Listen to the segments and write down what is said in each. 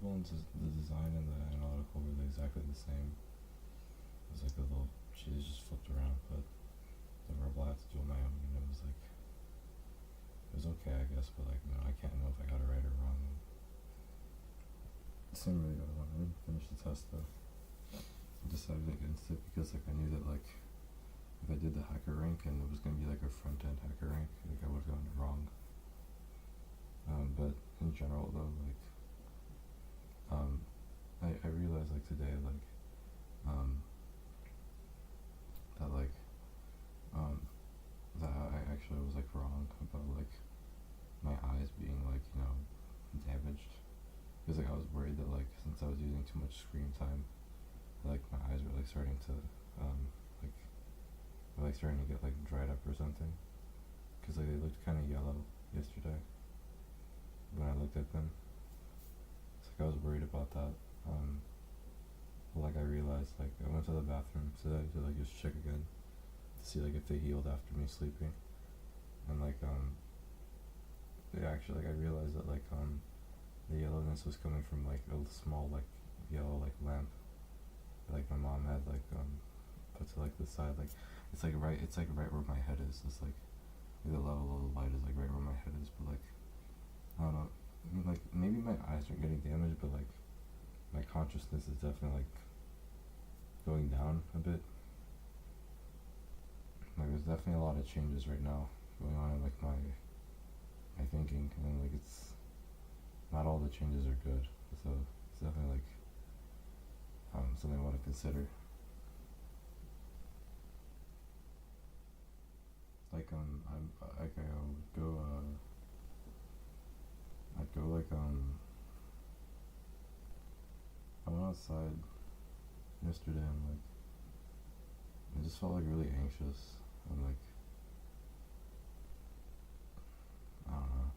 well, the design and the analytical were exactly the same. It was like the little cheese just flipped around, but the verbal I had to do on my own, and it was like it was okay, I guess, but like I can't know if I got it right or wrong. It seemed really good. I didn't finish the test though. I decided against it because like I knew that like if I did the hacker rank and it was gonna be like a front end hacker rank, like I would have gotten it wrong. But in general though, like I realized like today that that I actually was like wrong about like my eyes being like damaged, because like I was worried that like since I was using too much screen time, like my eyes were like starting to like were like starting to get like dried up or something, because like they looked kind of yellow yesterday when I looked at them. It's like I was worried about that. But like I realized, like I went to the bathroom today to like just check again to see like if they healed after me sleeping, and like they actually, like I realized that like the yellowness was coming from like a small like yellow like lamp that, like my mom had like put to like the side, like it's like right where my head is. It's like the level of the light is like right where my head is, but like I don't know, like maybe my eyes aren't getting damaged, but like my consciousness is definitely like going down a bit. Like there's definitely a lot of changes right now going on in like my thinking, and like it's not all the changes are good. So it's definitely like something I want to consider. Like I would go I'd go like I went outside yesterday and like I just felt like really anxious and like I don't know.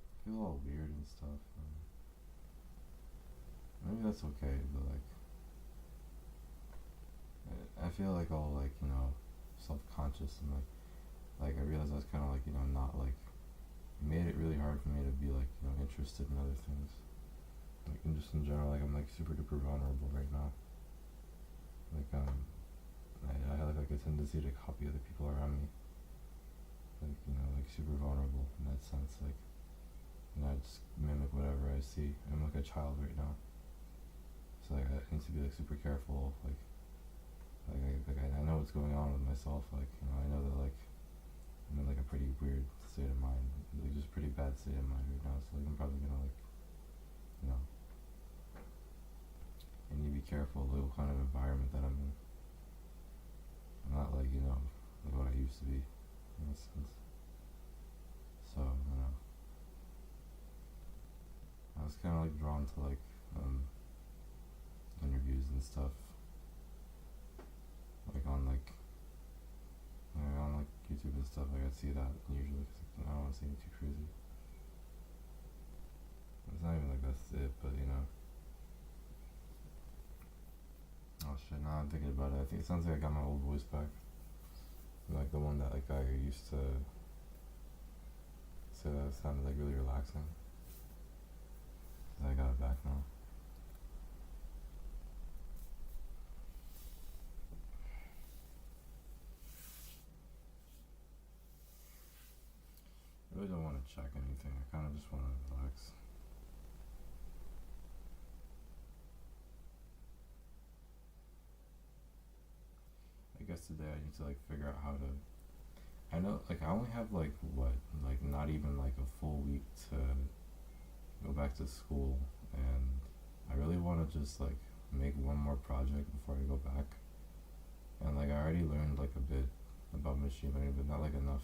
I feel all weird and stuff. And maybe that's okay, but like I feel like all like self-conscious and like I realized I was kind of like not like it made it really hard for me to be like interested in other things. Like and just in general, like I'm like super duper vulnerable right now. Like I have like a tendency to copy other people around me. Like like super vulnerable in that sense. Like I just mimic whatever I see. I'm like a child right now, so like I need to be like super careful. I know what's going on with myself. Like I know that like I'm in like a pretty weird state of mind, like just pretty bad state of mind right now. So like I'm probably gonna like you know I need to be careful of the kind of environment that I'm in. I'm not like like what I used to be in a sense. So I was kind of like drawn to like interviews and stuff, like on like YouTube and stuff. Like I see that usually because I don't want to seem too crazy. It's not even like that's it, but oh shit. Now I'm thinking about it. I think it sounds like I got my old voice back, like the one that like I used to say that sounded like really relaxing. I got it back now. I really don't want to check anything. I kind of just want to relax. I guess today I need to like figure out how to. I know like I only have like what like not even like a full week to go back to school, and I really want to just like make one more project before I go back. And like I already learned like a bit about machine learning, but not like enough.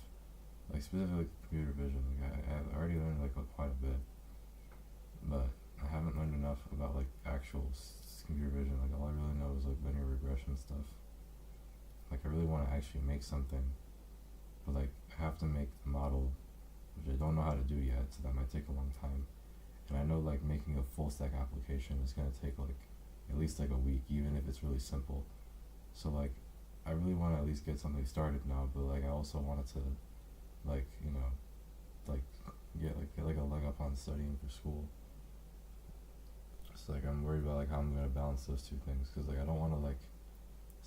Like specifically computer vision, like I already learned like quite a bit, but I haven't learned enough about like actual computer vision. Like all I really know is like linear regression stuff. Like I really want to actually make something, but like I have to make the model, which I don't know how to do yet, so that might take a long time. And I know like making a full stack application is gonna take like at least like a week, even if it's really simple. So like I really want to at least get something started now, but like I also wanted to like get like a leg up on studying for school. It's like I'm worried about like how I'm gonna balance those two things because like I don't want to like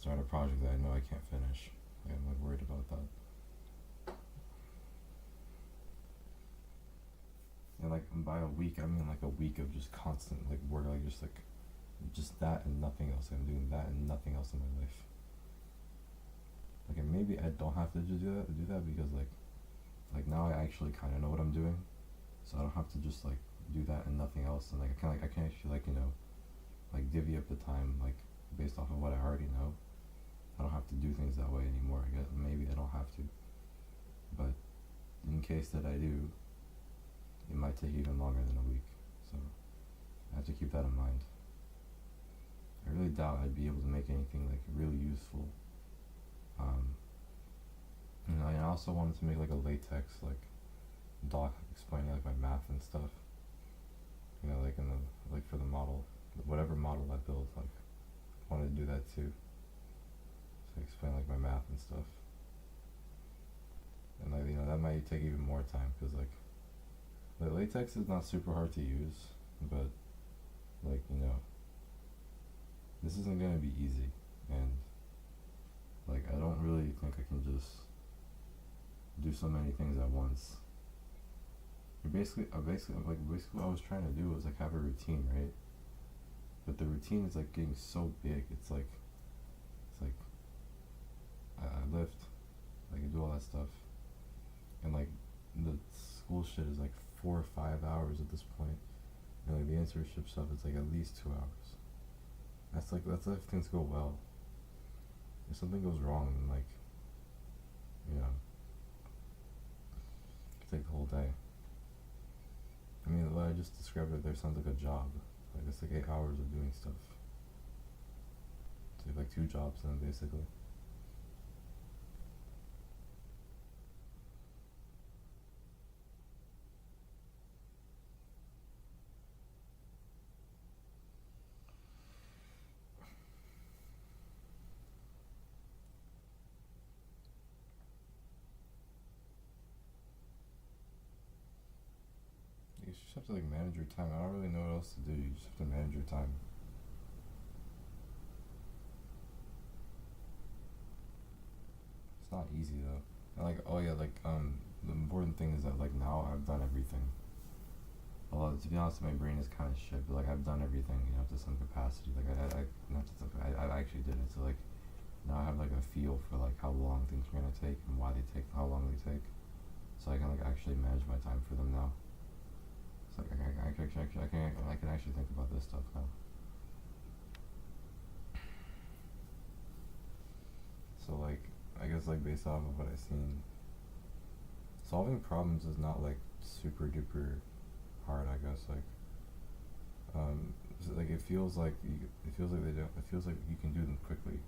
start a project that I know I can't finish. Like I'm like worried about that. And like by a week, I mean like a week of just constant like work, like just that and nothing else. I'm doing that and nothing else in my life. Like and maybe I don't have to just do that because like now I actually kind of know what I'm doing, so I don't have to just like do that and nothing else. And like I can actually like like divvy up the time like based off of what I already know. I don't have to do things that way anymore. I guess maybe I don't have to, but in case that I do, it might take even longer than a week. So I have to keep that in mind. I really doubt I'd be able to make anything like really useful. And I also wanted to make like a latex like doc explaining like my math and stuff. Like in the like for the model, whatever model I build, like I wanted to do that too. So explain like my math and stuff. And like that might take even more time because like the latex is not super hard to use, but like this isn't gonna be easy, and like I don't really think I can just do so many things at once. Basically what I was trying to do was like have a routine, right? But the routine is like getting so big. It's like I lift, like I do all that stuff, and like the school shit is like 4 or 5 hours at this point, and like the internship stuff is like at least 2 hours. That's if things go well. If something goes wrong, then like it could take the whole day. I mean, what I just described right there sounds like a job. Like it's like 8 hours of doing stuff. So you have like 2 jobs then basically. You just have to like manage your time. I don't really know what else to do. You just have to manage your time. It's not easy though. And like the important thing is that like now I've done everything. To be honest, my brain is kind of shit, but like I've done everything, to some capacity. Like I not to some, I actually did it. So like now I have like a feel for like how long things are gonna take and why they take how long they take. So I can like actually manage my time for them now. So like I can actually think about this stuff now. So like I guess like based off of what I've seen, solving problems is not like super duper hard. I guess so, like it feels like you can do them quickly,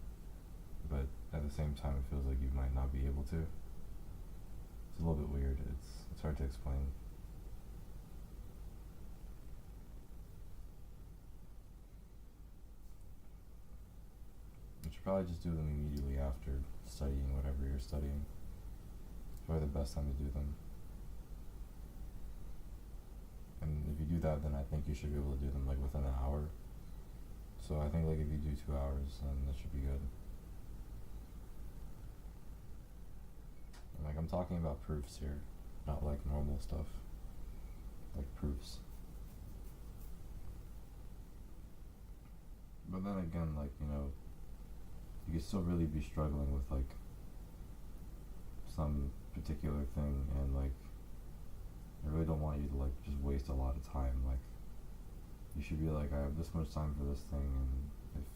but at the same time it feels like you might not be able to. It's a little bit weird. It's hard to explain. You should probably just do them immediately after studying whatever you're studying. It's probably the best time to do them. And if you do that, then I think you should be able to do them like within an hour. So I think like if you do 2 hours, then that should be good. And like I'm talking about proofs here, not like normal stuff. Like proofs. But then again, like you could still really be struggling with like some particular thing, and like I really don't want you to like just waste a lot of time. Like you should be like, I have this much time for this thing, and if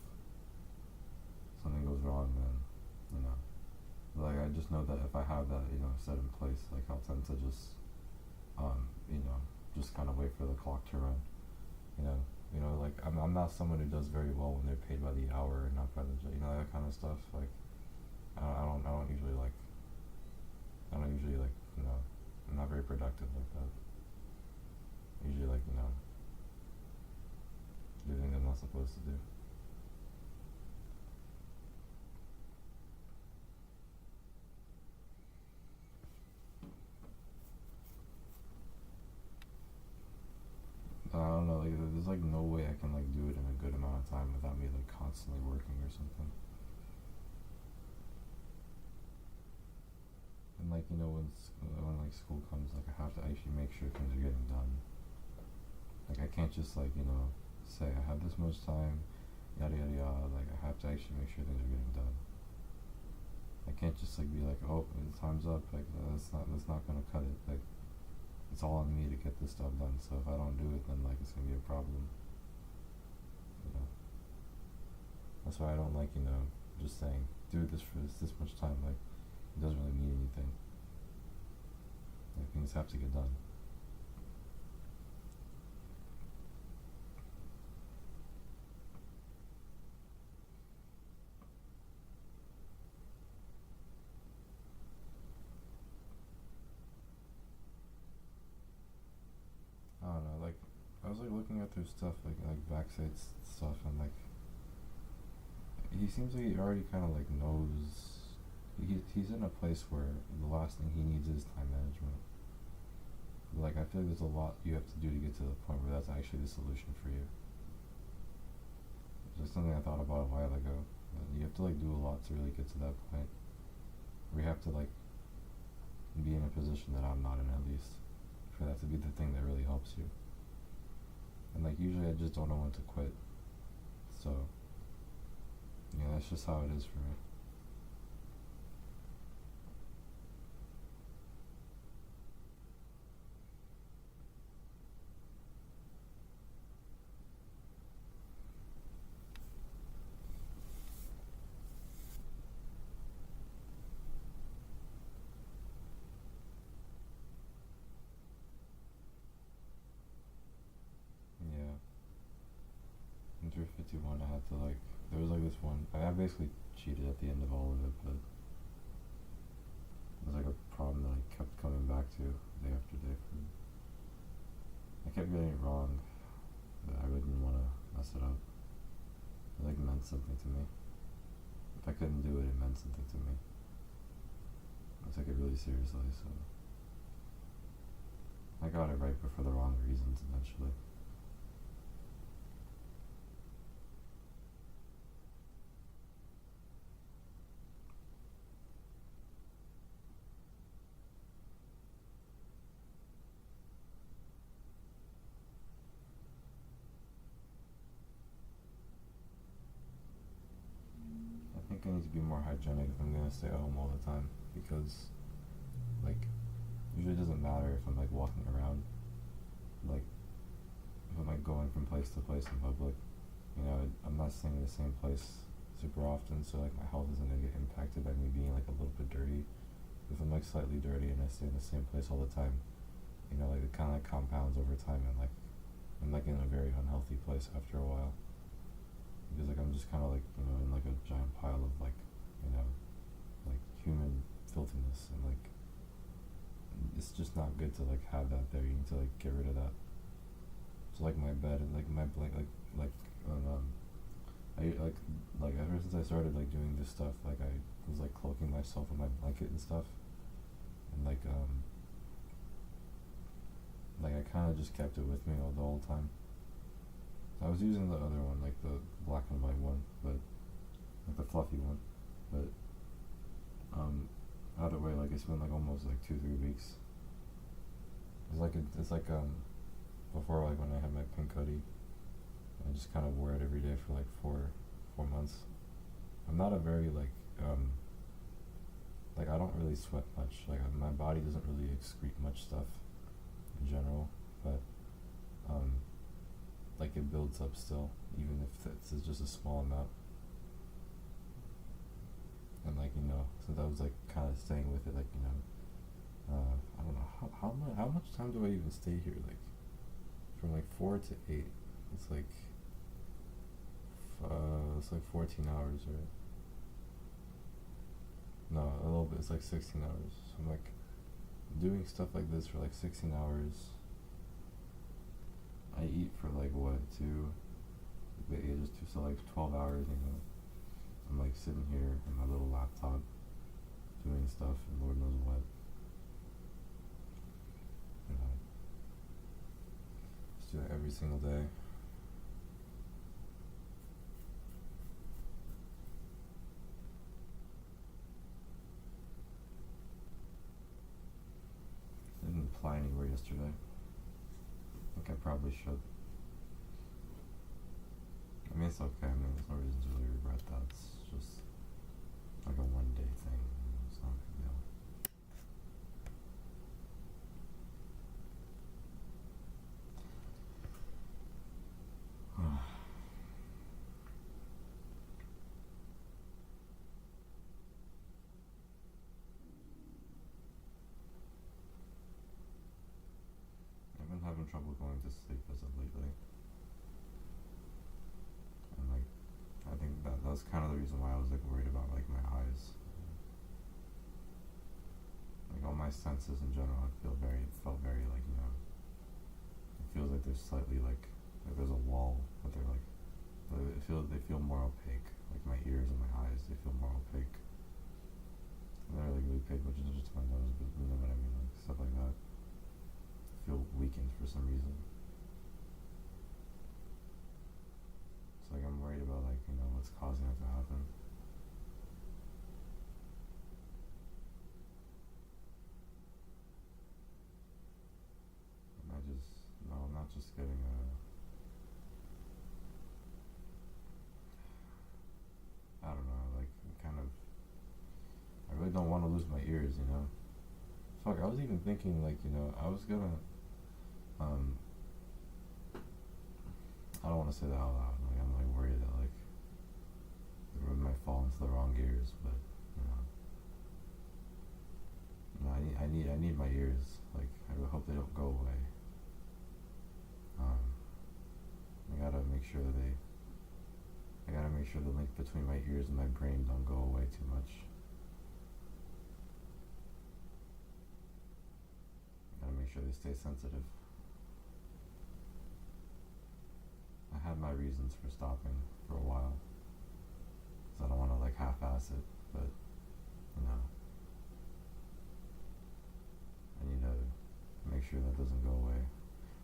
something goes wrong, then like I just know that if I have that set in place, like I'll tend to just just kind of wait for the clock to run. Like I'm not someone who does very well when they're paid by the hour and not by the that kind of stuff. Like I don't usually like I'm not very productive like that. Usually like do things I'm not supposed to do. time without me like constantly working or something. And like when like school comes, like I have to actually make sure things are getting done. Like I can't just like say I have this much time, yada yada yada. Like I have to actually make sure things are getting done. I can't just like be like, oh, time's up. Like that's not gonna cut it. Like it's all on me to get this stuff done. So if I don't do it, then like it's gonna be a problem. You know. That's why I don't like just saying do this for this much time. Like it doesn't really mean anything. Like things have to get done. I don't know. Like I was like looking at their stuff, like backside stuff, and like he seems like he already kind of like knows. He's in a place where the last thing he needs is time management. Like I feel like there's a lot you have to do to get to the point where that's actually the solution for you. It's like something I thought about a while ago. You have to like do a lot to really get to that point. Where you have to like be in a position that I'm not in, at least, for that to be the thing that really helps you. And like usually I just don't know when to quit. So yeah, that's just how it is for me. Yeah. In 351 I had to like there was like this one I basically cheated at the end of all of it, but it was like a problem that I kept coming back to day after day. I kept getting it wrong, but I really didn't want to mess it up. It like meant something to me. If I couldn't do it, it meant something to me. I took it really seriously, so I got it right, but for the wrong reasons eventually. I think I need to be more hygienic if I'm gonna stay at home all the time, because like usually it doesn't matter if I'm like walking around, like if I'm like going from place to place in public. I'm not staying in the same place super often, so like my health isn't gonna get impacted by me being like a little bit dirty. If I'm like slightly dirty and I stay in the same place all the time, like it kind of like compounds over time, and like I'm like in a very unhealthy place after a while, because like I'm just kind of like in like a giant pile of like like human filthiness, and like it's just not good to like have that there. You need to like get rid of that. So like my bed and like my blanket, I like ever since I started like doing this stuff, like I was like cloaking myself in my blanket and stuff, and like I kind of just kept it with me all the whole time. I was using the other one, like the black and white one, but like the fluffy one, but either way, like it's been like almost like 2-3 weeks. It's like before, like when I had my pink hoodie, I just kind of wore it every day for like 4 months. I'm not a very like I don't really sweat much. Like my body doesn't really excrete much stuff in general, but like it builds up still, even if it's just a small amount. And like since I was like kind of staying with it, like I don't know how much time do I even stay here? Like from like 4 to 8, it's like 14 hours, right? No, a little bit. It's like 16 hours. So I'm like doing stuff like this for like 16 hours. I eat for like what, the ages two, so like 12 hours. I'm like sitting here in my little laptop doing stuff, and Lord knows what. Just do it every single day. fly anywhere yesterday. I think I probably should. I mean, it's okay. I mean, there's no reason to really regret that. It's just like a 1 day thing. It's not a big deal. I've been having trouble going to sleep as of lately. And like, I think that was kind of the reason why I was like worried about like my eyes. Like all my senses in general, I felt very like, you know, it feels like there's slightly like there's a wall, but they're like, they feel more opaque. Like my ears and my eyes, they feel more opaque. I don't really pay much attention to my nose, but you know what I mean, like stuff like that. I feel weakened for some reason. It's like I'm worried about like, you know, what's causing it to happen. And I'm not just getting I don't know, like kind of, I really don't want to lose my ears, you know. Fuck, I was even thinking like, you know, I was gonna, I don't want to say that out loud. Like I'm like worried that like it might fall into the wrong ears, but you know, I need my ears. Like I really hope they don't go away. I gotta make sure the link between my ears and my brain don't go away too much. I gotta make sure they stay sensitive. I had my reasons for stopping for a while, because I don't want to like half-ass it, but you know, I need to make sure that doesn't go away.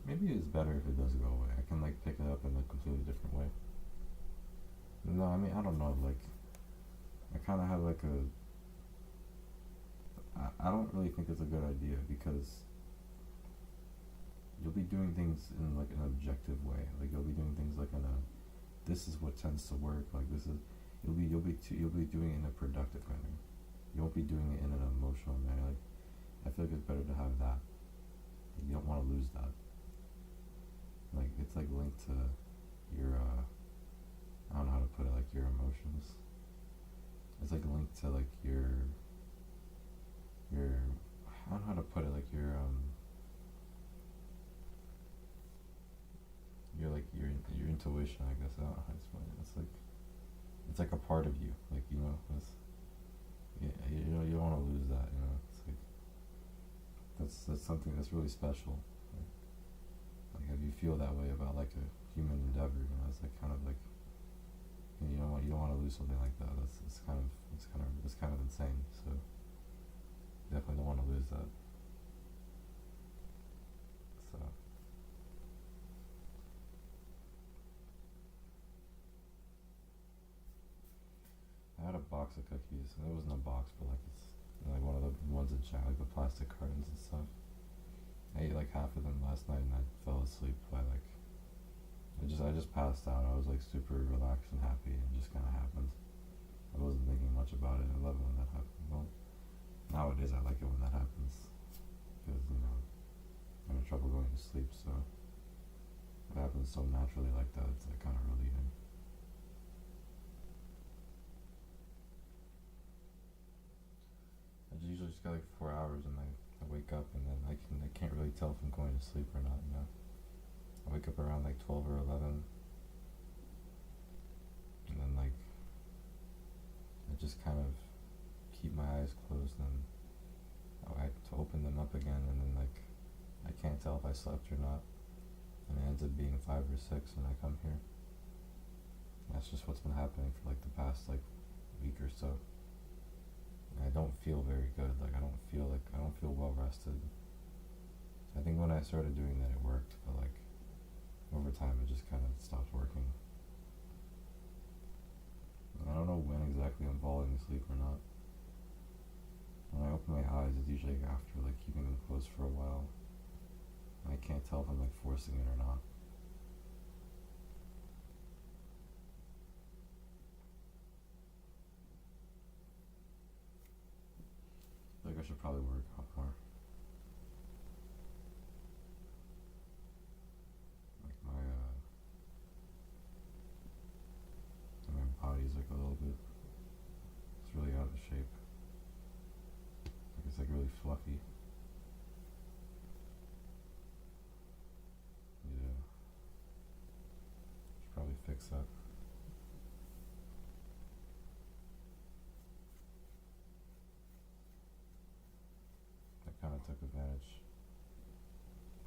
Maybe it's better if it does go away. I can like pick it up in a completely different way. No, I mean I don't know. Like I kind of have like I don't really think it's a good idea because you'll be doing things in like an objective way. Like you'll be doing things like in a, this is what tends to work. Like this is, you'll be doing it in a productive manner. You won't be doing it in an emotional manner. Like I feel like it's better to have that. Like, you don't want to lose that. Like it's like linked to your I don't know how to put it, like your emotions. It's like linked to like your I don't know how to put it, like your your intuition, I guess. I don't know how to explain it. It's like a part of you, like you know. You know, you don't want to lose that. You know, it's like that's something that's really special. Like if you feel that way about like a human endeavor, you know, it's like kind of like, you know, you don't want to lose something like that. It's kind of insane. So definitely don't want to lose that. So I had a box of cookies, and it wasn't a box, but like it's like one of the ones in China, like the plastic cartons and stuff. I ate like half of them last night, and I fell asleep by like I just passed out. I was like super relaxed and happy, and it just kind of happened. I wasn't thinking much about it. I love it when that happens. Well, nowadays I like it when that happens because you know I'm having trouble going to sleep, so it happens so naturally like that. It's like kind of relieving. I usually just got like 4 hours, and I wake up, and then I can't really tell if I'm going to sleep or not. You know, I wake up around like 12 or 11, and then like I just kind of keep my eyes closed, and I have to open them up again, and then like I can't tell if I slept or not, and it ends up being 5 or 6 when I come here. That's just what's been happening for like the past like week or so. I don't feel very good. Like I don't feel well rested. I think when I started doing that, it worked, but like over time, it just kind of stopped working. And I don't know when exactly I'm falling asleep or not. When I open my eyes, it's usually after like keeping them closed for a while. can't tell if I'm like forcing it or not. Like I should probably work out more. Like my body's like a little bit. It's really out of shape. Like it's like really fluffy. Yeah. Should probably fix that. I kind of took advantage.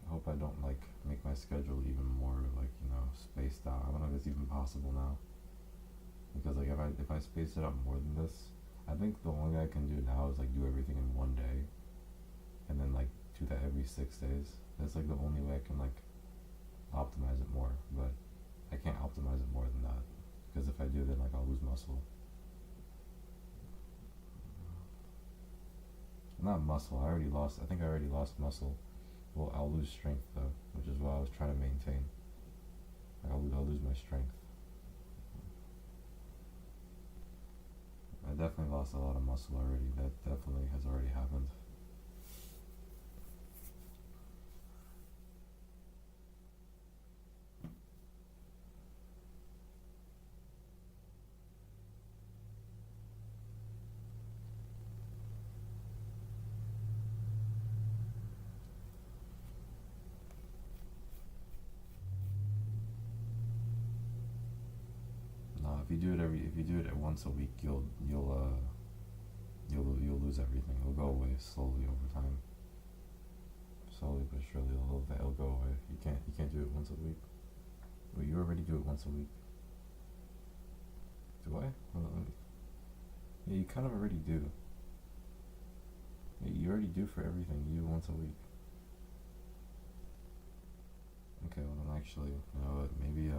I hope I don't like make my schedule even more like spaced out. I don't know if it's even possible now. Because like if I space it out more than this, I think the only thing I can do now is like do everything in one day, and then like do that every 6 days. That's like the only way I can like optimize it more. But I can't optimize it more than that, because if I do, then like I'll lose muscle. Not muscle. I already lost. I think I already lost muscle. Well, I'll lose strength though, which is what I was trying to maintain. Like, I'll lose my strength. I definitely lost a lot of muscle already. That definitely has already happened. No, if you do it at once a week, you'll lose everything. It'll go away slowly over time. Slowly but surely, it'll go away. You can't do it once a week. Well, you already do it once a week. Do I? Yeah, you kind of already do. Yeah, you already do for everything. You do once a week. Okay, well then actually, you know what? Maybe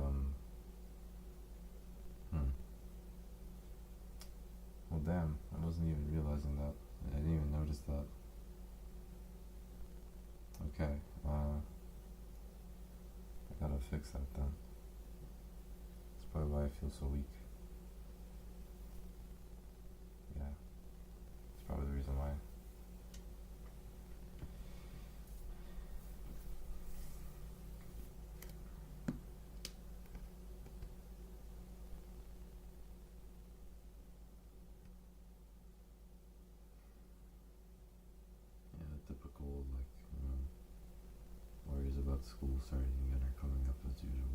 Well, damn, I wasn't even realizing that. I didn't even notice that. Okay, I gotta fix that then. That's probably why I feel so weak. Yeah, that's probably the reason why. Yeah, the typical, like, worries about school starting again are coming up as usual.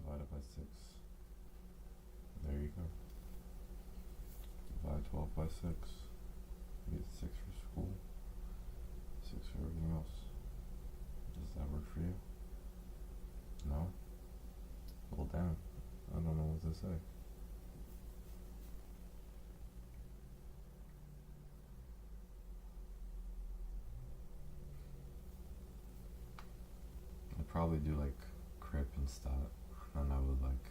Divided by 6. There you go. Divide 12 by 6. You get 6 for school, 6 for everything else. Does that work for you? No? Well, damn. I don't know what to say. I'd probably do like crip and stat, and I would like.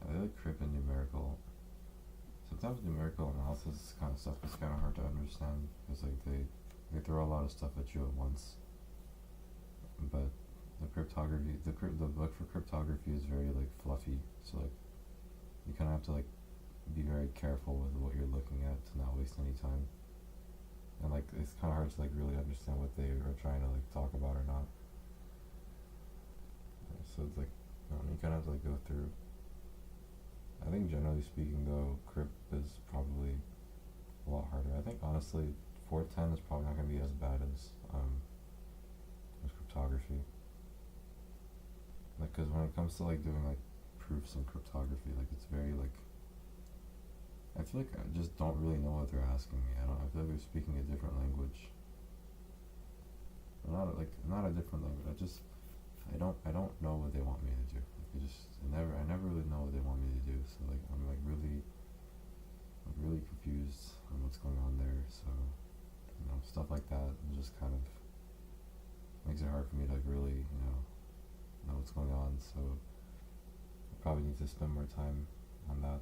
I like crip and numerical. Sometimes numerical analysis kind of stuff is kind of hard to understand because like they throw a lot of stuff at you at once. But the cryptography, the book for cryptography is very like fluffy, so like you kind of have to like be very careful with what you're looking at to not waste any time. And like it's kind of hard to like really understand what they are trying to like talk about or not. So it's like you kind of have to like go through. I think generally speaking though, crypt is probably a lot harder. I think honestly, 410 is probably not going to be as bad as cryptography. Like, cause when it comes to like doing like proofs in cryptography, like it's very like. I feel like I just don't really know what they're asking me. I feel like they're speaking a different language. Or not a different language. I don't know what they want me to do. Like I never really know what they want me to do. So like I'm like really stuff like that, and just kind of makes it hard for me to like really, know what's going on. So I probably need to spend more time on that.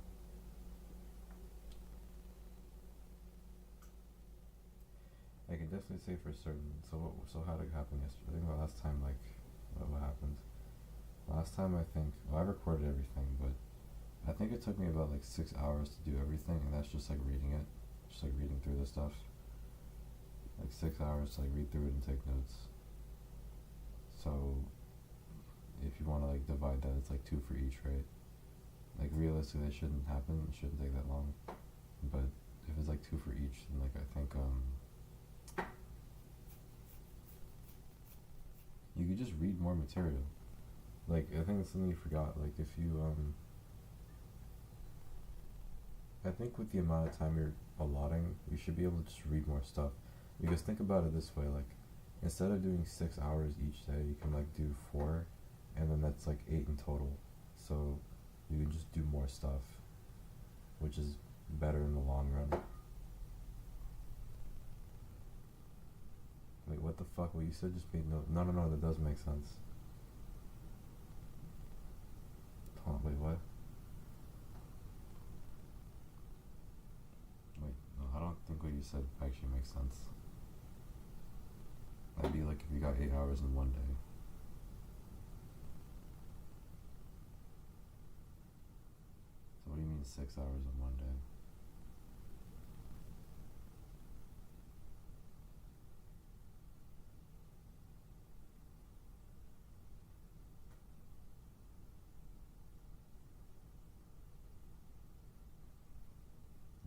I can definitely say for certain. So how did it happen yesterday? I think the last time, like, what happened? Last time I think, well, I recorded everything, but I think it took me about like 6 hours to do everything, and that's just like reading it, just like reading through the stuff. Like 6 hours to like read through it and take notes. So if you want to like divide that, it's like two for each, right? Like realistically, it shouldn't happen. It shouldn't take that long. But if it's like two for each, then like I think you could just read more material. Like I think it's something you forgot. Like if you I think with the amount of time you're allotting, you should be able to just read more stuff. Because think about it this way, like instead of doing 6 hours each day, you can like do 4, and then that's like 8 in total. So you can just do more stuff, which is better in the long run. Wait, what the fuck? What you said just made no, that does make sense. Hold on, wait, what? Wait, no, I don't think what you said actually makes sense. That'd be like if you got 8 hours in one day. So what do you mean 6 hours in one day?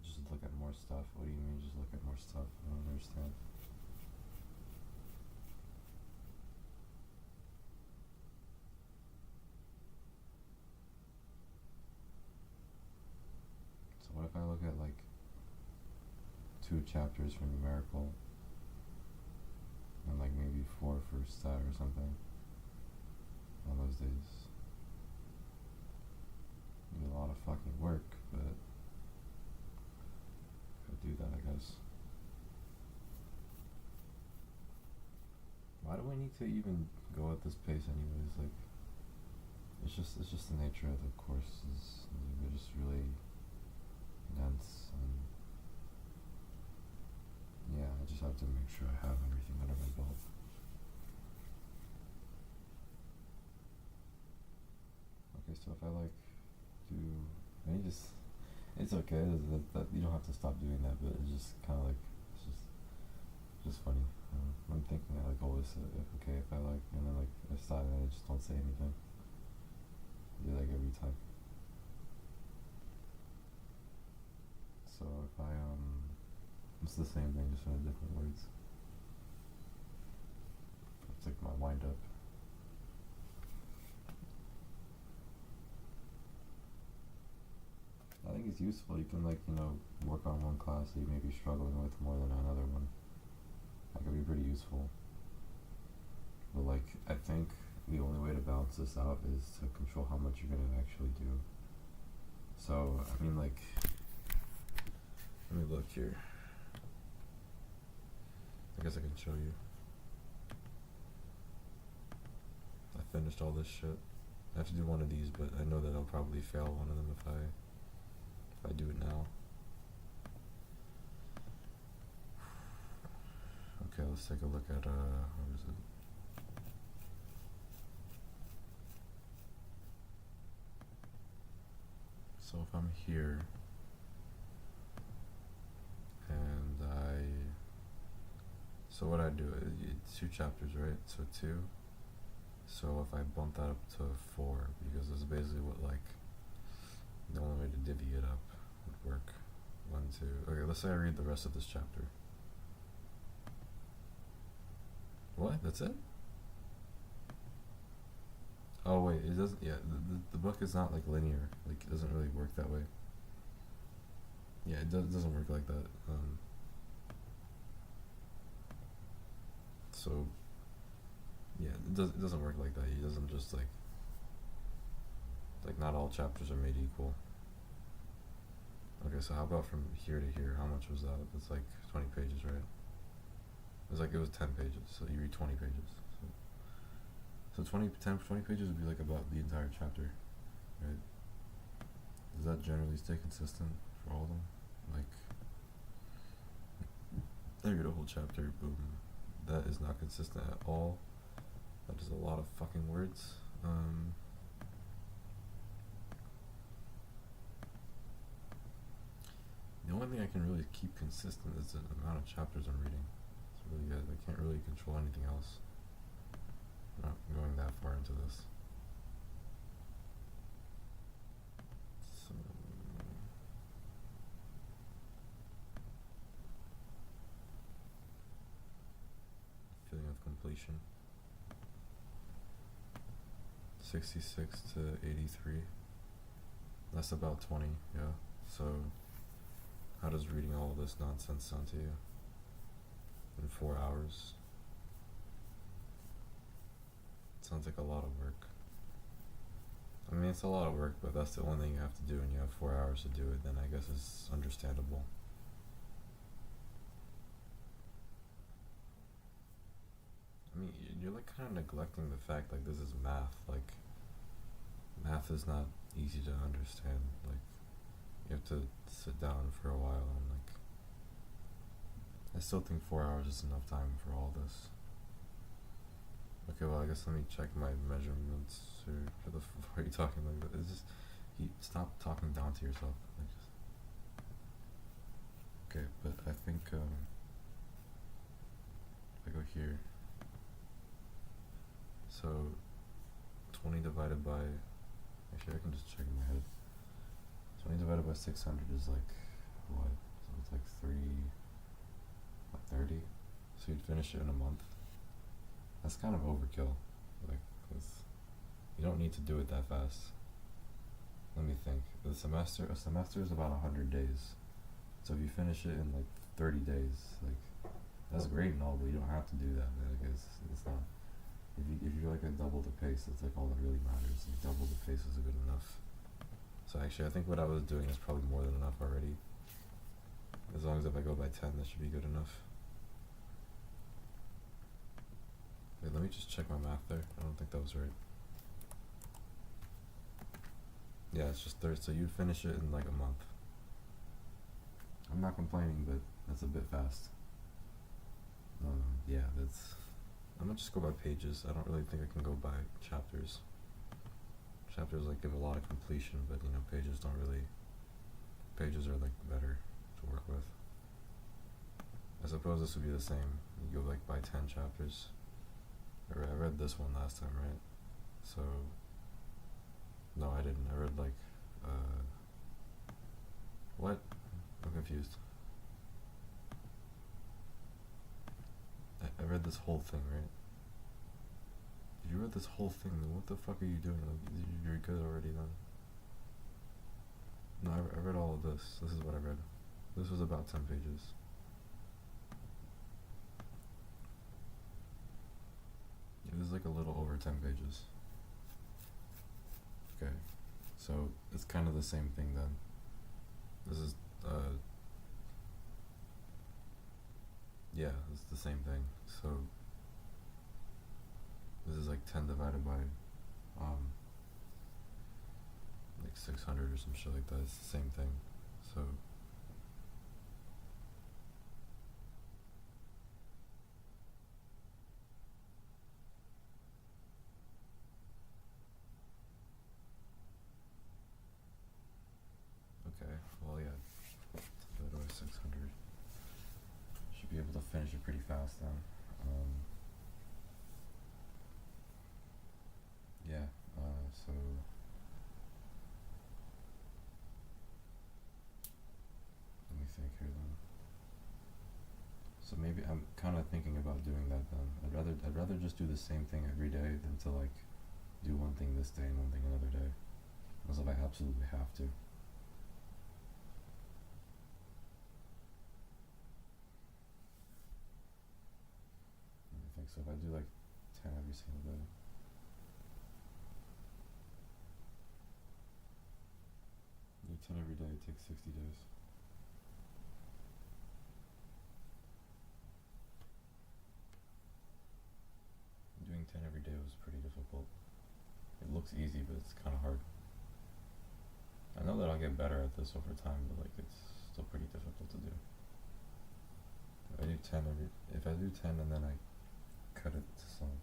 Just look at more stuff? What do you mean just look at more stuff? I don't understand. So what if I look at like 2 chapters for numerical and like maybe 4 for stat or something on those days? It'd be a lot of fucking work, but I'll do that, I guess. Why do we need to even go at this pace anyways? Like it's just the nature of the courses. They're just really dense, and yeah, I just have to make sure I have everything under my belt. Okay, so if I like do, I mean, it's okay. That you don't have to stop doing that, but it's just kind of like it's just funny. I'm thinking I like always okay if I like, and then like I stop and I just don't say anything. I do like every time. So if I it's the same thing, just in different words. It's like my wind up. I think it's useful. You can like work on one class that you may be struggling with more than another one. That could be pretty useful. But like I think the only way to balance this out is to control how much you're gonna actually do. So I mean like, let me look here. I guess I can show you. I finished all this shit. I have to do one of these, but I know that I'll probably fail one of them if I do it now. Okay, let's take a look at where is it? So if I'm here and so what I do, it's 2 chapters, right? So 2. So if I bump that up to 4, because that's basically what like the only way to divvy it up would work. 1, 2. Okay, let's say I read the rest of this chapter. What? That's it? Oh wait, it doesn't. Yeah, the book is not like linear. Like it doesn't really work that way. Yeah, it doesn't work like that. So yeah, it doesn't work like that. He doesn't just like not all chapters are made equal. Okay, so how about from here to here? How much was that? It's like 20 pages, right? it was 10 pages, so you read 20 pages. So 20 pages would be like about the entire chapter, right? Does that generally stay consistent for all of them? Like, I read a whole chapter, boom. That is not consistent at all. That is a lot of fucking words. The only thing I can really keep consistent is the amount of chapters I'm reading. It's really good. I can't really control anything else. I'm not going that far into this. So, feeling of completion. 66 to 83. That's about 20, yeah. So, how does reading all of this nonsense sound to you? In 4 hours? It sounds like a lot of work. I mean, it's a lot of work, but that's the only thing you have to do, and you have 4 hours to do it, then I guess it's understandable. I mean, you're like kind of neglecting the fact like this is math. Like, math is not easy to understand. Like, you have to sit down for a while, and like, I still think 4 hours is enough time for all this. Okay, well, I guess let me check my measurements here. Why are you talking like that? It's just, stop talking down to yourself. Like, just, okay, but I think if I go here, so 20 divided by, actually I can just check in my head. 20 divided by 600 is like, what? So it's like 30? So you'd finish it in a month? That's kind of overkill. Like, you don't need to do it that fast. Let me think. A semester is about 100 days. So if you finish it in like 30 days, like, that's great and all, but you don't have to do that. Like, it's not. If you're like a double the pace, that's like all that really matters. Like, double the pace is good enough. So actually, I think what I was doing is probably more than enough already. As long as if I go by 10, that should be good enough. Wait, let me just check my math there. I don't think that was right. Yeah, it's just 30, so you'd finish it in like a month. I'm not complaining, but that's a bit fast. Yeah, I'm gonna just go by pages. I don't really think I can go by chapters. Chapters like give a lot of completion, but you know, pages don't really. Pages are like better to work with. I suppose this would be the same. You go like by 10 chapters. I read this one last time, right? So, no, I didn't. I read like, what? I'm confused. I read this whole thing, right? If you read this whole thing, then what the fuck are you doing? Like, you're good already then. No, I read all of this. This is what I read. This was about 10 pages. Yeah, this is like a little over 10 pages. Okay, so it's kind of the same thing then. This is, yeah, it's the same thing. So, this is like 10 divided by, like 600 or some shit like that. It's the same thing. So, okay, well, yeah, divided by 600. Should be able to finish it pretty fast then. Yeah, so let me think here then. So maybe I'm kind of thinking about doing that then. I'd rather just do the same thing every day than to like do one thing this day and one thing another day, as if I absolutely have to. I think so. If I do like 10 every single day. Do 10 every day, it takes 60 days. day was pretty difficult. It looks easy, but it's kind of hard. I know that I'll get better at this over time, but like it's still pretty difficult to do. If I do 10 and then I cut it to some.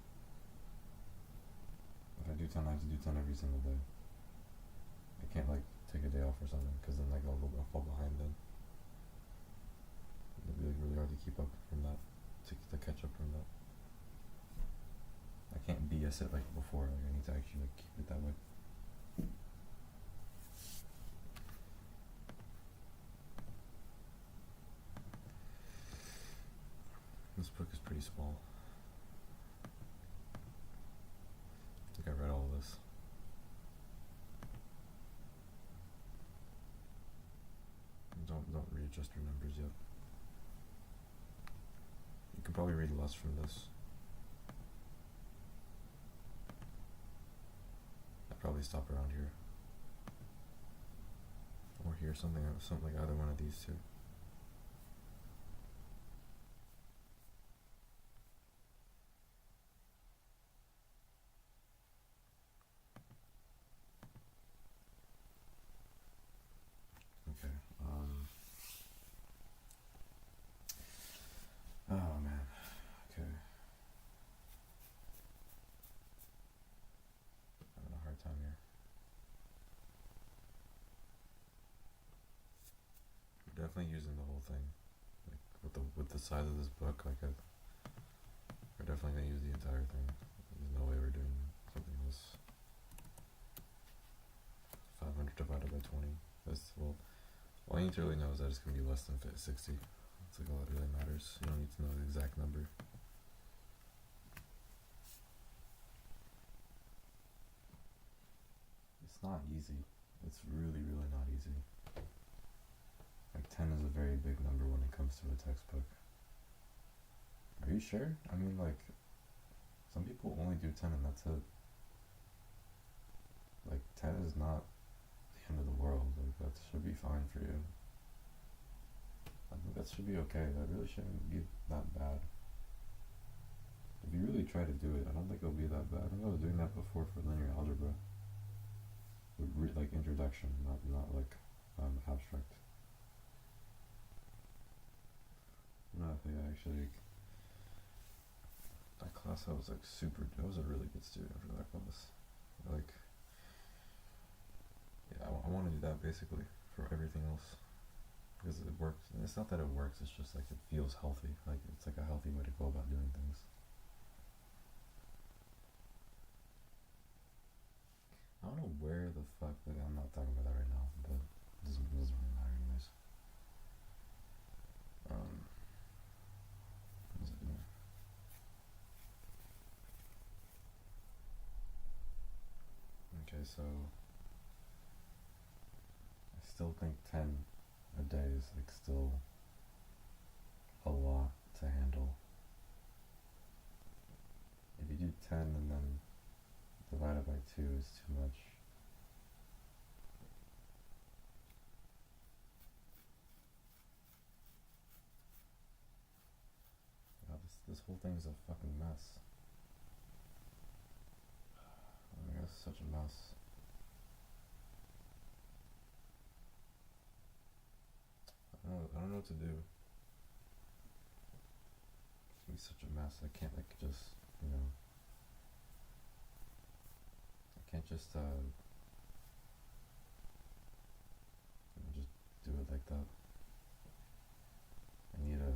If I do 10, I have to do 10 every single day. I can't like take a day off or something, because then like I'll fall behind then. It'll be like really hard to keep up from that, to catch up from that. I can't BS it like before. Like I need to actually like keep it that way. This book is pretty small. I think I read all of this. Don't readjust your numbers yet. You can probably read less from this. I'd probably stop around here. Or here, something like either one of these two. Okay. Oh man. Okay. Having a hard time here. I'm definitely using the whole thing. Like with the size of this book, like we're definitely gonna use the entire thing. There's no way we're doing something else. 500 divided by 20. That's, well, all you need to really know is that it's gonna be less than 60. That's like all that really matters. You don't need to know the exact number. It's not easy. It's really, really not easy. Like 10 is a very big number when it comes to a textbook. Are you sure? I mean, like, some people only do 10 and that's it. Like, 10 is not the end of the world. Like, that should be fine for you. I think that should be okay. That really shouldn't be that bad. If you really try to do it, I don't think it'll be that bad. I think I was doing that before for linear algebra. Like introduction, not like abstract. No, I think actually that class I was like I was a really good student for that class. Like, yeah, I want to do that basically for everything else. Because it works. And it's not that it works, it's just like it feels healthy. Like it's like a healthy way to go about doing things. I don't know where the fuck, like I'm not talking about that right now, but it doesn't really matter anyways. What was I doing? Okay, so I still think 10 a day is like still a lot to handle. If you do 10 and then divide it by 2 is too much. God, this whole thing's a fucking mess. Oh my god, it's such a mess. I don't know what to do. It's gonna be such a mess. I can't like just, you know, I can't just just do it like that. I need a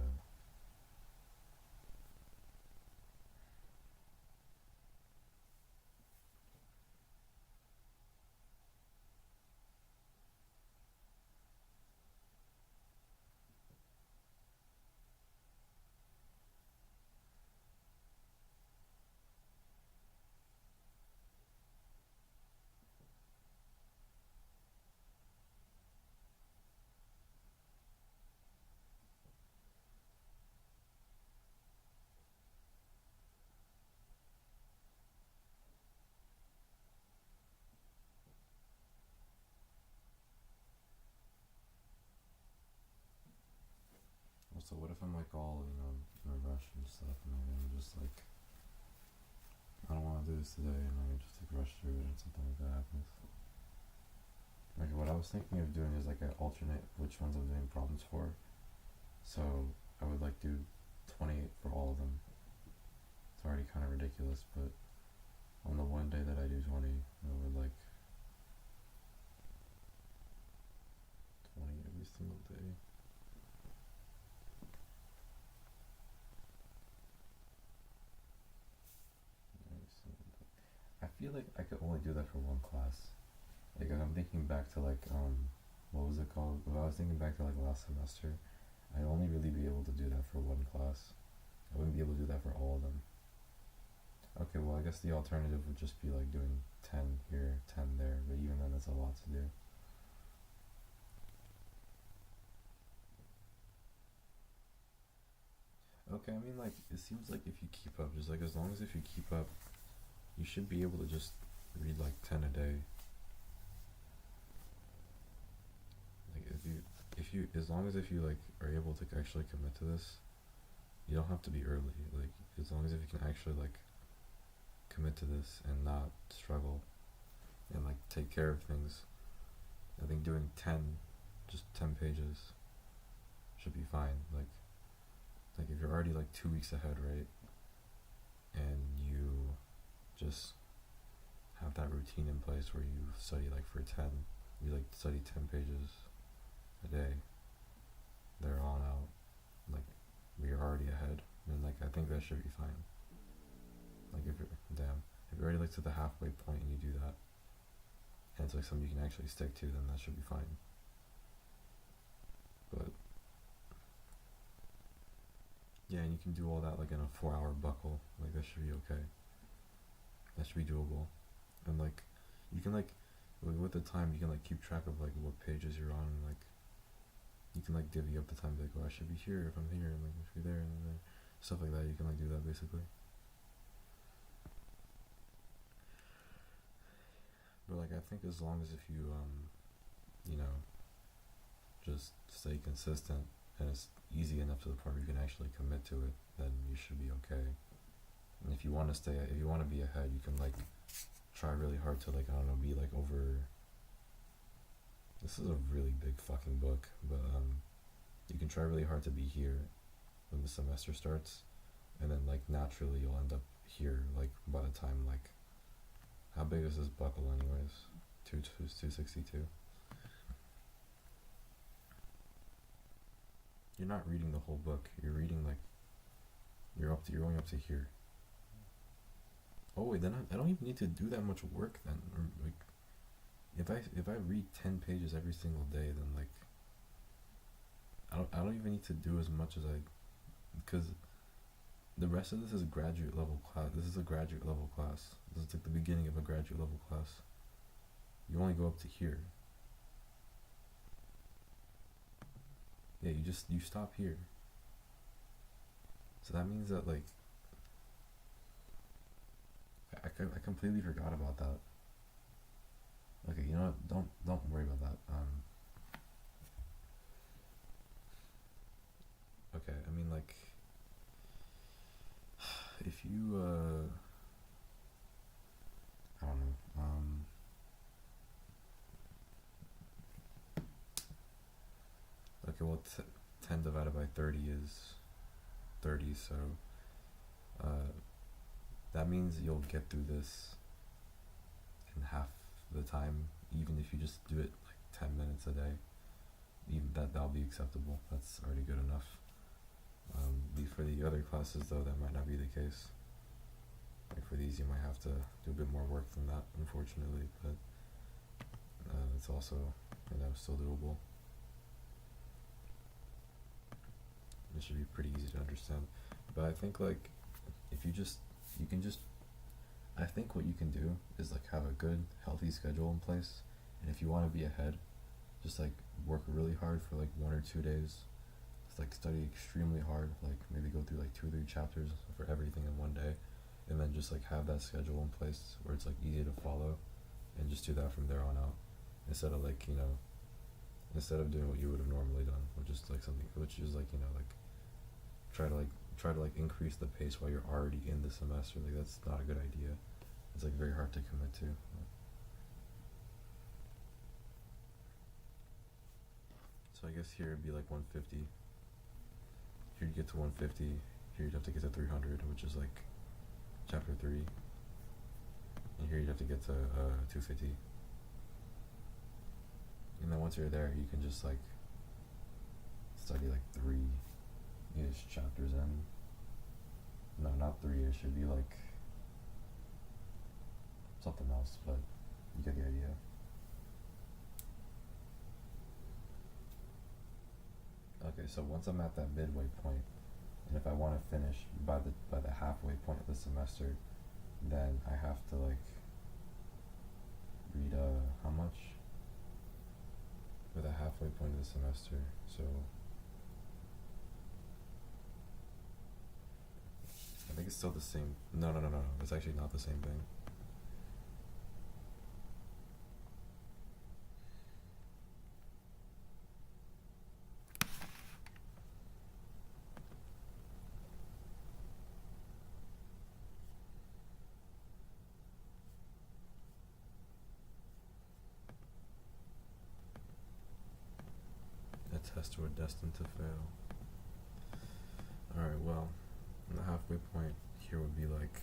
So what if I'm like all, you know, in a rush and stuff and I'm just like I don't want to do this today, and I just like rush through it, and something like that happens. Like what I was thinking of doing is like I alternate which ones I'm doing problems for. So I would like do 28 for all of them. It's already kind of ridiculous, but on the one day that I do 20, I would like 20 every single day. Every single day. I feel like I could only do that for one class. Like if I'm thinking back to like what was it called? If I was thinking back to like last semester, I'd only really be able to do that for one class. I wouldn't be able to do that for all of them. Okay, well I guess the alternative would just be like doing 10 here, 10 there, but even then that's a lot to do. Okay, I mean like it seems like if you keep up, just like as long as if you keep up, you should be able to just read like 10 a day. Like if you as long as if you like are able to actually commit to this, you don't have to be early. Like as long as if you can actually like commit to this and not struggle and like take care of things. I think doing 10, just 10 pages should be fine. Like if you're already like 2 weeks ahead, right? And you just have that routine in place where you study like for 10, you like study 10 pages a day, there on out, like you're already ahead. And like I think that should be fine. Like if you're already like to the halfway point and you do that, and it's like something you can actually stick to, then that should be fine. But yeah, and you can do all that like in a 4 hour buckle. Like that should be okay. That should be doable. And like you can like with the time you can like keep track of like what pages you're on, and like you can like divvy up the time, like, oh, I should be here if I'm here, and like if you're there and then stuff like that. You can like do that basically. But like I think as long as if you you know, just stay consistent and it's easy enough to the point where you can actually commit to it, then you should be okay. And if you want to if you want to be ahead, you can like try really hard to like I don't know, be like over. This is a really big fucking book, but you can try really hard to be here when the semester starts, and then like naturally you'll end up here like by the time like how big is this buckle anyways? 262. You're not reading the whole book. You're reading like you're going up to here. Oh wait, then I don't even need to do that much work then. Or like if I read 10 pages every single day, then like I don't even need to do as much as I, because the rest of this is graduate level class. This is a graduate level class. This is like the beginning of a graduate level class. You only go up to here. Yeah, you stop here. So that means that like I completely forgot about that. Okay, you know what? Don't worry about that. Okay, I mean like if you I don't know. 10 divided by 30 is 30, so uh, that means you'll get through this in half the time, even if you just do it like 10 minutes a day. Even that'll be acceptable. That's already good enough. For the other classes, though, that might not be the case. Like for these, you might have to do a bit more work than that, unfortunately. But it's also, still doable. It should be pretty easy to understand. But I think like if you can just I think what you can do is like have a good healthy schedule in place, and if you want to be ahead, just like work really hard for like 1 or 2 days. Just like study extremely hard, like maybe go through like 2 or 3 chapters for everything in one day, and then just like have that schedule in place where it's like easy to follow, and just do that from there on out, instead of like instead of doing what you would have normally done, which is like something which is like like try to like try to like increase the pace while you're already in the semester. Like that's not a good idea. It's like very hard to commit to. So I guess here it'd be like 150. Here you get to 150. Here you'd have to get to 300, which is like chapter 3. And here you'd have to get to 250. And then once you're there, you can just like study like 3-ish chapters in. No, not 3-ish. It'd be like something else, but you get the idea. Okay, so once I'm at that midway point, and if I want to finish by the halfway point of the semester, then I have to like read how much? By the halfway point of the semester, so I think it's still the same. No, it's actually not the same thing. A test we're destined to fail. Alright, well, the halfway point here would be like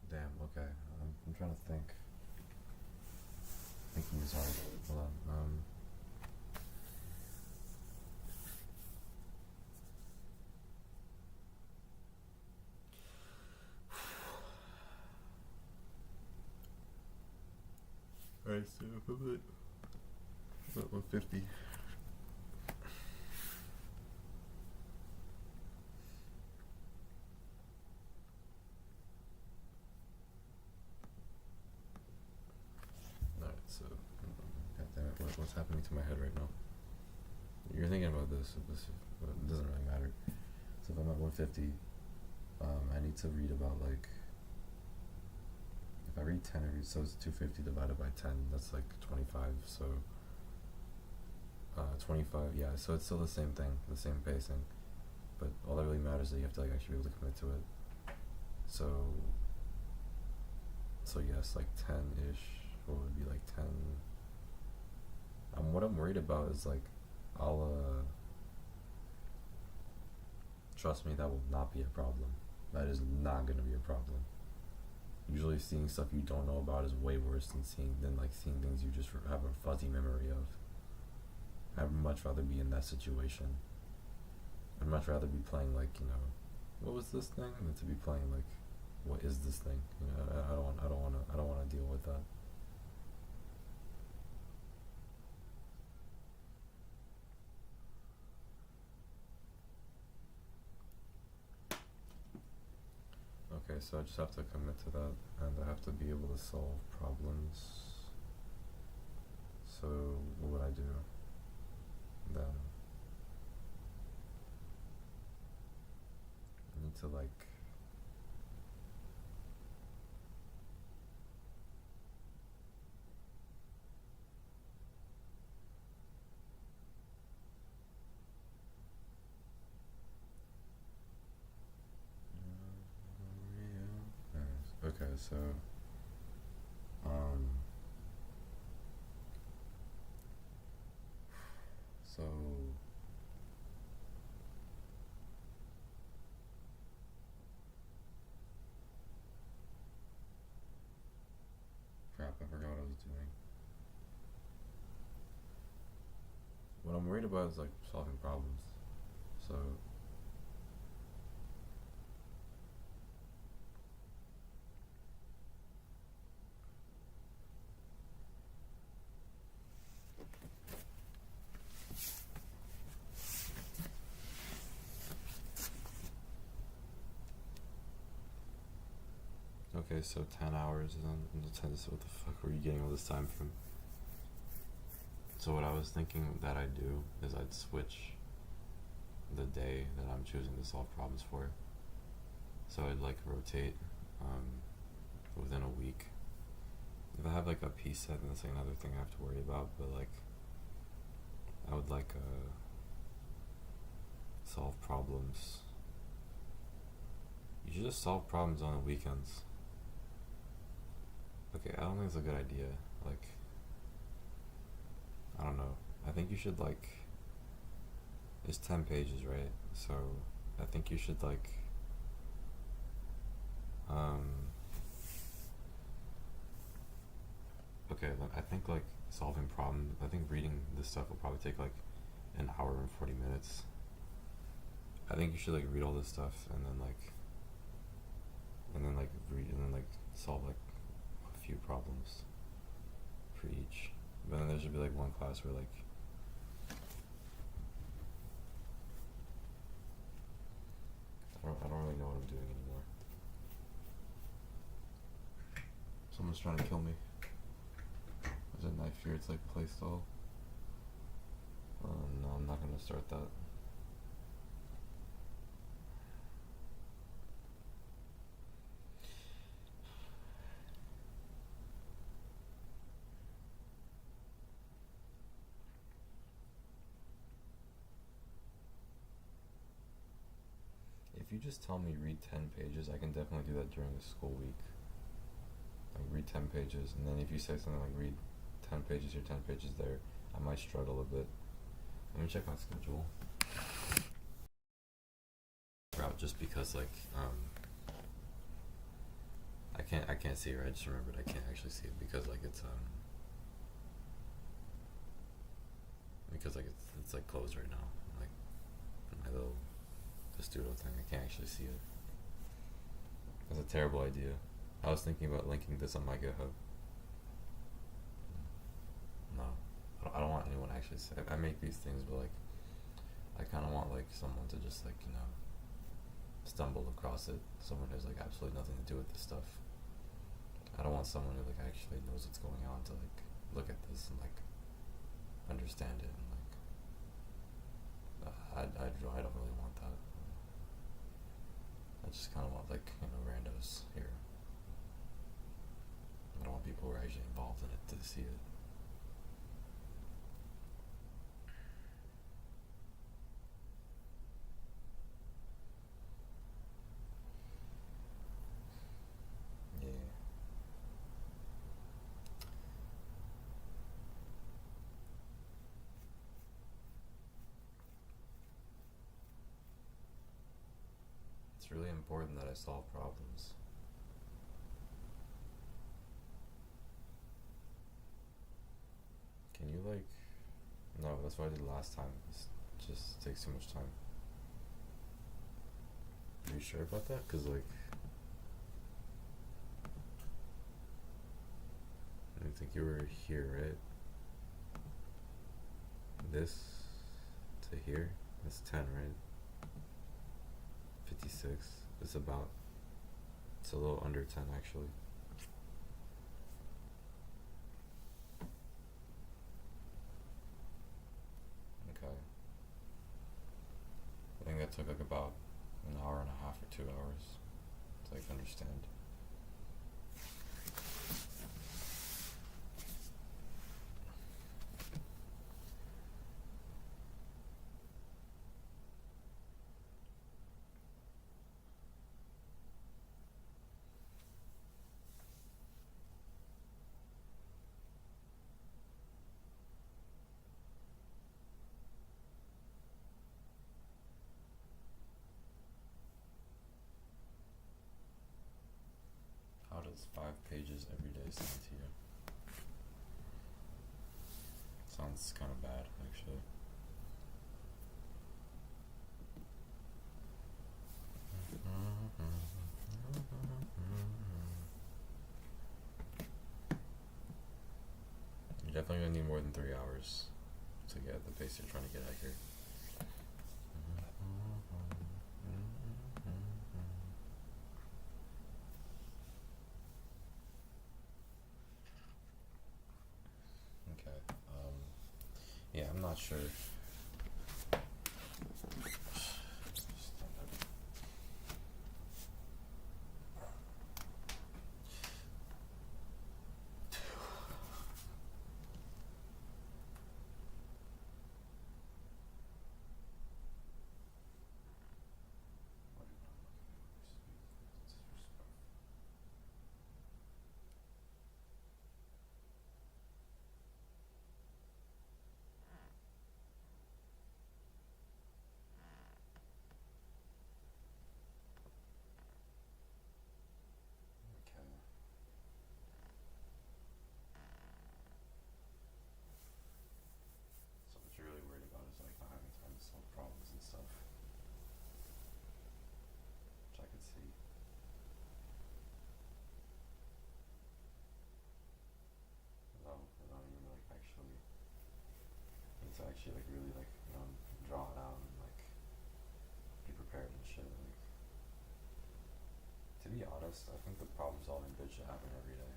damn, okay. I'm trying to think. Thinking is hard. Hold on. Alright, so about 150. Alright, so God damn it, what's happening to my head right now? You're thinking about this, it doesn't really matter. So if I'm at 150, I need to read about like, if I read 10 every, so it's 250 divided by 10, that's like 25, so 25, yeah, so it's still the same thing, the same pacing, but all that really matters is that you have to like actually be able to commit to it. So yes, like 10-ish, what would be like 10, what I'm worried about is like, trust me, that will not be a problem. That is not gonna be a problem. Usually seeing stuff you don't know about is way worse than seeing things you just have a fuzzy memory of. I'd much rather be in that situation. I'd much rather be playing like, what was this thing? Than to be playing like, what is this thing? I don't wanna deal with that. Okay, so I just have to commit to that, and I have to be able to solve problems. So what would I do then? I need to like okay, so so crap, I forgot what I was doing. What I'm worried about is like solving problems. So okay, so 10 hours and the 10, so what the fuck were you getting all this time from? So what I was thinking that I'd do is I'd switch the day that I'm choosing to solve problems for. So I'd like rotate within a week. If I have like a piece set, then that's like another thing I have to worry about. But like, I would like solve problems. You should just solve problems on the weekends. Okay, I don't think it's a good idea. Like, I don't know. I think you should like. It's 10 pages, right? So, I think you should like. Okay, I think like solving problems. I think reading this stuff will probably take like an hour and 40 minutes. I think you should like read all this stuff and then like read and then like solve like a few problems for each. But then there should be like one class where like I don't really know what I'm doing anymore. Someone's trying to kill me. There's a knife here. It's like placed all. No, I'm not gonna start that. If you just tell me read 10 pages, I can definitely do that during the school week. Like read 10 pages, and then if you say something like read 10 pages here, 10 pages there, I might struggle a bit. Let me check my schedule. Route just because like I can't see it. I just remembered I can't actually see it because like it's it's like closed right now. Like my little Testudo thing, I can't actually see it. That's a terrible idea. I was thinking about linking this on my GitHub. No, I don't want anyone to actually say. I make these things, but like I kind of want like someone to just like stumble across it. Someone who's like absolutely nothing to do with this stuff. I don't want someone who like actually knows what's going on to like look at this and like understand it and like I don't really want that. I just kind of want like randos here. I don't want people who are actually involved in it to see it. Yeah. It's really important that I solve problems. Can you like... No, that's what I did last time. It just takes too much time. Are you sure about that? Cause like... I think you were here, right? This to here, that's 10, right? 56. It's a little under 10 actually. Okay. I think that took like about an hour and a half or 2 hours to like understand. How does 5 pages every day sound to you? Sounds kind of bad, actually. You're definitely gonna need more than 3 hours to get the pace you're trying to get at here. Okay. Yeah, I'm not sure. actually like really like draw it out and like be prepared and shit. Like to be honest, I think the problem solving bit should happen every day.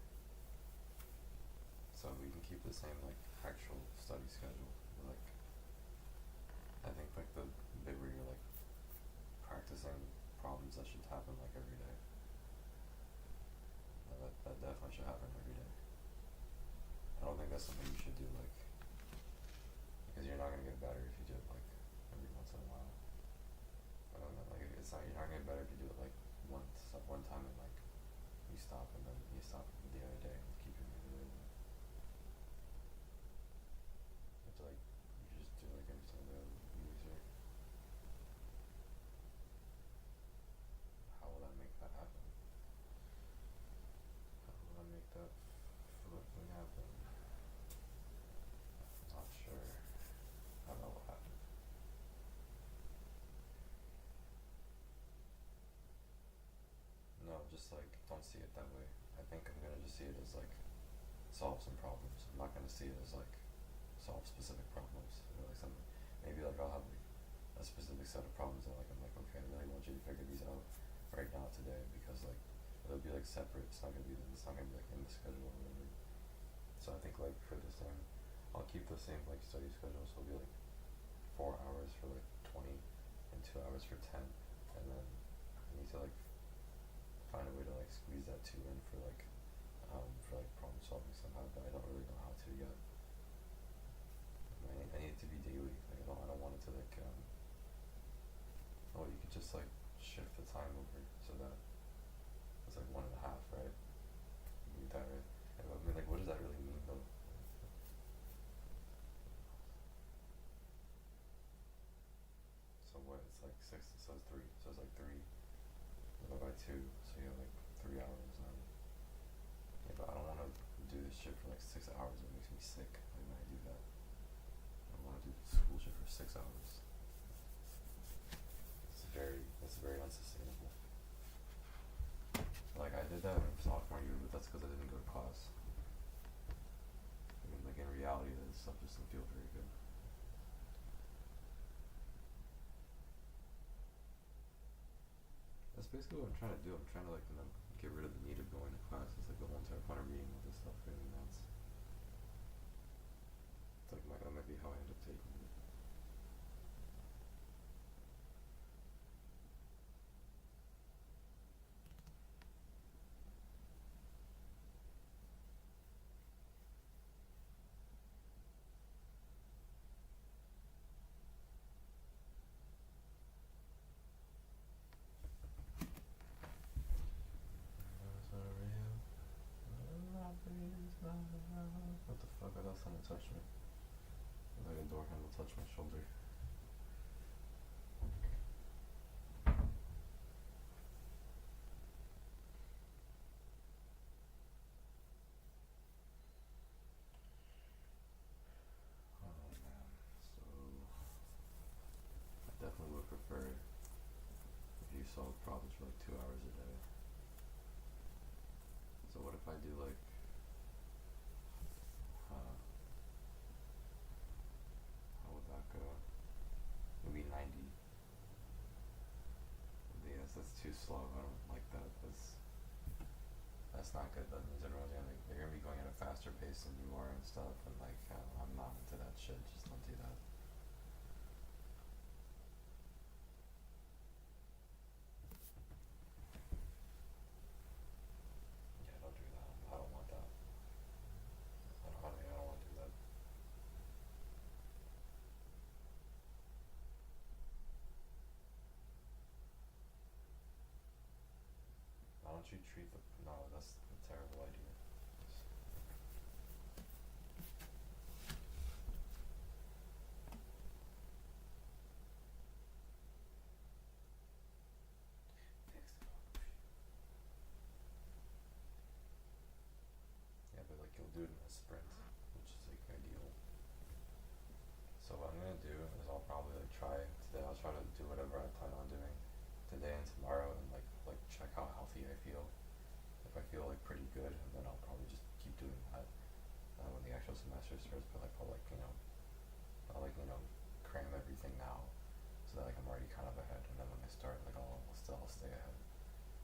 So we can keep the same like actual study schedule. Like I think like the bit where you're like practicing problems that should happen like every day. That definitely should happen every day. I don't think that's something you should do like because you're not gonna get better if you do it like every once in a while. I don't know, like it's not you're not gonna get better if you do it like one time and like you stop and then you stop the other day and keep doing it the other day. You have to like you just do like every single day easier. How will that make that happen? How will I make that flipping happen? Not sure how that will happen. No, just like don't see it that way. I think I'm gonna just see it as like solve some problems. I'm not gonna see it as like solve specific problems or like something. Maybe like I'll have like a specific set of problems that like I'm like okay, I really want you to figure these out right now today because like it'll be like separate. It's not gonna be like in the schedule or whatever. So I think like for this time, I'll keep the same like study schedule. So it'll be like 4 hours for like 20 and 2 hours for 10, and then I need to like find a way to like squeeze that two in for like problem solving somehow, but I don't really know how to yet. I need it to be daily. Like I don't want it to like you could just like shift the time over so that it's like 1.5, right? You need that, right? And, I mean, like, what does that really mean though? So what? It's like 6. So it's 3. So it's like 3 divided by 2. So you have like 3 hours. And yeah, but I don't want to do this shit for like 6 hours. It makes me sick. Like when I do that, I don't want to do school shit for 6 hours. It's very unsustainable. Like I did that in sophomore year, but that's because I didn't go to class. I mean, like in reality, that stuff just doesn't feel very good. That's basically what I'm trying to do. I'm trying to like get rid of the need of going to class. It's like the whole entire point of reading all this stuff really nuts. It's like that might be how I end up taking it. What the fuck? I thought someone touched me. Like a door handle touched my shoulder. Oh man. So I definitely would prefer if you solve problems for like 2 hours a day. So what if I do like how would that go? Maybe 90. Yes, that's too slow. I don't like that. That's not good. That means everyone's they're gonna be going at a faster pace than you are and stuff. And like I'm not into that shit. Just don't do that. Yeah, don't do that. I don't want that. I don't want to do that. Why don't you treat the no? That's a terrible idea. Yeah, but like you'll do it in a sprint, which is like ideal. So what I'm gonna do is I'll probably like try today. I'll try to do whatever I plan on doing today and tomorrow, and like check how healthy I feel. If I feel like pretty good, and then I'll probably just keep doing that when the actual semester starts. But like I'll like, cram everything now so that like I'm already kind of ahead, and then when I start, like I'll stay ahead.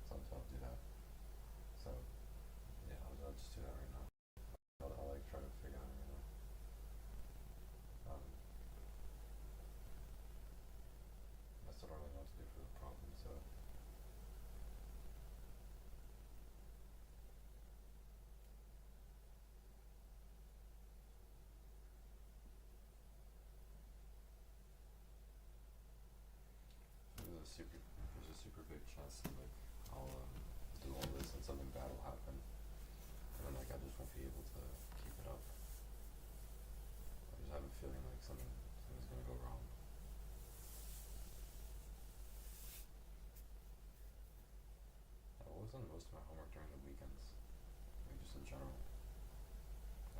So I'll do that. So yeah, I'll just do that right now. I'll like try to figure out right now. Um, I still don't really know what to do for the problem, so there's a super big chance that like I'll do all this and something bad will happen, and then like I just won't be able to keep it up. I just have a feeling like something's gonna go wrong. I was on most of my homework during the weekends, like just in general.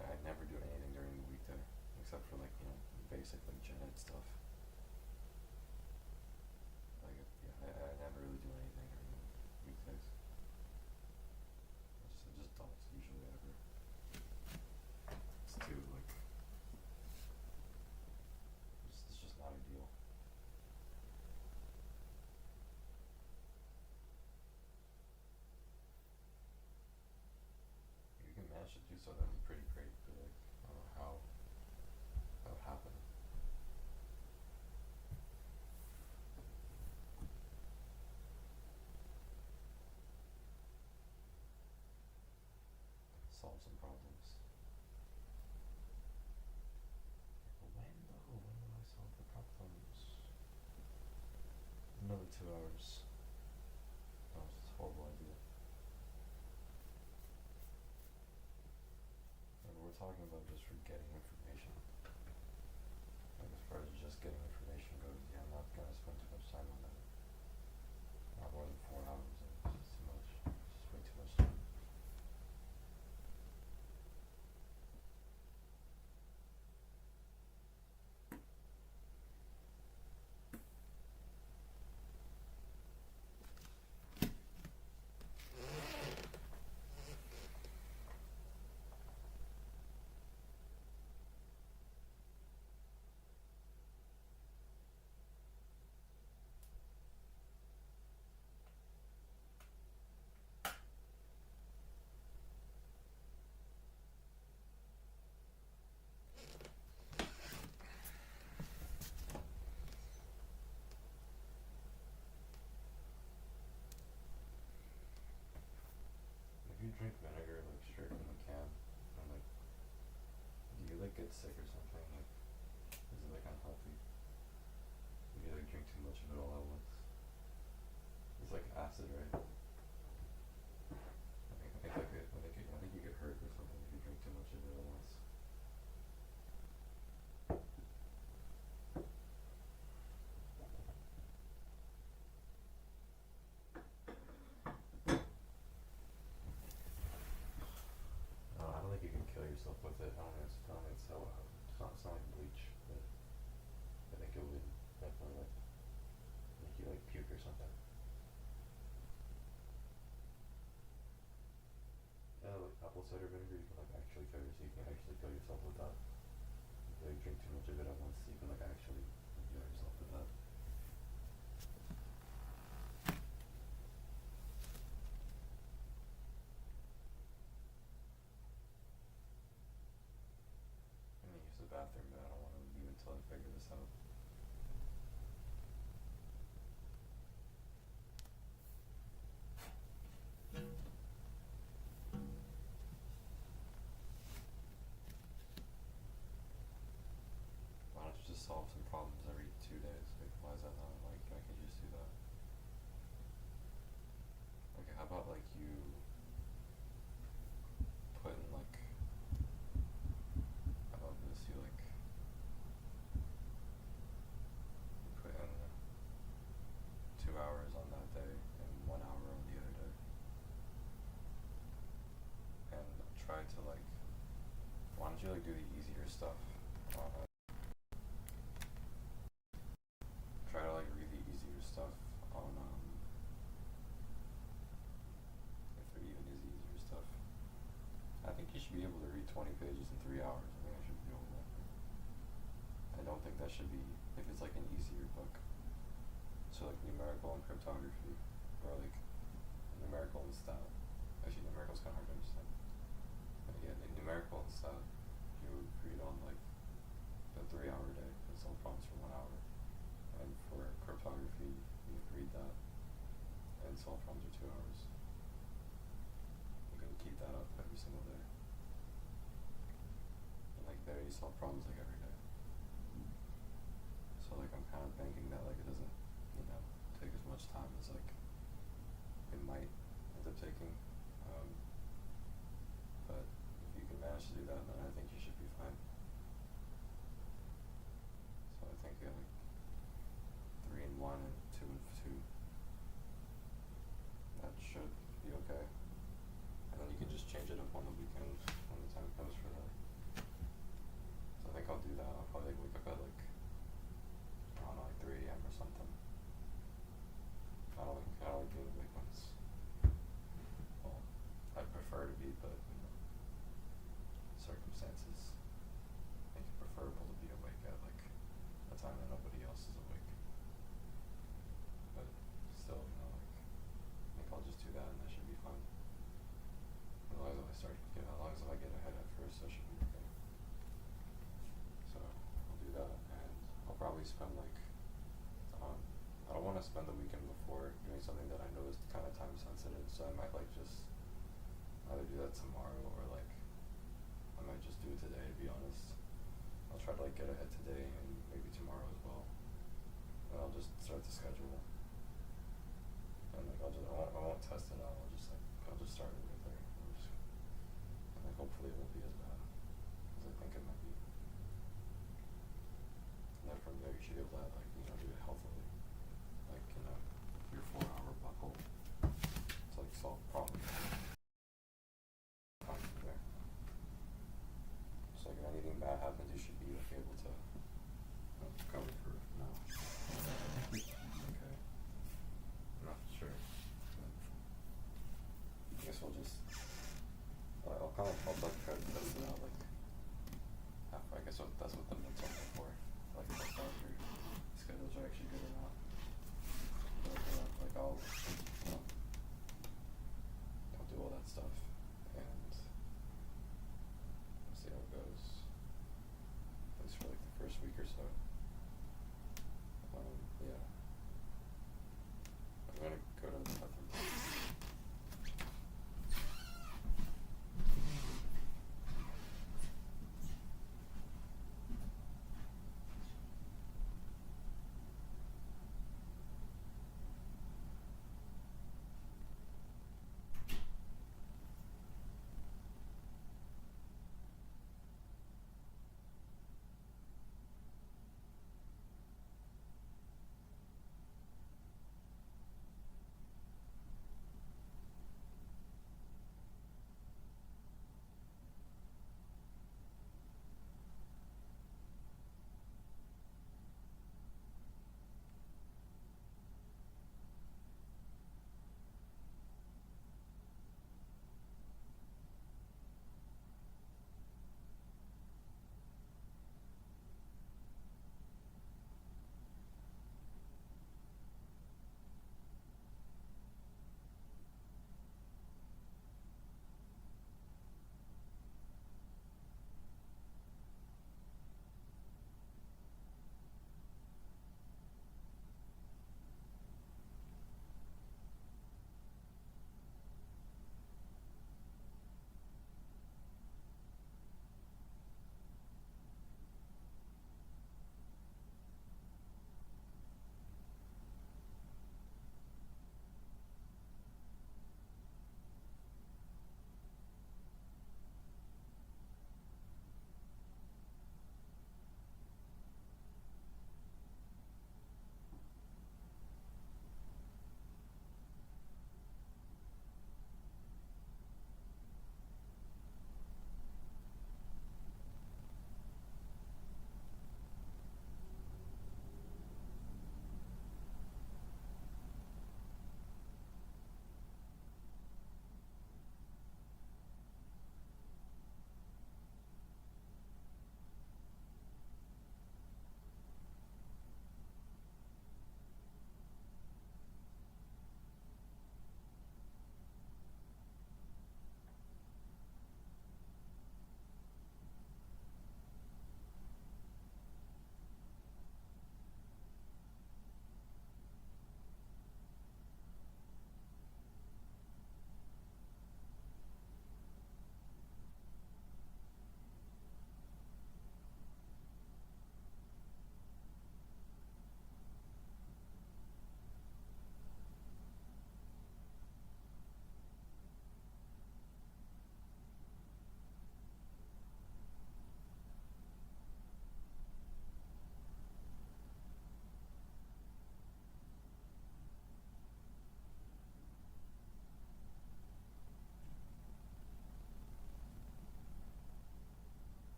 I never do anything during the weekday except for like basic like gen ed stuff. Like I never really do anything during the weekdays. I just don't usually ever. It's too like it's just not ideal. If you can manage to do so, that'd be pretty great. But like I don't know how that would happen. Solve some problems. But when though? When will I solve the problems? Another 2 hours. That was a horrible idea. And we're talking about just for getting information. Like as far as just getting information goes, yeah, I'm not gonna spend too much time on that. Not more than 4 hours. It's too much. It's just way too much time. If you drink vinegar like straight from the can, and like, do you like get sick or something? Like, is it like unhealthy? If you like drink too much of it all at once, it's like acid, right? I think you get hurt or something if you drink too much of it at once. I don't think you can kill yourself with it. I don't think it's so. It's not like bleach, but I think it would definitely like make you like puke or something. Like apple cider vinegar, you can like actually kill yourself. You can actually kill yourself with that. If you like drink too much of it at once, you can like actually kill yourself with that. I'm gonna use the bathroom, but I don't want to leave until I figure this out. Why don't you just solve some problems every 2 days? Like, why is that not like I can just do that? Like, how about like you put in like, how about this? You like you put in 2 hours on that day and 1 hour on the other day, and try to like. Why don't you like do the easier stuff? Try to like read the easier stuff on if there even is easier stuff. I think you should be able to read 20 pages in 3 hours. I think I should be able to. I don't think that should be, if it's like an easier book. So like numerical and cryptography, or like numerical and stat. Actually, numerical's kind of hard to understand. But yeah, like numerical and stat, you would read on like a 3-hour day and solve problems for 1 hour. And for cryptography, you would read that and solve problems for 2 hours. You can keep that up every single day. And like there, you solve problems like every day. So like I'm kind of thinking that like it doesn't, take as much time as like it might end up taking. But if you can manage to do that, then I think you should be fine. So I think like 3 and 1 and 2 and 2. That should be okay. And then you can just change it up on the weekend when the time comes for that. So I think I'll do that. I'll probably wake up at like around like 3 a.m. or something. I don't like being awake when it's, well, I'd prefer to be, but circumstances make it preferable to be awake at like a time that nobody else is awake. But still, like I think I'll just do that and that should be fun. As long as I start, as long as I get ahead at first, that should be okay. So I'll do that, and I'll probably spend like, I don't want to spend the weekend before doing something that I know is kind of time sensitive, so I might like just either do that tomorrow or like I might just do it today, to be honest. I'll try to like get ahead today and maybe tomorrow as well. And I'll just start the schedule. And like I won't test it out. I'll just start it right there. And like hopefully it won't be as bad as I think it might be. And then from there you should be able to like, do it healthily. Like, your 4-hour buckle to like solve problems. There. So like if anything bad happens, you should be like able to cover for now. Okay.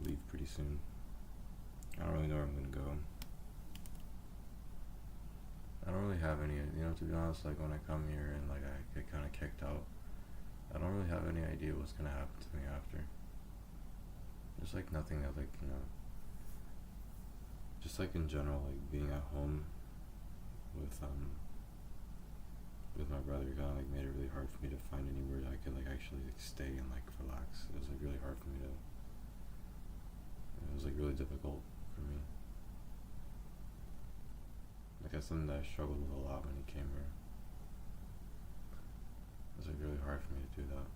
leave pretty soon. I don't really know where I'm gonna go. I don't really have any, to be honest, like when I come here and like I get kind of kicked out, I don't really have any idea what's gonna happen to me after. There's like nothing that just like in general, like being at home with with my brother kind of like made it really hard for me to find anywhere that I could like actually like stay and like relax. It was like really hard for me to. It was like really difficult for me. Like that's something that I struggled with a lot when he came here. It was like really hard for me to do that.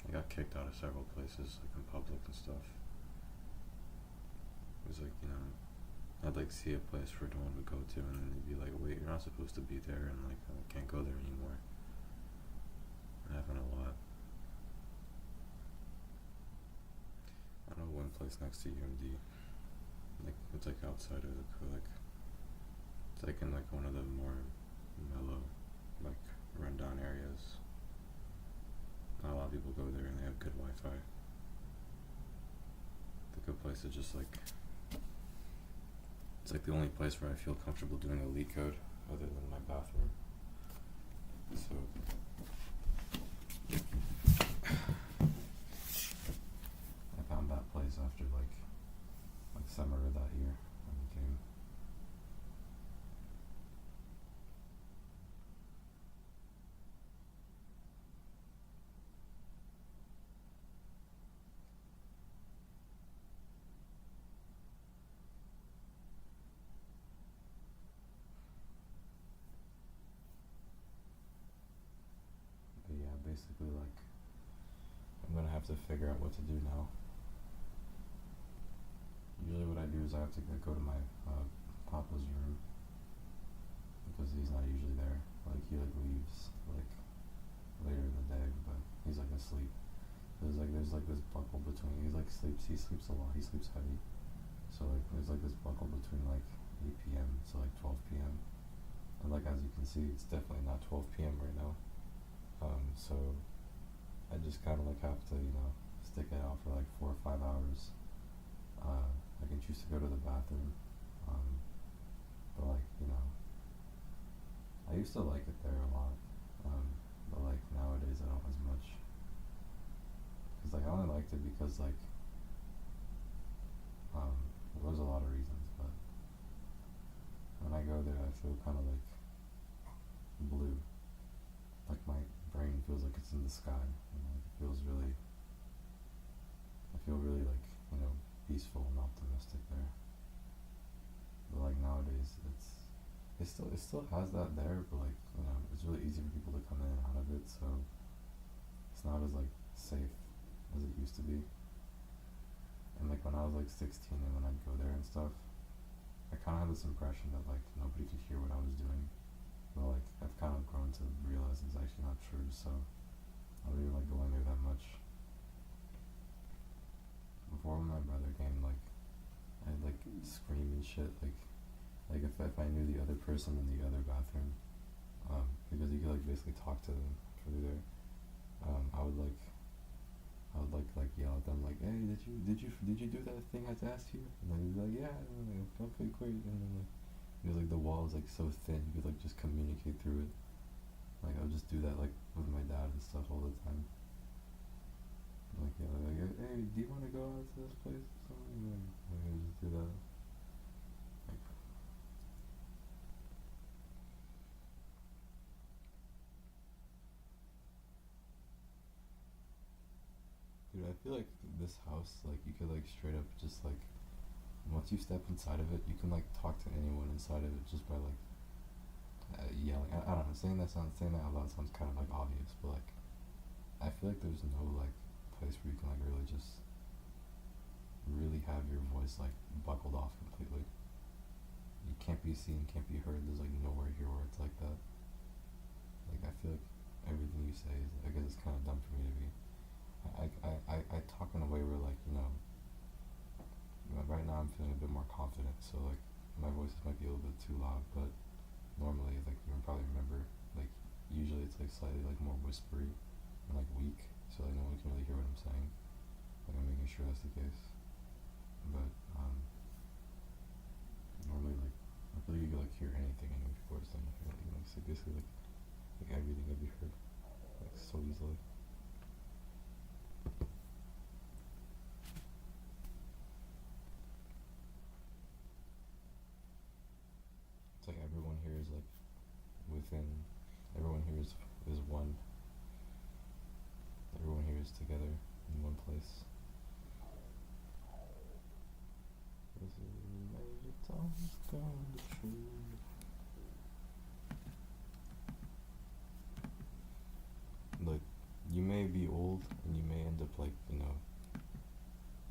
I got kicked out of several places, like in public and stuff. It was like, I'd like see a place for no one would go to, and then they'd be like, "Wait, you're not supposed to be there," and like I can't go there anymore. It happened a lot. I know one place next to UMD, like it's like outside of it's like in like one of the more mellow, like rundown areas. Not a lot of people go there, and they have good Wi-Fi. The good place is just like. It's like the only place where I feel comfortable doing a leak code other than my bathroom. So I found that place after like summer of that year when we came. But yeah, basically like I'm gonna have to figure out what to do now. Usually what I do is I have to go to my papa's room because he's not usually there. Like he like leaves like later in the day, but he's like asleep. There's like this buckle between he sleeps a lot, he sleeps heavy. So like there's like this buckle between like 8 p.m. to like 12 p.m. And like as you can see, it's definitely not 12 p.m. right now. So I just kind of like have to stick it out for like 4 or 5 hours. I can choose to go to the bathroom, but like I used to like it there a lot, but like nowadays I don't as much. Cause like I only liked it because like there was a lot of reasons, but when I go there I feel kind of like blue, like my brain feels like it's in the sky. It feels really. I feel really like peaceful and optimistic there. But like nowadays, it still has that there, but like it's really easy for people to come in and out of it, so it's not as like safe as it used to be. And like when I was like 16 and when I'd go there and stuff, I kind of had this impression that like nobody could hear what I was doing. But like I've kind of grown to realize it's actually not true, so I don't even like going there that much. Before when my brother came, like I'd like scream and shit, like if I knew the other person in the other bathroom, because you could like basically talk to them through there. I would yell at them like, "Hey, did you do that thing I asked you?" And then he'd be like, "Yeah." And then like, "Okay, great." And then like because like the wall is like so thin, you could like just communicate through it. Like I would just do that like with my dad and stuff all the time. Like hey, do you want to go out to this place or something? Like I just do that. Like, dude, I feel like this house, like you could like straight up just like once you step inside of it, you can like talk to anyone inside of it just by like yelling. I don't know. Saying that out loud sounds kind of like obvious, but like I feel like there's no like place where you can like really have your voice like buckled off completely. You can't be seen, can't be heard. There's like nowhere here where it's like that. Like I feel like everything you say is, I guess it's kind of dumb for me to be. I talk in a way where like right now I'm feeling a bit more confident, so like my voice might be a little bit too loud, but normally like you can probably remember like usually it's like slightly like more whispery and like weak, so like no one can really hear what I'm saying. Like I'm making sure that's the case. But normally like I feel like you could like hear anything anyway before it's done. I feel like you know, it's like basically like everything could be heard like so easily. It's like everyone here is like within. Everyone here is one. Everyone here is together in one place. This is Major Tom's country. Like, you may be old and you may end up like, you know,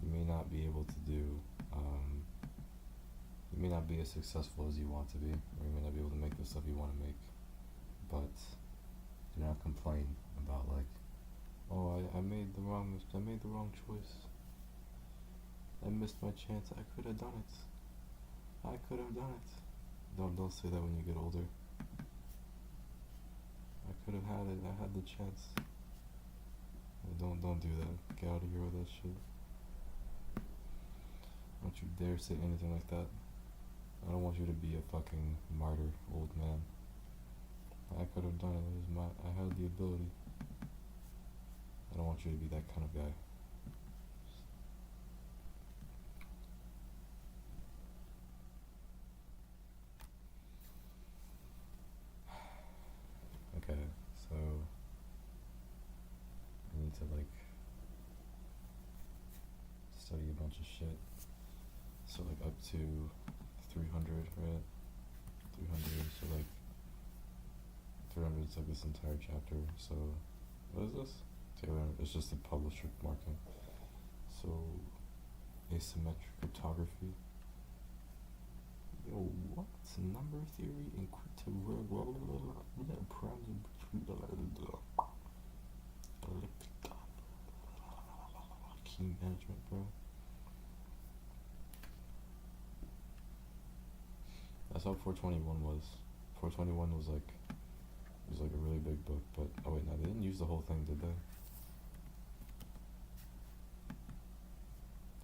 you may not be able to do, you may not be as successful as you want to be, or you may not be able to make the stuff you want to make, but do not complain about like, oh, I made the wrong choice. I missed my chance. I could have done it. I could have done it. Don't say that when you get older. I could have had it. I had the chance. Don't do that. Get out of here with that shit. Don't you dare say anything like that. I don't want you to be a fucking martyr, old man. I could have done it. I had the ability. I don't want you to be that kind of guy. Okay, so I need to like study a bunch of shit. So like up to 300, right? 300, so like 300 is like this entire chapter. So what is this? Taylor, it's just a publisher marking. So asymmetric cryptography. Yo, what? Number theory and key management, bro. That's how 421 was. 421 was like a really big book, but oh wait, no, they didn't use the whole thing, did they?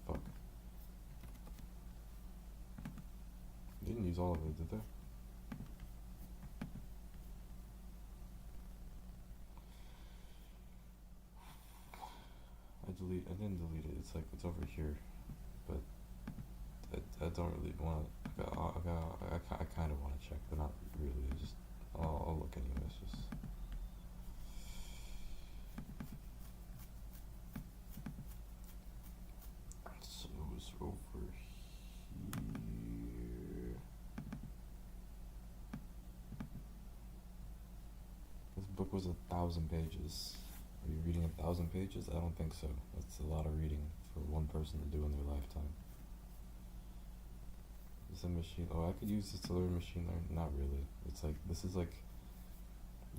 Fuck. They didn't use all of it, did they? I didn't delete it. It's like it's over here, but I don't really want to. I kind of want to check, but not really. I'll look anyways. Just. So it's over here. This book was 1,000 pages. Are you reading 1,000 pages? I don't think so. That's a lot of reading for one person to do in their lifetime. Is a machine? Oh, I could use this to learn machine learning. Not really. It's like this is like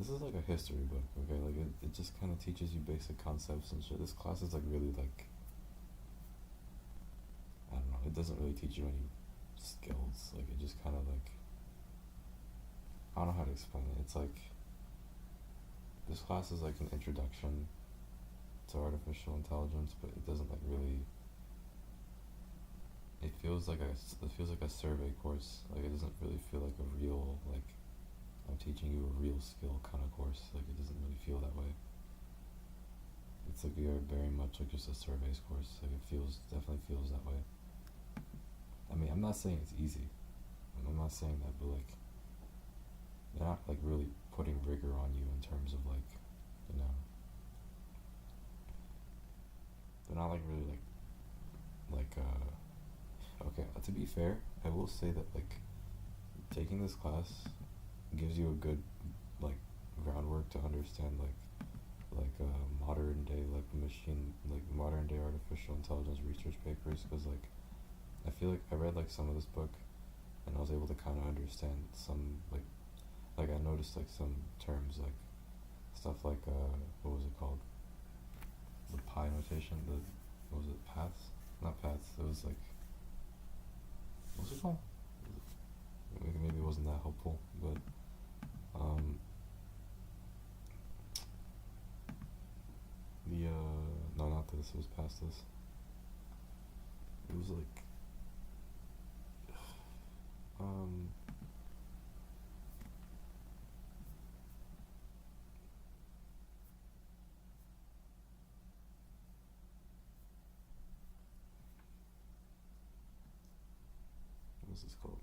a history book. Okay, like it just kind of teaches you basic concepts and shit. This class is like really like I don't know. It doesn't really teach you any skills. Like it just kind of like I don't know how to explain it. It's like this class is like an introduction to artificial intelligence, but it doesn't like really. It feels like a survey course. Like it doesn't really feel like a real like I'm teaching you a real skill kind of course. Like it doesn't really feel that way. It's like you're very much like just a surveys course. Like it definitely feels that way. I mean, I'm not saying it's easy. I'm not saying that, but like they're not like really putting rigor on you in terms of like, you know, they're not like really like okay, to be fair, I will say that like taking this class gives you a good like groundwork to understand like modern day like modern day artificial intelligence research papers, because like I feel like I read like some of this book and I was able to kind of understand some like I noticed like some terms like stuff like what was it called, the pi notation, what was it, paths, not paths, it was like what's it called? Maybe it wasn't that helpful, but no, not this. It was past this. was like, um, what's this called?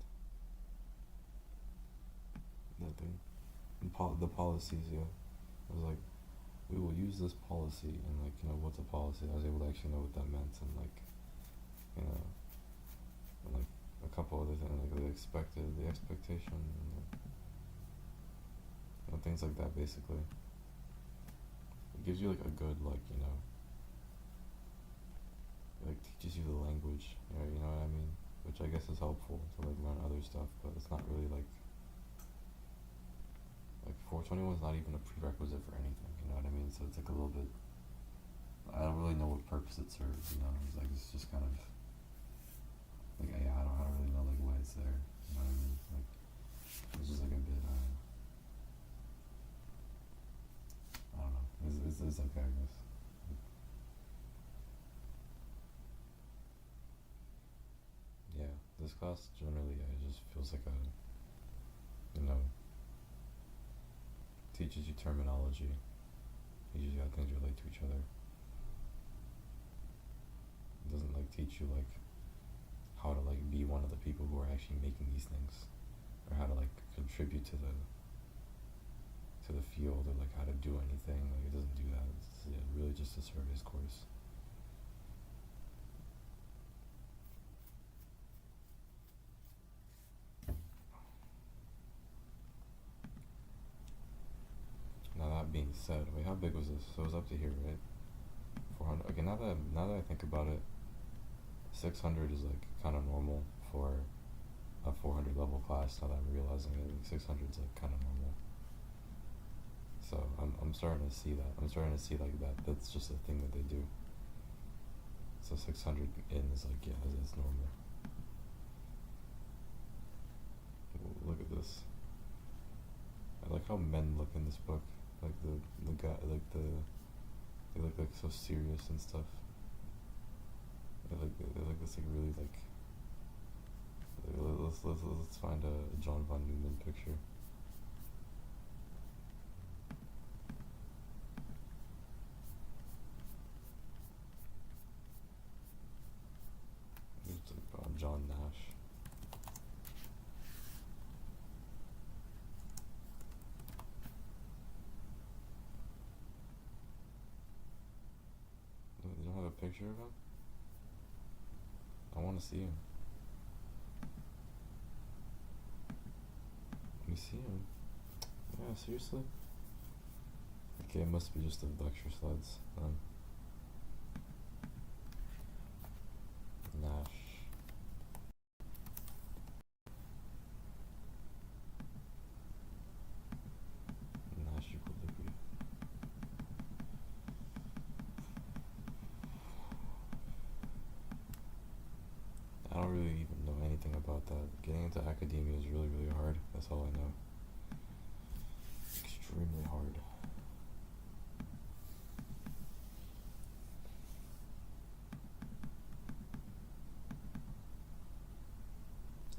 That thing. The policies, yeah. I was like, we will use this policy, and like, what's a policy? I was able to actually know what that meant, and like, you know, and like a couple other things, like the expectation, and like, things like that. Basically, it gives you like a good like teaches you the language, you know what I mean? Which I guess is helpful to like learn other stuff, but it's not really like 421 is not even a prerequisite for anything, you know what I mean? So it's like a little bit, I don't really know what purpose it serves, you know? It's just kind of, like, yeah, I don't really know, like, why it's there, you know what I mean? Like, it's just like a bit, I don't know, it's okay, I guess. Yeah, this class generally, it just feels like you know, teaches you terminology, teaches you how things relate to each other. It doesn't like teach you like how to like be one of the people who are actually making these things, or how to like contribute to the field, or like how to do anything. Like it doesn't do that. It's really just a service course. Now that being said, wait, how big was this? So it was up to here, right? 400. Okay, now that I think about it, 600 is like kind of normal for a 400 level class. Now that I'm realizing it, like 600 is like kind of normal. So I'm starting to see that. I'm starting to see like that. That's just a thing that they do. So 600 in is like, yeah, that's normal. Look at this. I like how men look in this book. Like the guy, like they look like so serious and stuff. They like this like really like. Let's find a John von Neumann picture. It's like John Nash. You don't have a picture of him? I want to see him. Let me see him. Yeah, seriously? Okay, it must be just the lecture slides. Nash. Nash equilibrium. I don't really even know anything about that. Getting into academia is really, really hard. That's all I know. Extremely hard.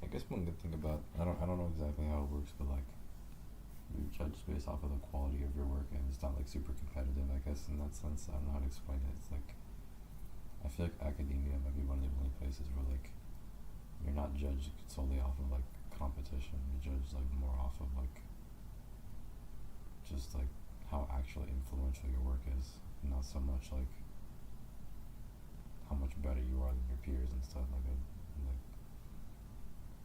I guess one good thing about I don't know exactly how it works, but like you judge based off of the quality of your work, and it's not like super competitive. I guess in that sense, I don't know how to explain it. It's like I feel like academia might be one of the only places where like you're not judged solely off of like competition. You're judged like more off of like just like how actually influential your work is, not so much like how much better you are than your peers and stuff like that.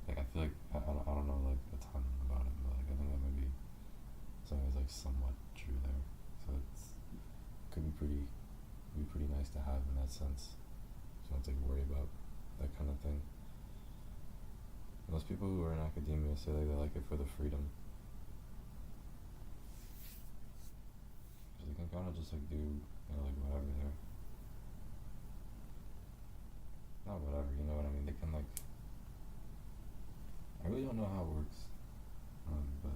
Like I feel like I don't know like a ton about it, but like I think that might be something that's like somewhat true there. So could be pretty nice to have in that sense. So don't have to worry about that kind of thing. Most people who are in academia say like they like it for the freedom. So they can kind of just like do like whatever there. Not whatever, you know what I mean? They can like. I really don't know how it works, but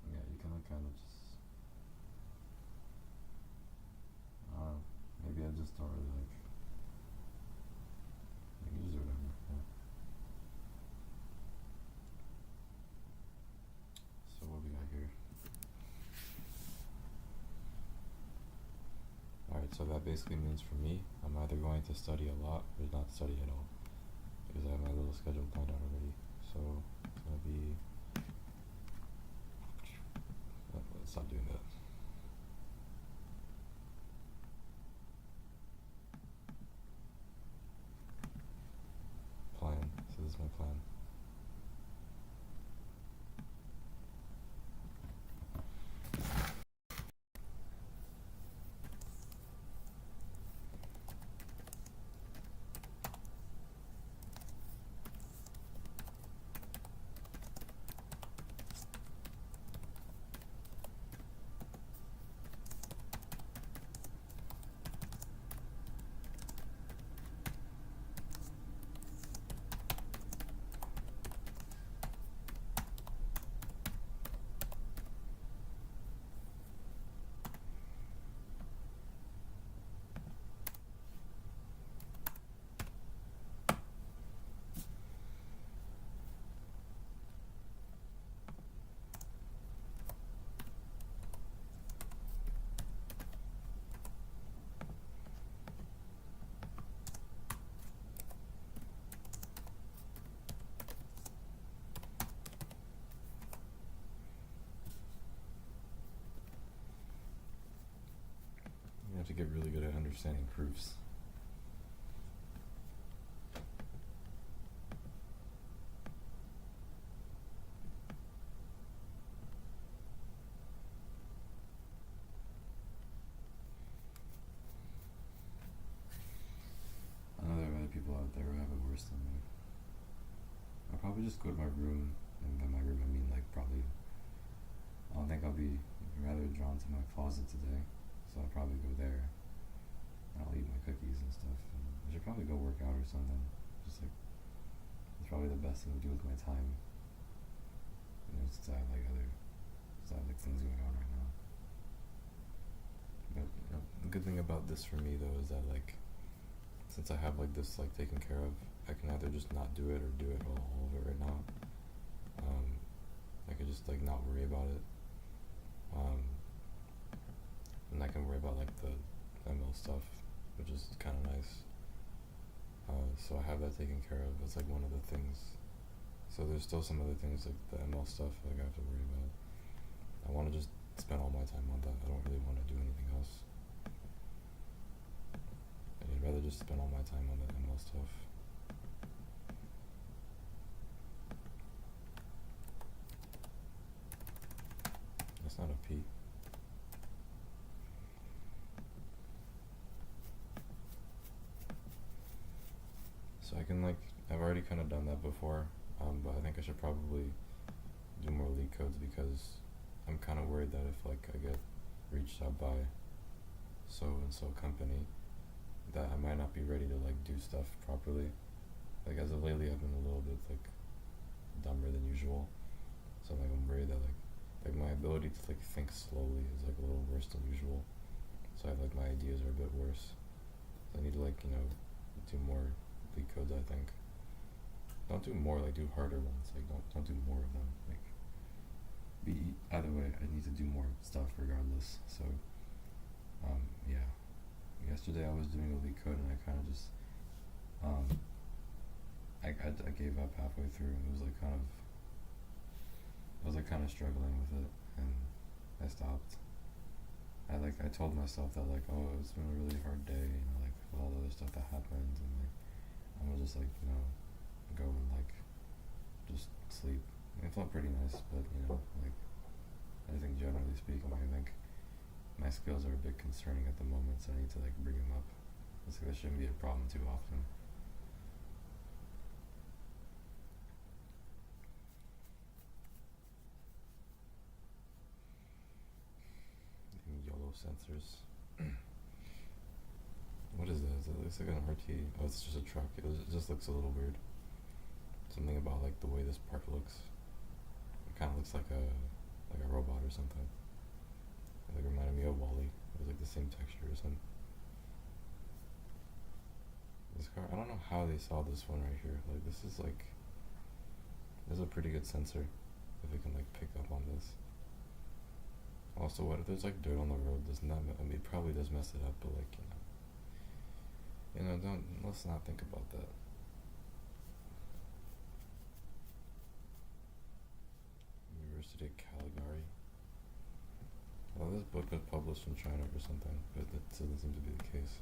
yeah, you can like kind of just. I don't know. just don't really like. You can just do whatever. Yeah. So what we got here? Alright, so that basically means for me, I'm either going to study a lot or not study at all. Because I have my little schedule planned out already. So it's gonna be. Let's stop doing that. Plan. So this is my plan. You have to get really good at understanding proofs. I know there are other people out there who have it worse than me. I'll probably just go to my room, and by my room I mean like probably. I don't think I'll be rather drawn to my closet today, so I'll probably go there. And I'll eat my cookies and stuff. And I should probably go work out or something. Just like it's probably the best thing to do with my time. You know, since I have like things going on right now. But you know, the good thing about this for me though is that like since I have like this like taken care of, I can either just not do it or do it all of it right now. I can just like not worry about it. And I can worry about like the ML stuff, which is kind of nice. So I have that taken care of. That's like one of the things. So there's still some other things like the ML stuff like I have to worry about. I want to just spend all my time on that. I don't really want to do anything else. I'd rather just spend all my time on the ML stuff. That's not a P. So I can like, I've already kind of done that before, but I think I should probably do more leak codes because I'm kind of worried that if like I get reached out by so and so company, that I might not be ready to like do stuff properly. Like as of lately, I've been a little bit like dumber than usual, so like I'm worried that like my ability to like think slowly is like a little worse than usual. So I have like my ideas are a bit worse. So I need to like do more leak codes. I think don't do more, like do harder ones. Like don't do more of them. Like either way, I need to do more stuff regardless. So yeah. Yesterday I was doing a leak code and I kind of just I gave up halfway through. It was like kind of I was like kind of struggling with it and I stopped. I told myself that like, oh, it's been a really hard day, like with all the other stuff that happened, and like I'm gonna just like go and like just sleep. It felt pretty nice, but like I think generally speaking, I think my skills are a bit concerning at the moment, so I need to like bring them up. It's like that shouldn't be a problem too often. YOLO sensors. What is that? It looks like an RT. Oh, it's just a truck. It just looks a little weird. Something about like the way this part looks. It kind of looks like a robot or something. It like reminded me of Wall-E. It was like the same texture or something. car. I don't know how they saw this one right here. Like this is like, there's a pretty good sensor if it can like pick up on this. Also, what if there's like dirt on the road? Doesn't that? I mean, it probably does mess it up, but like don't, let's not think about that. University of Caligari. Well, this book was published in China or something, but that doesn't seem to be the case.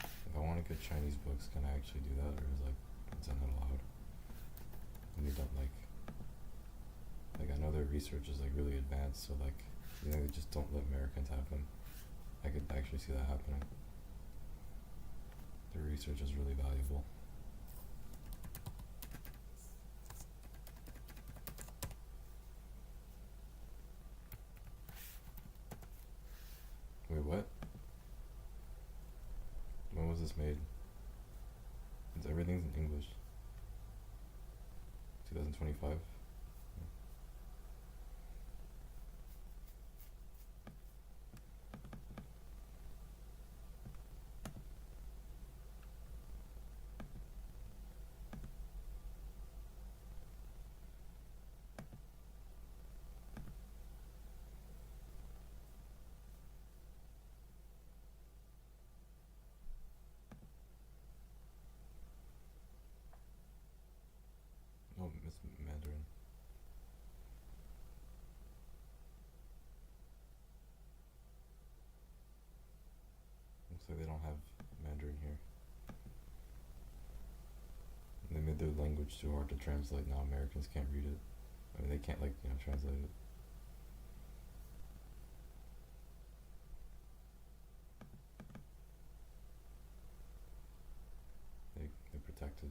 If I want to get Chinese books, can I actually do that, or is that not allowed? And you don't like I know their research is like really advanced, so like, they just don't let Americans have them. I could actually see that happening. Their research is really valuable. Wait, what? When was this made? Everything's in English. 2025? Oh, Miss Mandarin. Looks like they don't have Mandarin here. They made their language too hard to translate. Now Americans can't read it. I mean, they can't translate it. They protected.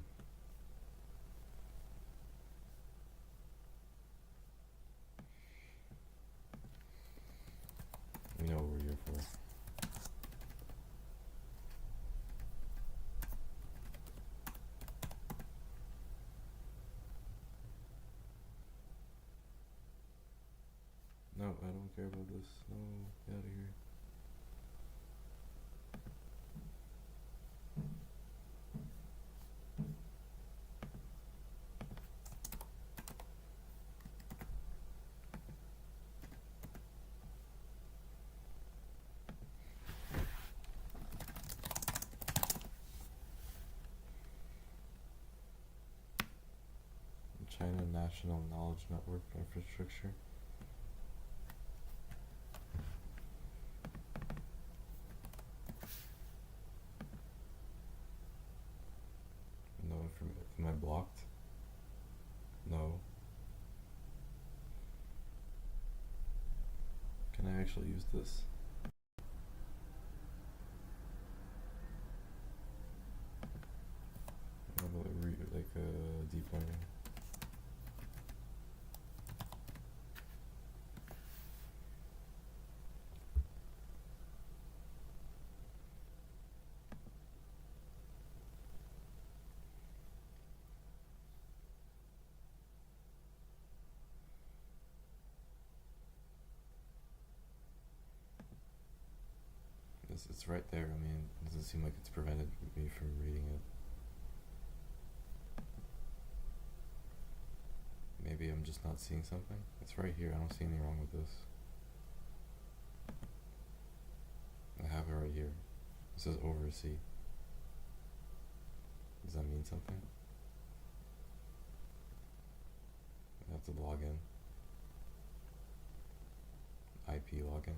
We know what we're here for. No, I don't care about this. No, get out of here. China National Knowledge Network Infrastructure. No information. Am I blocked? No. Can I actually use this? Deep learning. It's right there. I mean, it doesn't seem like it's prevented me from reading it. Maybe I'm just not seeing something. It's right here. I don't see anything wrong with this. I have it right here. It says oversee. Does that mean something? I have to log in. IP login.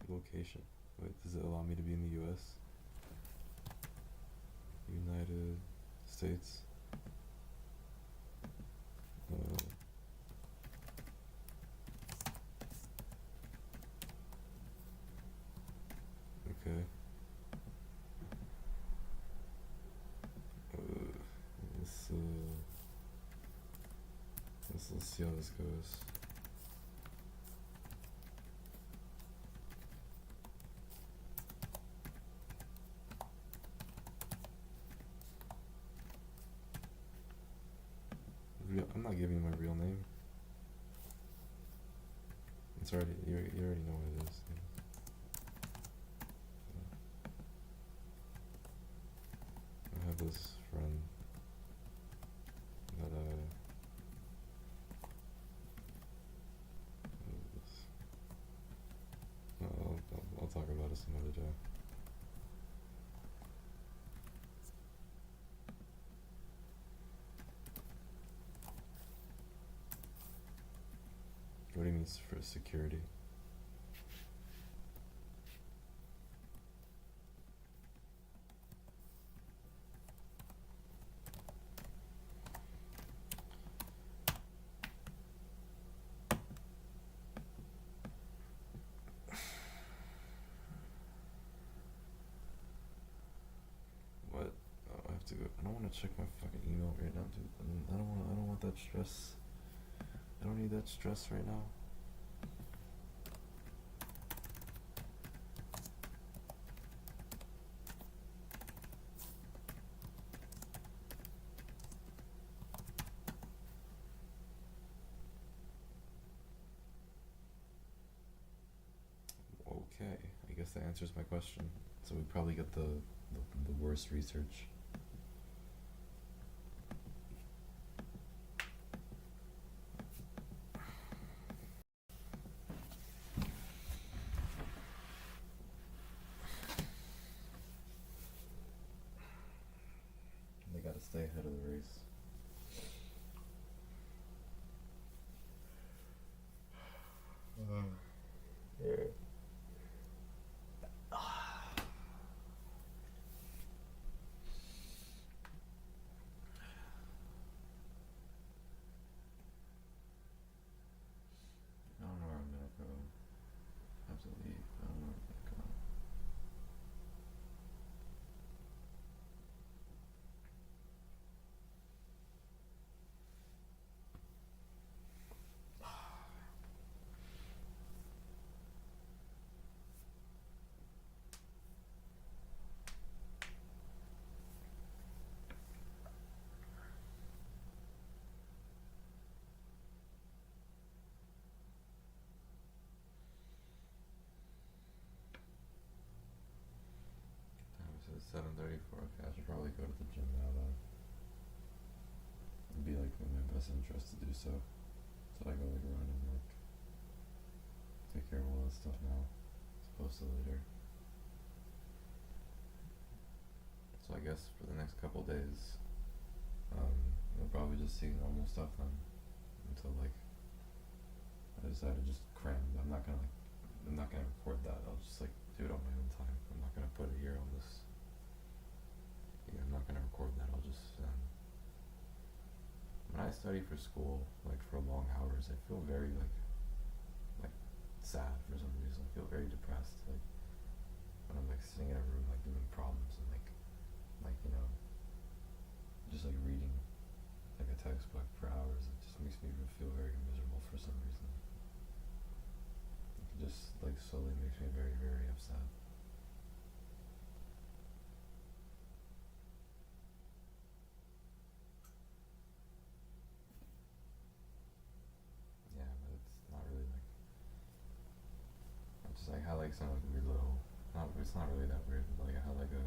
Location. Wait, does it allow me to be in the US? United States. Okay. Let's see how this goes. I'm not giving you my real name. It's already you already know what it is. I have this friend that what is this? I'll talk about it some other day. What do you mean for security? What? Oh, I have to go. I don't want to check my fucking email right now, dude. I don't want that stress. I don't need that stress right now. Okay, I guess that answers my question. So we probably get the worst research. They gotta stay ahead of the race. Yeah. I don't know where I'm gonna go. I have to leave. I don't know where I'm gonna go. Time says 7:34. Okay, I should probably go to the gym now though. It'd be like in my best interest to do so. So I go like run and like take care of all that stuff now, as opposed to later. So I guess for the next couple days, we'll probably just see normal stuff then, until like I decide to just cram. I'm not gonna record that. I'll just like do it on my own time. I'm not gonna put it here on this. Yeah, I'm not gonna record that. I'll just when I study for school, like for long hours, I feel very like sad for some reason. I feel very depressed. Like when I'm like sitting in a room like doing problems and like you know just like reading like a textbook for hours. It just makes me feel very miserable for some reason. It just like slowly makes me very, very upset. Yeah, but it's not really like I just like had like some like weird little not it's not really that weird, but like I had like a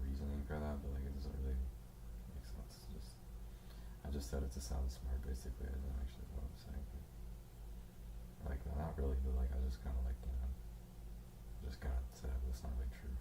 reasoning for that, but like it doesn't really make sense. I just said it to sound smart basically. I didn't actually know what I'm saying. But, like not really, but like I just kinda like just kinda said it, but it's not really true.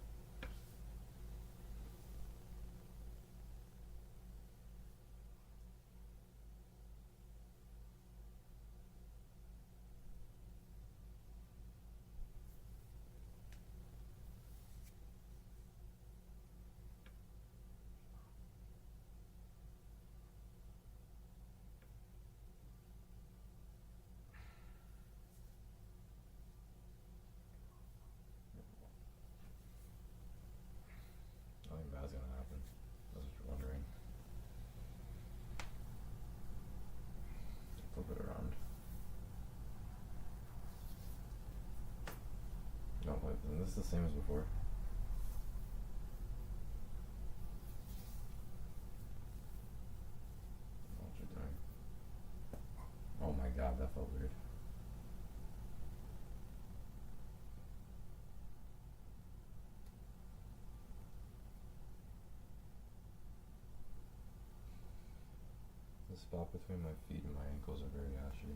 Nothing bad's gonna happen. That's what you're wondering. Flip it around. No, wait, isn't this the same as before? Why don't you do spot between my feet and my ankles are very ashy.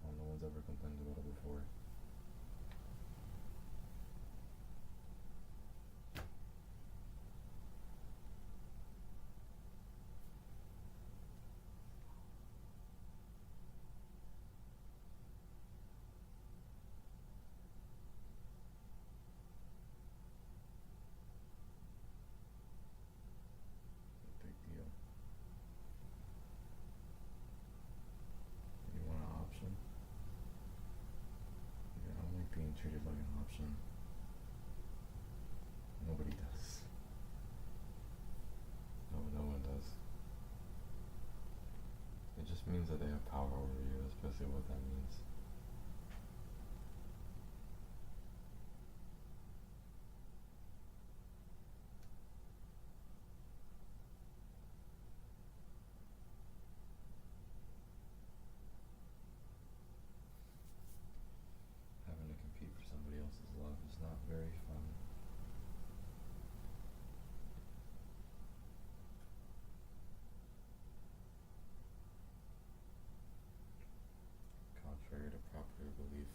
Oh, no one's ever complained about it before. Big deal. You want an option? Yeah, I don't like being treated like an option. Nobody does. No one does. It just means that they have power over you. That's basically what that means. Having to compete for somebody else's love is not very fun. Contrary to popular belief.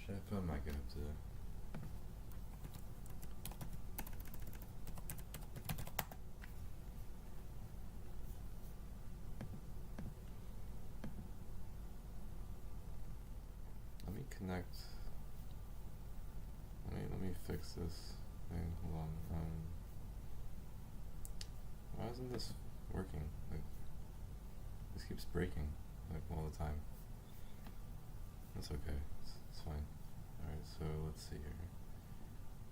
Actually, I feel I might get up to let me connect. Let me fix this thing. Hold on. Why isn't this working? Like, this keeps breaking, like, all the time. That's okay. It's fine. Alright, so let's see here.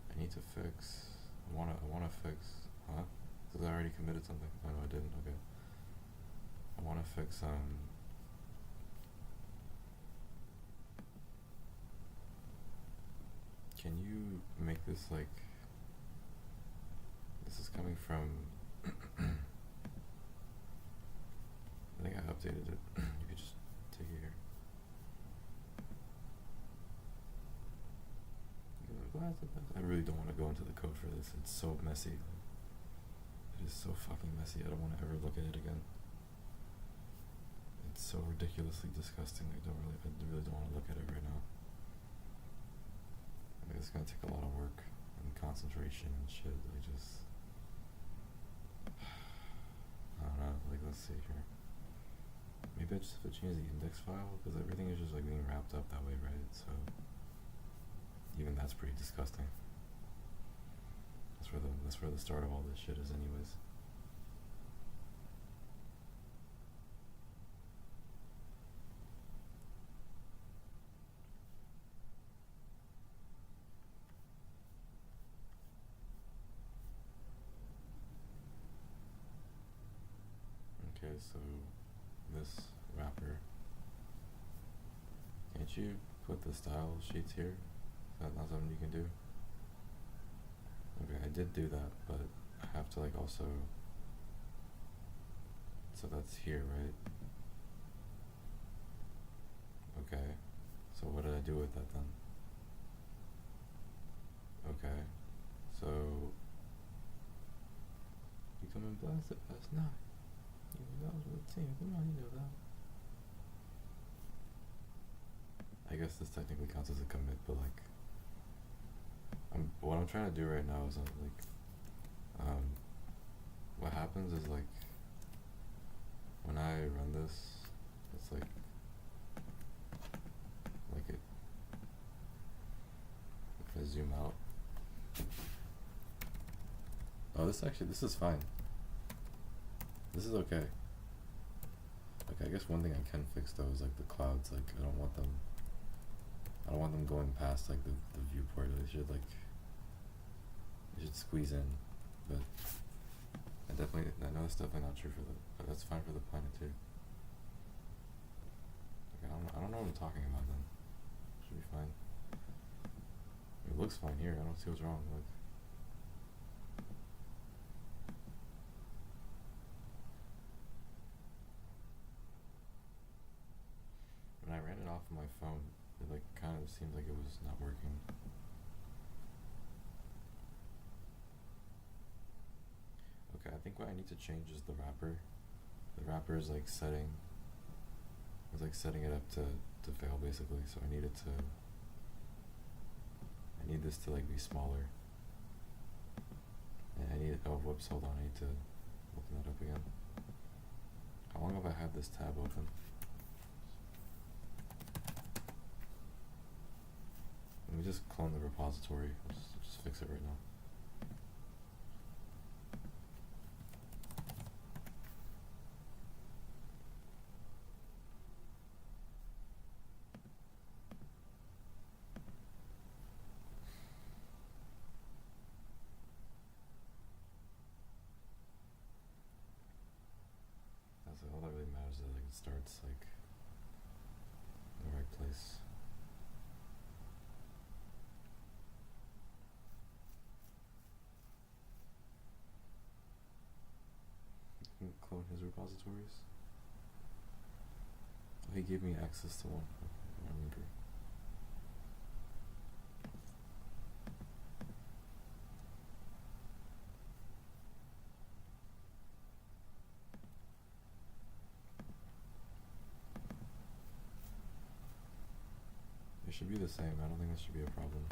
I need to fix. I wanna fix. Huh? Because I already committed something. Oh no, I didn't. Okay. I wanna fix. Can you make this like? This is coming from. I think I updated it. You could just take it here. I really don't want to go into the code for this. It's so messy. It is so fucking messy. I don't want to ever look at it again. It's so ridiculously disgusting. I really don't want to look at it right now. I mean, it's gonna take a lot of work and concentration and shit. I don't know. Like, let's see here. Maybe I just have to change the index file because everything is just like being wrapped up that way, right? So even that's pretty disgusting. That's where the start of all this shit is, anyways. Okay, so this wrapper. Can't you put the style sheets here? Is that not something you can do? Okay, I did do that, but I have to like also. So that's here, right? Okay. So what did I do with that then? Okay. So you come and blast it past 9. You know that was with the team. Come on, you know that. I guess this technically counts as a commit, but like, what I'm trying to do right now is um, what happens is like when I run this, it's like it. If I zoom out, oh, this is fine. This is okay. Like, I guess one thing I can fix though is like the clouds. Like, I don't want them going past like the viewport. They should squeeze in. But I know that's definitely not true but that's fine for the planet too. Like, I don't know what I'm talking about then. Should be fine. It looks fine here. I don't see what's wrong. Like, when I ran it off of my phone, it like kind of seemed like it was not working. Okay, I think what I need to change is the wrapper. The wrapper is like setting it up to fail basically, so I need this to like be smaller. And whoops, hold on, I need to open that up again. How long have I had this tab open? Let me just clone the repository. I'll just fix it right now. That's all that really matters is that like it starts like in the right place. Clone his repositories. Oh, he gave me access to one. Okay, I remember. It should be the same. I don't think this should be a problem.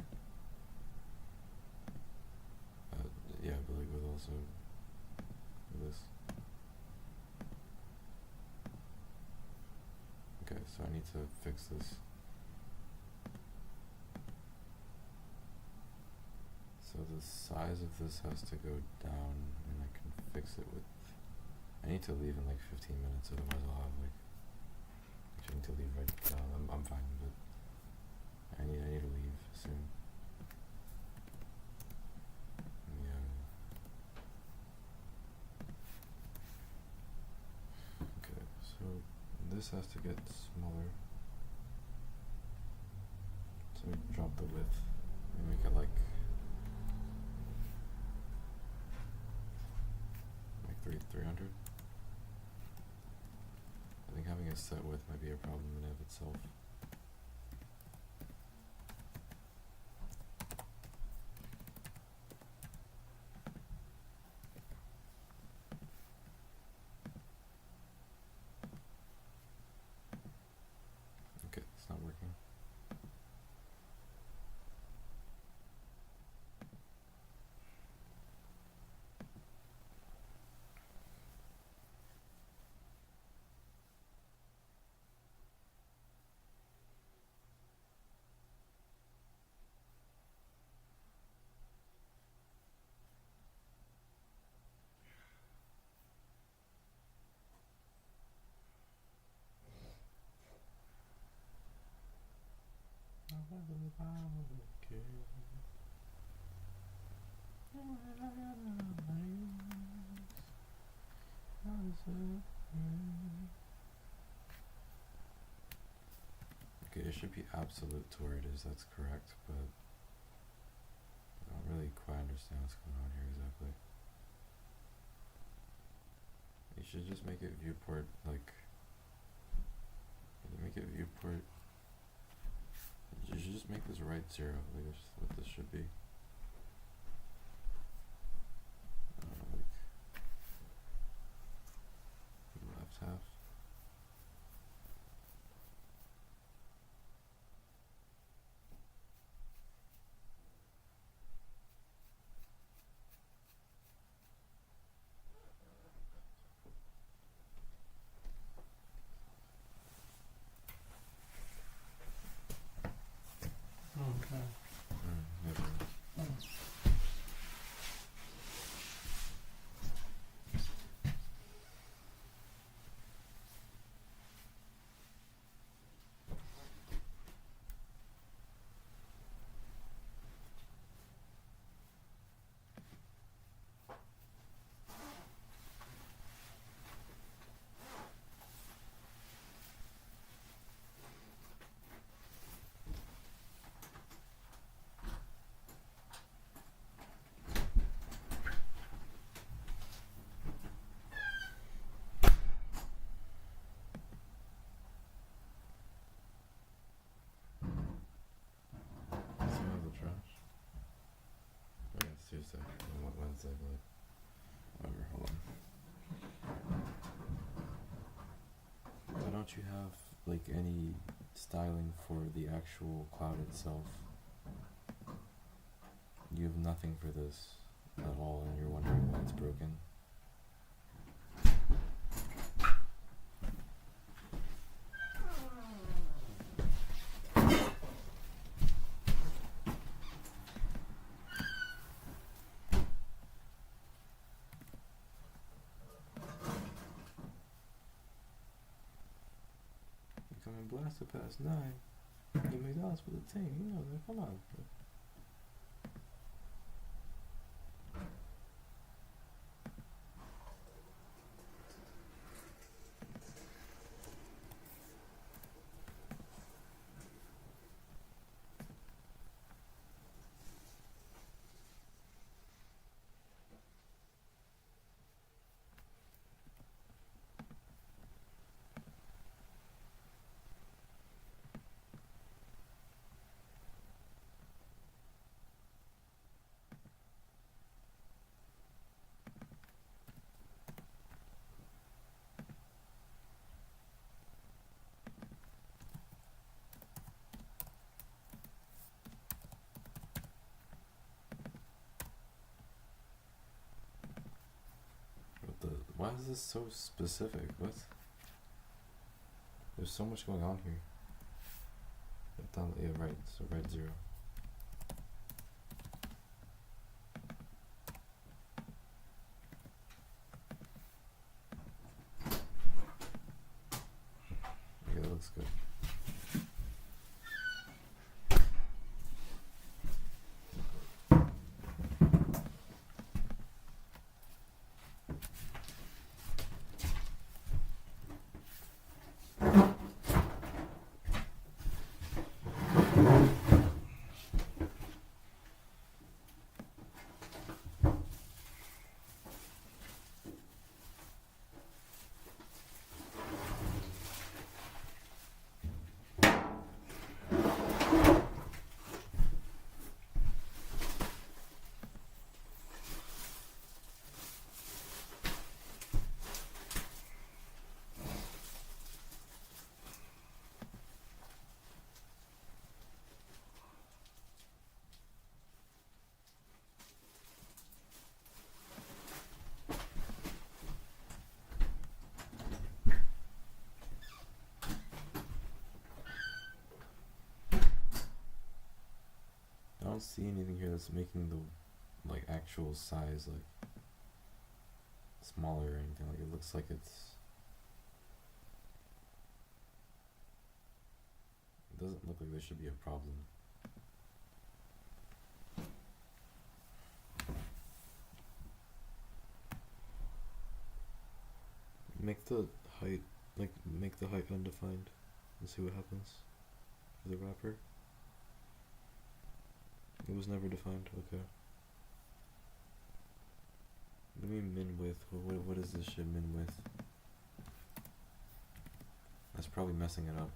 Yeah, but like with also with this. Okay, so I need to fix this. So the size of this has to go down, and I can fix it with. I need to leave in like 15 minutes, otherwise I'll have like. Actually, I need to leave right now. I'm fine, but I need to leave soon. Yeah. Okay, so this has to get smaller. So we drop the width and make it like 300. I think having a set width might be a problem in and of itself. Okay, it's not working. Okay, it should be absolute to where it is, that's correct, but I don't really quite understand what's going on here exactly. You should just make it viewport, like, you should just make this right 0, like that's what this should be. Like, left half. like whatever. Hold on. Why don't you have like any styling for the actual cloud itself? You have nothing for this at all, and you're wondering why it's broken. You come and blast it past 9. You McDonald's with a ting, you know, like, come on. Why is this so specific? What? There's so much going on here. Yeah, right. So right 0. Okay, that looks good. I don't see anything here that's making the like actual size like smaller or anything. Like it looks like it doesn't look like there should be a problem. Make the height undefined and see what happens for the wrapper. It was never defined. Okay. What do you mean min width? What is this shit min width? That's probably messing it up.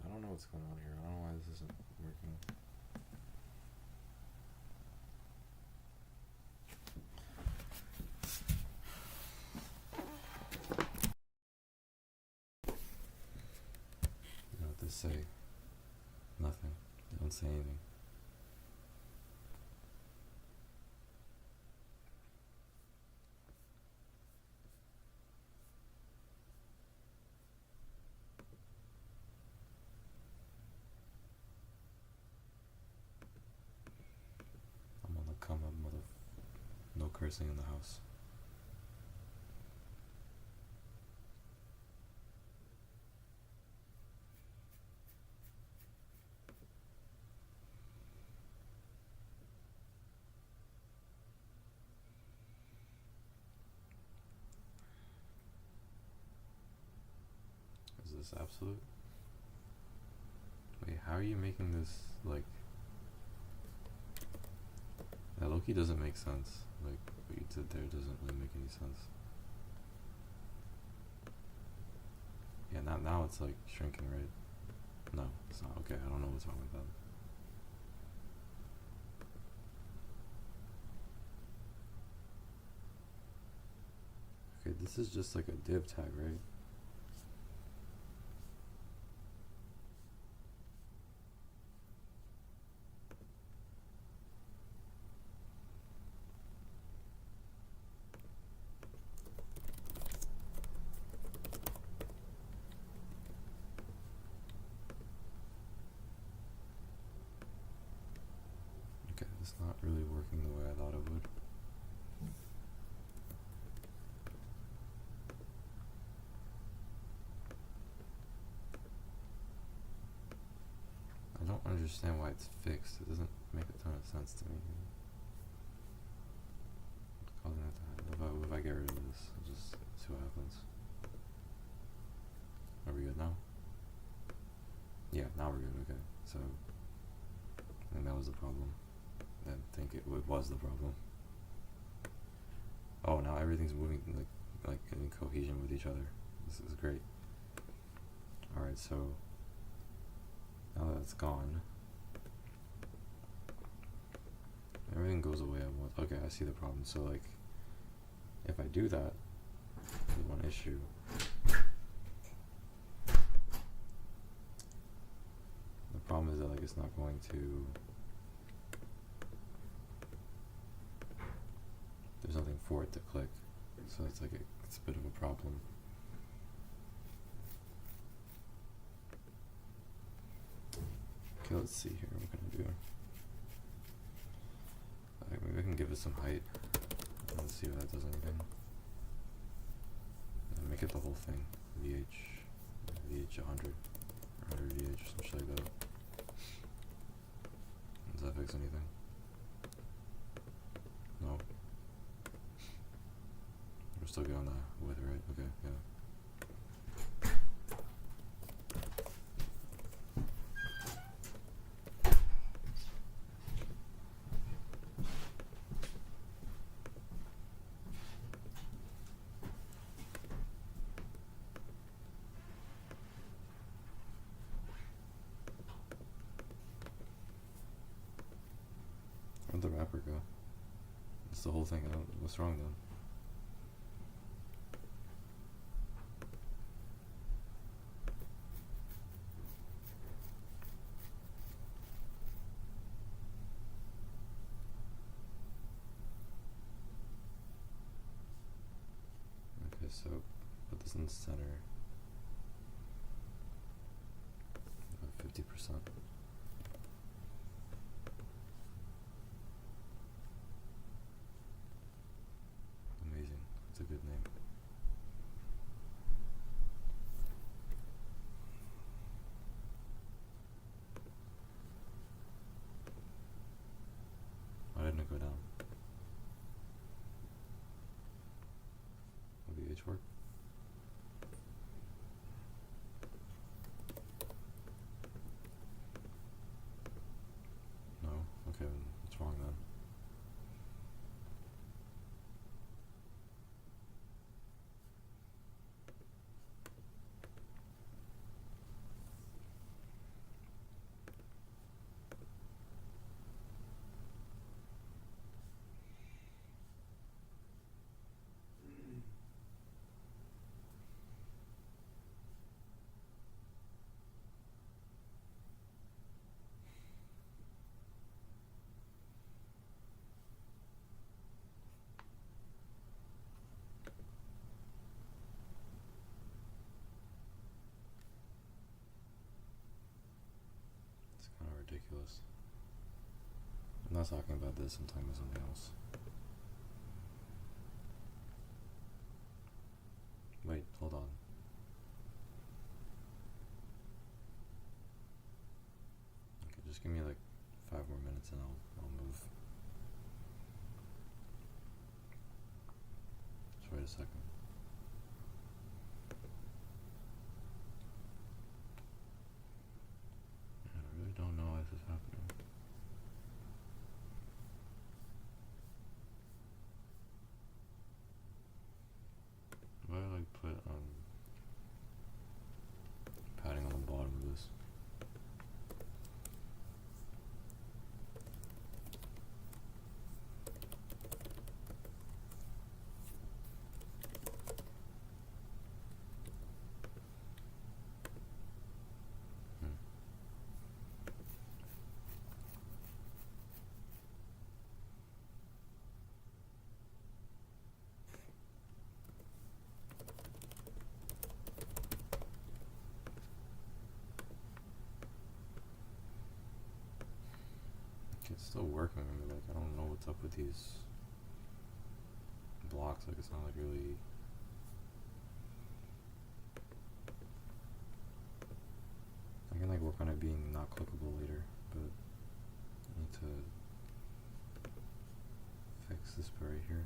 I don't know what's going on here. I don't know why this isn't working. You know what they say? Nothing. They don't say anything. cursing in the house. Is this absolute? Wait, how are you making this, like... That Loki doesn't make sense. Like, what you did there doesn't really make any sense. Yeah, now it's like shrinking, right? No, it's not. Okay, I don't know what's wrong with that. Okay, this is just like a div tag, right? Okay, it's not really working the way I thought it would. I don't understand why it's fixed. It doesn't make a ton of sense to me. Causing that to happen. If I get rid of this, I'll just see what happens. Are we good now? Yeah, now we're good. Okay, so I think that was the problem. I think it was the problem. Oh, now everything's moving like in cohesion with each other. This is great. All right, so now that it's gone, everything goes away at once. Okay, I see the problem. So like, if I do that, there's one issue. The problem is that like it's not going to. There's nothing for it to click, so it's like it's a bit of a problem. Okay, let's see here. What can I do? Maybe I can give it some height. Let's see if that does anything. And make it the whole thing. VH 100 or 100 VH or some shit like that. Does that fix anything? No. We're still good on the width, right? Okay, yeah. Where'd the wrapper go? It's the whole thing. What's wrong then? Okay, so put this in the center. 50%. Amazing. That's a good name. Why didn't it go down? Will the H work? No? Okay, what's wrong then? It's kind of ridiculous. I'm not talking about this, I'm talking about something else. minutes and I'll move. Just wait a second. I really don't know why this is happening. Why do I put padding on the bottom of this? It's still working. I mean, like, I don't know what's up with these blocks. Like, it's not like really. I can like work on it being not clickable later, but I need to fix this part right here.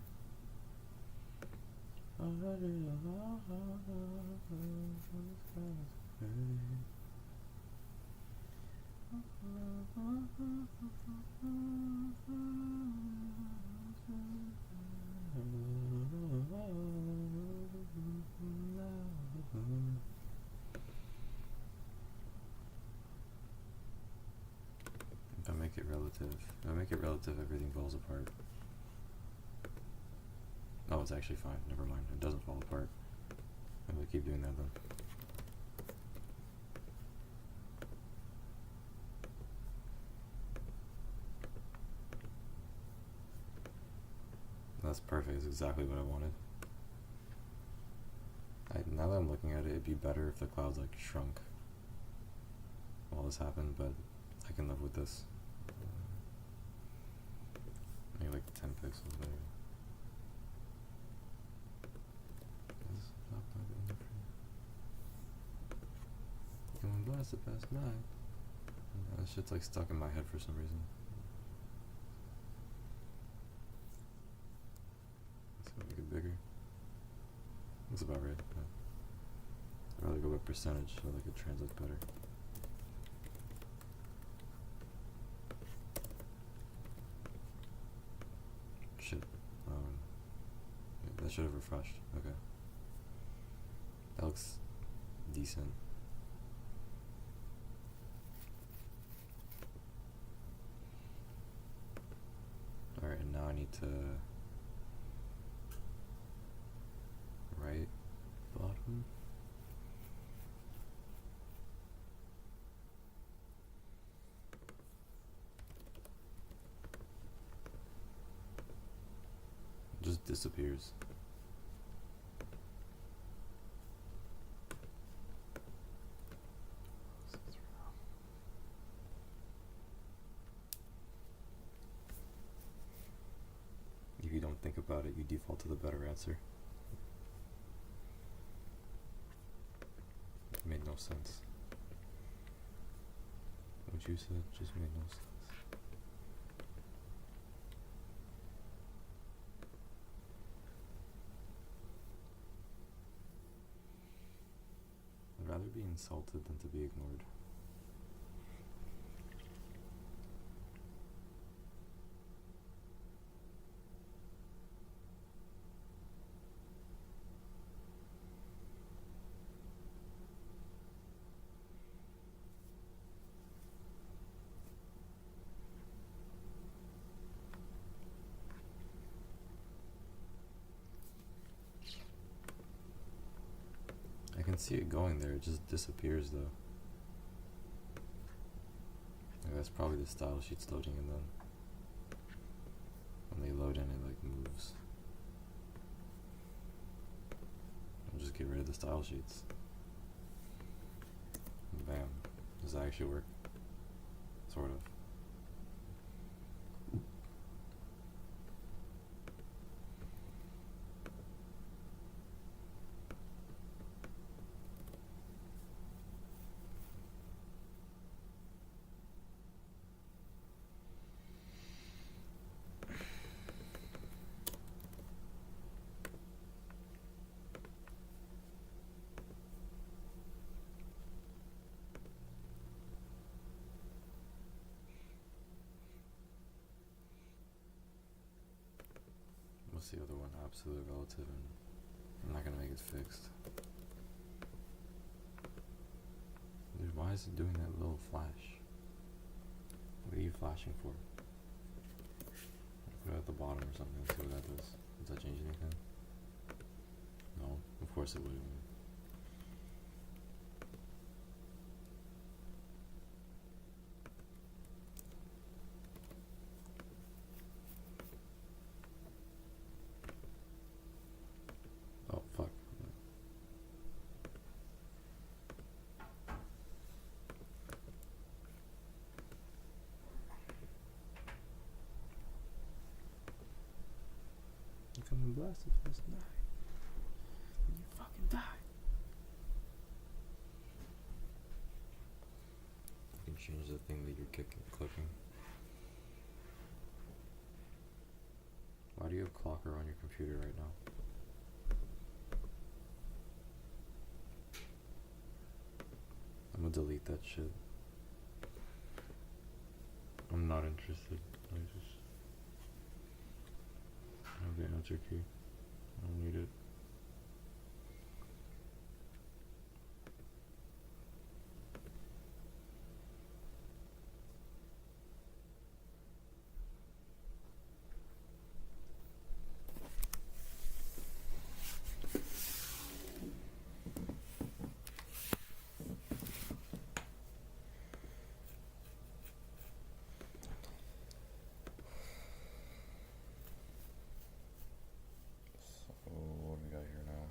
If I make it relative, everything falls apart. Oh, it's actually fine. Never mind. It doesn't fall apart. I'm gonna keep doing that then. That's perfect. It's exactly what I wanted. Now that I'm looking at it, it'd be better if the clouds like shrunk while this happened, but I can live with this. Maybe like 10 pixels better. Going blast the past night. That shit's like stuck in my head for some reason. Let's make it bigger. That's about right. I'd rather go by percentage so like it translates better. Shit. That should have refreshed. Okay. That looks decent. Alright, and now I need to right bottom. It just disappears. If you don't think about it, you default to the better answer. It made no sense. What you said just made no sense. I'd rather be insulted than to be ignored. I can see it going there, it just disappears though. Like that's probably the style sheet's loading, and then when they load in it like moves. I'll just get rid of the style sheets. Bam. Does that actually work? Sort of. the other one? Absolute relative, and I'm not gonna make it fixed. Dude, why is it doing that little flash? What are you flashing for? Put it at the bottom or something, see what that does. Does that change anything? No, of course it wouldn't. Oh, fuck. You come and blast it, just die. You fucking die. You can change the thing that you're clicking. Why do you have Clocker on your computer right now? I'm gonna delete that shit. I'm not interested. I just have the answer key. I don't need it. So what do we got here now?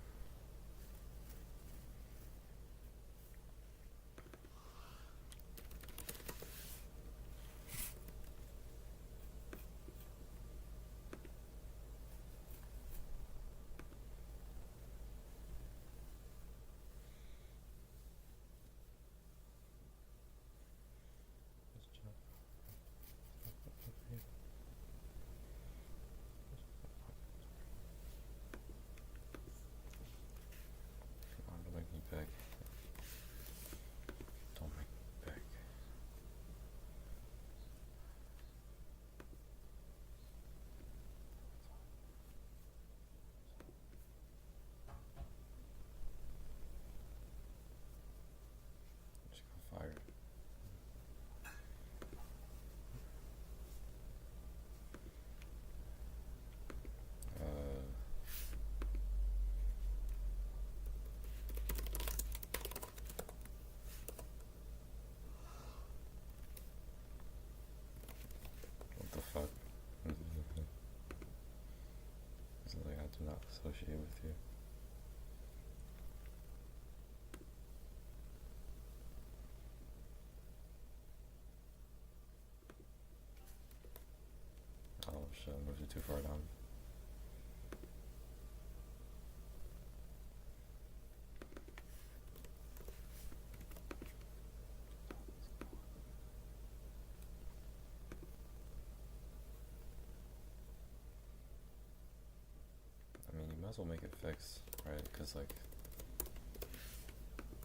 Come on, don't make me beg. Don't make me beg. Just got fired. What the fuck? Is it like I do not associate with you? Oh shit, I moved it too far down. I mean, you might as well make it fixed, right? Because, like,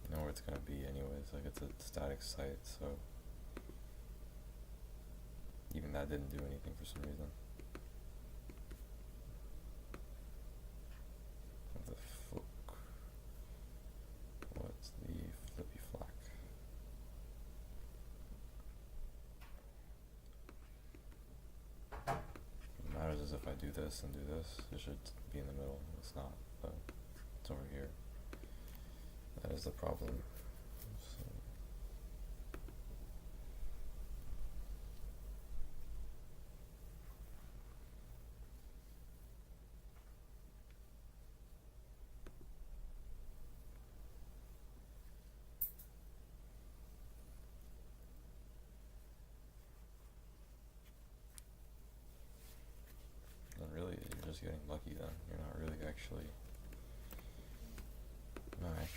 you know where it's gonna be anyways. Like, it's a static site, so even that didn't do anything for some reason. What the fuck? What's the flippy flack? What matters is if I do this and do this, it should be in the middle. It's not, but it's over here. That is the problem. So, and really, you're just getting lucky then. You're not really actually, like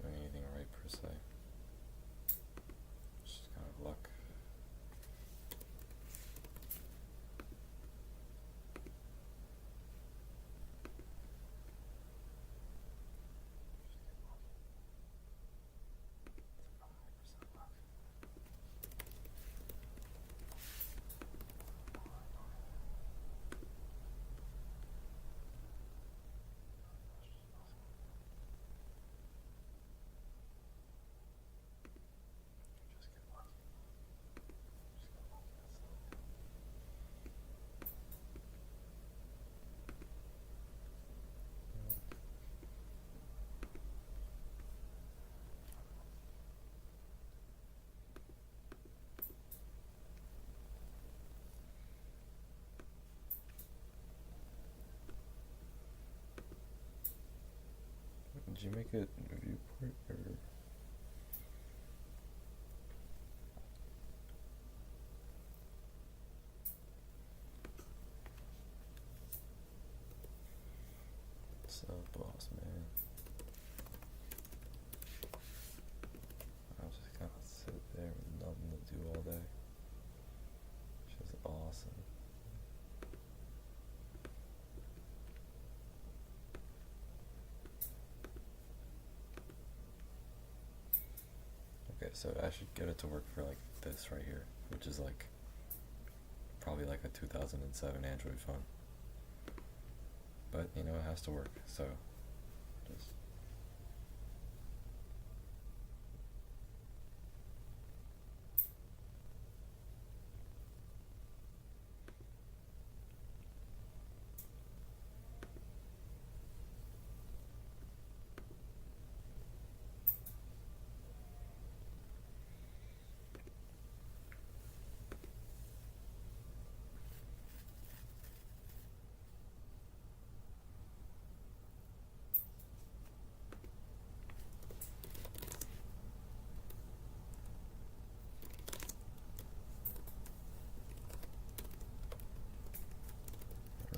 doing anything right per se. It's just kind of luck. Did you make it viewport or? What's up, boss man? I'll just kind of sit there with nothing to do all day. Which is awesome. Okay, so I should get it to work for like this right here, which is like probably like a 2007 Android phone. But you know, it has to work, so just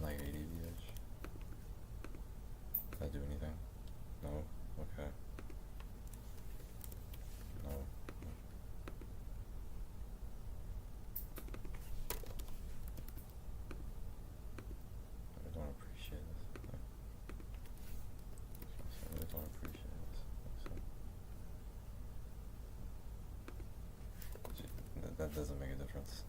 like 80 VH. Did I do anything? No? Okay. No. I don't appreciate this. No. I really don't appreciate this. So, that doesn't make a difference.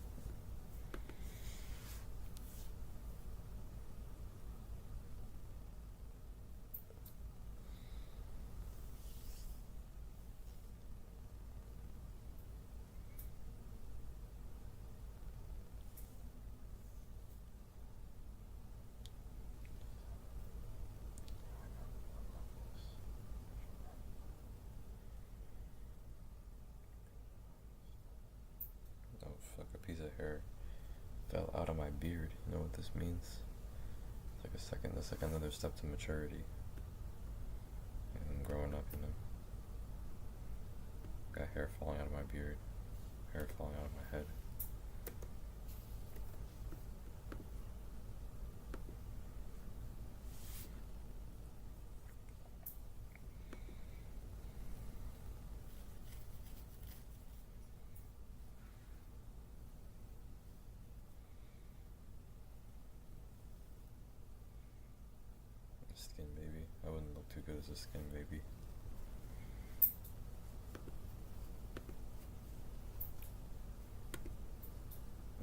Oh fuck, a piece of hair fell out of my beard. You know what this means? It's like that's like another step to maturity. And growing up, you know. Got hair falling out of my beard, hair falling out of my head. Skin baby. I wouldn't look too good as a skin baby.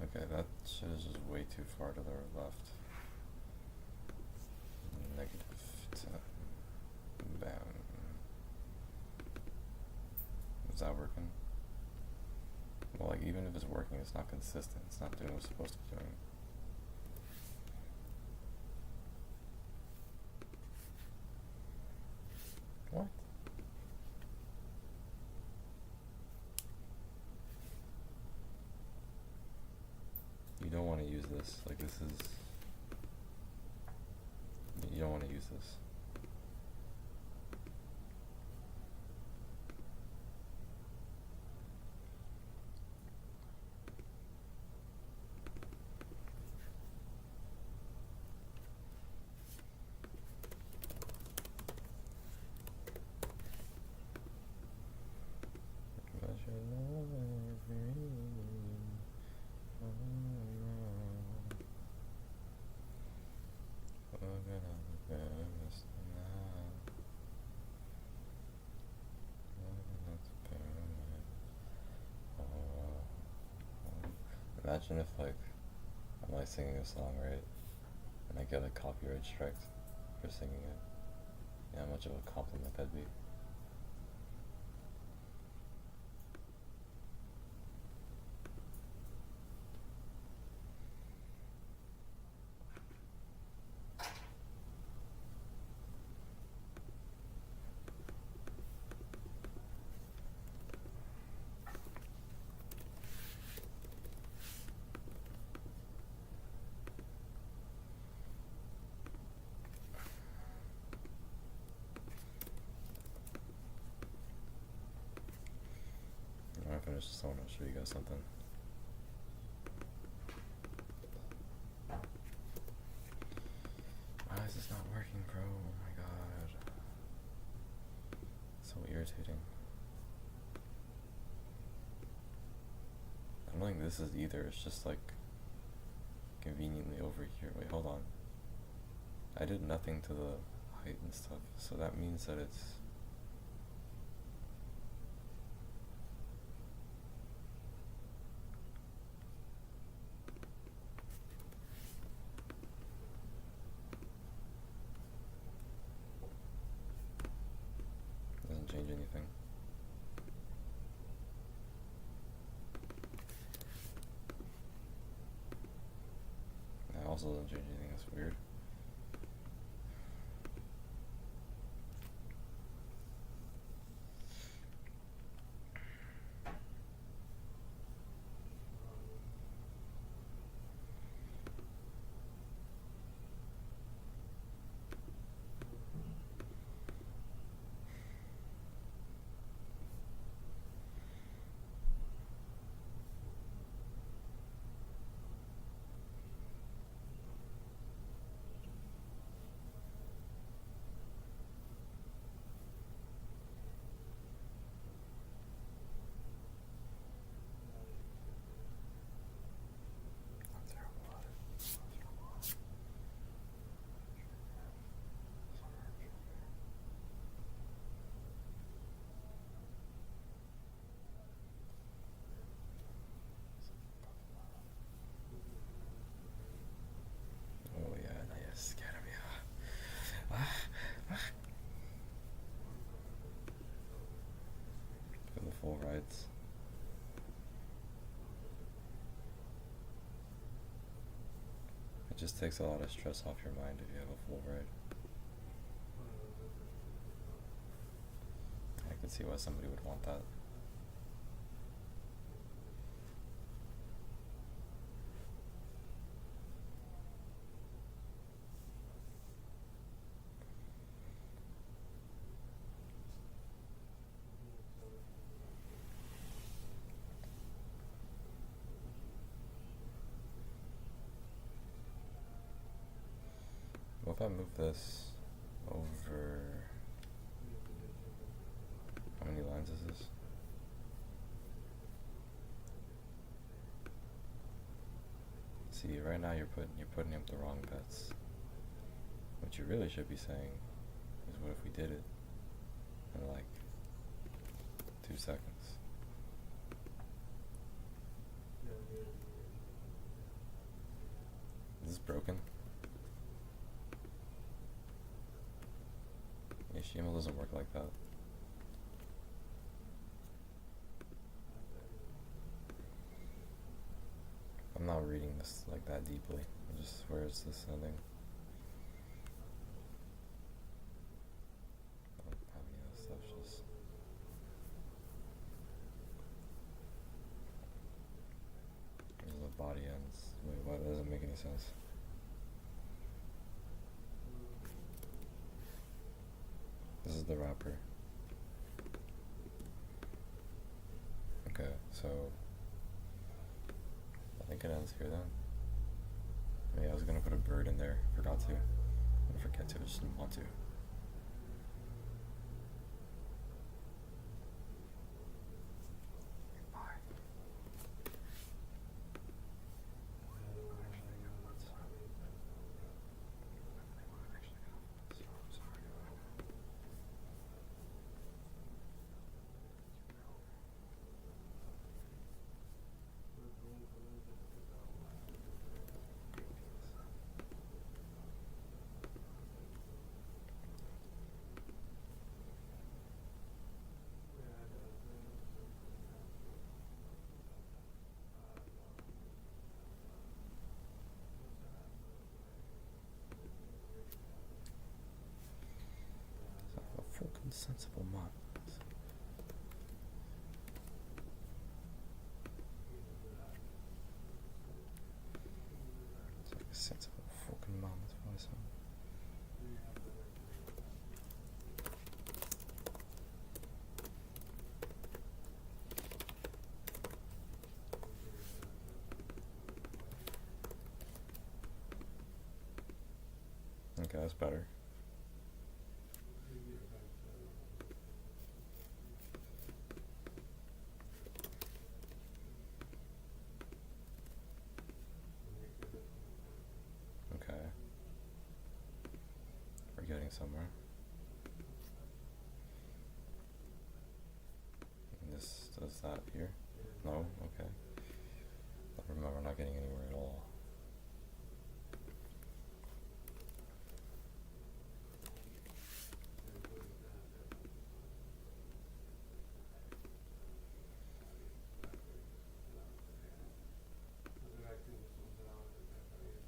Okay, that shit is just way too far to the left. -10. Bam. Is that working? Well, like, even if it's working, it's not consistent. It's not doing what it's supposed to be doing. What? You don't want to use this. Like, this is... You don't want to use this. Imagine if, like, I'm like singing a song, right, and I get a copyright strike for singing it. You know how much of a compliment that'd be? I finish this one, I'll show you guys something. Why is this not working, bro? Oh my god. So irritating. I don't think this is either, it's just like conveniently over here. Wait, hold on. I did nothing to the height and stuff, so that means that it's doesn't change anything. That also doesn't change anything, that's weird. Oh yeah, nice. Get him, yeah. For the full rides. It just takes a lot of stress off your mind if you have a full ride. I can see why somebody would want that. What if I move this over? How many lines is this? See, right now you're putting up the wrong bets. What you really should be saying is, what if we did it in like 2 seconds? Is this broken? HTML doesn't work like that. I'm not reading this like that deeply. Just where is this ending? I don't have any of this stuff. Just there's the body ends. Wait, what? That doesn't make any sense. This is the wrapper. Okay, so I think it ends here then. Maybe I was gonna put a bird in there. Forgot to. I didn't forget to. I just didn't want to. Full sensible mod. It's like a sensible fucking mod, that's what I said. Okay, that's better. Okay. We're getting somewhere. And this does that here? No? Okay. Remember, we're not getting anywhere at all.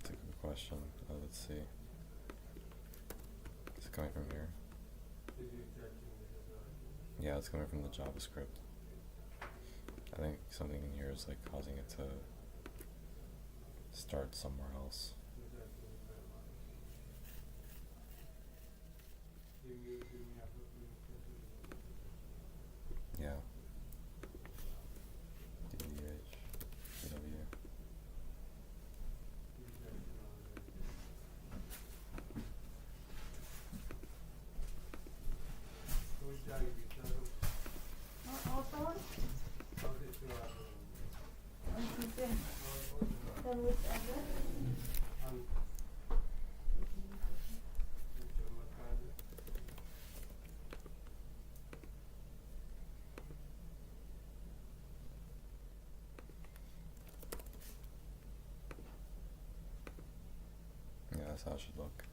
That's a good question. Let's see. Is it coming from here? Yeah, it's coming from the JavaScript. I think something in here is like causing it to start somewhere else. Yeah. DVH, DW. Yeah, that's how it should look.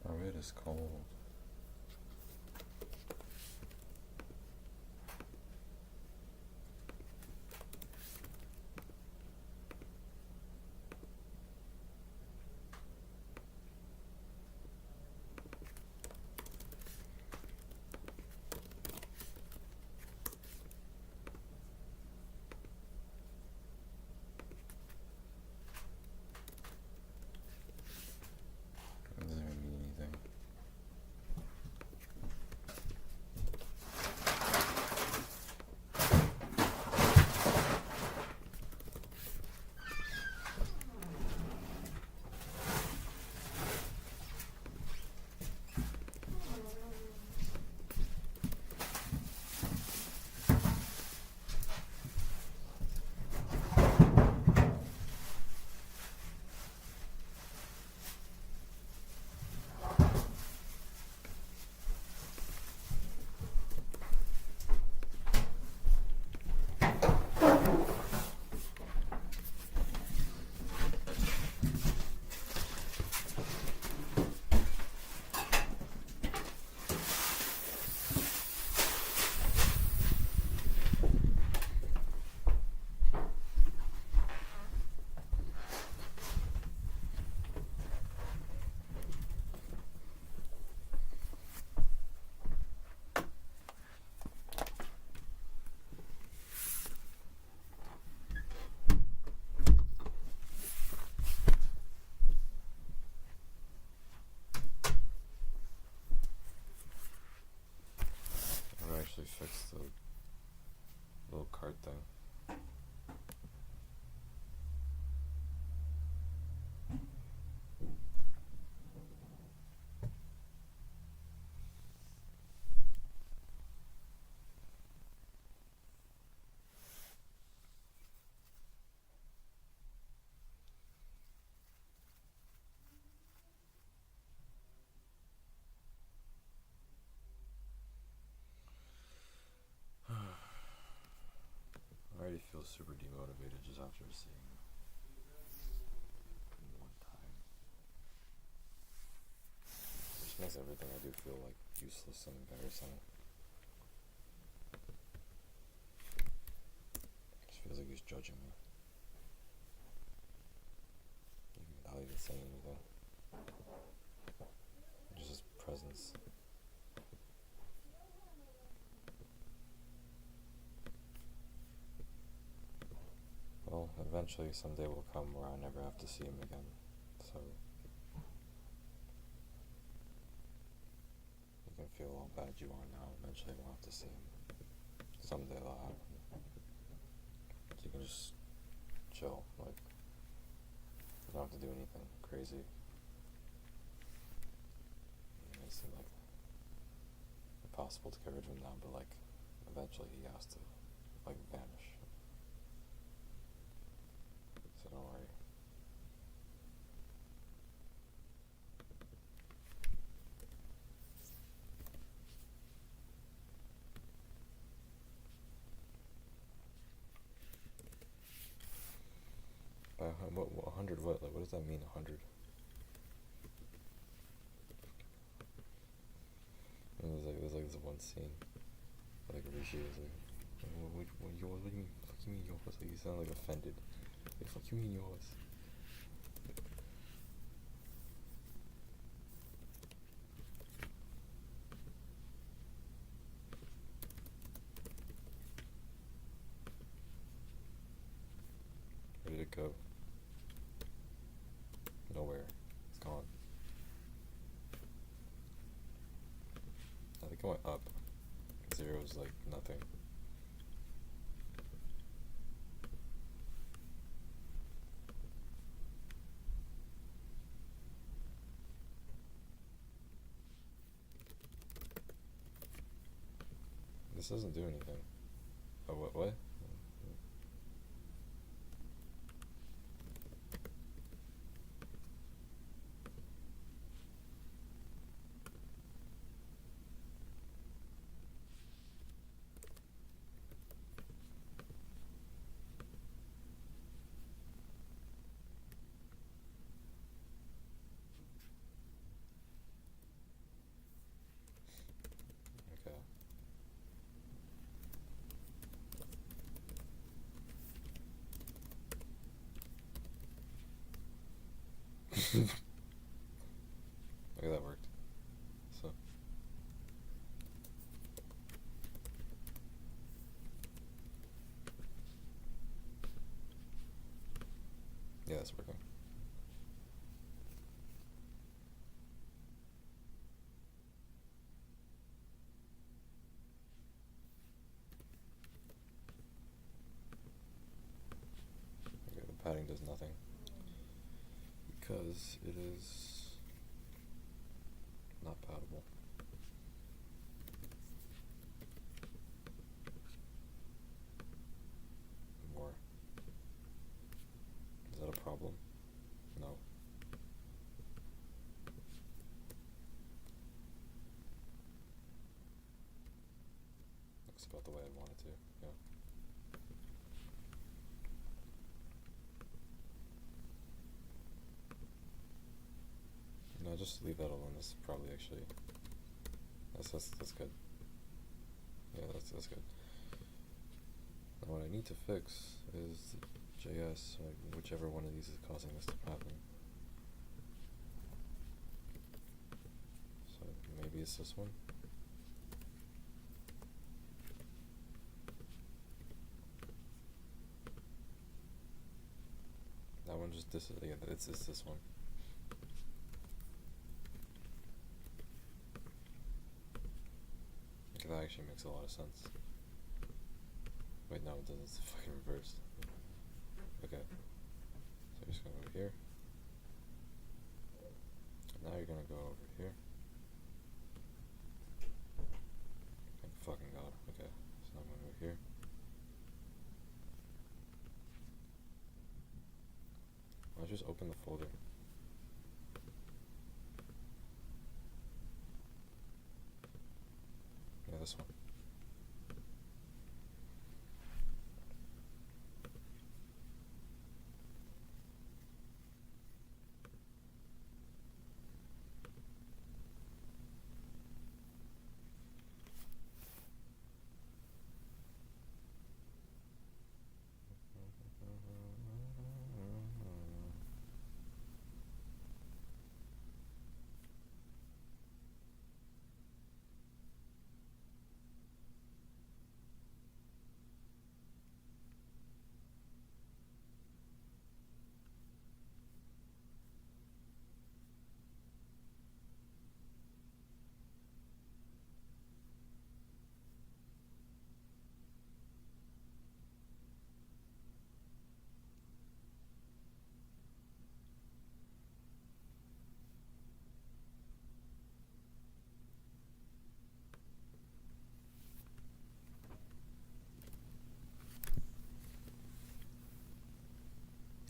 Oh, it is cold. It doesn't even mean anything. actually fix the little cart thing. I already feel super demotivated just after seeing one time. It just makes everything I do feel like useless and embarrassing. It just feels like he's judging me. Even without even saying anything. Just his presence. Well, eventually someday will come where I never have to see him again, so you can feel how bad you are now. Eventually we'll have to see him. Someday that'll happen. So you can just chill, like, you don't have to do anything crazy. It may seem like impossible to get rid of him now, but like, eventually he has to, like, vanish. So don't worry. What 100? What? Like, what does that mean? 100? There's like this one scene, like Rishi is like, what do you mean? Fuck you mean yours? Like, you sound like offended. Like, fuck you mean yours? Where did it go? Nowhere. It's gone. I think it went up. 0 is like nothing. This doesn't do anything. Oh, what? Okay. Okay, that worked. So. Yeah, that's working. Okay, the padding does nothing. Because it is not paddable. More. Is that a problem? No. Looks about the way I want it to, yeah. No, just leave that alone. This is probably actually that's good. Yeah, that's good. Now what I need to fix is JS, like whichever one of these is causing this to happen. So maybe it's this one. That one just yeah, it's this one. that actually makes a lot of sense. Wait, no, it doesn't. It's fucking reversed. Okay. So you're just gonna go over here. And now you're gonna go over here. Thank fucking god. Okay. So now I'm gonna go here. Let's just open the folder. Yeah, this one.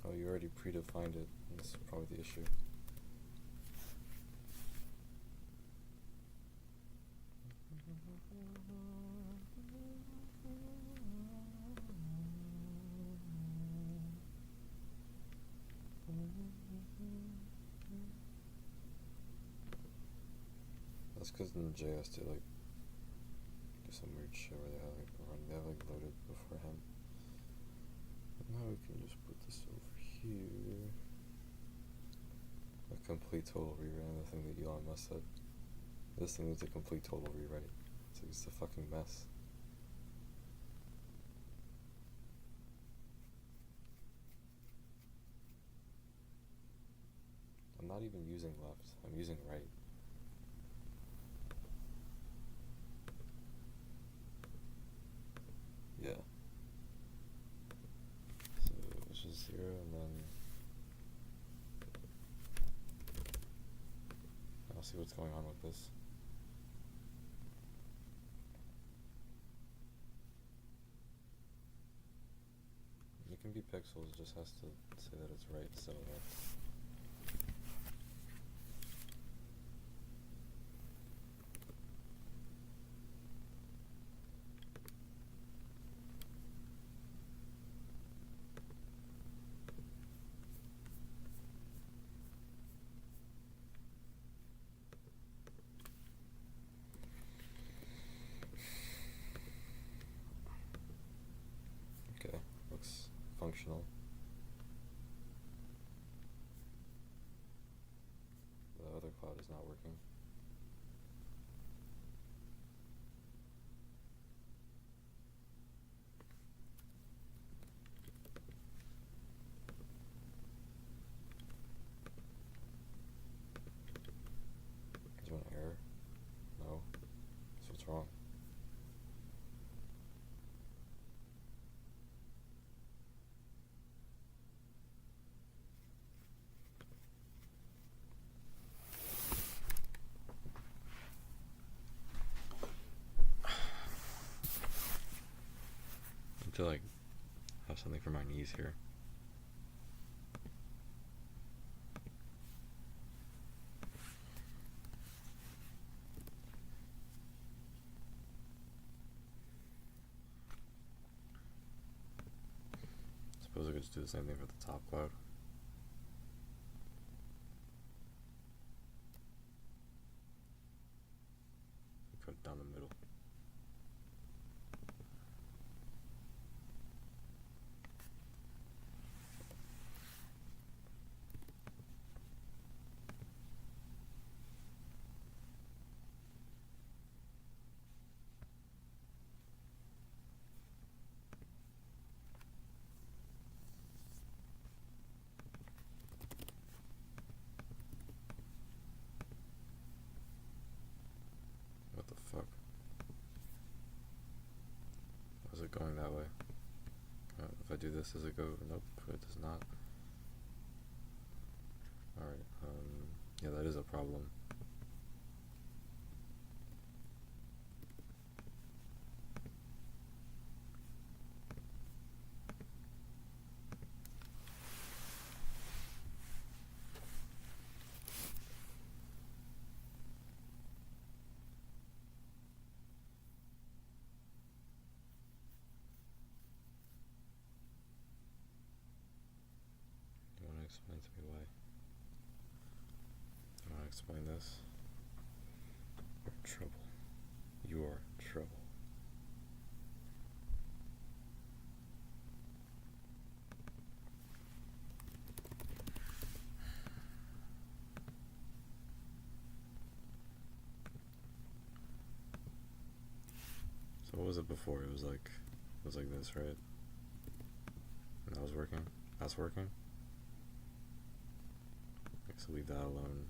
Oh, you already predefined it. That's probably the issue. That's because in JS they like do some weird shit where they have like loaded beforehand. But now we can just put this over here. A complete total rewrite, the thing that Elon Musk said. This thing needs a complete total rewrite. It's like it's a fucking mess. I'm not even using left, I'm using right. Yeah. So it's just 0 and then I'll see what's going on with this. It can be pixels, it just has to say that it's right instead of left. Okay, looks functional. The other cloud is not working. Is there an error? No. So what's wrong? I need to like have something for my knees here. Suppose I could just do the same thing for the top cloud. Put it down the middle. it going that way? If I do this, does it go? Nope, it does not. Alright, yeah, that is a problem. You want to explain to me why? You want to explain this? You're in trouble. You are in trouble. So what was it before? It was like this, right? And that was working? That's working? Okay, so leave that alone.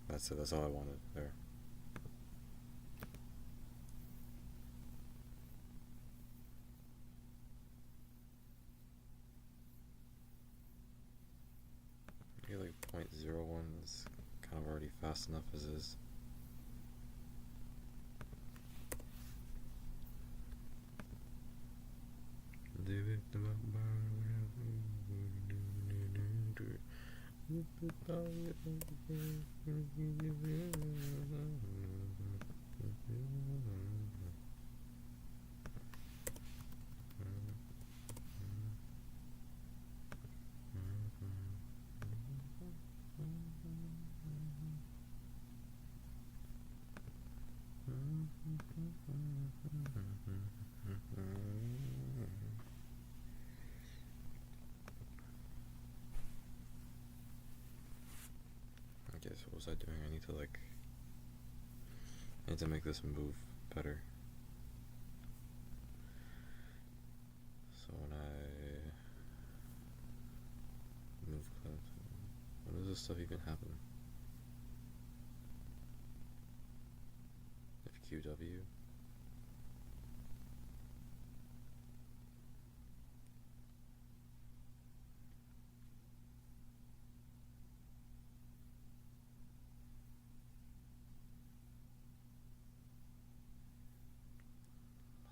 That's it, that's all I wanted there. Maybe like 0.01 is kind of already fast enough as is. Okay, so what was I doing? I need to make this move better. So when I move clip, when does this stuff even happen? FQW.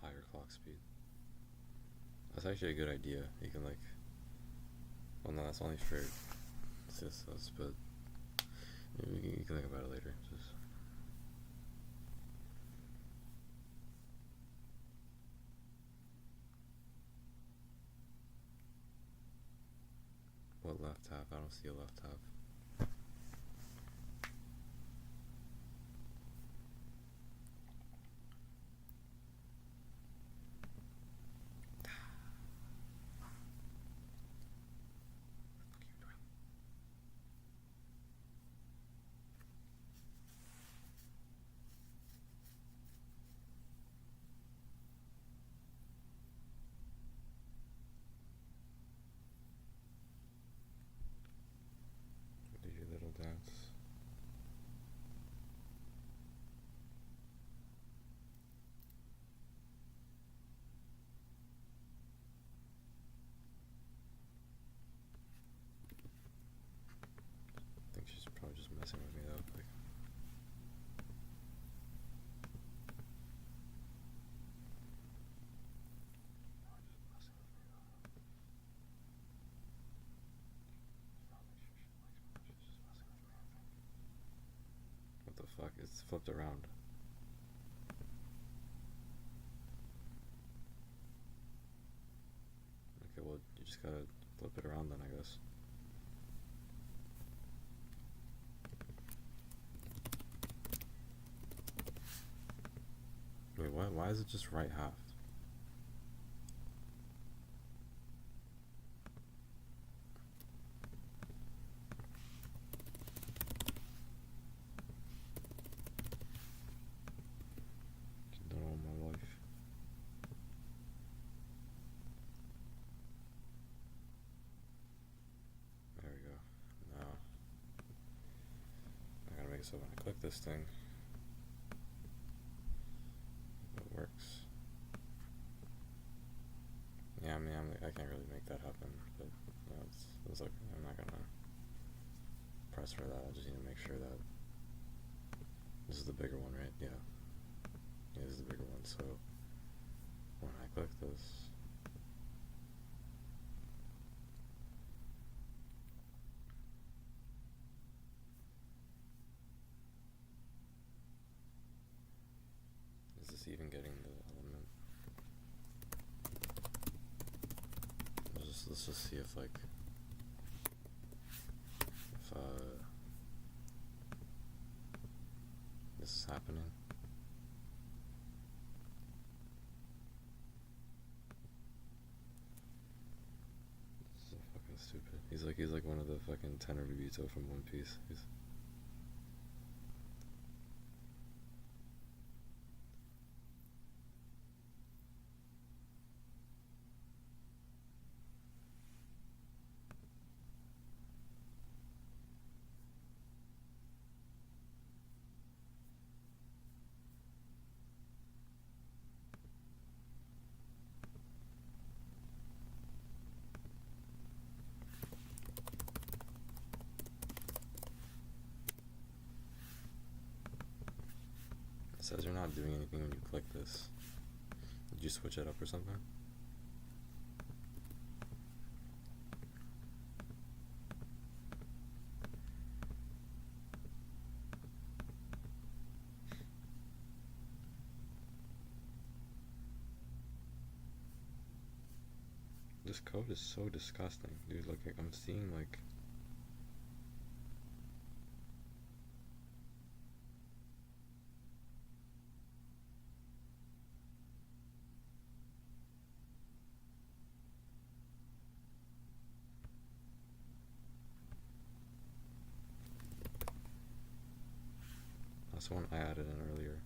Higher clock speed. That's actually a good idea. You can well, no, that's only for systems, but you can think about it later. Just what left tab? I don't see a left tab. Do your little dance. I think she's probably just messing with me though. What the fuck? It's flipped around. Okay, well, you just gotta flip it around then, I guess. Wait, what? Why is it just right half? so when I click this thing, it works. Yeah, I mean, I can't really make that happen, but you know, it's like I'm not gonna press for that. I just need to make sure that this is the bigger one, right? Yeah, this is the bigger one. So when I click this, is this even getting the element? Let's just see if like if this is happening. This is so fucking stupid. He's like one of the fucking Tenryubito from One Piece. It says you're not doing anything when you click this. Did you switch it up or something? This code is so disgusting, dude. Like, I'm seeing, like... That's the one I added in earlier.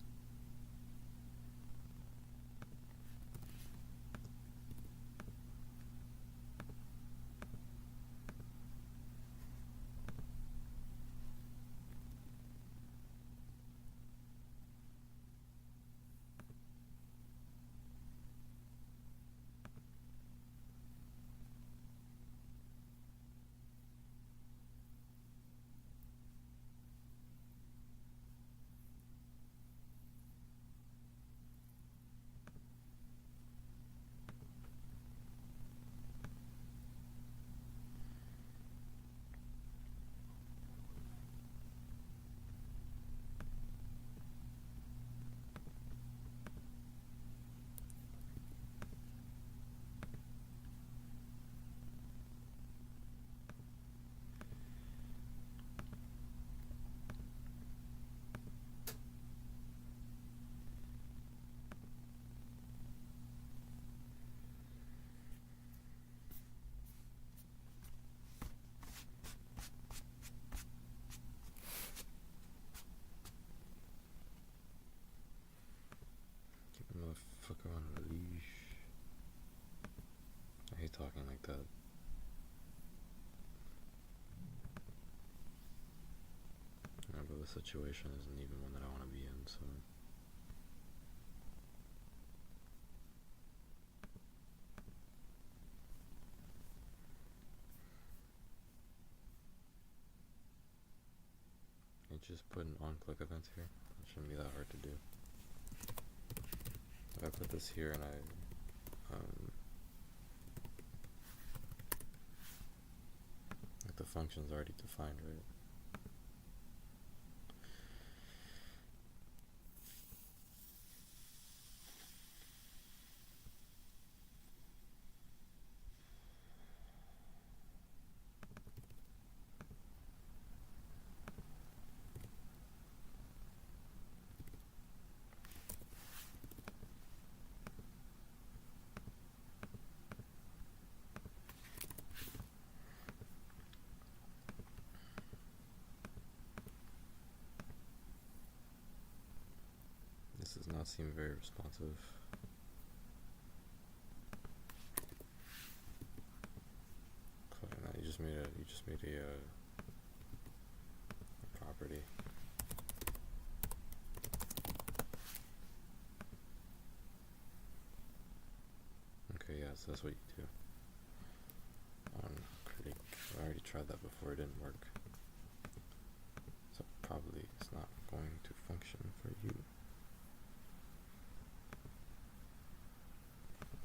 Keep the motherfucker on a leash. I hate talking like that. Yeah, but the situation isn't even one that I want to be in, so... You just put an on-click event here. It shouldn't be that hard to do. If I put this here and like the function's already defined, right? This does not seem very responsive. Okay, now you just made a property. Yeah, so that's what you do on Critic. I already tried that before, it didn't work. So probably it's not going to function for you.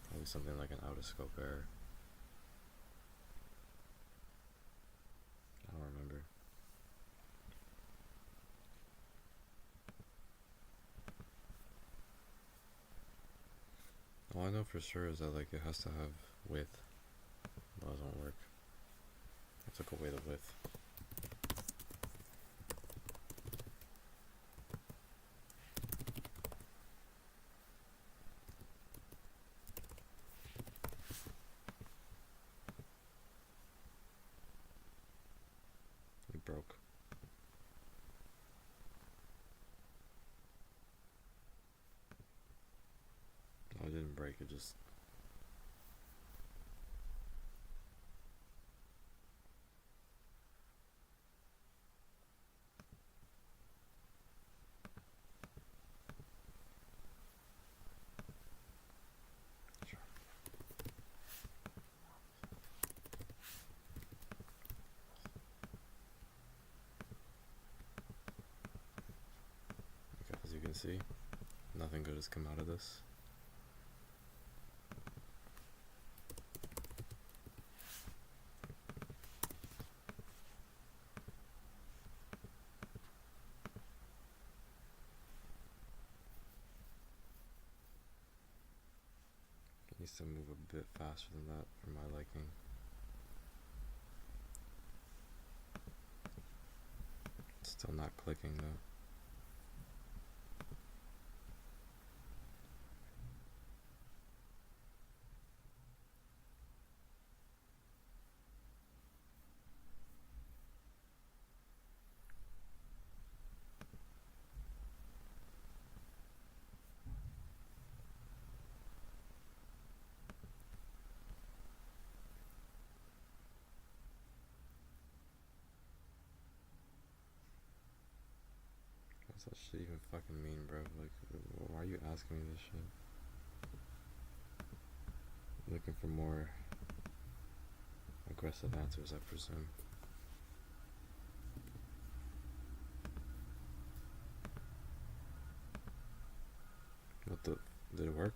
Probably something like an out of scope error. I don't remember. All I know for sure is that like it has to have width. Otherwise it won't work. I took away the width. It broke. No, it didn't break, it just... Sure. Okay, as you can see, nothing good has come out of this. It needs to move a bit faster than that for my liking. It's still not clicking though. What's that shit even fucking mean, bro? Like, why are you asking me this shit? Looking for more aggressive answers, I presume. What the... Did it work?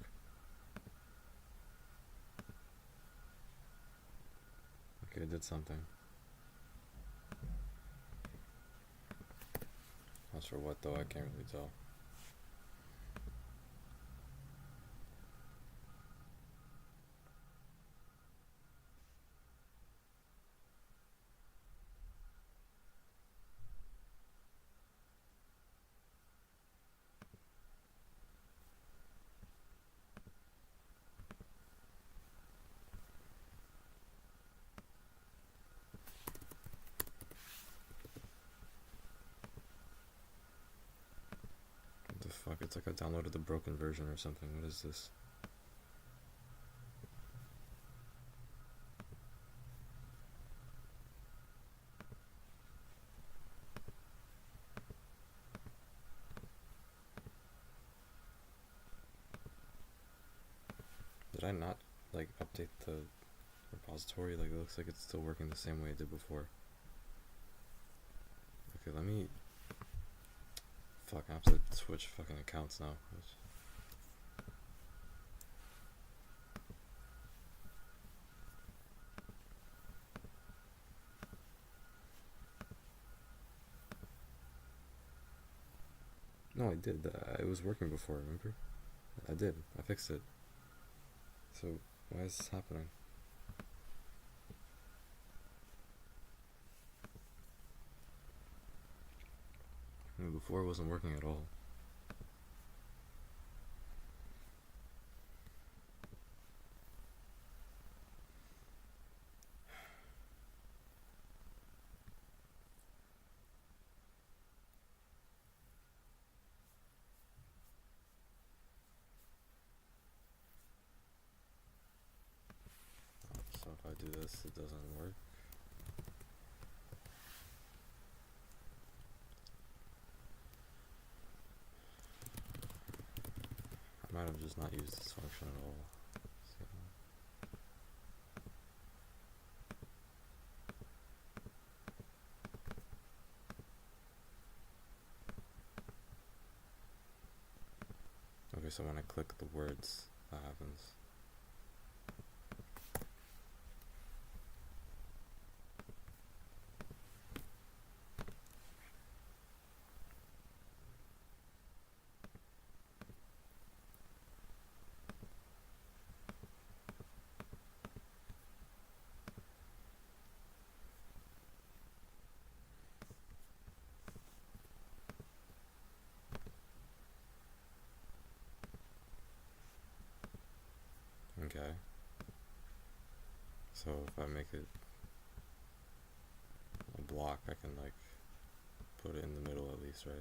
Okay, it did something. Not sure what though, I can't really tell. What the fuck? It's like I downloaded the broken version or something. What is this? Did I not like update the repository? Like it looks like it's still working the same way it did before. Okay, let me... Fuck, I have to switch fucking accounts now. No, I did. It was working before, remember? I did. I fixed it. So, why is this happening? I mean, before it wasn't working at all. So if I do this, it doesn't work. I might have just not used this function at all. So, Okay, so when I click the words, that happens. Okay. So if I make it a block, I can like put it in the middle at least, right?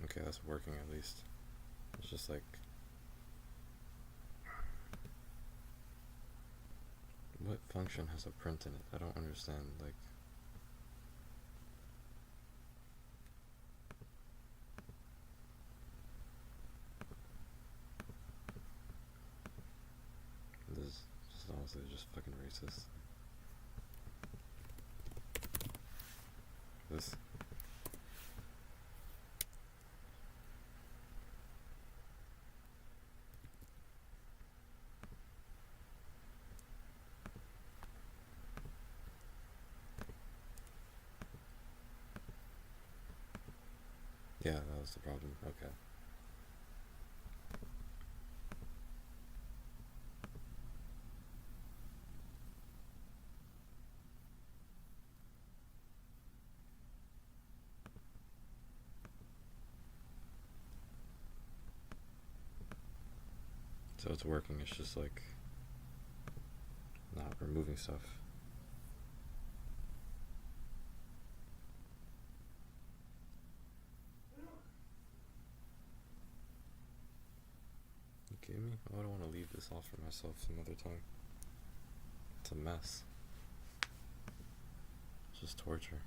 Okay, that's working at least. It's just like, what function has a print in it? I don't understand, like, this is just honestly just fucking racist. This. Yeah, that was the problem. Okay. So it's working, it's just like not removing stuff. You kidding me? Oh, I don't want to leave this off for myself another time. It's a mess. It's just torture.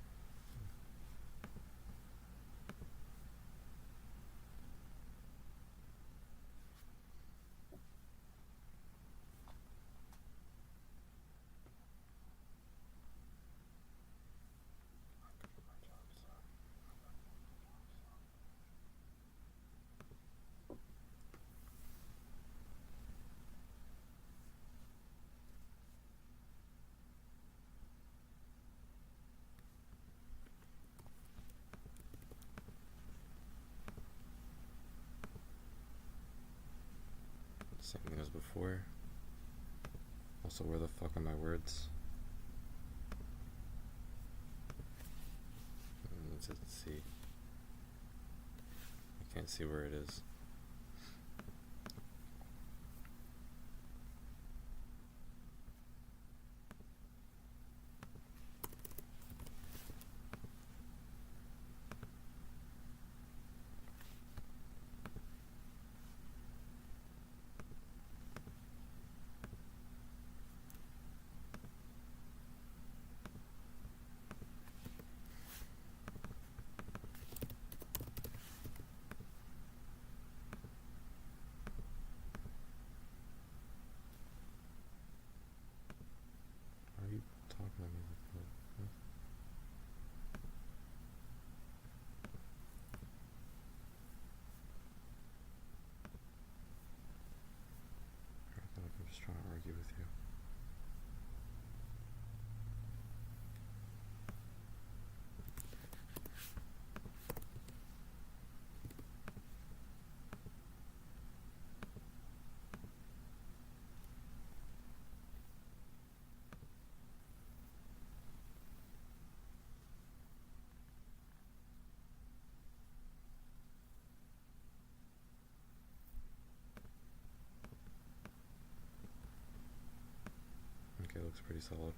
Same thing as before. Also, where the fuck are my words? Let's see. I can't see where it is. Why are you talking to me like that? Huh? I feel like I'm just trying to argue with you. Okay, looks pretty solid.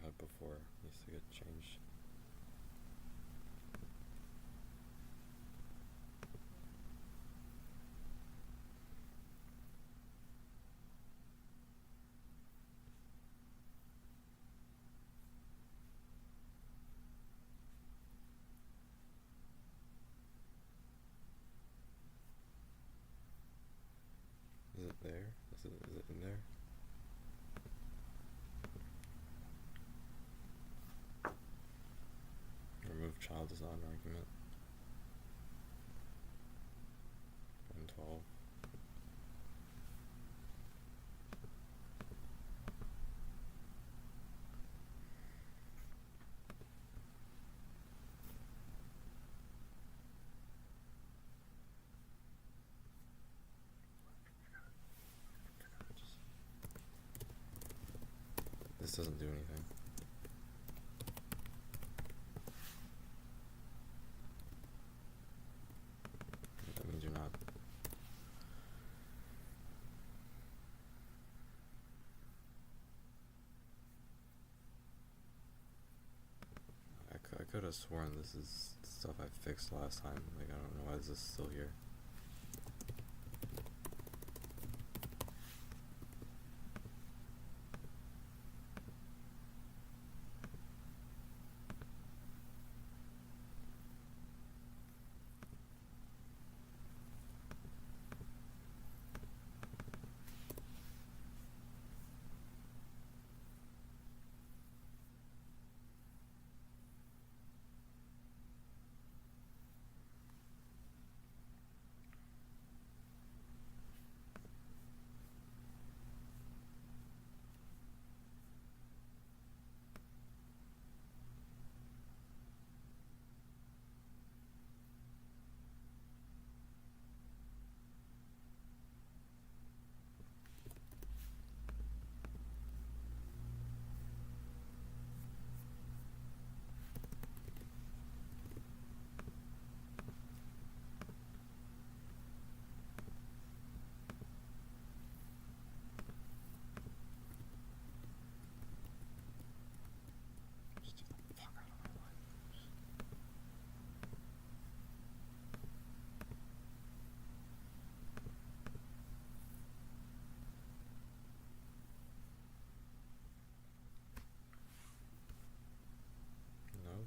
I had before needs to get changed. Is it there? Is it in there? Remove child is not an argument. 112. This doesn't do anything. That means you're not. I could have sworn this is stuff I fixed last time. Like, I don't know why this is still here. Just get the fuck out of my life. Nope.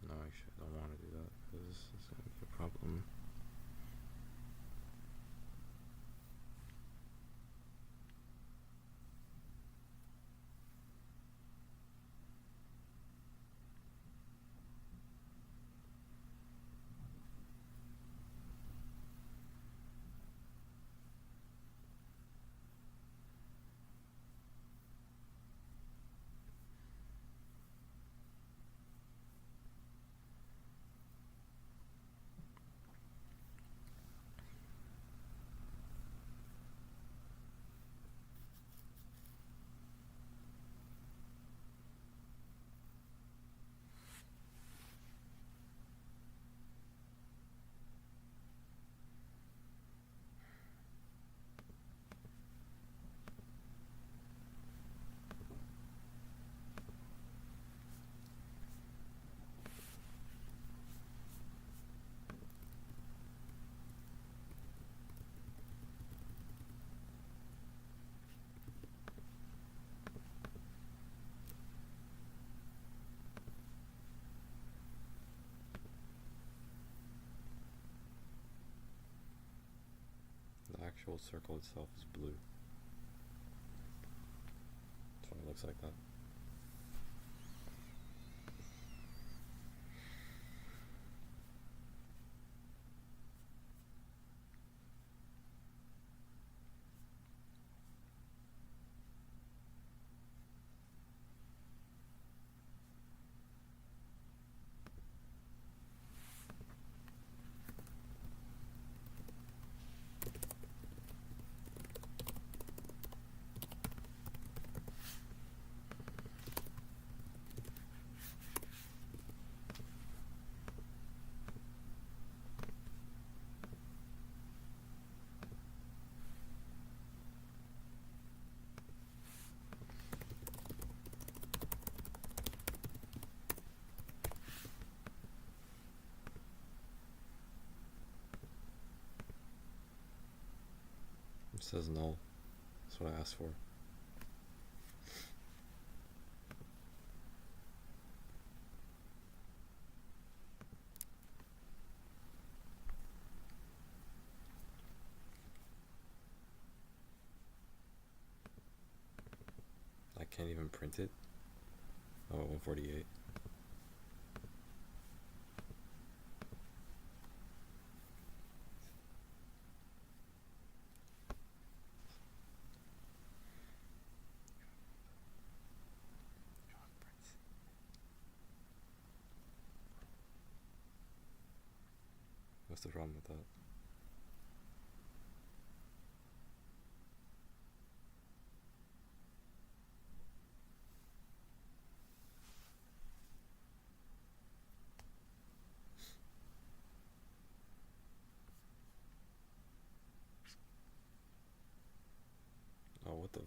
No, actually, I don't want to do that because this is going to be a problem. The actual circle itself is blue. That's why it looks like that. says null. That's what I asked for. I can't even print it. Oh, 148. What's the problem with that? Oh, what the?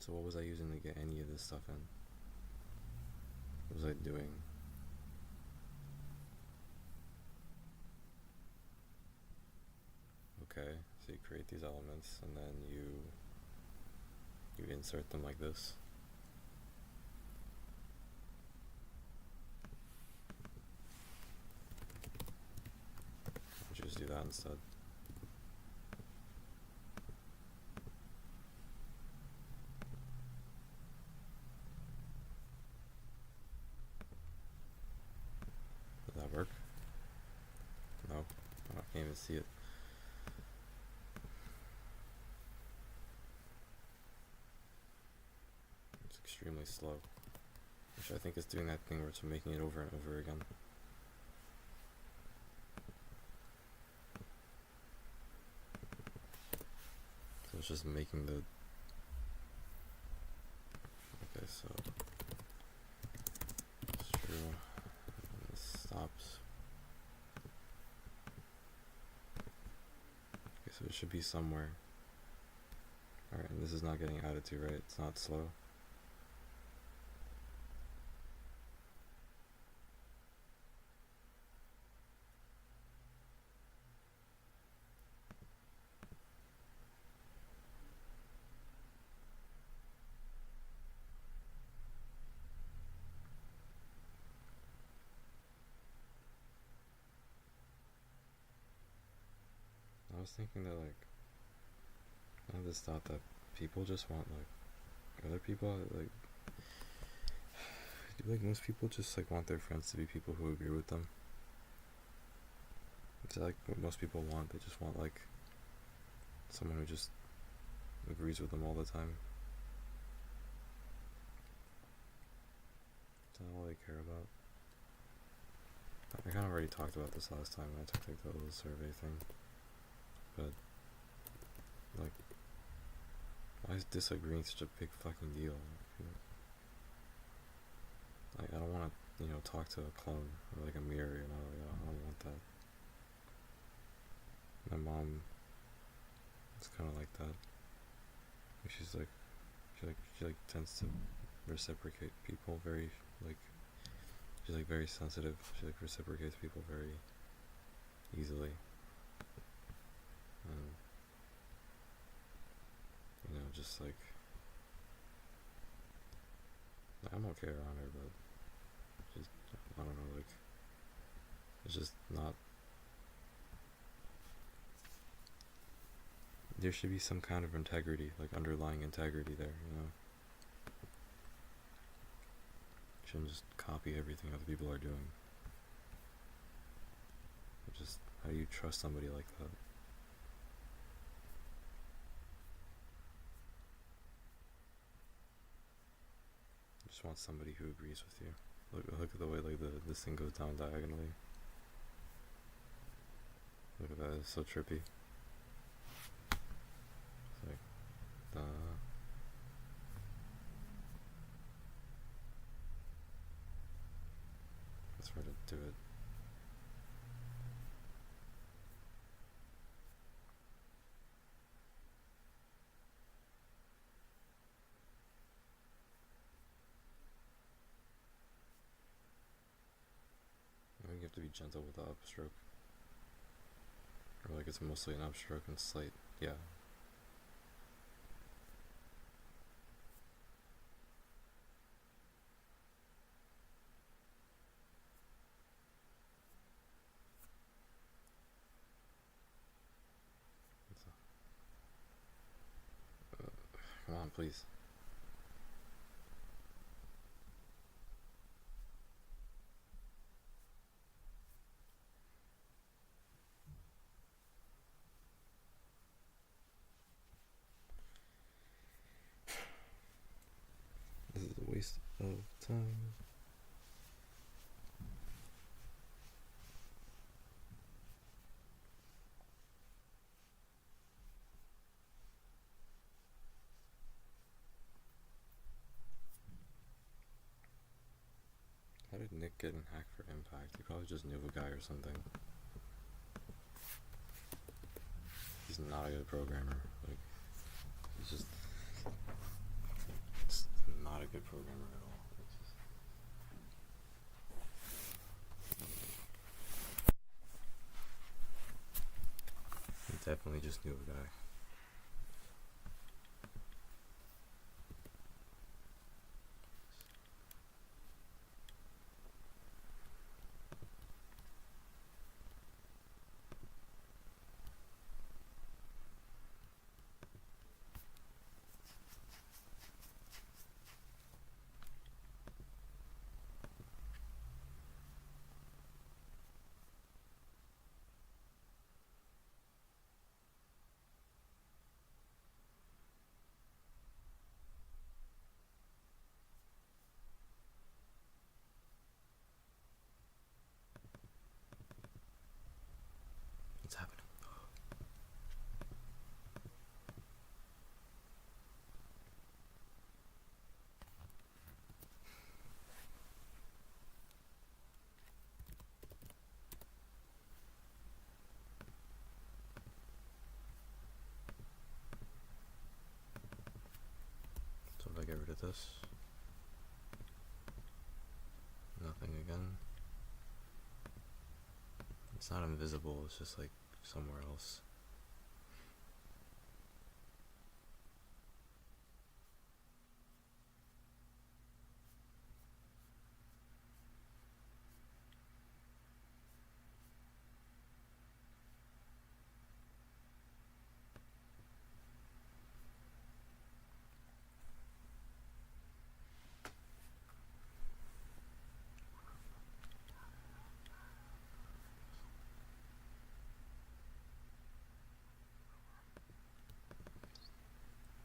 So what was I using to get any of this stuff in? What was I doing? Okay, so you create these elements and then you insert them like this. Why don't you just do that instead? Does that work? No, I can't even see it. It's extremely slow, which I think is doing that thing where it's making it over and over again. So it's just making the... Okay, so it's true. And this stops. Okay, so it should be somewhere. Alright, and this is not getting added to, right? It's not slow. I was thinking that, like, I have this thought that people just want, like, other people, like, do like most people just, like, want their friends to be people who agree with them? It's like what most people want, they just want, like, someone who just agrees with them all the time. Is that all they care about? I kind of already talked about this last time when I took, like, the little survey thing. But, like, why is disagreeing such a big fucking deal? Like, I don't want to, talk to a clone or like a mirror, I don't want that. My mom is kind of like that. She's like, she tends to reciprocate people very, like, she's like very sensitive. She like reciprocates people very easily. And, just like, I'm okay around her, but she's, I don't know, like, it's just not, there should be some kind of integrity, like underlying integrity there, shouldn't just copy everything other people are doing. Just, how do you trust somebody like that? Just want somebody who agrees with you. Look at the way, like, this thing goes down diagonally. Look at that, it's so trippy. It's like, that's hard to do it. pretty gentle with the upstroke. Or like it's mostly an upstroke and slight, yeah. Come on, please. This is a waste of time. How did Nick get in Hack for Impact? He probably just knew a guy or something. He's not a good programmer. Like, he's just not a good programmer at all. He definitely just knew a guy. What's happening? So if I get rid of this, nothing again. It's not invisible, it's just like somewhere else.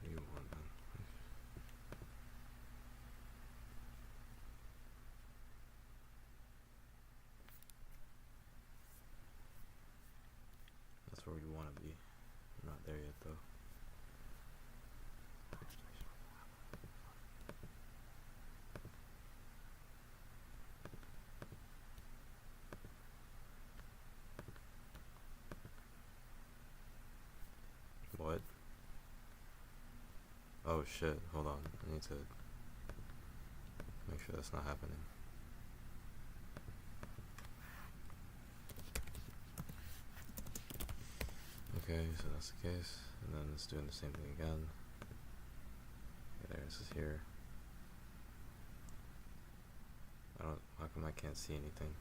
What do you want, man? That's where we want to be. I'm not there yet, though. What? Oh shit, hold on. I need to make sure that's not happening. Okay, so that's the case. And then it's doing the same thing again. Okay, there, this is here. How come I can't see anything?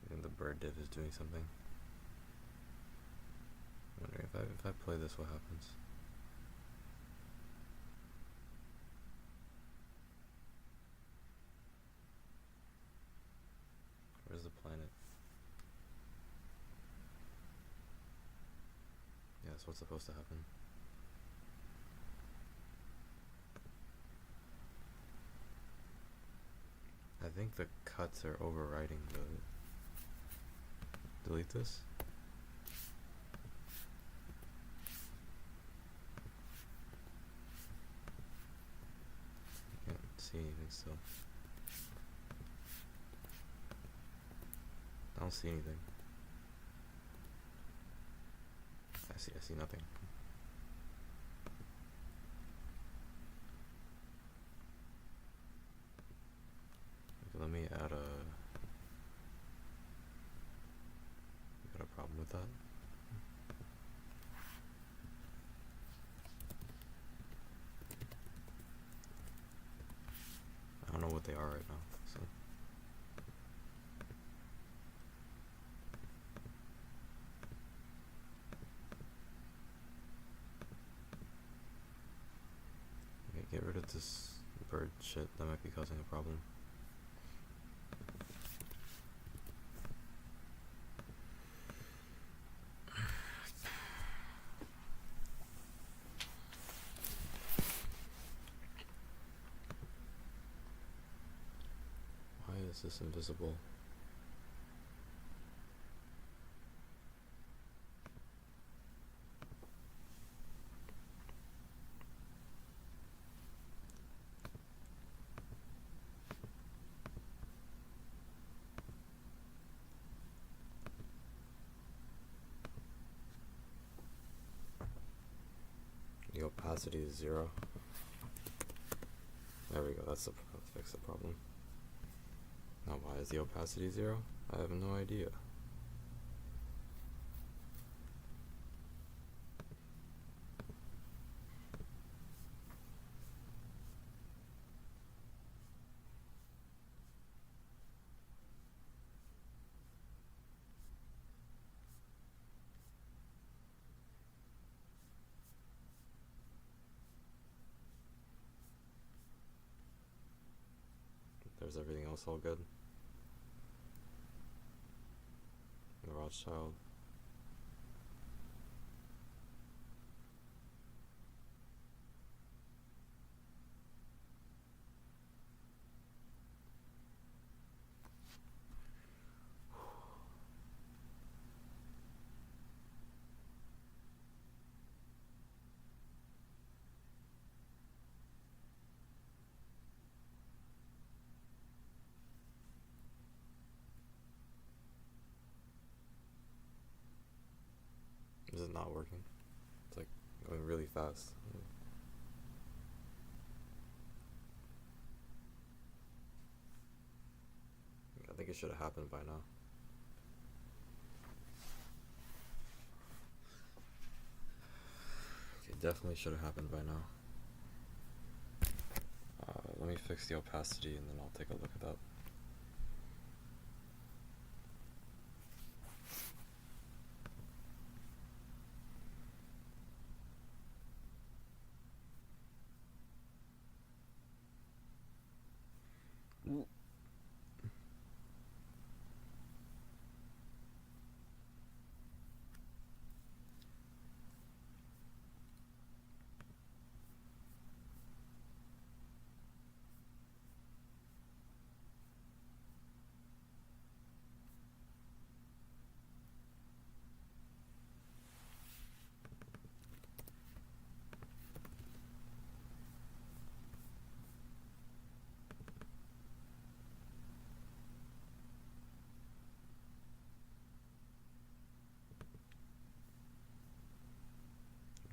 I think the bird div is doing something. I wonder if I play this, what happens? Where's the planet? Yeah, that's what's supposed to happen. I think the cuts are overriding the... Delete this? I can't see anything still. I don't see anything. I see nothing. Let me add a. You got a problem with that? I don't know what they are right now, so. Okay, get rid of this bird shit, that might be causing a problem. Why is this invisible? The opacity is 0. There we go, that's fix the problem. Now why is the opacity 0? I have no idea. There's everything else all good. The Rothschild. Is it not working? It's like going really fast. I think it should have happened by now. It definitely should have happened by now. Let me fix the opacity and then I'll take a look at that.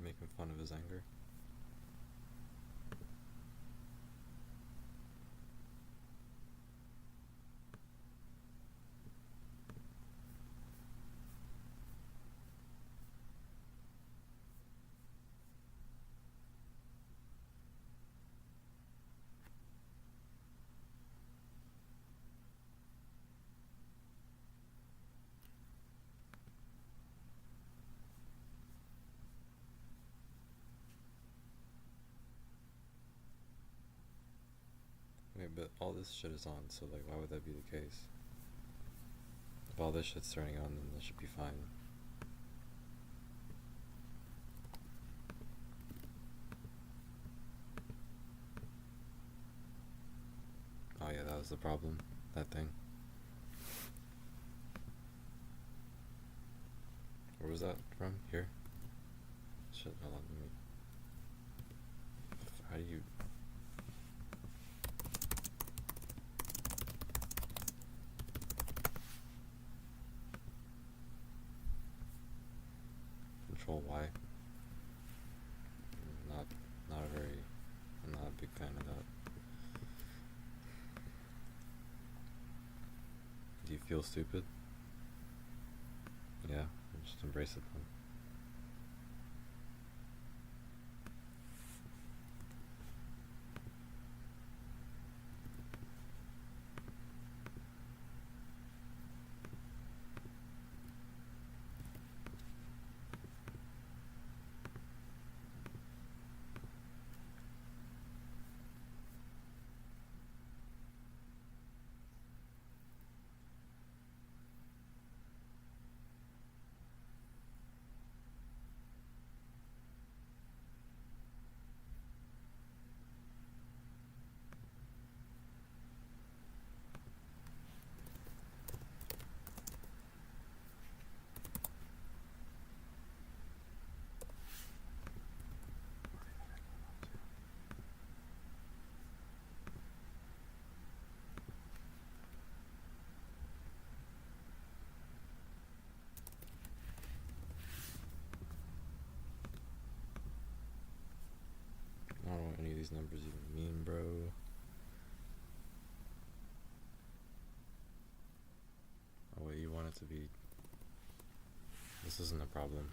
Making fun of his anger. Wait, but all this shit is on, so like why would that be the case? If all this shit's turning on, then that should be fine. Oh yeah, that was the problem. That thing. Where was that from? Here? Shit, hold on, let me... How do you... Control Y? Not a very... I'm not a big fan of that. feel stupid, yeah, just embrace it then. I don't know what any of these numbers even mean, bro. Oh wait, you want it to be... This isn't a problem.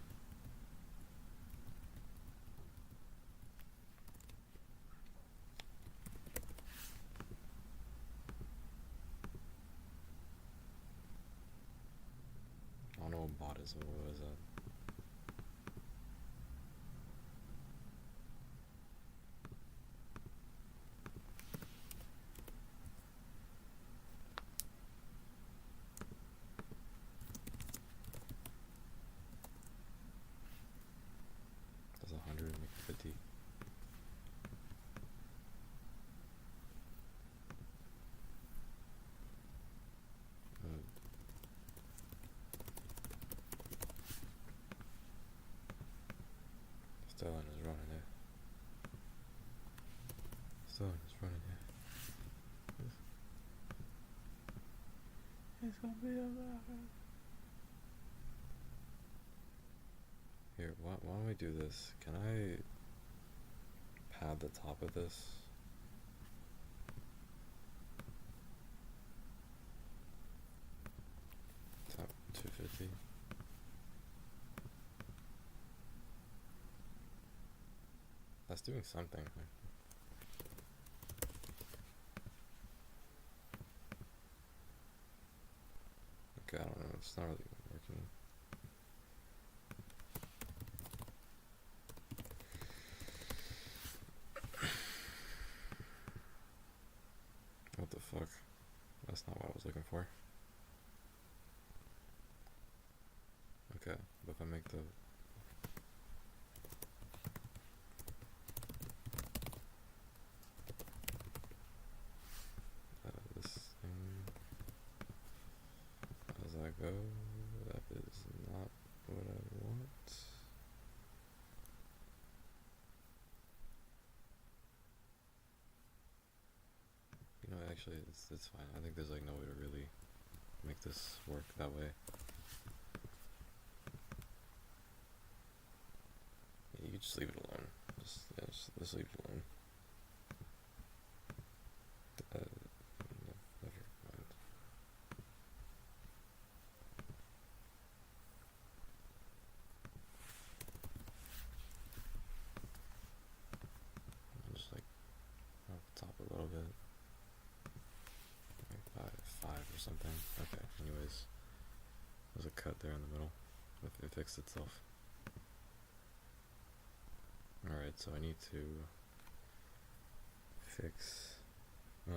I don't know what bot is. What is that? Does 100 make 50? Stellan is running it. Stellan is running it. It's gonna be a lot. Here, why don't we do this? Can I pad the top of this? Top 250. That's doing something. Okay, I don't know. It's not really working. What the fuck? That's not what I was looking for. Okay, but if I make the... this thing... As I go, that is not what I want. You know, actually, it's fine. I think there's like no way to really make this work that way. Yeah, you just leave it alone. Just leave it alone. Never mind. I'll just like off the top a little bit. Like five or something. Okay, anyways. There's a cut there in the middle. It fixed itself. Alright, so I need to fix I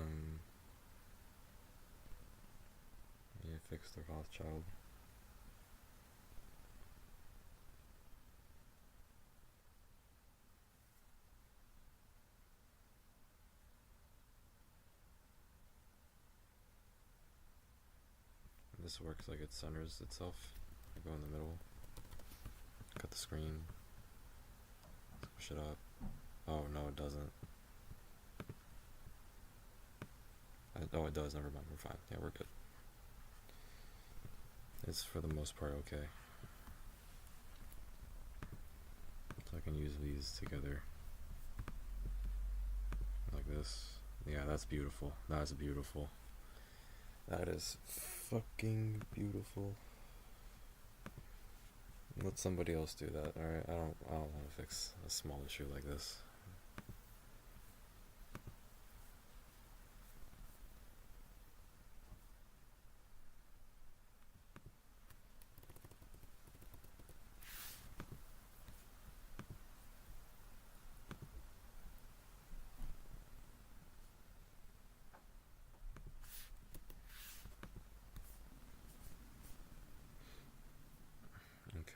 need to fix the Rothschild. This works like it centers itself. I go in the middle, cut the screen, push it up. Oh no, it doesn't. Oh, it does. Never mind. We're fine. Yeah, we're good. It's for the most part okay. So I can use these together like this. Yeah, that's beautiful. That's beautiful. That is fucking beautiful. Let somebody else do that. Alright, I don't want to fix a small issue like this.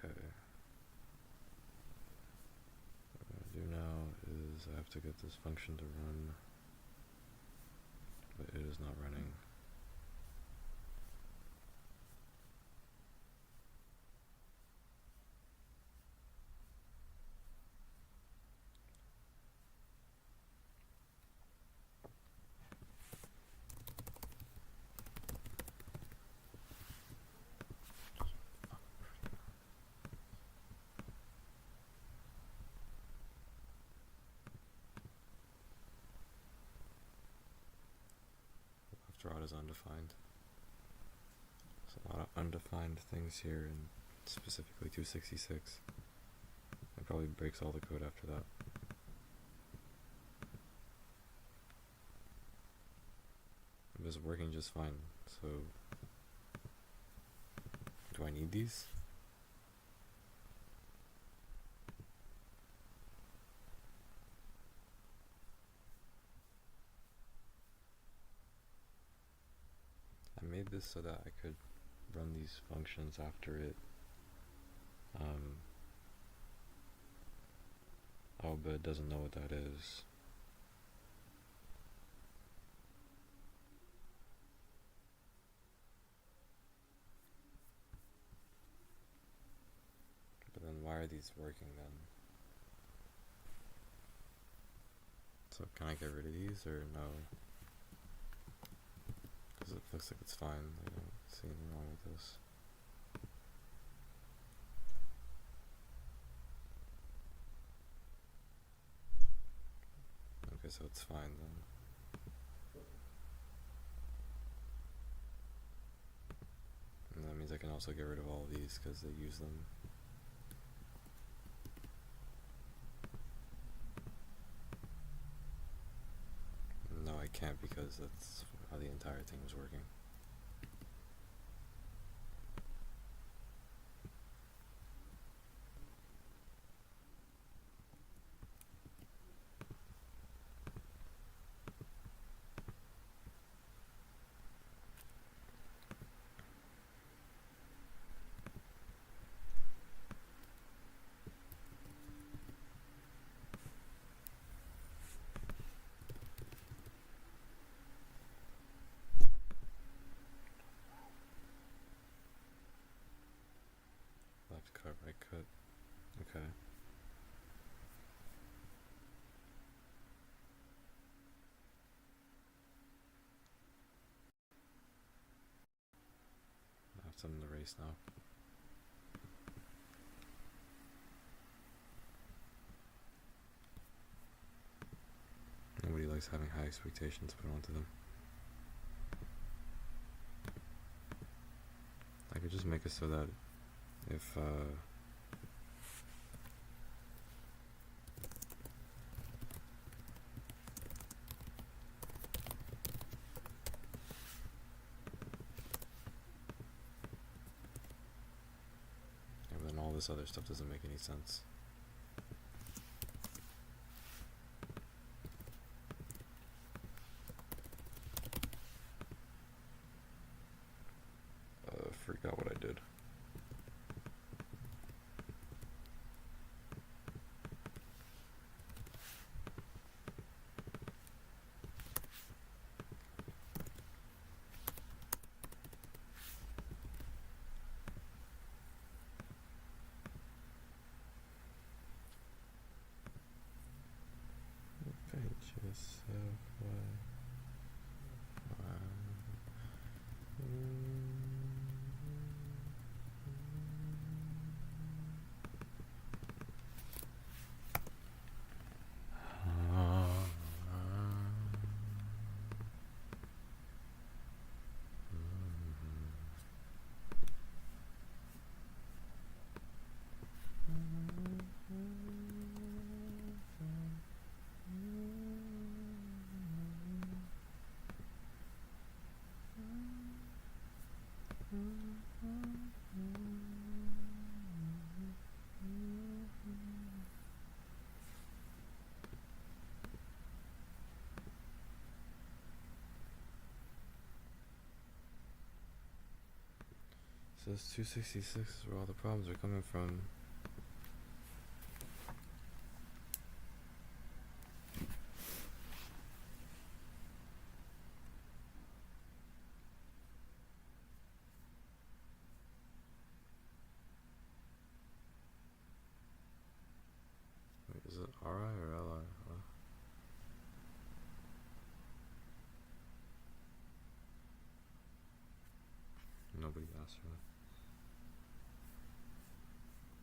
Okay. What I do now is I have to get this function to run, but it is not running. Left rod is undefined. There's a lot of undefined things here, and specifically 266. It probably breaks all the code after that. It was working just fine, so do I need these? I made this so that I could run these functions after it. Oh, but it doesn't know what that is. But then why are these working then? So can I get rid of these or no? Because it looks like it's fine. I don't see anything wrong with this. Okay, so it's fine then. And that means I can also get rid of all of these because they use them. No, I can't because that's how the entire thing was working. Left cut, right cut. Okay. I have some in the race now. Nobody likes having high expectations put onto them. I could just make it so that if and then all this other stuff doesn't make any sense. Forgot what I did. Says 266 is where all the problems are coming from. Wait, is it RI or LI? Nobody asked for that.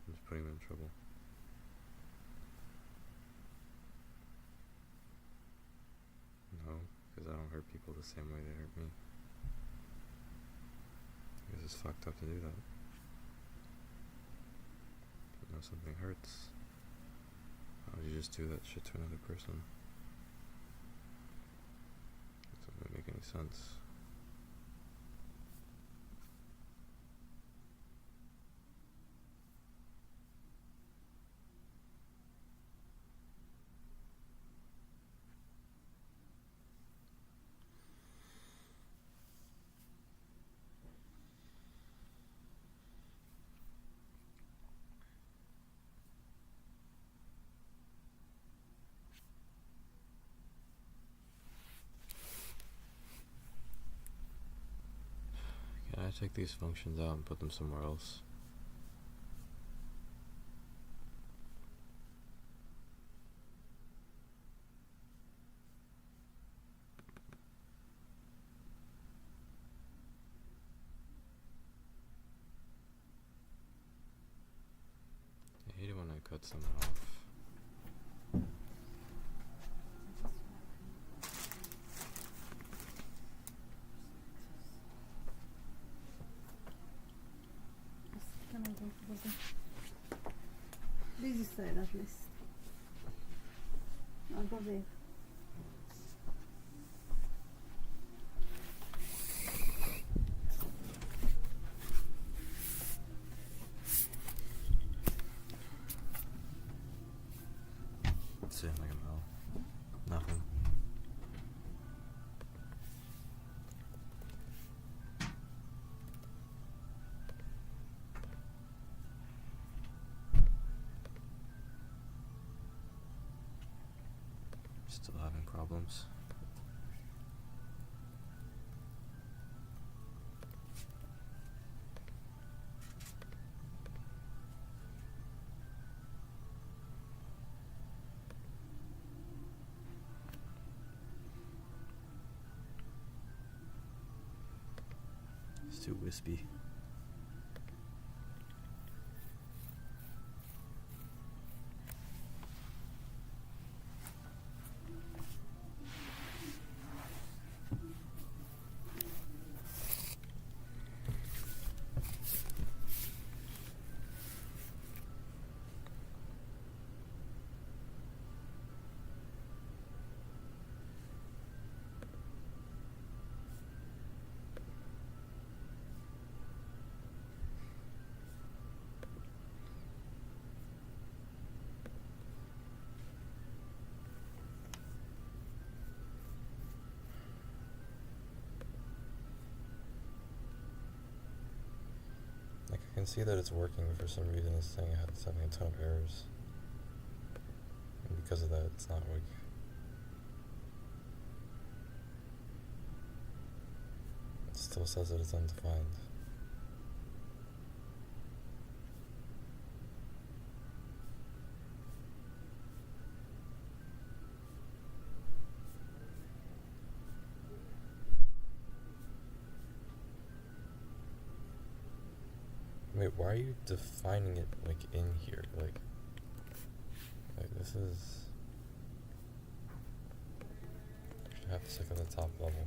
I'm just putting them in trouble. No, because I don't hurt people the same way they hurt me. Because it's fucked up to do that. You know something hurts. How would you just do that shit to another person? It doesn't make any sense. Can I take these functions out and put them somewhere else? I hate it when I cut something off. Registrera at least. Ja, gå vid. Sitting like a hell. Nothing. Still having problems. It's too wispy. Like, I can see that it's working, but for some reason it's saying it's having a ton of errors. And because of that, it's not like... It still says that it's undefined. Wait, why are you defining it, like, in here? Like this is... You should have to stick at the top level.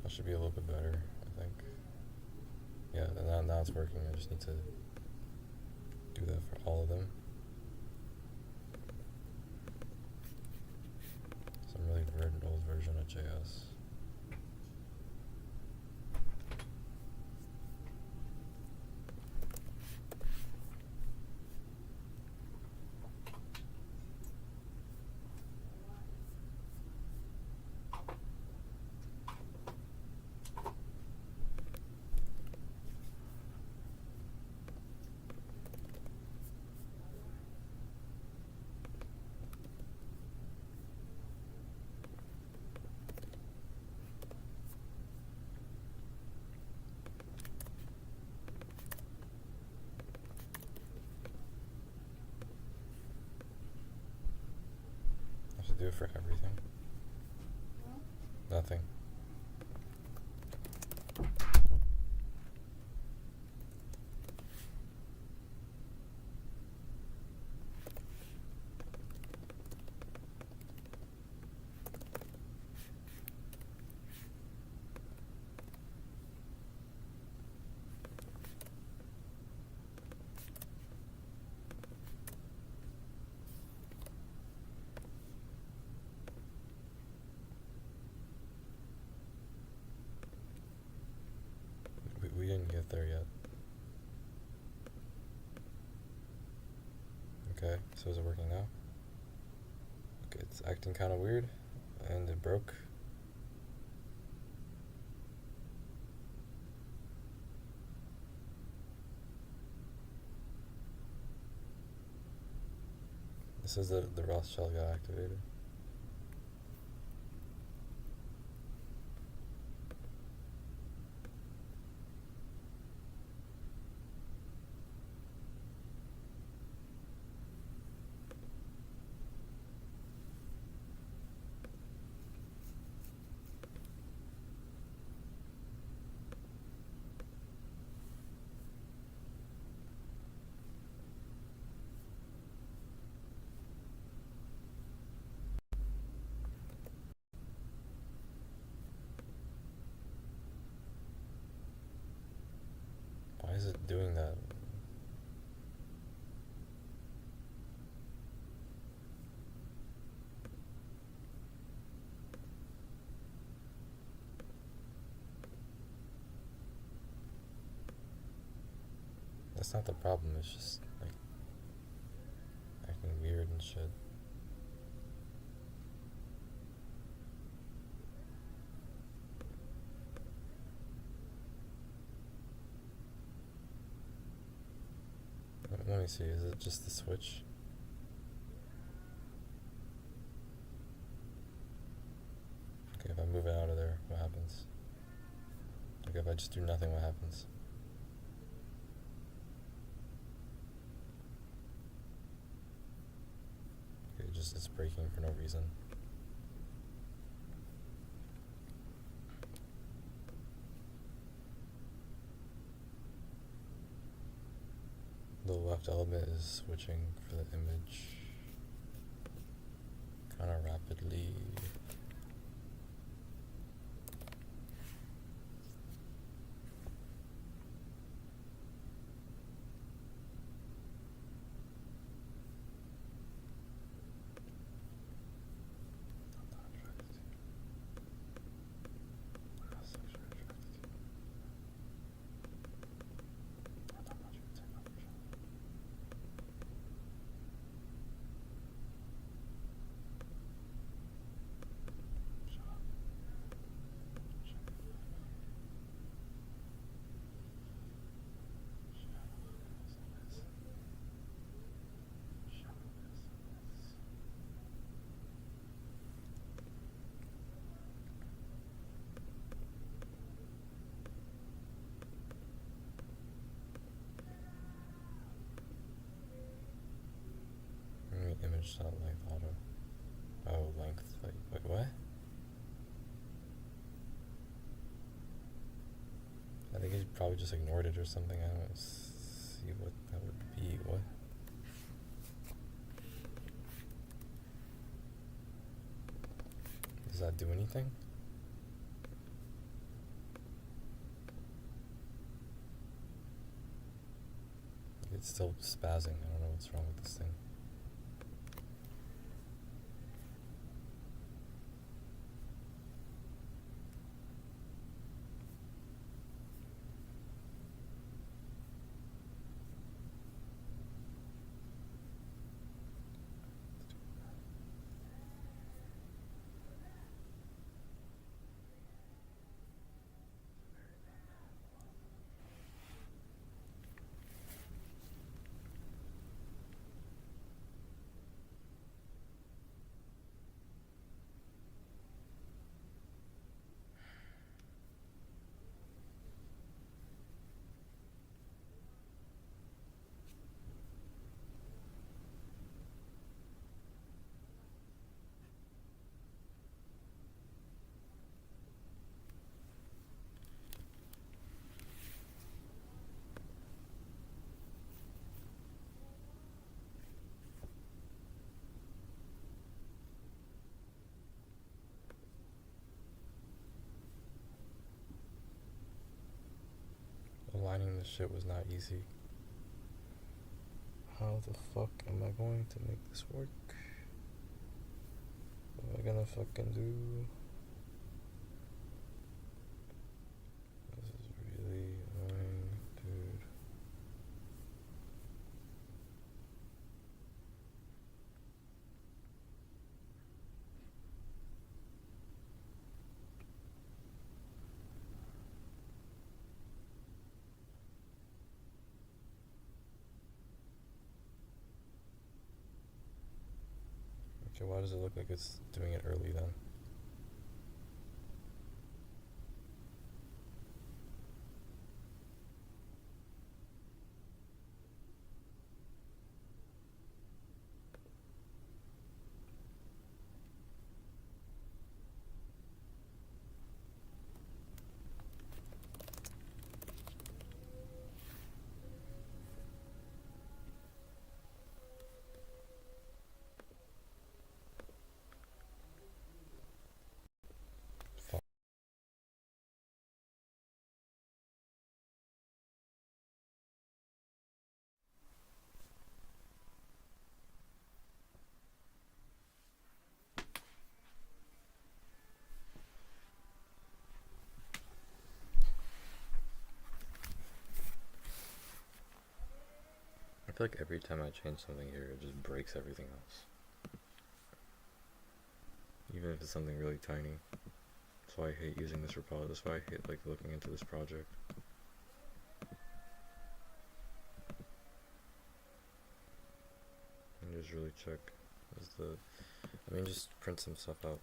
That should be a little bit better, I think. Yeah, now it's working. I just need to do that for all of them. Some really old version of JS. do it for everything? Nothing. We didn't get there yet. Okay, so is it working now? Okay, it's acting kind of weird, and it broke. This is the Rothschild got activated. Why is it doing that? That's not the problem, it's just like acting weird and shit. Let me see, is it just the switch? Okay, if I move it out of there, what happens? Okay, if I just do nothing, what happens? Okay, it's breaking for no reason. The left element is switching for the image kind of rapidly. Image dot length auto. Oh, length. Like, wait, what? I think he probably just ignored it or something. I don't see what that would be. What? Does that do anything? It's still spazzing. I don't know what's wrong with this thing. aligning this shit was not easy. How the fuck am I going to make this work? What am I gonna fucking do? This is really annoying, dude. Okay, why does it look like it's doing it early then? Fuck. I feel like every time I change something here, it just breaks everything else. Even if it's something really tiny. That's why I hate using this repository. That's why I hate like looking into this project. And just really check. Just print some stuff out.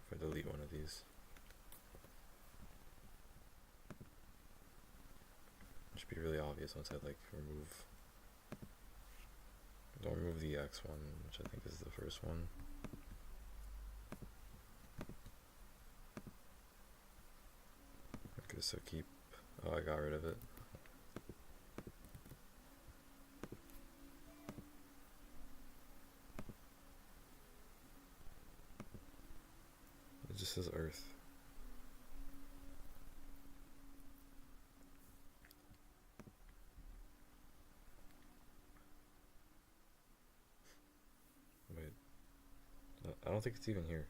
If I delete one of these. It should be really obvious once I remove. Don't remove the X one, which I think is the first one. Okay, so keep. Oh, I got rid of it. It just says Earth. Wait. I don't think it's even here.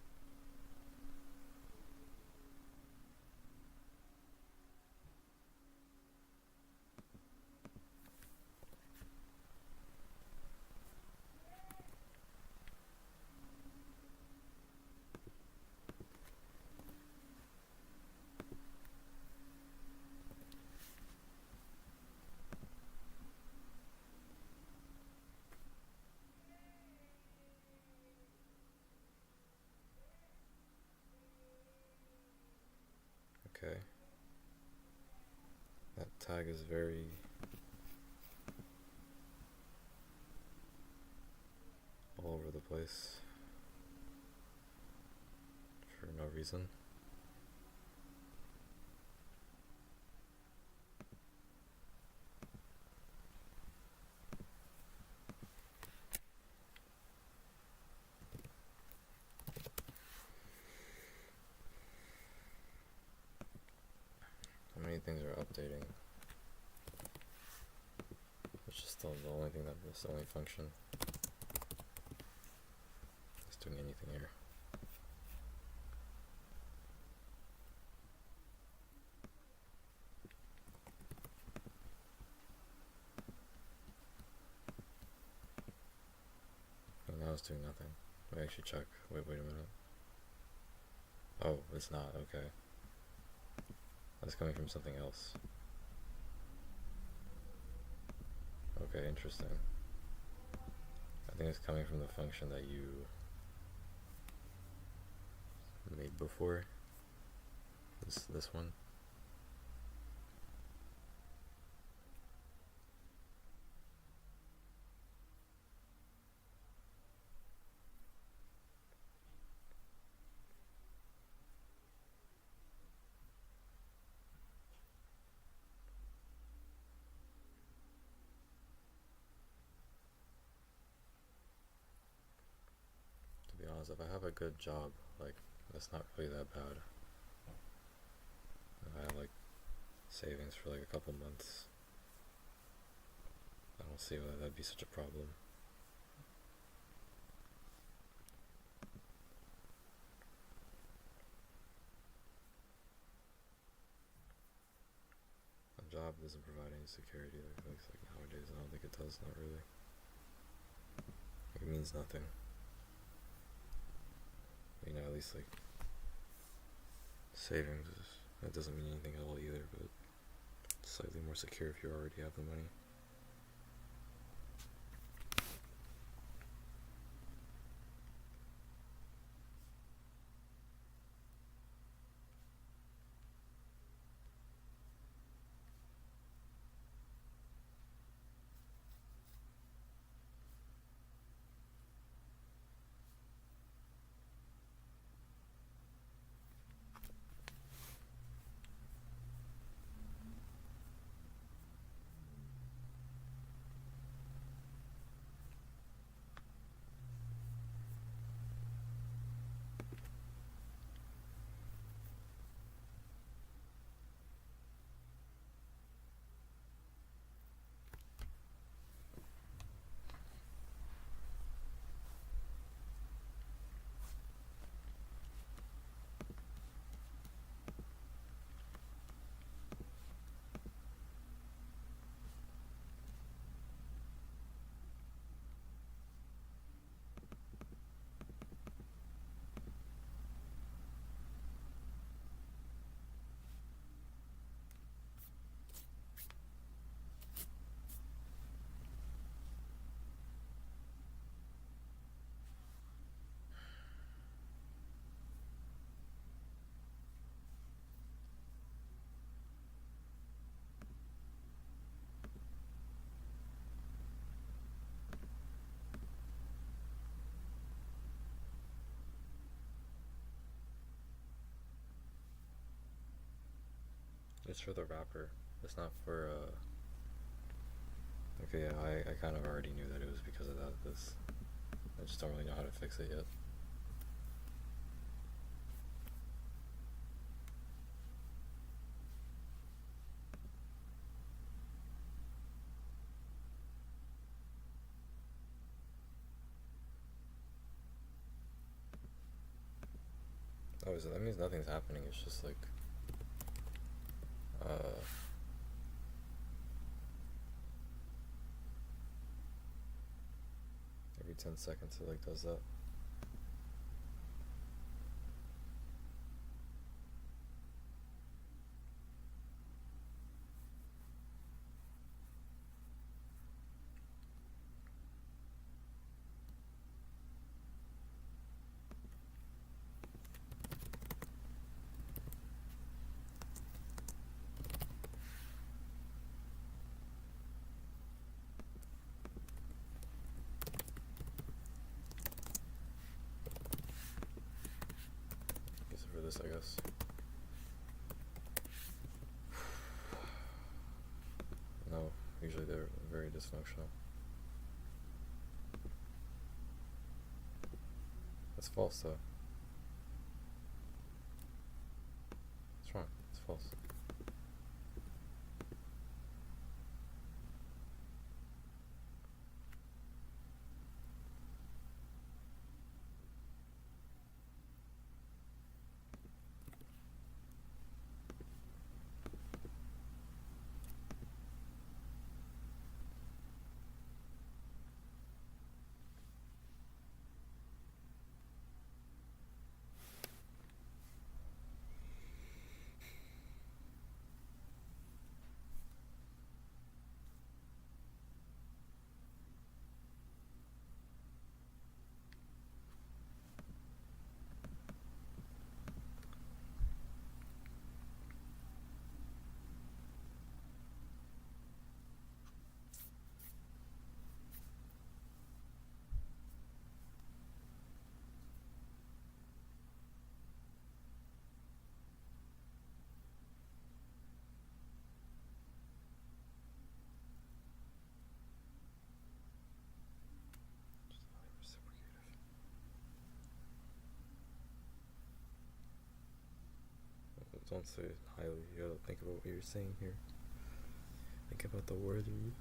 Okay. That tag is very all over the place for no reason. many things are updating. It's just still the only thing that's the only function that's doing anything here. And now it's doing nothing. Let me actually check. Wait a minute. Oh, it's not. Okay. That's coming from something else. Okay, interesting. I think it's coming from the function that you made before. This one. To be honest, if I have a good job, like, that's not really that bad. If I have like savings for like a couple months, I don't see why that'd be such a problem. A job doesn't provide any security, like nowadays. I don't think it does, not really. Like, it means nothing. You know, at least like savings, that doesn't mean anything at all either, but it's slightly more secure if you already have the money. It's for the wrapper. It's not for, okay, yeah, I kind of already knew that it was because of that. I just don't really know how to fix it yet. Oh, so that means nothing's happening. It's just like, every 10 seconds it like does that. For this, I guess. No, usually they're very dysfunctional. That's false, though. What's wrong? It's false. Don't say it highly. You gotta think about what you're saying here. Think about the word you use.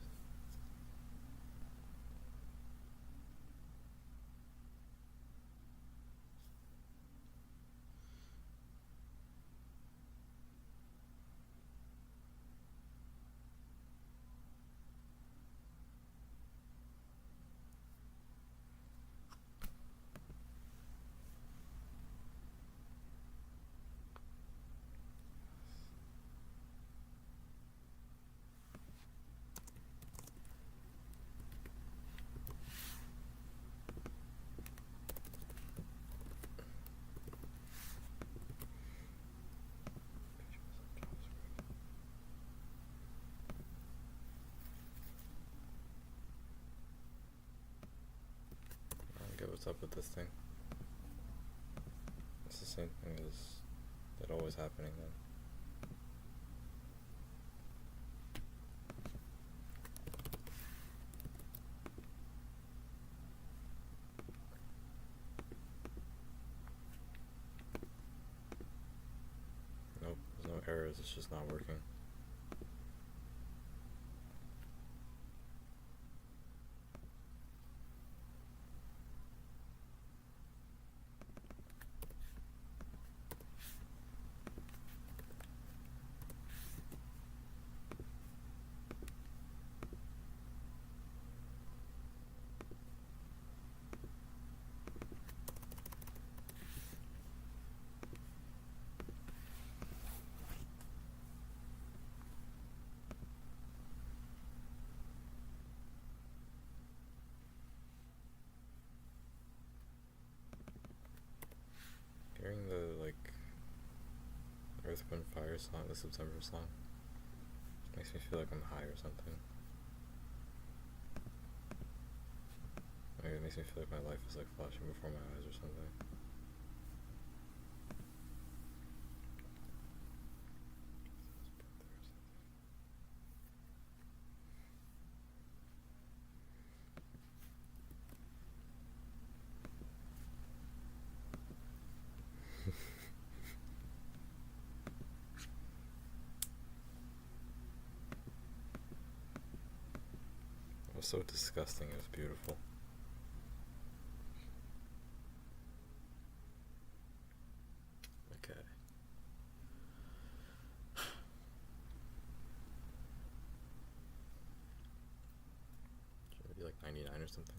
I don't get what's up with this thing. It's the same thing as it always happening then. Nope, there's no errors, it's just not working. Hearing the Earth, Wind, Fire song, the September song, just makes me feel like I'm high or something. Maybe it makes me feel like my life is flashing before my eyes or something. It was so disgusting, it was beautiful. Okay. Should it be 99 or something?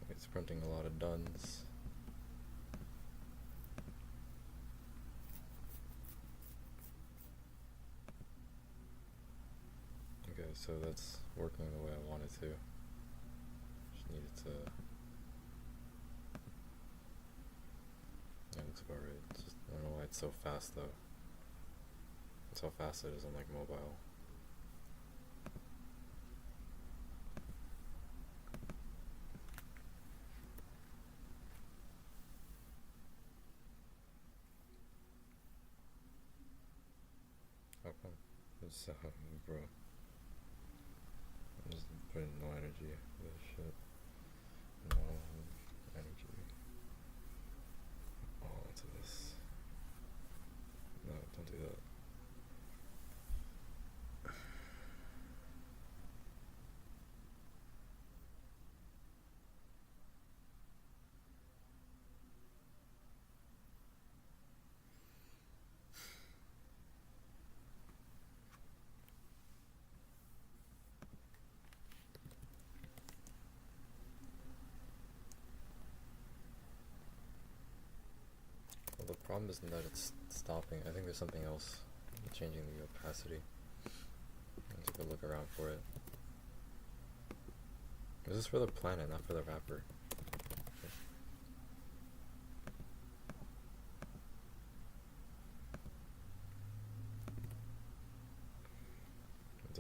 It's printing a lot of duns. Okay, so that's working the way I want it to. Just needed to... Yeah, it looks about right. It's just, I don't know why it's so fast though. That's how fast it is on mobile. How come? It's bro. I'm just putting no energy for this shit. No energy. All into this. No, don't do that. Well, the problem isn't that it's stopping. I think there's something else changing the opacity. I'll take a look around for it. This is for the planet, not for the wrapper.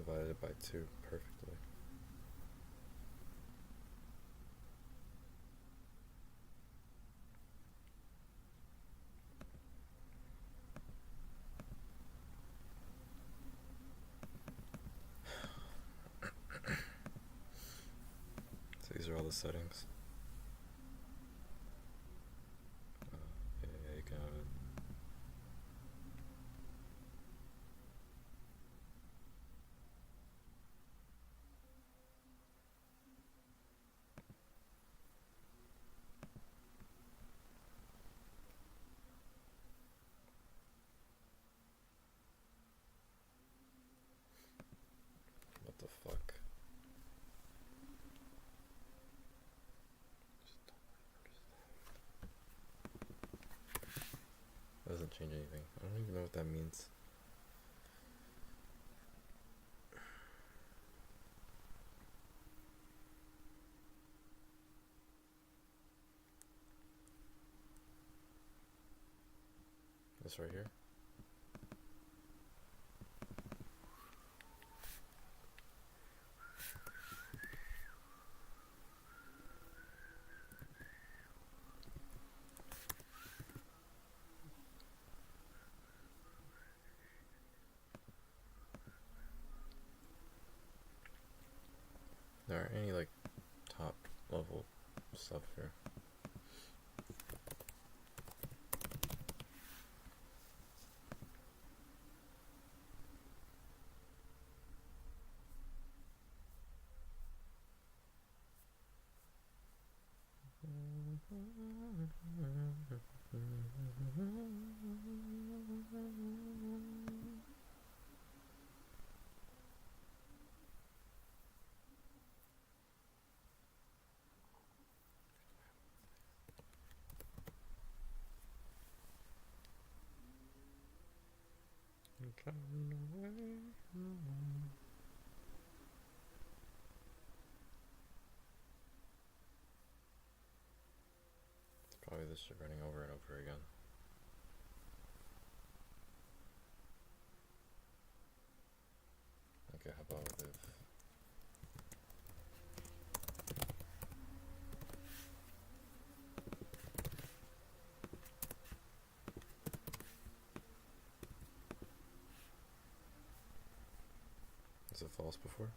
divided it by 2 perfectly. So these are all the settings. Yeah, you can have it. What the fuck? Just don't understand. Doesn't change anything. I don't even know what that means. This right here? There aren't any like top level stuff here. It's probably this shit running over and over again. Okay, how about if is it false before?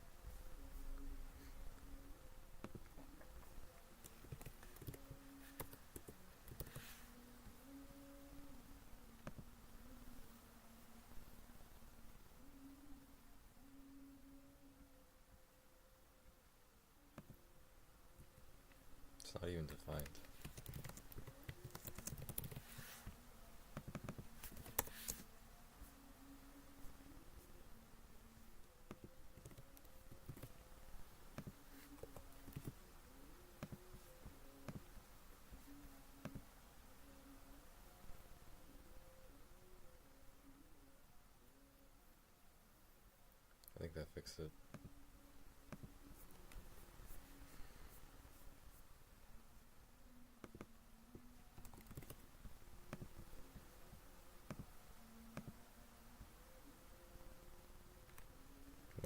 It's not even defined. I think that fixed it.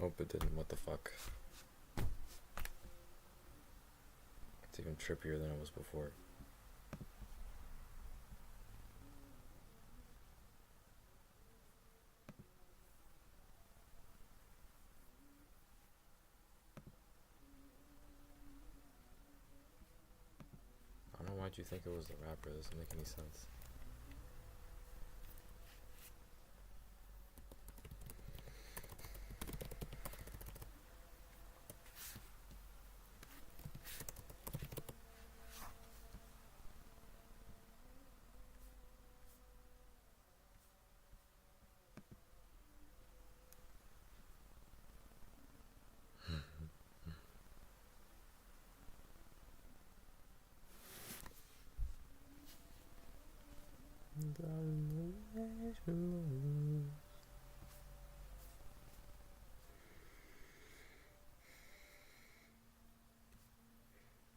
Nope, it didn't. What the fuck? It's even trippier than it was before. I don't know why'd you think it was the rapper. That doesn't make any sense.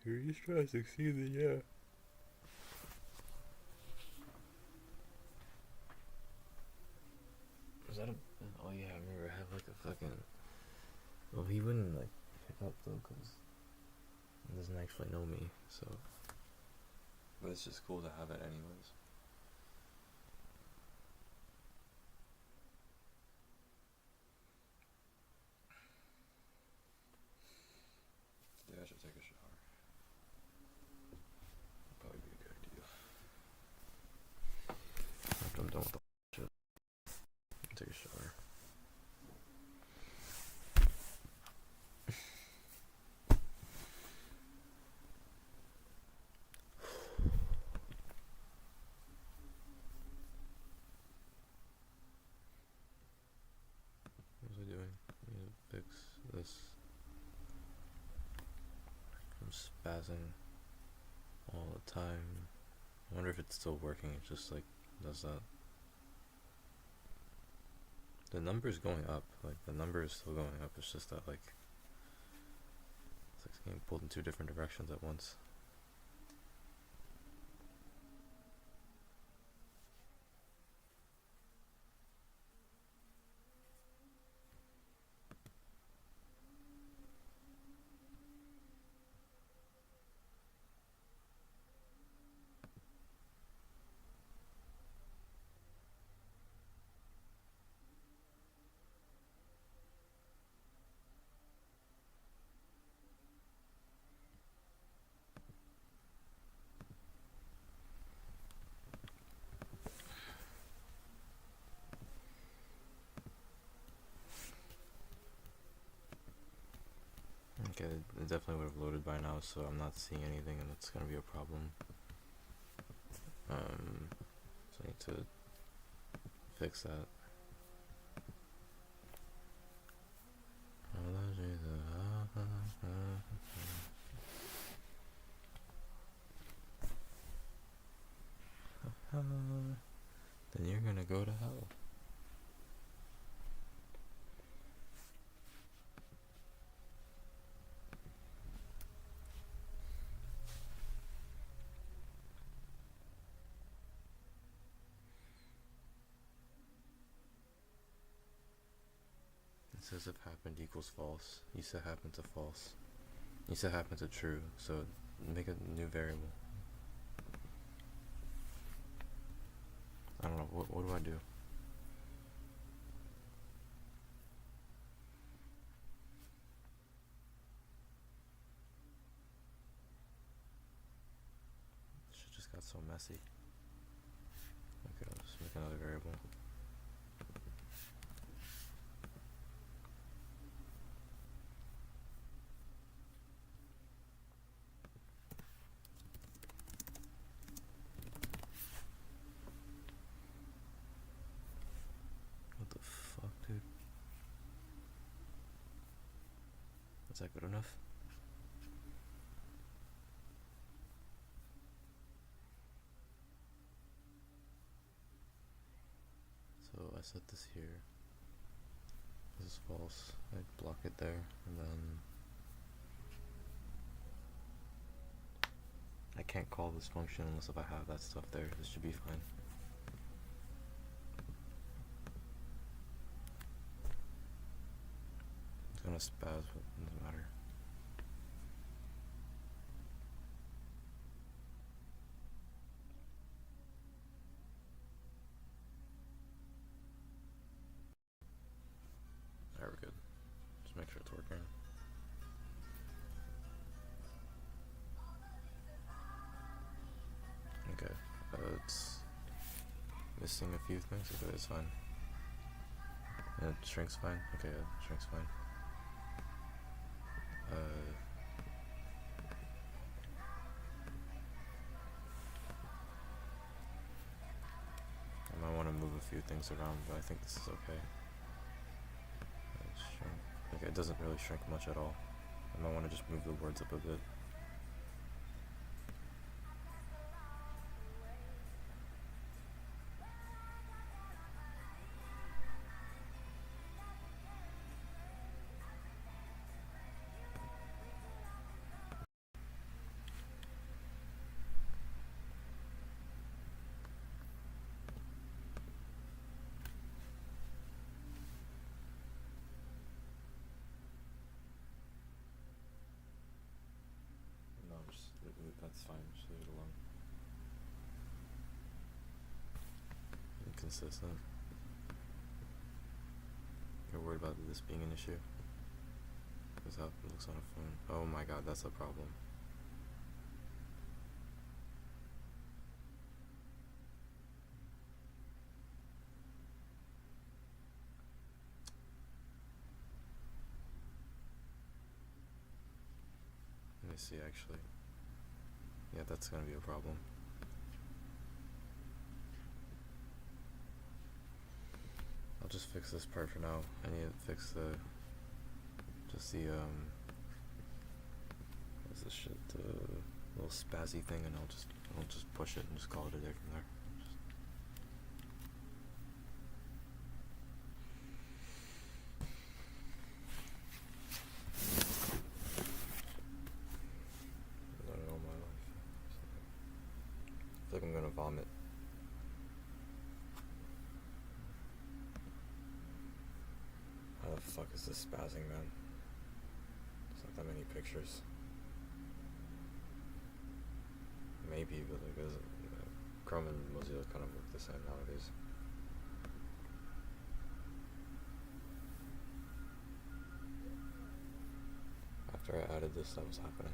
You're just trying to succeed, then yeah. Was that a... Oh yeah, I remember I had like a fucking Well, he wouldn't like pick up though, cause he doesn't actually know me. So, but it's just cool to have it anyways. Yeah, I should take a shower. Probably be a good idea. After I'm done with the shit, take a shower. What was I doing? I need to fix this. I'm spazzing all the time. I wonder if it's still working. It just like does that. The number's going up. Like the number is still going up. It's just that like it's getting pulled in two different directions at once. Okay, it definitely would have loaded by now, so I'm not seeing anything, and it's gonna be a problem. So I need to fix that. Then you're gonna go to hell. It says if happened equals false. You said happened to false. You said happened to true, so make a new variable. I don't know, what do I do? Shit just got so messy. Okay, I'll just make another variable. What the fuck, dude? Is that good enough? So I set this here. This is false. I block it there, and then I can't call this function unless if I have that stuff there. This should be fine. It's gonna spaz, but it doesn't matter. Alright, we're good. Just make sure it's working. Okay, it's missing a few things. Okay, it's fine. And it shrinks fine. Okay, it shrinks fine. I might want to move a few things around, but I think this is okay. Okay, it doesn't really shrink much at all. I might want to just move the words up a bit. inconsistent. You're worried about this being an issue? Because how it looks on a phone. Oh my god, that's a problem. Let me see, actually. Yeah, that's gonna be a problem. I'll just fix this part for now. I need to fix what's this shit, the little spazzy thing, and I'll just push it and just call it a day from there. Done it all my life. I feel like I'm gonna vomit. How the fuck is this spazzing, man? There's not that many pictures. Maybe, but like, Chrome and Mozilla kind of work the same nowadays. After I added this, that was happening.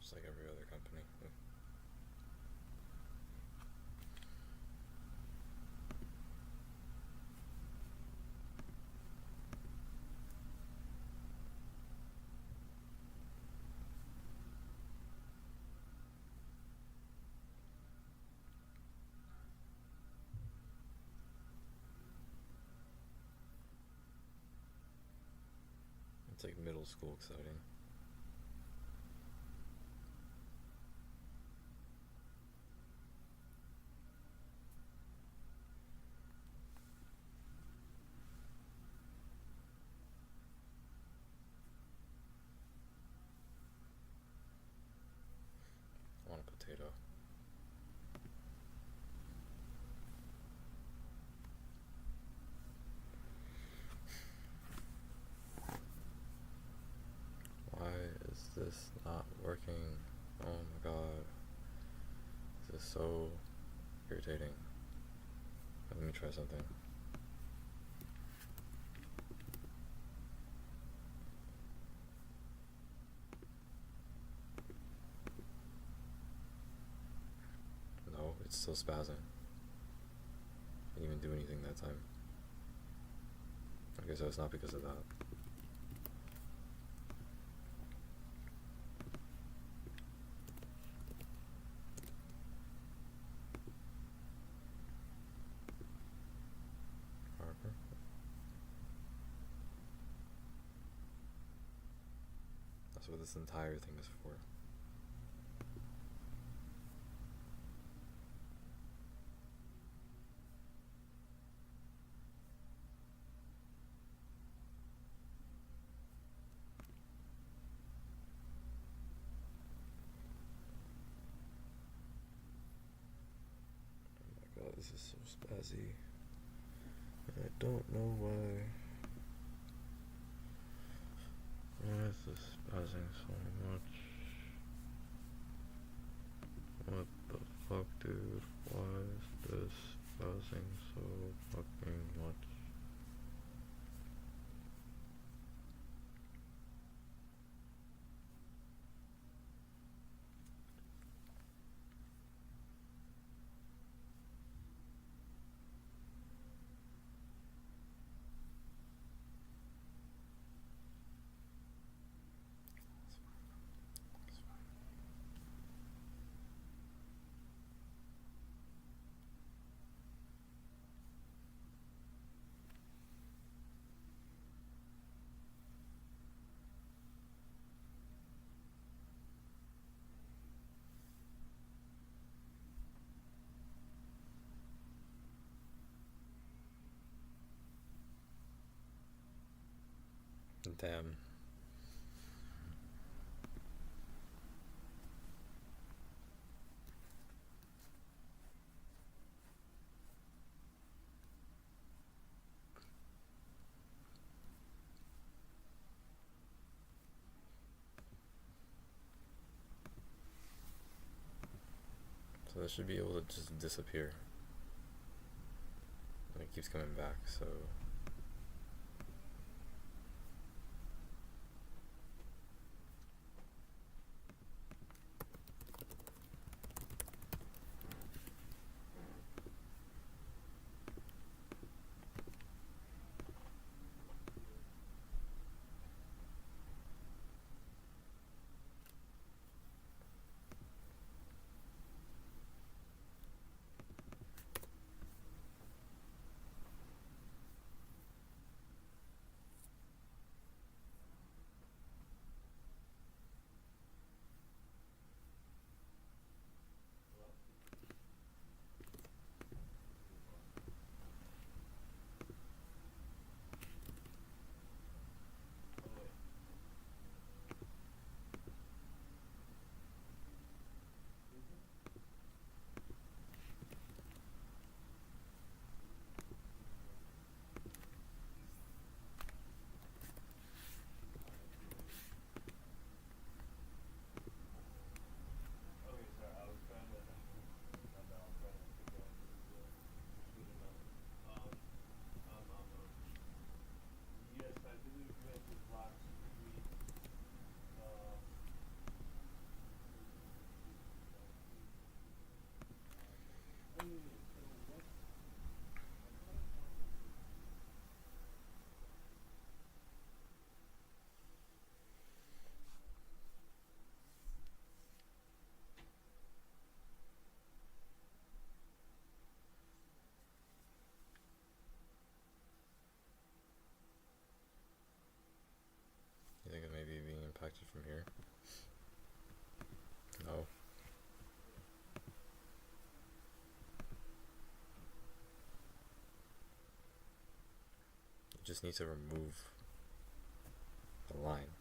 Just like every other company. Yeah. It's like middle school exciting. I want a potato. Why is this not working? Oh my god. This is so irritating. Let me try something. No, it's still spazzing. Didn't even do anything that time. Okay, so it's not because of that. Harper. That's what this entire thing is for. Oh my god, this is so spazzy. And I don't know why. Why is this spazzing so much? What the fuck, dude? Why is this spazzing so fucking much? Damn. So this should be able to just disappear. And it keeps coming back, so... You think it may be being impacted from here? No. You just need to remove the line.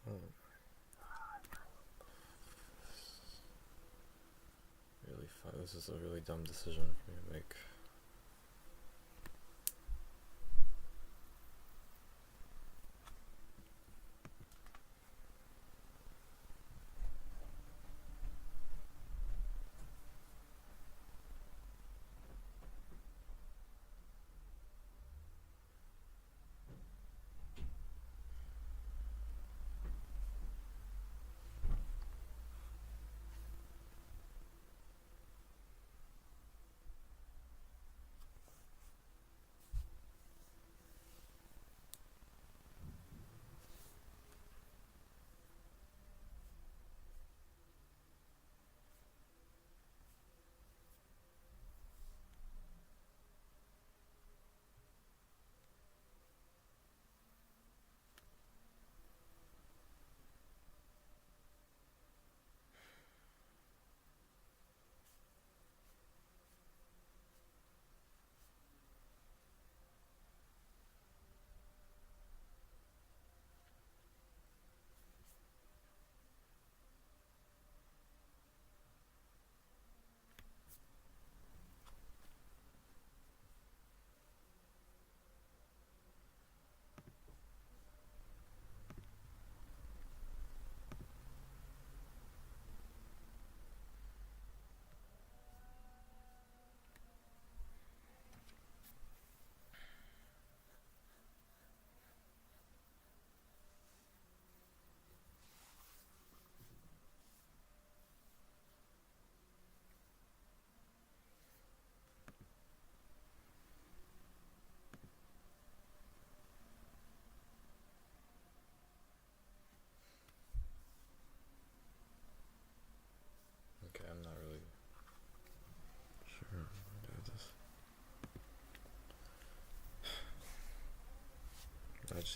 Oh. Really fun. This is a really dumb decision for me to make.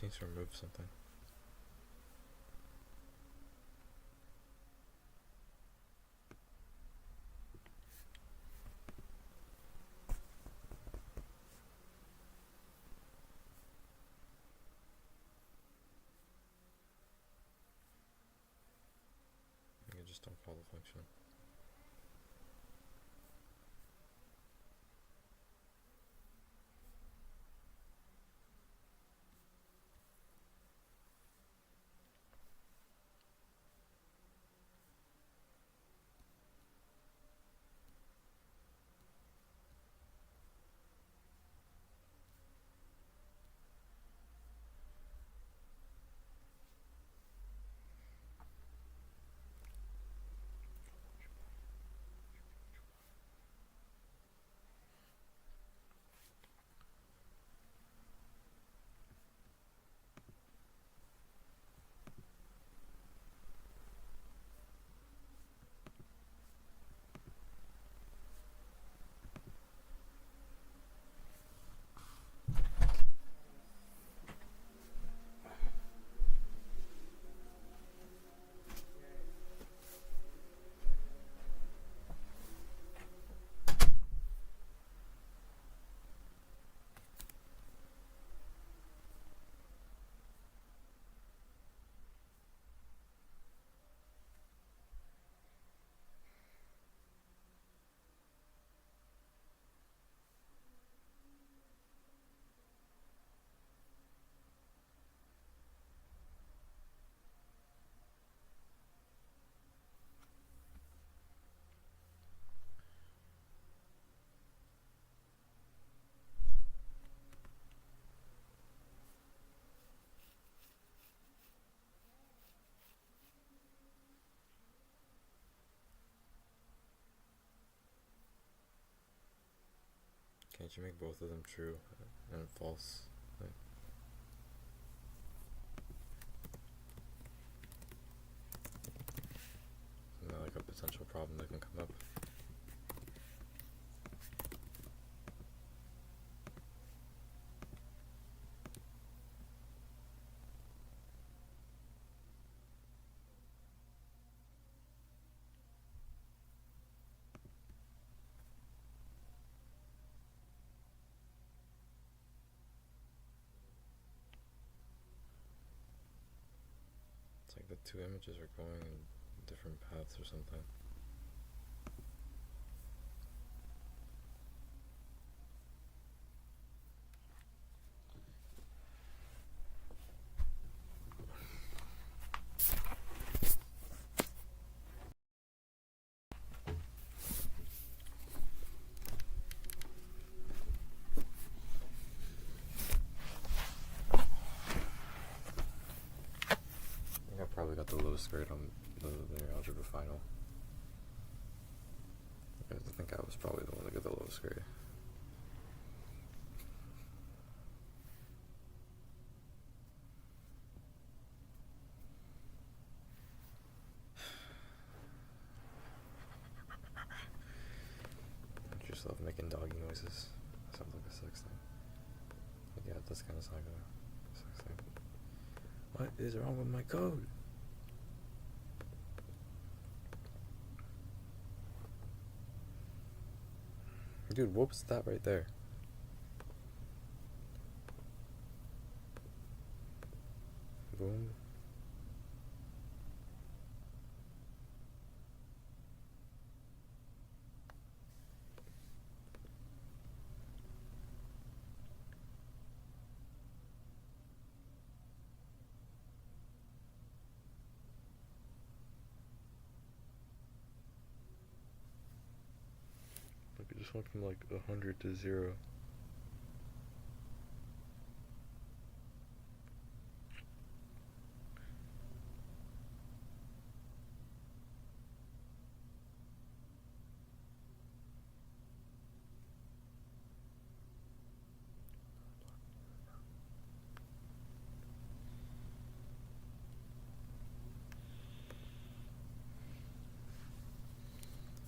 just needs to remove something. You just don't call the function. Can't you make both of them true and false? Like, isn't that like a potential problem that can come up? It's like the two images are going in different paths or something. I probably got the lowest grade on the algebra final. I think I was probably the one to get the lowest grade. Don't you just love making doggy noises? Sounds like a sex thing. But yeah, that's kind of like a sex thing. What is wrong with my code? Dude, what was that right there? Boom. Like it just went from like 100 to 0.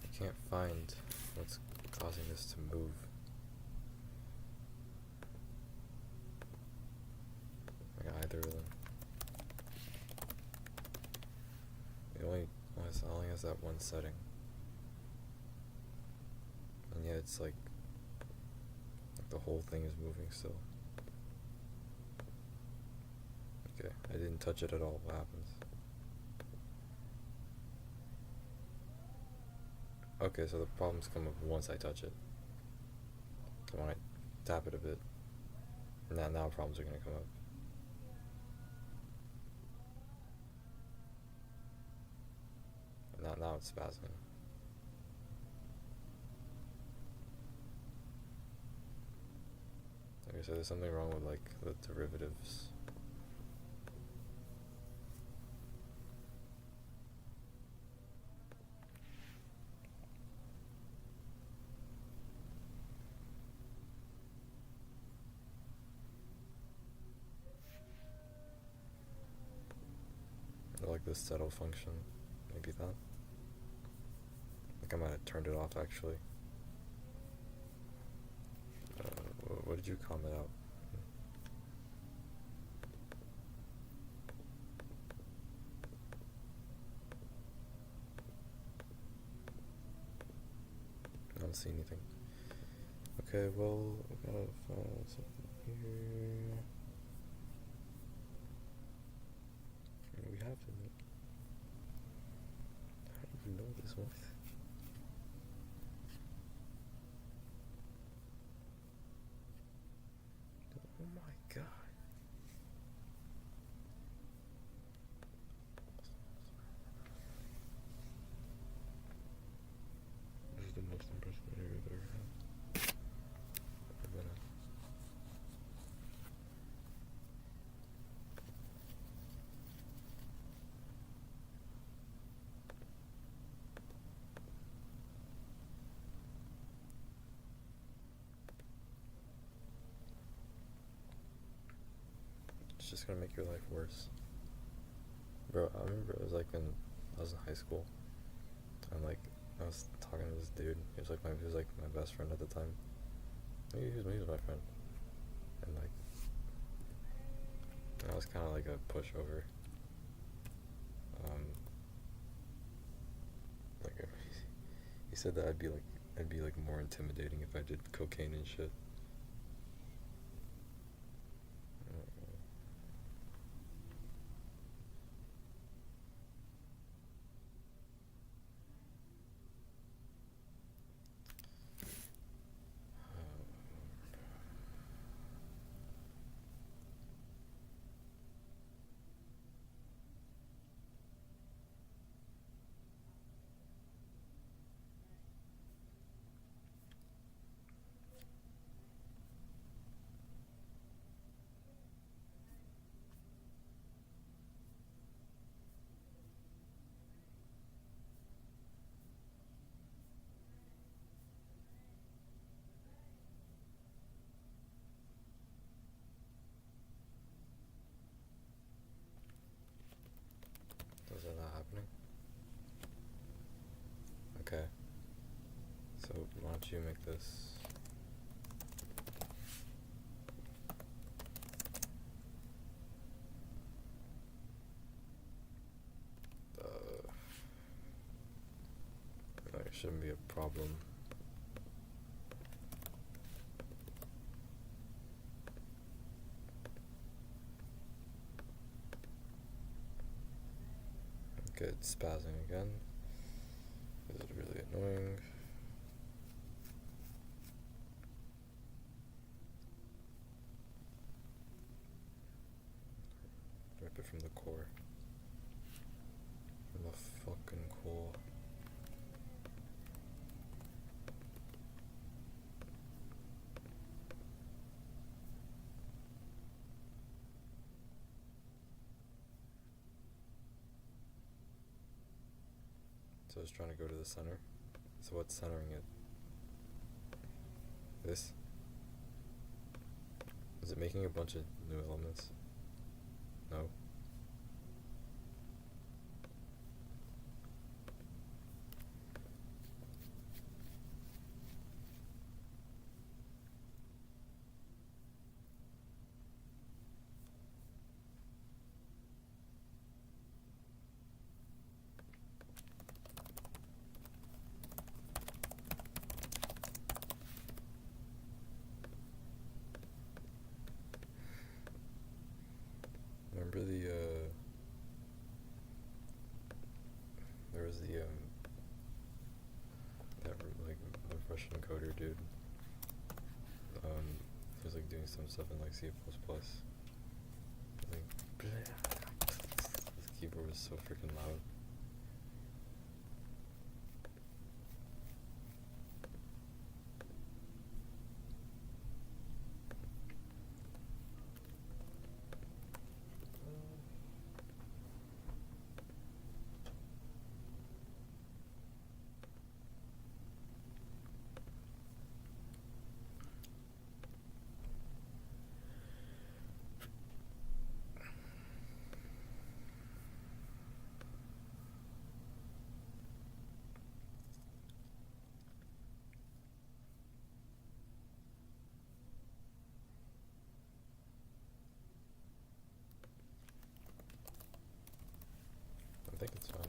I can't find what's causing this to move. Like either of them. It only has that one setting. And yet it's like the whole thing is moving still. Okay, I didn't touch it at all. What happens? Okay, so the problems come up once I touch it. So when I tap it a bit, now problems are gonna come up. Now it's spazzing. Okay, so there's something wrong with like the derivatives. Or like the settle function, maybe that. I might have turned it off actually. What did you comment out? I don't see anything. Okay, well, I gotta find something here. We have to. I don't even know this one. Oh my god. This is the most impressive interview I've ever had. I've been in. It's just gonna make your life worse. Bro, I remember it was like when I was in high school, and like I was talking to this dude. He was like my best friend at the time. He was my friend, and like I was kind of like a pushover. Like he said that I'd be like more intimidating if I did cocaine and shit. Is that not happening? Okay. So why don't you make this? That shouldn't be a problem. Okay, it's spazzing again. Is it really annoying? Rip it from the core. From the fucking core. So I was trying to go to the center. So what's centering it? This? Is it making a bunch of new elements? No. Russian coder dude. He was like doing some stuff in like C++. Like, his keyboard was so freaking loud. I think it's fine.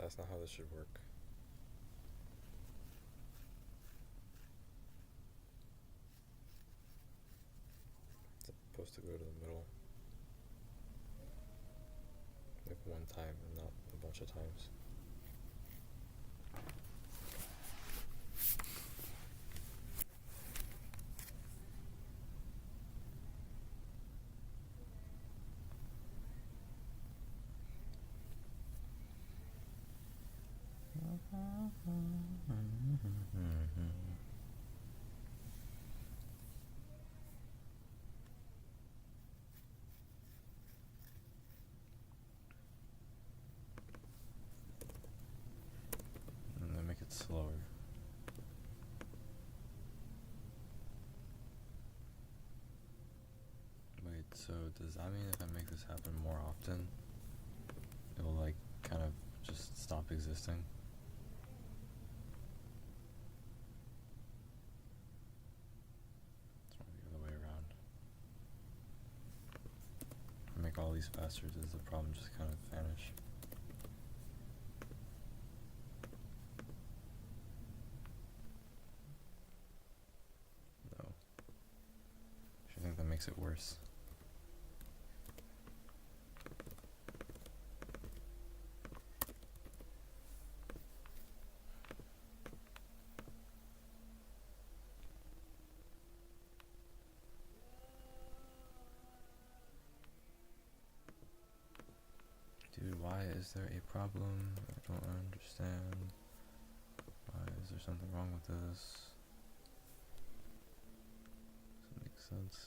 That's not how this should work. It's supposed to go to the middle. Like one time and not a bunch of times. And then make it slower. Wait, so does that mean if I make this happen more often, it will like kind of just stop existing? It's probably the other way around. If I make all these faster, does the problem just kind of vanish? No. I think that makes it worse. Dude, why is there a problem? I don't understand. Why is there something wrong with this? Does it make sense?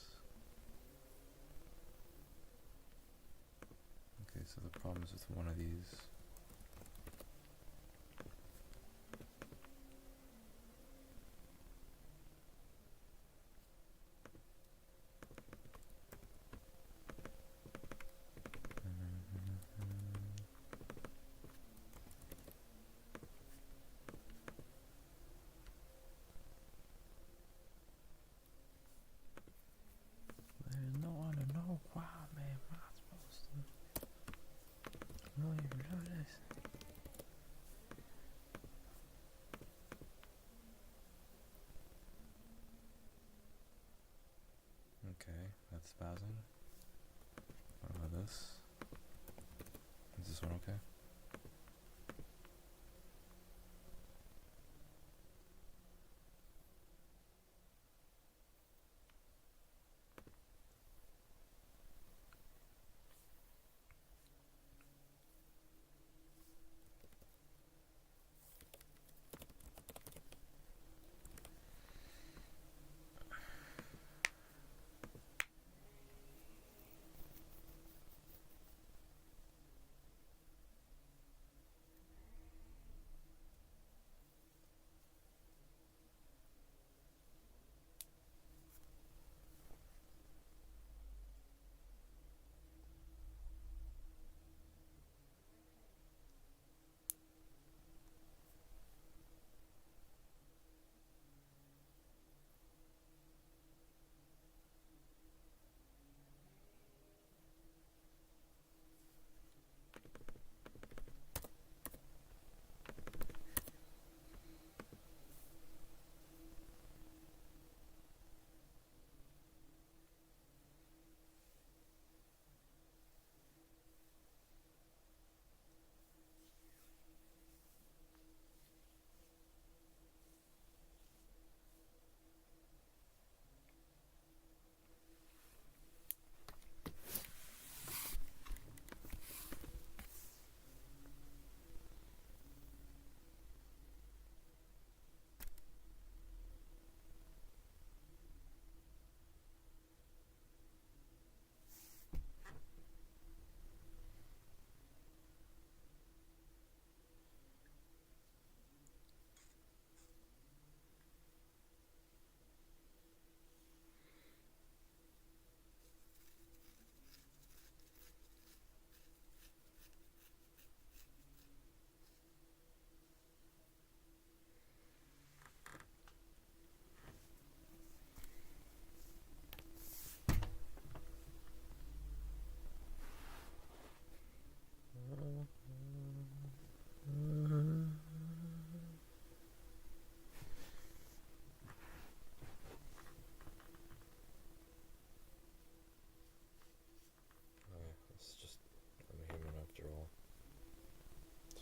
Okay, so the problem is with one of these. There's no one to know. Wow, man, I'm not supposed to really know this. Okay, that's spazzing. What about this? Is this one okay?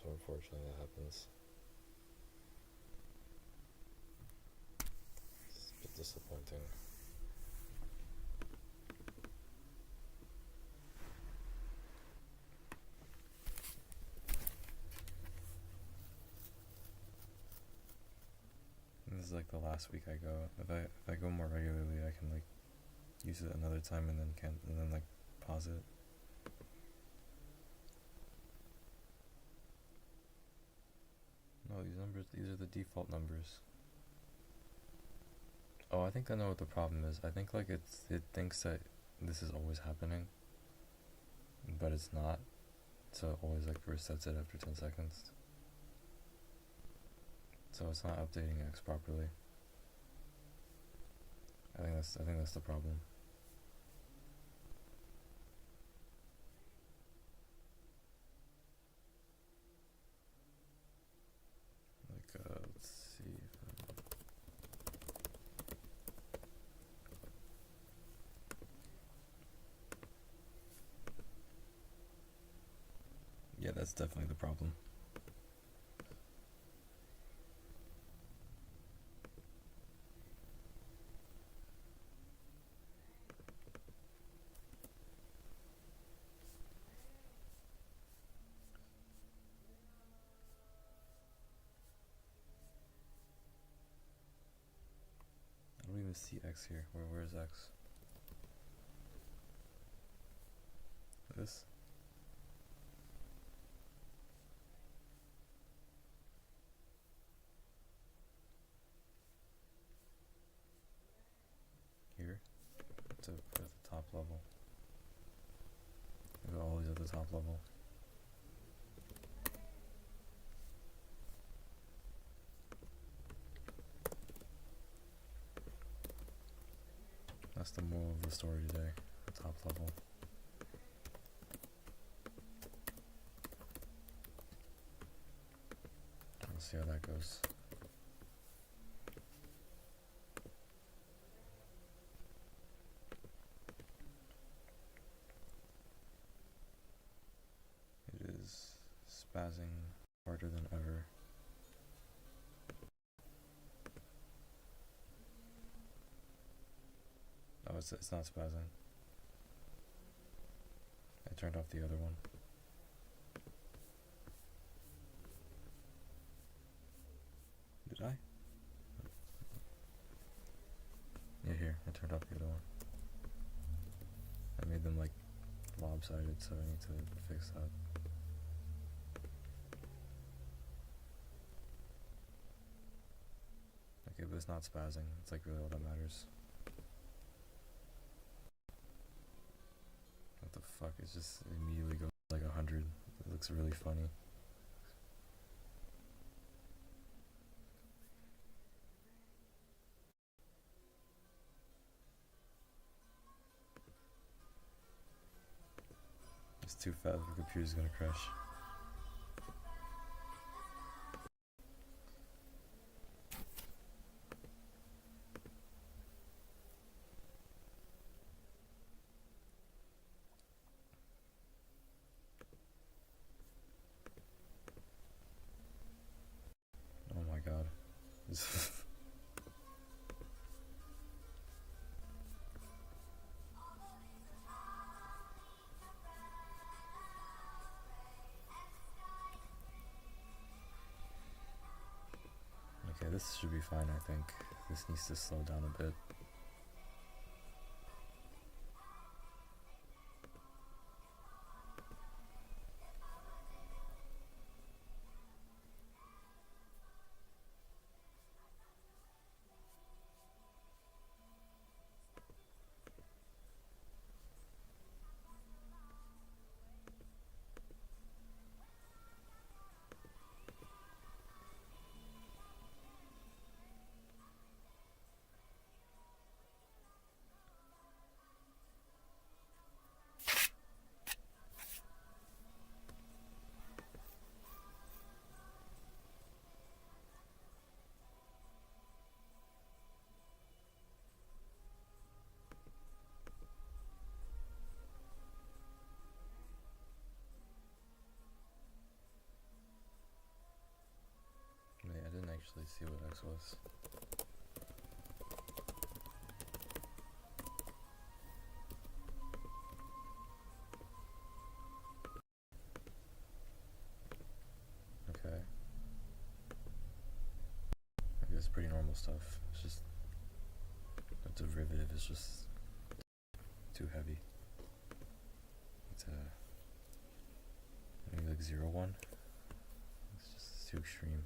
so unfortunately that happens. It's a bit disappointing. This is like the last week I go. If I go more regularly, I can like use it another time and then like pause it. No, these are the default numbers. Oh, I think I know what the problem is. I think like it thinks that this is always happening, but it's not. So it always like resets it after 10 seconds. So it's not updating X properly. I think that's the problem. Like let's see. Yeah, that's definitely the problem. I don't even see X here. Where is X? This? Here? It's at the top level. They're always at the top level. That's the moral of the story today. The top level. We'll see how that goes. It is spazzing harder than ever. Oh, it's not spazzing. I turned off the other one. Did I? Yeah, here. I turned off the other one. I made them like lopsided, so I need to fix that. Okay, but it's not spazzing. It's like really all that matters. What the fuck? It just immediately goes like 100. It looks really funny. It's too fast. The computer's gonna crash. Oh my god. Okay, this should be fine, I think. This needs to slow down a bit. actually see what X was. Okay. I guess pretty normal stuff. It's just the derivative is just too heavy. It's maybe like 0, 1. It's just too extreme.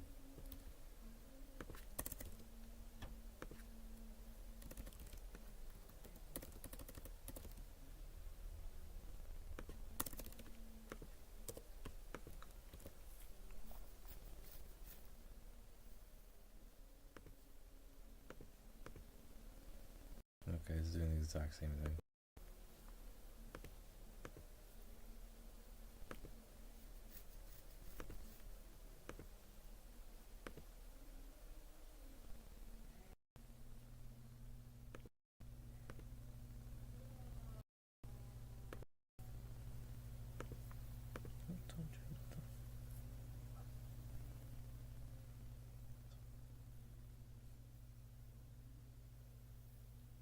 Okay, it's doing the exact same thing.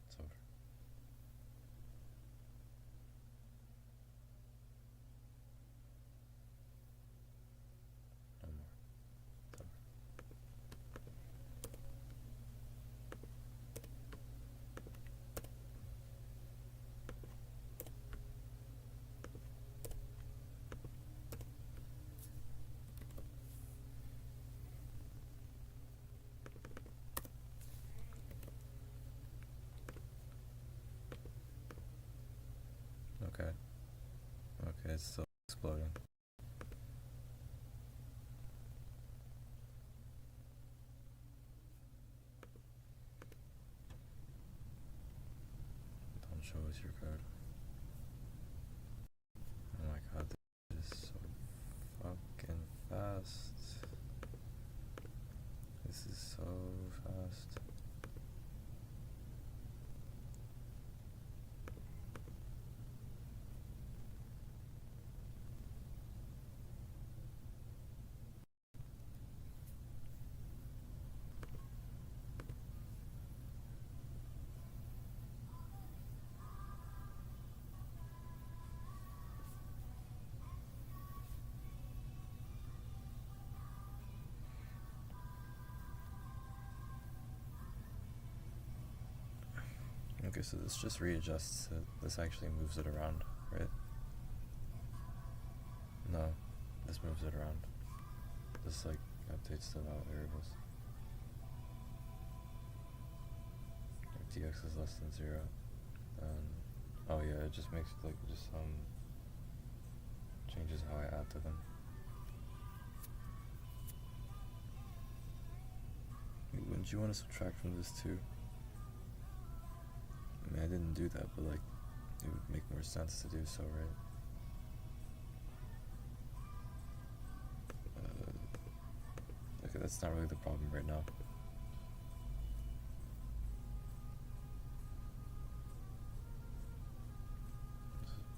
It's over. No more. It's over. Okay. Okay, it's still exploding. Don't show us your code. Oh my god, this is so fucking fast. This is so fast. Okay, so this just readjusts it. This actually moves it around, right? No, this moves it around. This like updates the variables. If dx is less than 0, then oh yeah, it just makes like just changes how I add to them. Wouldn't you want to subtract from this too? I mean, I didn't do that, but like, it would make more sense to do so, right? Okay, that's not really the problem right now.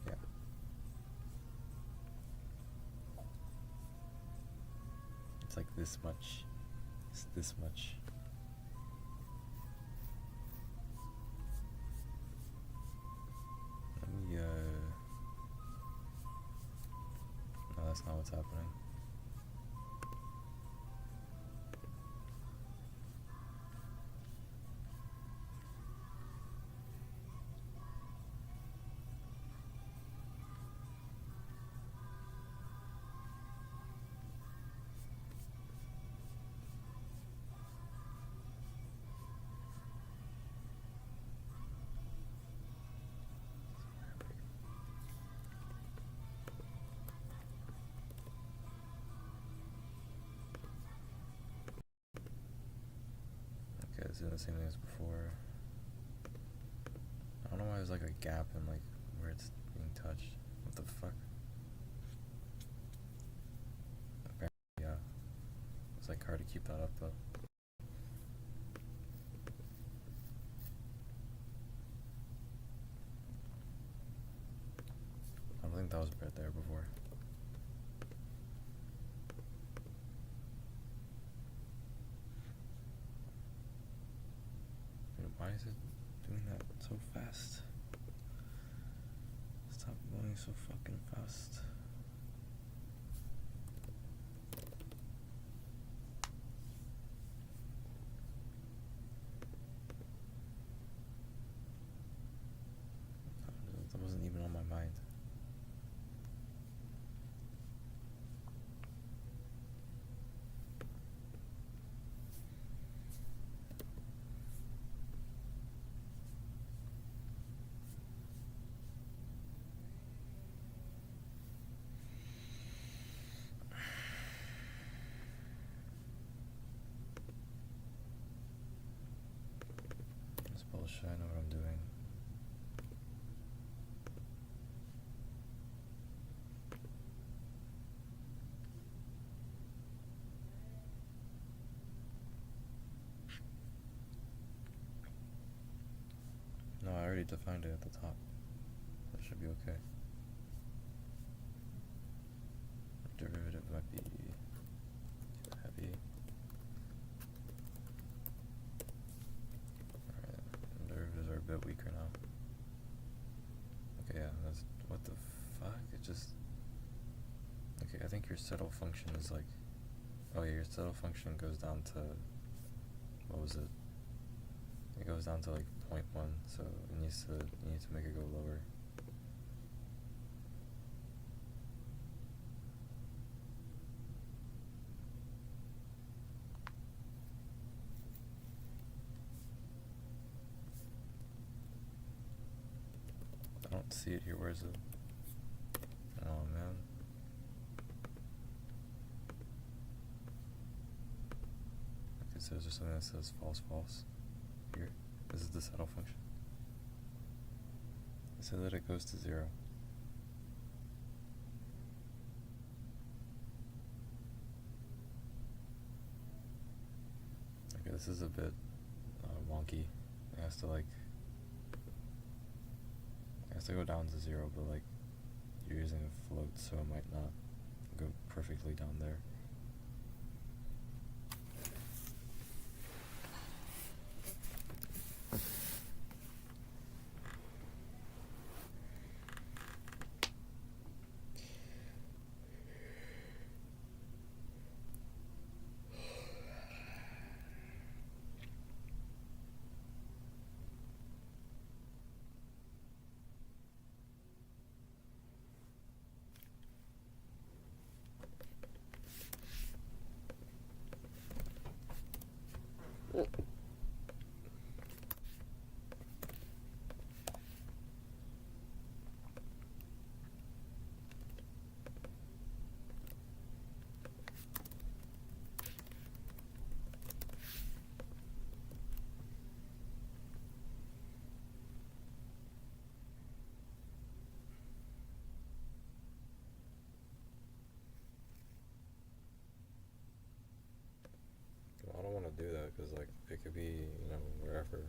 Yeah. It's like this much. It's this much. No, that's not what's happening. Okay, it's doing the same thing as before. I don't know why there's like a gap in like where it's being touched. What the fuck? Apparently, yeah. It's like hard to keep that up though. I don't think that was right there before. Why is it doing that so fast? Stop going so fucking fast. That wasn't even on my mind. It's bullshit, I know what I'm doing. No, I already defined it at the top. That should be okay. Derivative might be too heavy. Alright, derivatives are a bit weaker now. Okay, yeah, that's, what the fuck? It just, okay, I think your settle function is like, oh yeah, your settle function goes down to, what was it? It goes down to like 0.1, so you need to make it go lower. I don't see it here. Where is it? Oh man. Okay, so is there something that says false, false? Here. This is the settle function. It said that it goes to 0. Okay, this is a bit wonky. It has to go down to 0, but like you're using a float, so it might not go perfectly down there. I don't want to do that because like it could be, wherever.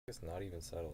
It's not even settling.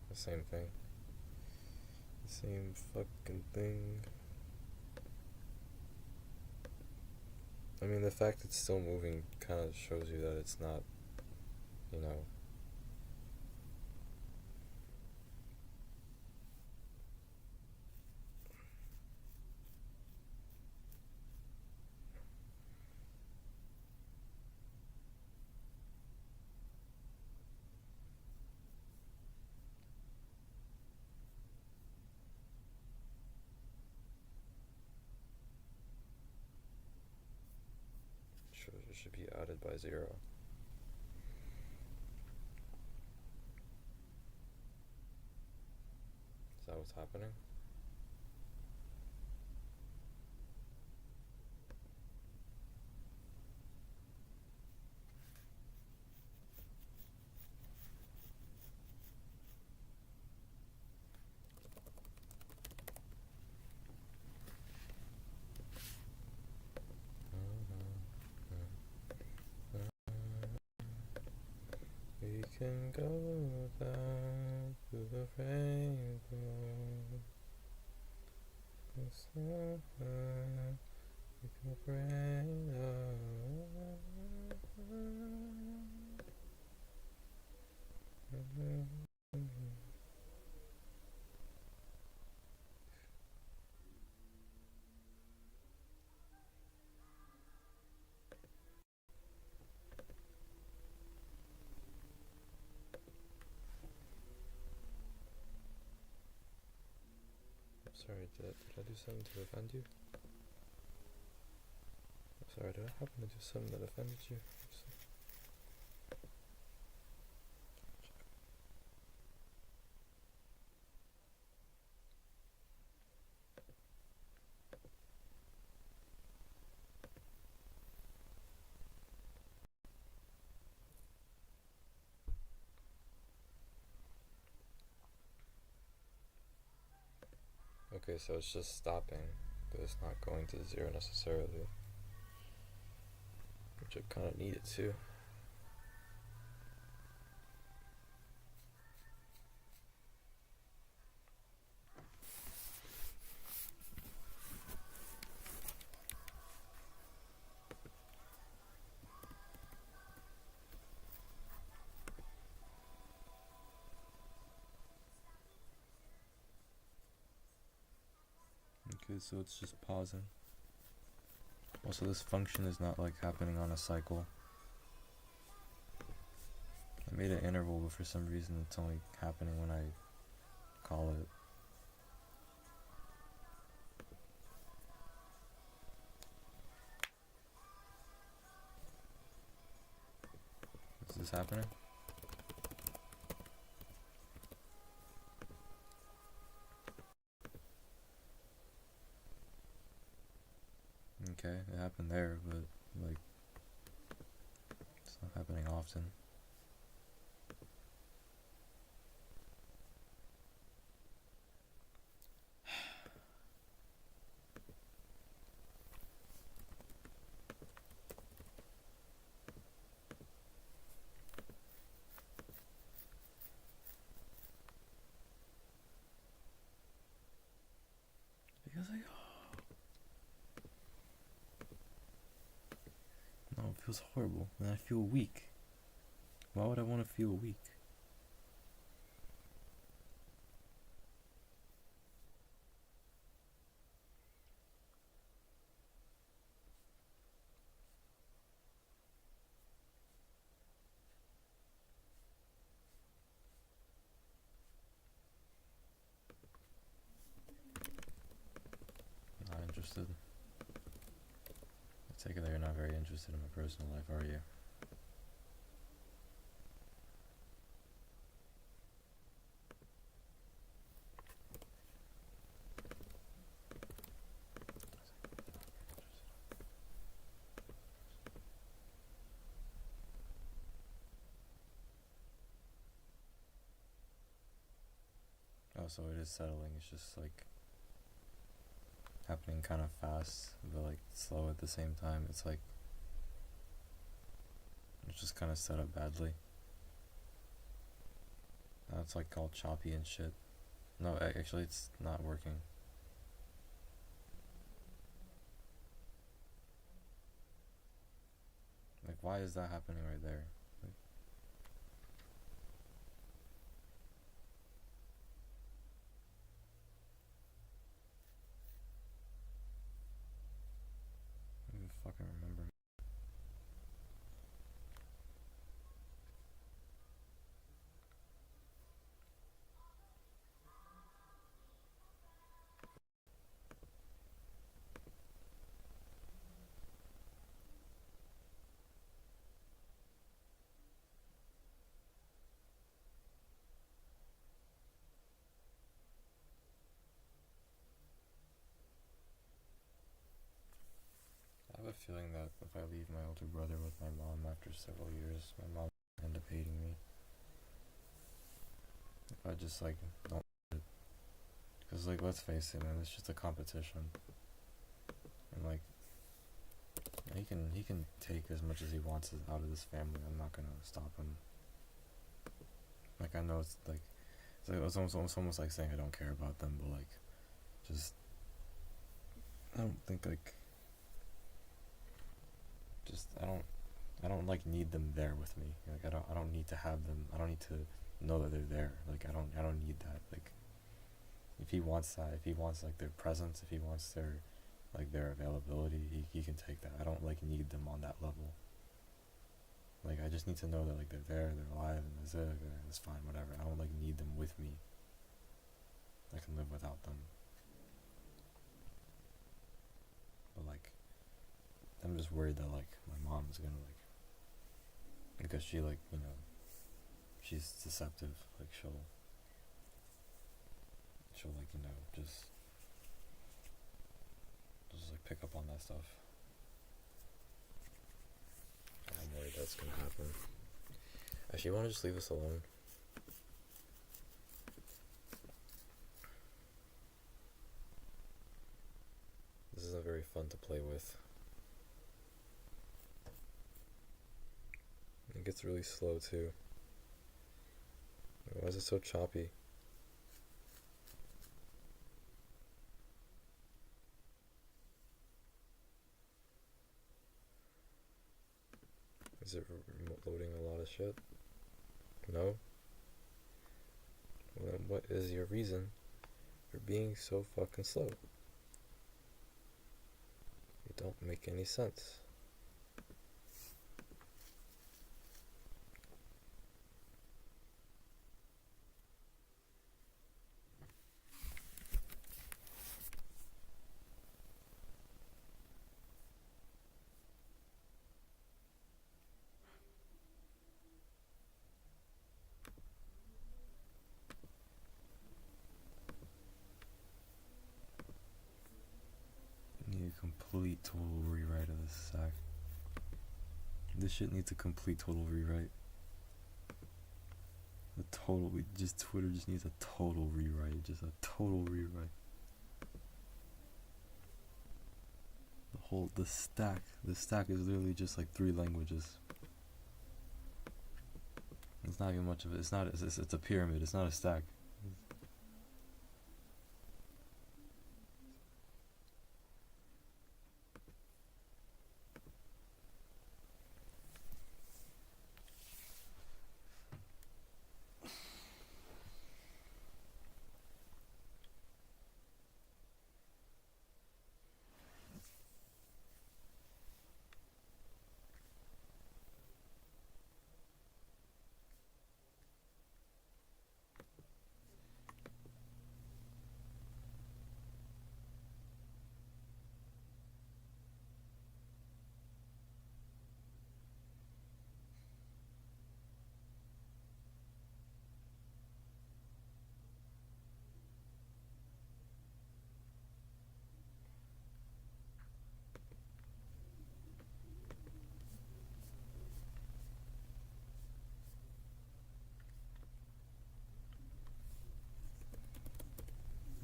The same thing. The same fucking thing. I mean, the fact it's still moving kind of shows you that it's not, added by 0. Is that what's happening? We can go down to the rainbow. The sun, we can pray Sorry, did I do something to offend you? Sorry, did I happen to do something that offended you? Okay, so it's just stopping, but it's not going to 0 necessarily, which I kind of need it to. Okay, so it's just pausing. Also, this function is not like happening on a cycle. I made an interval, but for some reason it's only happening when I call it. Is this happening? Okay, it happened there, but like it's not happening often. Because no, it feels horrible, and I feel weak. Why would I want to feel weak? Not interested. I take it that you're not very interested in my personal life, are you? Oh, so it is settling. It's just like happening kind of fast, but like slow at the same time. It's like it's just kind of set up badly. Now it's like all choppy and shit. No, actually, it's not working. Like, why is that happening right there? Like, I don't even fucking remember. feeling that if I leave my older brother with my mom after several years, my mom will end up hating me. If I just like don't, because like let's face it, man, it's just a competition, and like he can take as much as he wants out of this family. I'm not gonna stop him. Like I know it's almost like saying I don't care about them, but like just I don't think like just I don't like need them there with me. Like I don't need to have them. I don't need to know that they're there. Like I don't need that. Like if he wants that, if he wants like their presence, if he wants their availability, he can take that. I don't like need them on that level. Like I just need to know that like they're there, they're alive, and that's it. Okay, that's fine, whatever. I don't like need them with me. I can live without them. But like I'm just worried that like my mom is gonna like, because she like, you know, she's deceptive, like she'll like, you know, just like pick up on that stuff. I'm worried that's gonna happen. Actually, you wanna just leave us alone? This isn't very fun to play with. It gets really slow too. Why is it so choppy? Is it loading a lot of shit? No? Well, then what is your reason for being so fucking slow? It don't make any sense. Need a complete total rewrite of this sack. This shit needs a complete total rewrite. Twitter just needs a total rewrite. Just a total rewrite. The stack is literally just like 3 languages. It's not even much of it. It's a pyramid. It's not a stack.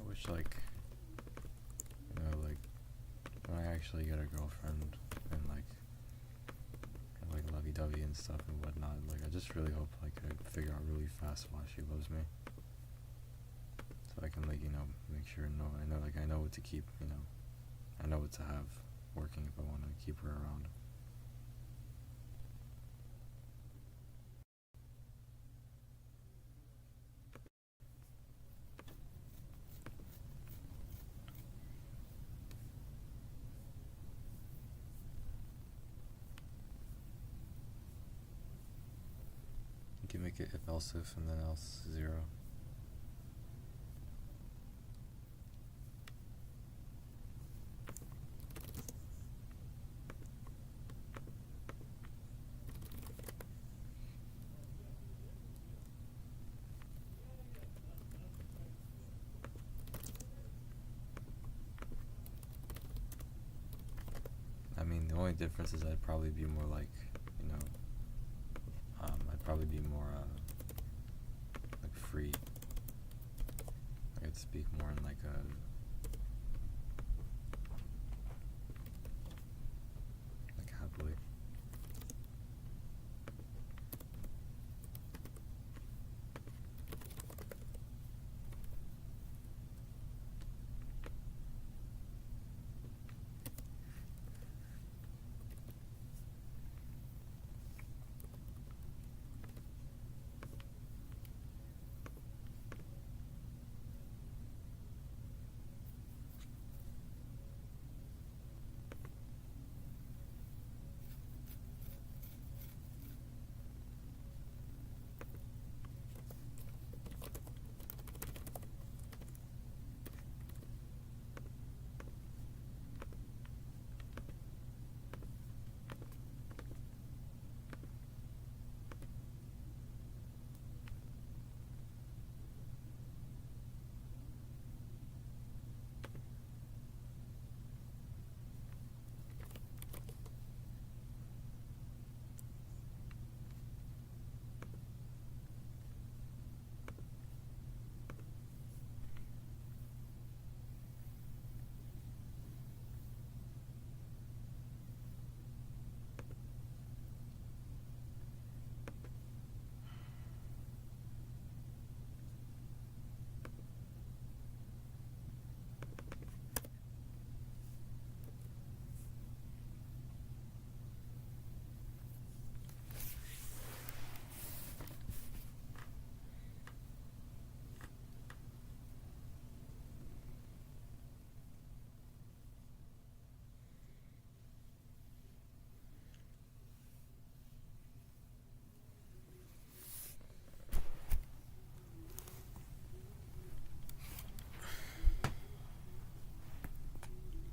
I wish like, you know, like when I actually get a girlfriend and like lovey-dovey and stuff and whatnot, like I just really hope like I figure out really fast why she loves me, so I can like, you know, make sure I know what to keep, you know, I know what to have working if I want to keep her around. You can make it if else if and then else 0. I mean, the only difference is I'd probably be more like, you know, I'd probably be more like free. I'd speak more in like happily.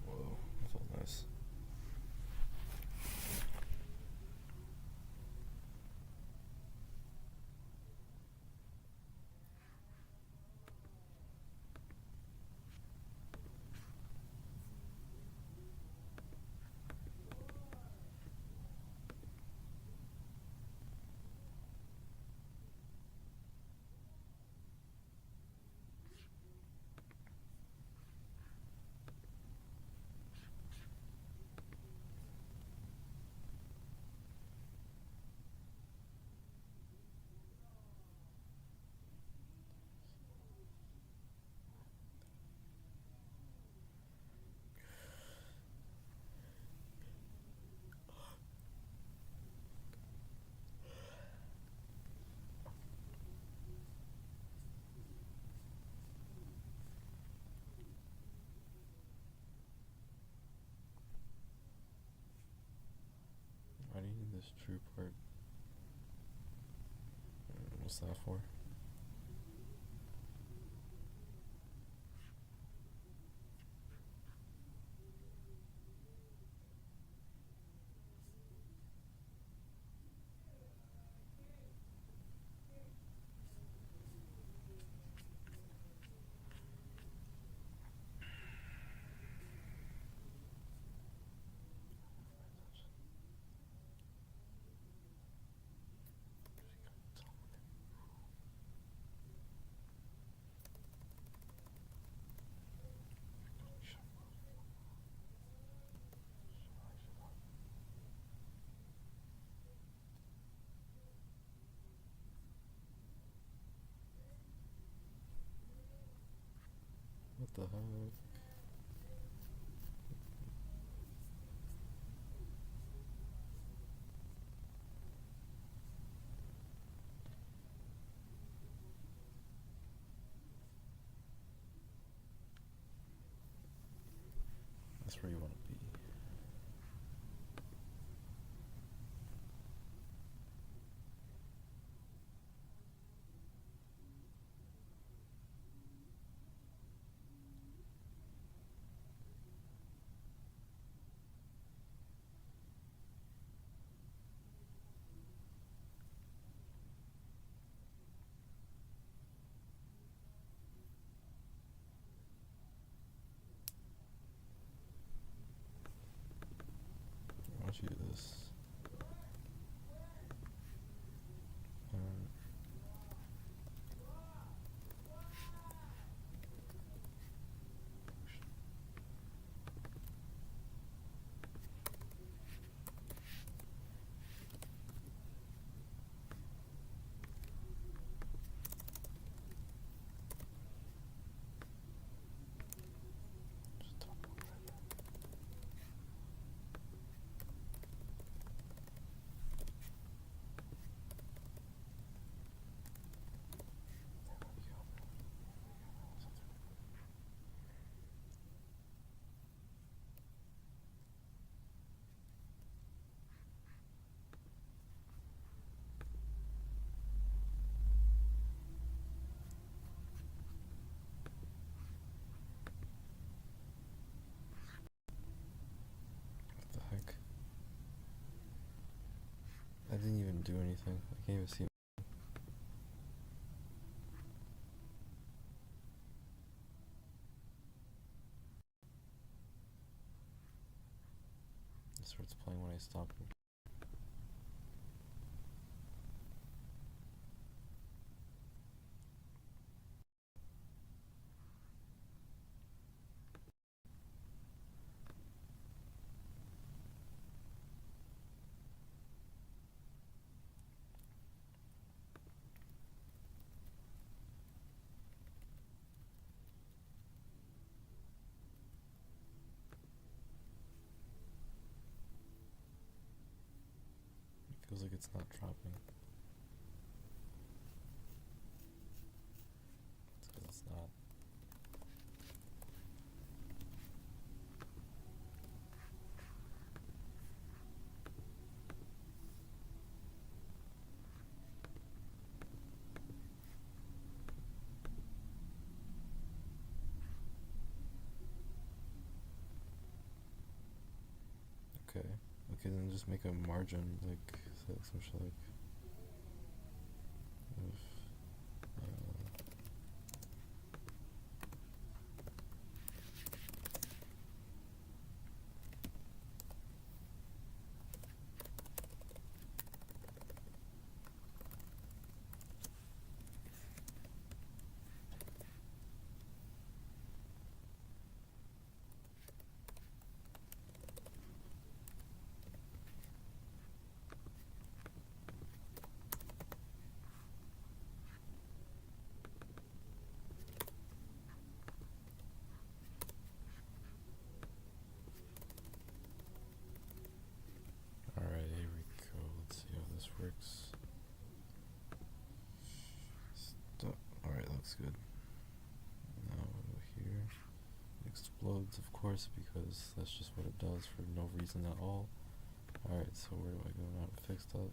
Whoa, that felt nice. Why do you need this true part? What's that for? What the heck? That's where you want to be. didn't even do anything. I can't even see. It starts playing when I stop it. It feels like it's not dropping. It's because it's not. Okay. Okay, then just make a margin, like, some shit like. If, Alright, here we go. Let's see how this works. Stop. Alright, looks good. Now over here. It explodes, of course, because that's just what it does for no reason at all. Alright, so where do I go now to fix that?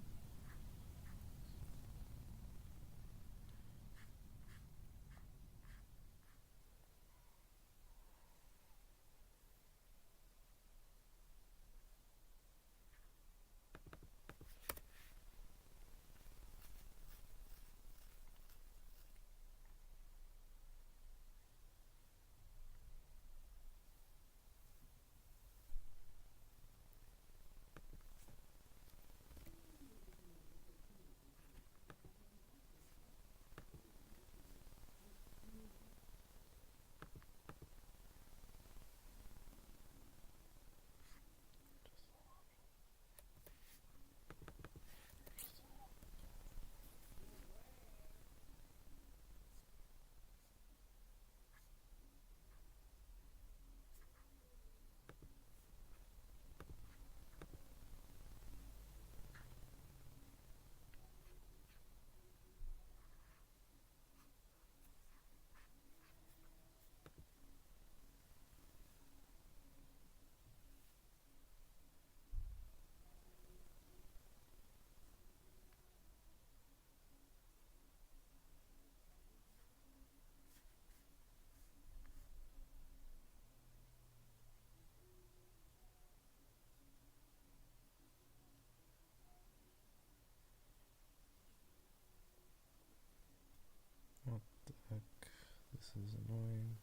What the heck? This is annoying.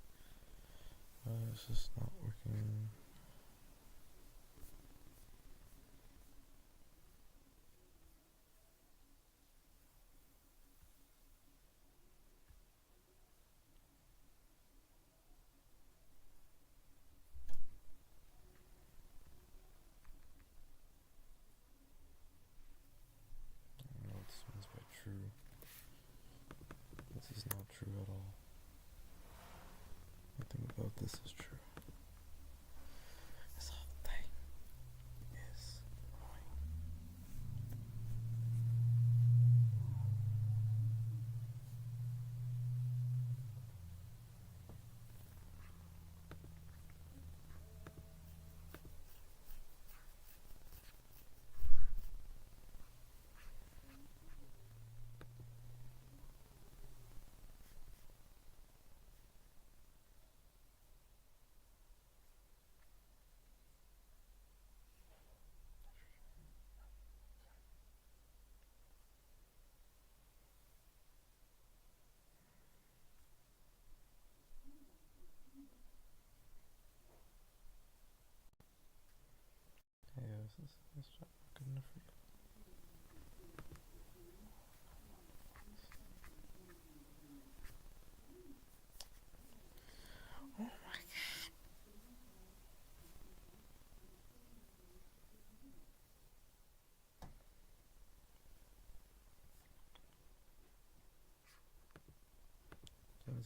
It's just not working. I don't know what this means by true. This is not true at all. Nothing about this is true.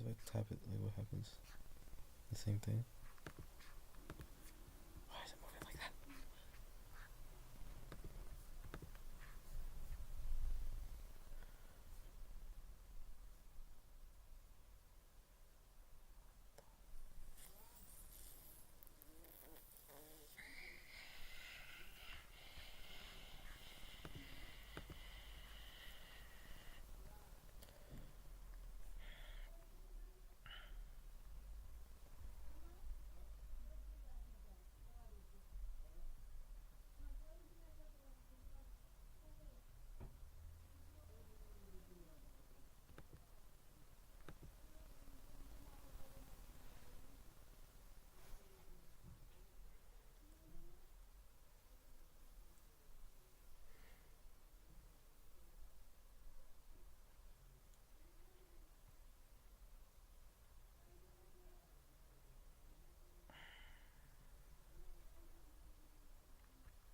if I tap it, like what happens? The same thing? Why is it moving like that?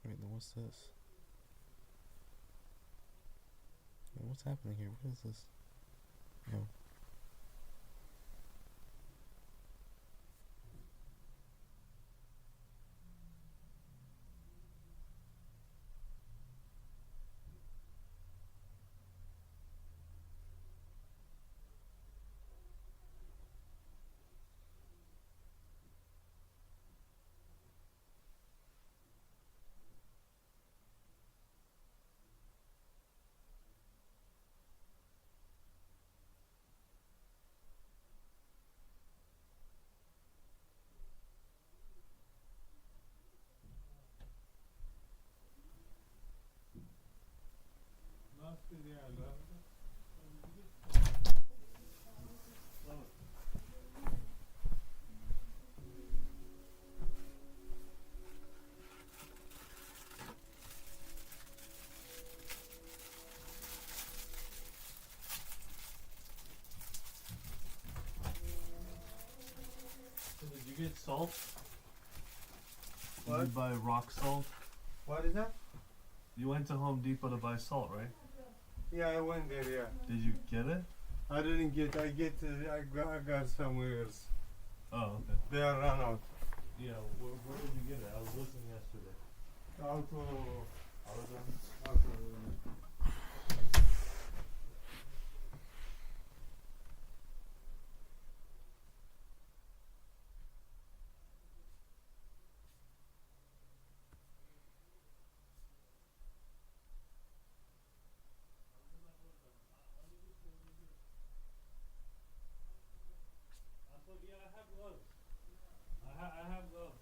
Wait, no, what's this? Wait, what's happening here? What is this? No. Did you get salt? Did What? you buy rock salt? What is that? You went to Home Depot to buy salt, right? Yeah, I went there. Yeah, Did you get it? I didn't get. I got somewhere else. Oh, okay. They are run out. Yeah, where did you get it? I was listening yesterday. Auto. Auto. Auto. Yeah, I have gloves. I have gloves.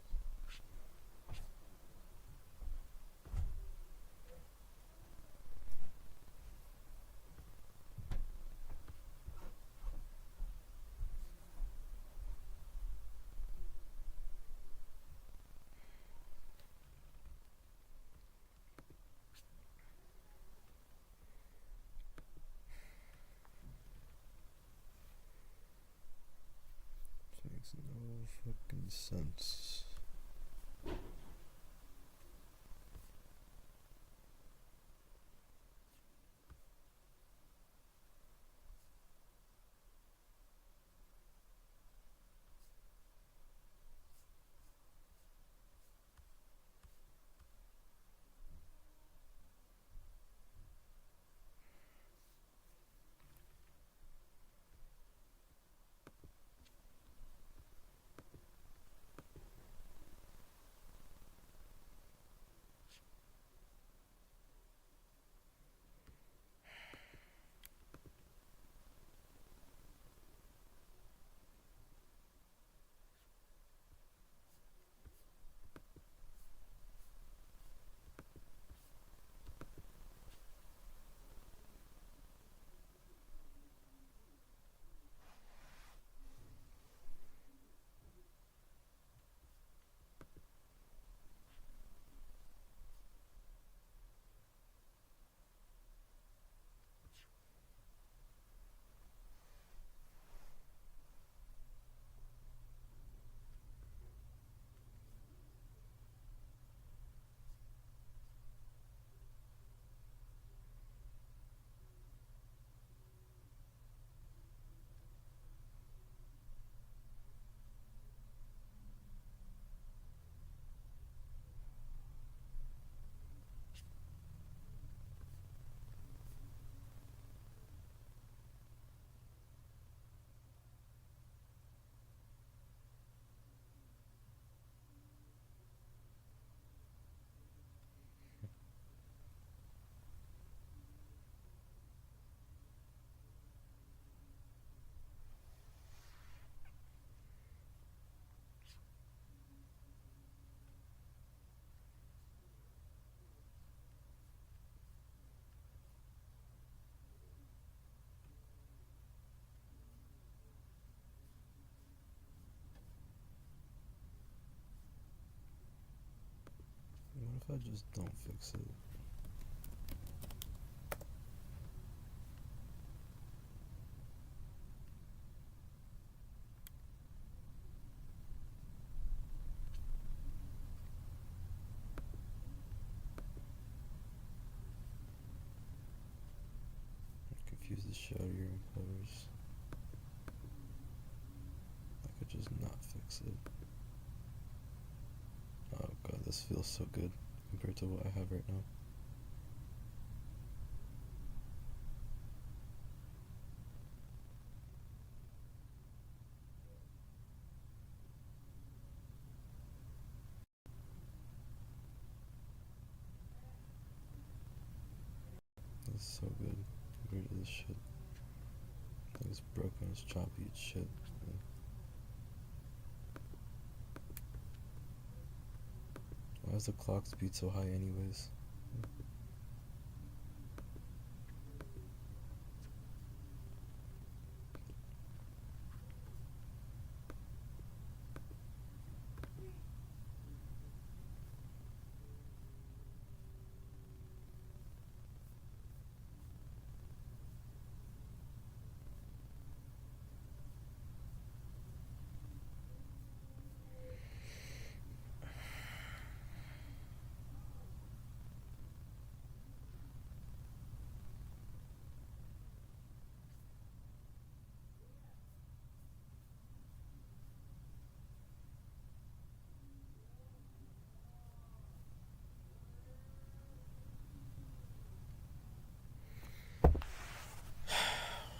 This makes no fucking sense. if I just don't fix it? Confuse the shit out of your encoders. I could just not fix it. Oh god, this feels so good compared to what I have right now. This is so good compared to this shit. Like it's broken, it's choppy, it's shit. Why is the clock speed so high anyways?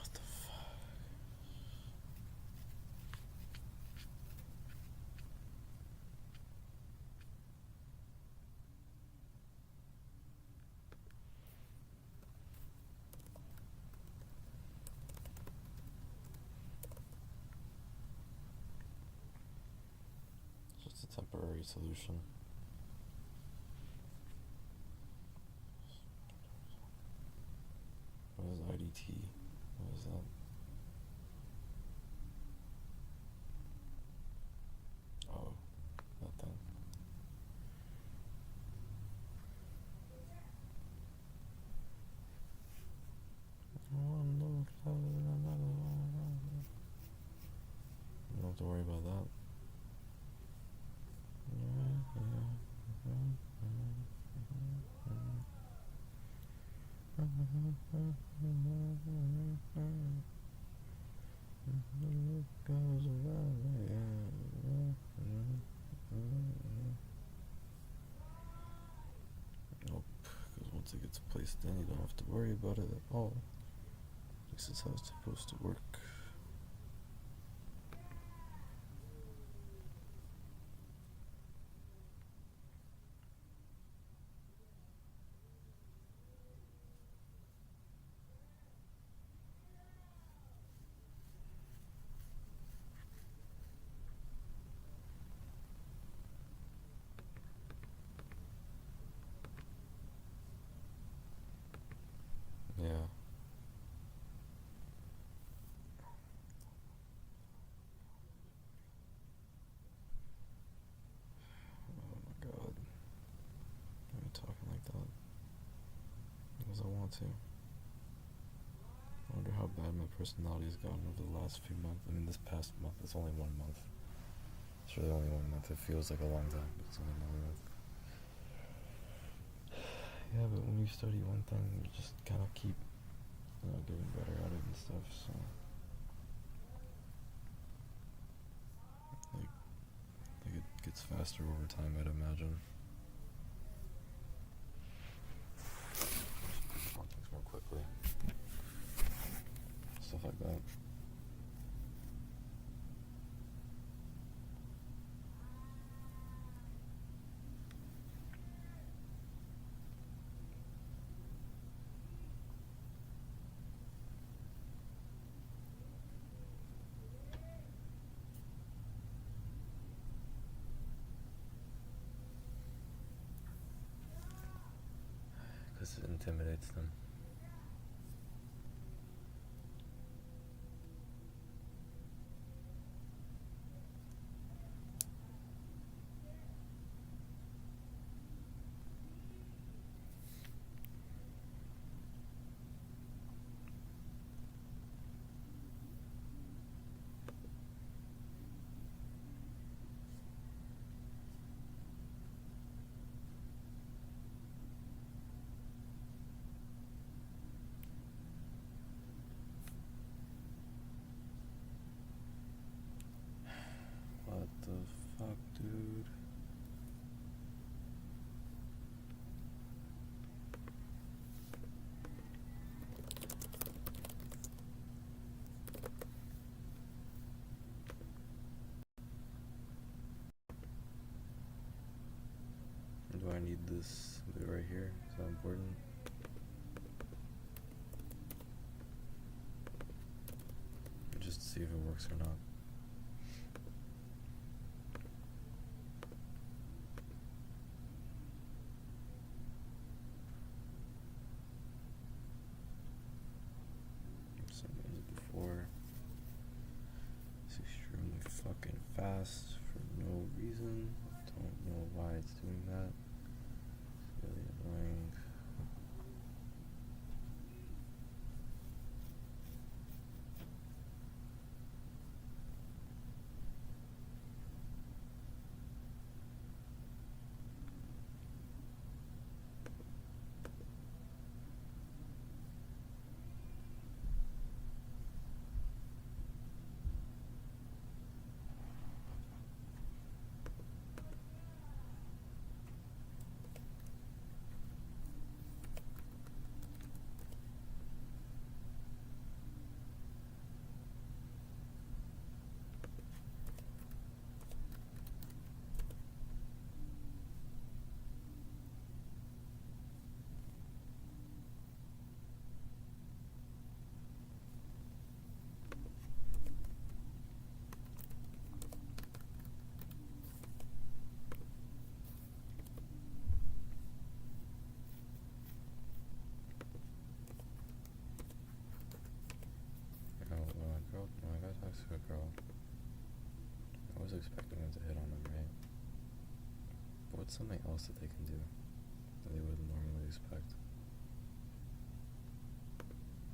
What the fuck? It's just a temporary solution. What is IDT? What is that? Oh, that thing. You don't have to worry about that. Nope, because once it gets placed in, you don't have to worry about it at all. This is how it's supposed to work. Yeah. Oh my god. Why am I talking like that? Because I want to. I wonder how bad my personality has gotten over the last few months. I mean, this past month. It's only 1 month. It's really only 1 month. It feels like a long time, but it's only 1 month. Yeah, but when you study one thing, you just kind of keep, getting better at it and stuff. So, like it gets faster over time, I'd imagine. Perform things more quickly. Stuff like that. Because it intimidates them. I need this bit right here. Is that important? Just to see if it works or not. Before. It's extremely fucking fast for no reason. Don't know why it's doing that. It's really annoying. When a guy talks to a girl, I was expecting them to hit on them, right? But what's something else that they can do that they wouldn't normally expect?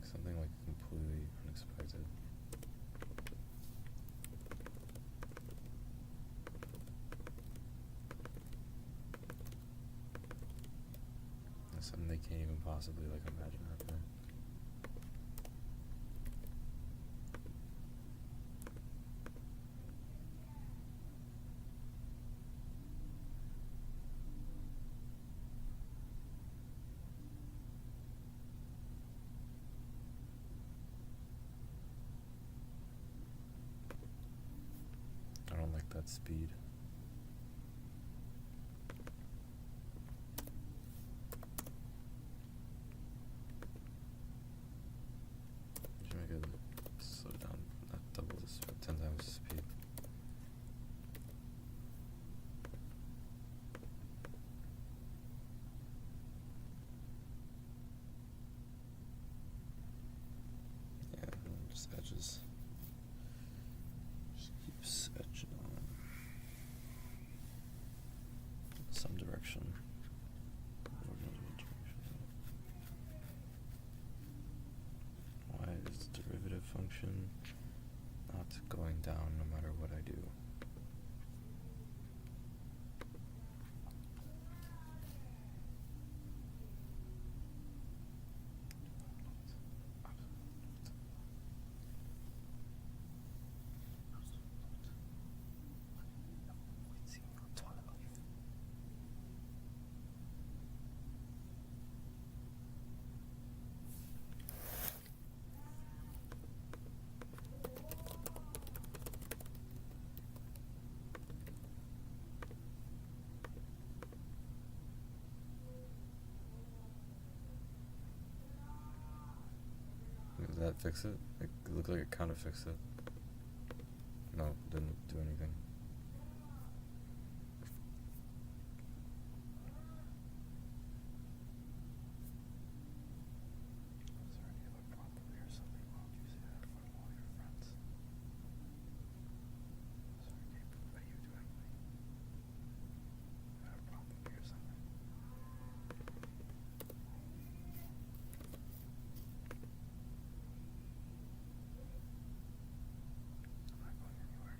Something like completely unexpected. That's something they can't even possibly like imagine happening. I don't like that speed. Should make it slow down, not double the speed, 10 times the speed. Yeah, and just edges. Just keeps edging on. Some direction. Lord knows what direction. Why is the derivative function not going down no matter what I do? Did that fix it? It looked like it kind of fixed it. No, didn't do anything. Is there any other probably or something? Why would you say that in front of all your friends? Sorry, Gabe, what are you doing? You had a problem or something? I'm not going anywhere.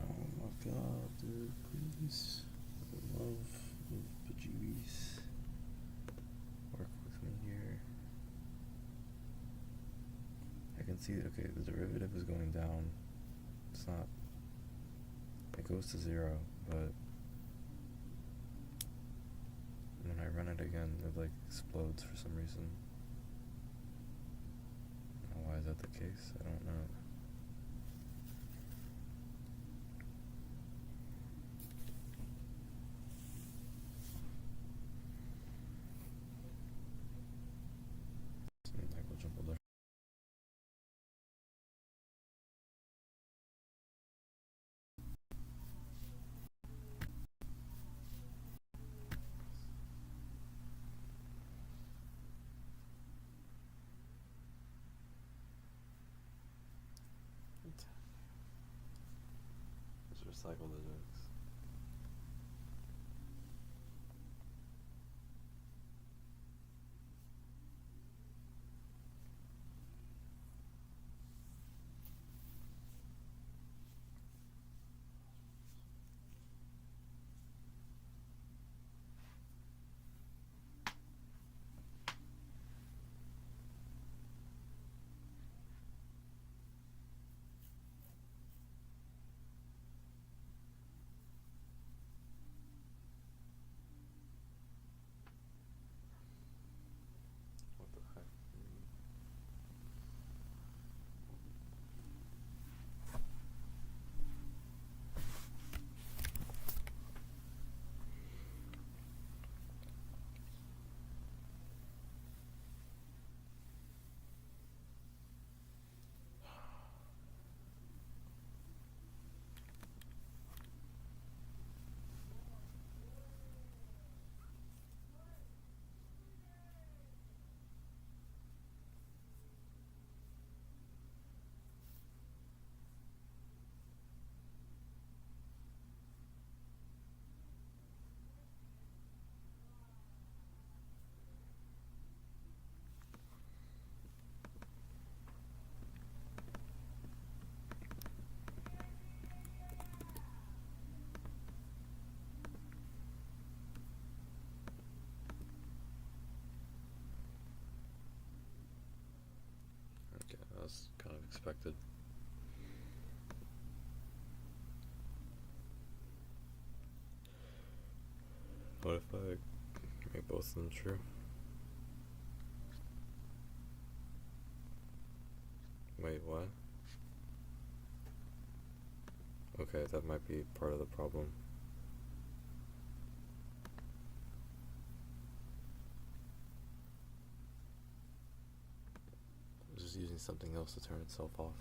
Oh my god, dude, please. For the love of bejeebies. Work with me here. I can see, okay, the derivative is going down. It's not, it goes to 0, but when I run it again, it like explodes for some reason. Why is that the case? I don't know. Some negligible difference. Just recycle the jokes. What the heck? Okay, that was kind of expected. What if I make both of them true? Wait, what? Okay, that might be part of the problem. I'm just using something else to turn itself off.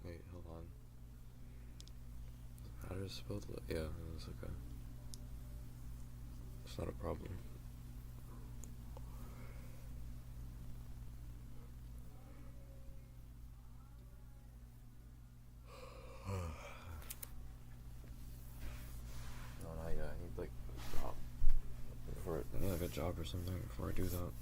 Wait, hold on. How did it spell the... Yeah, it's okay. It's not a problem. No, not yet. I need like a job. I need like a job or something before I do that.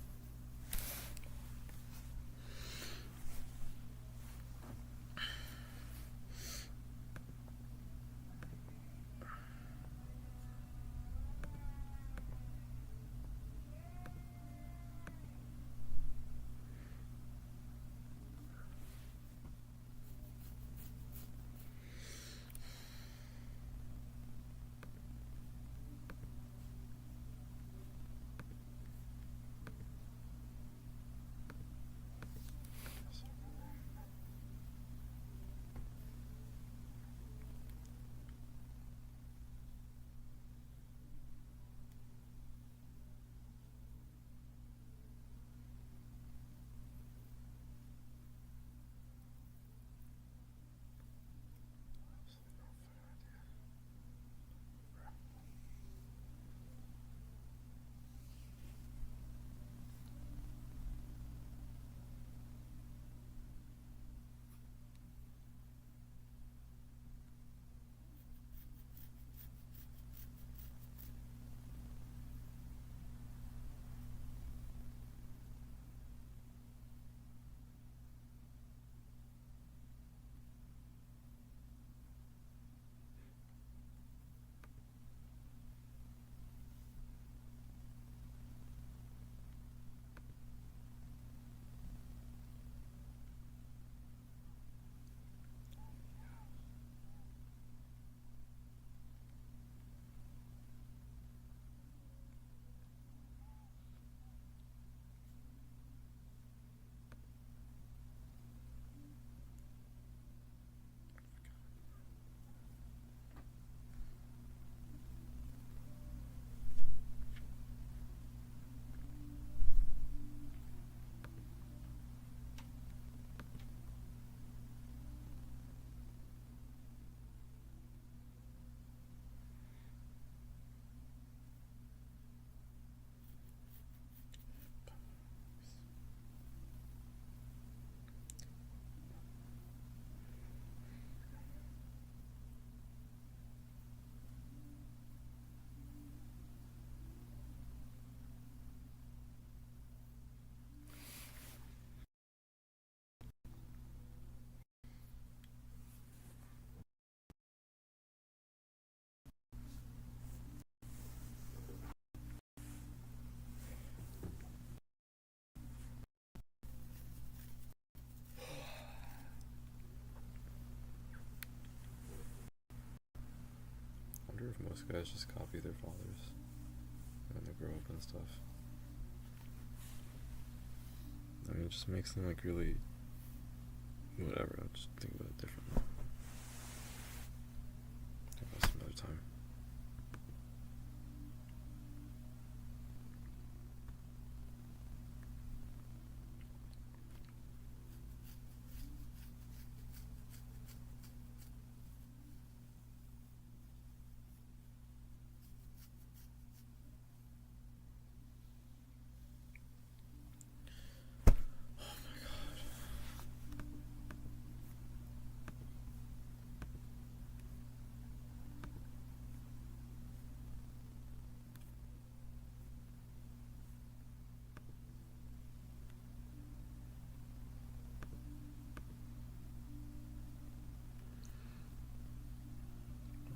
Most guys just copy their fathers when they grow up and stuff. I mean, it just makes them like really whatever. I'll just think about it differently. Think about some other time.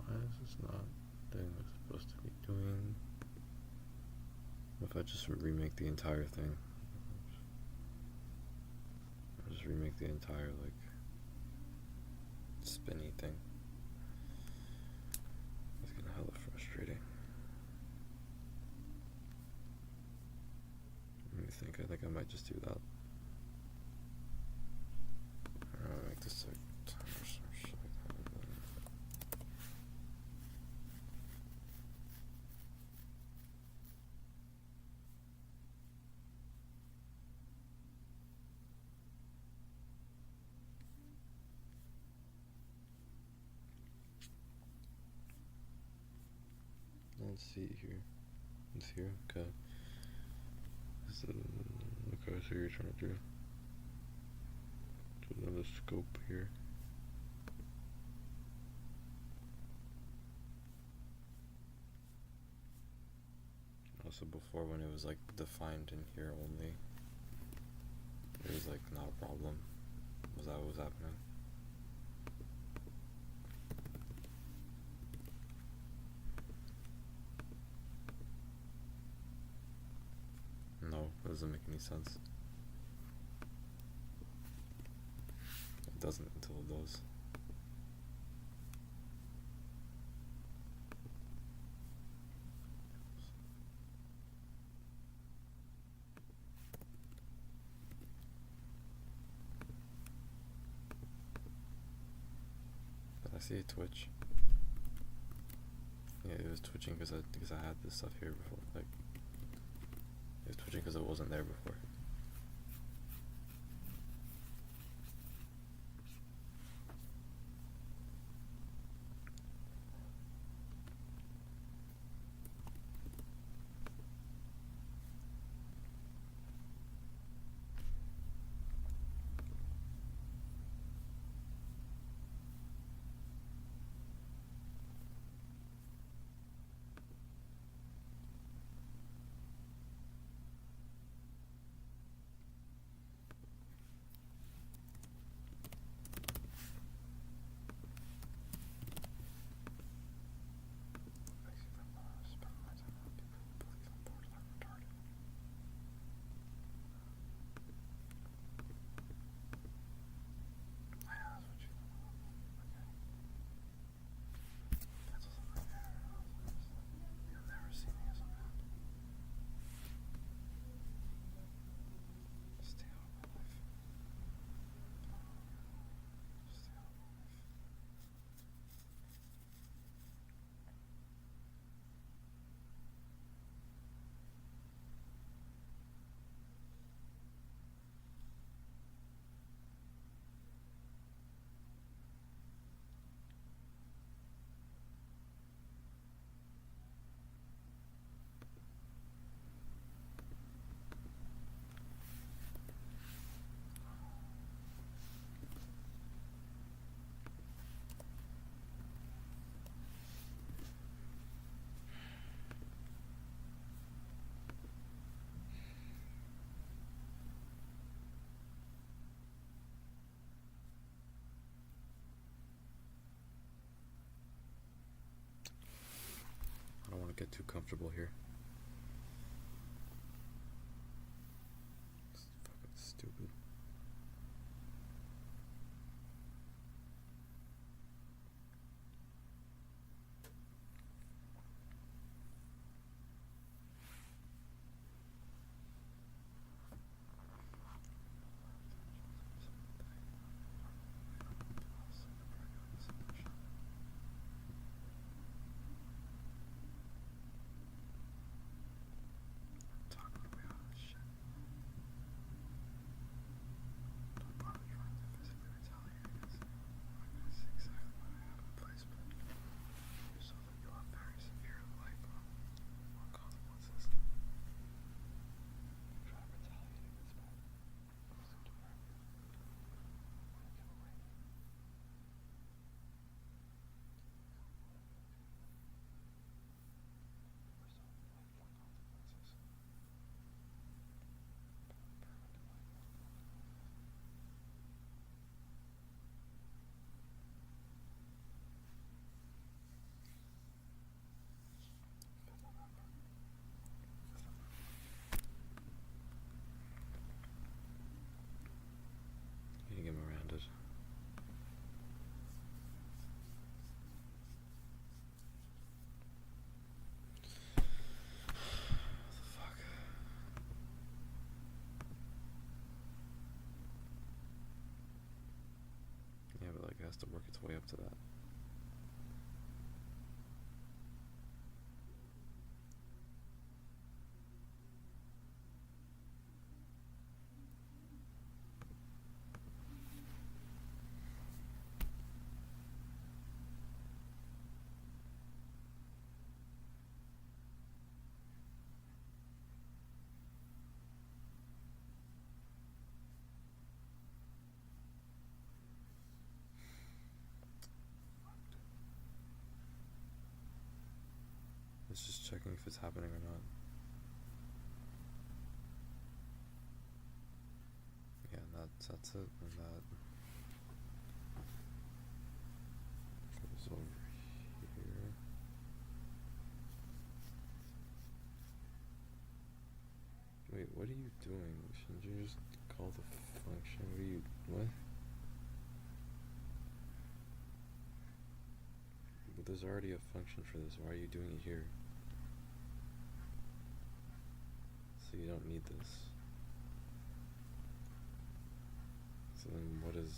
Why is this not doing what it's supposed to be doing? What if I just remake the entire thing? I'll just remake the entire, like, spinny thing. It's getting hella frustrating. Let me think. I think I might just do that. I don't know, make this like time or some shit like that. And then let's see here. It's here. Okay. Okay, so you're trying to do another scope here. Also, before when it was like defined in here only, it was like not a problem. Was that what was happening? No, it doesn't make any sense. It doesn't until it does. Did I see it twitch? Yeah, it was twitching because I had this stuff here before. Like, it was twitching because it wasn't there before. I don't want to get too comfortable here. It's fucking stupid. it has to work its way up to that. It's just checking if it's happening or not. Yeah, and that's it, and that goes over here. Wait, what are you doing? Shouldn't you just call the function? What? But there's already a function for this. Why are you doing it here? So you don't need this. So then what is...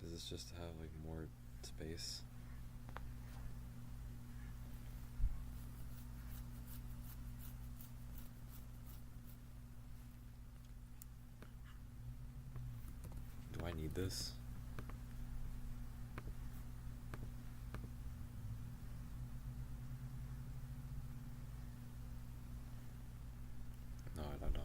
Does this just have like more space? Do I need this? No, I don't.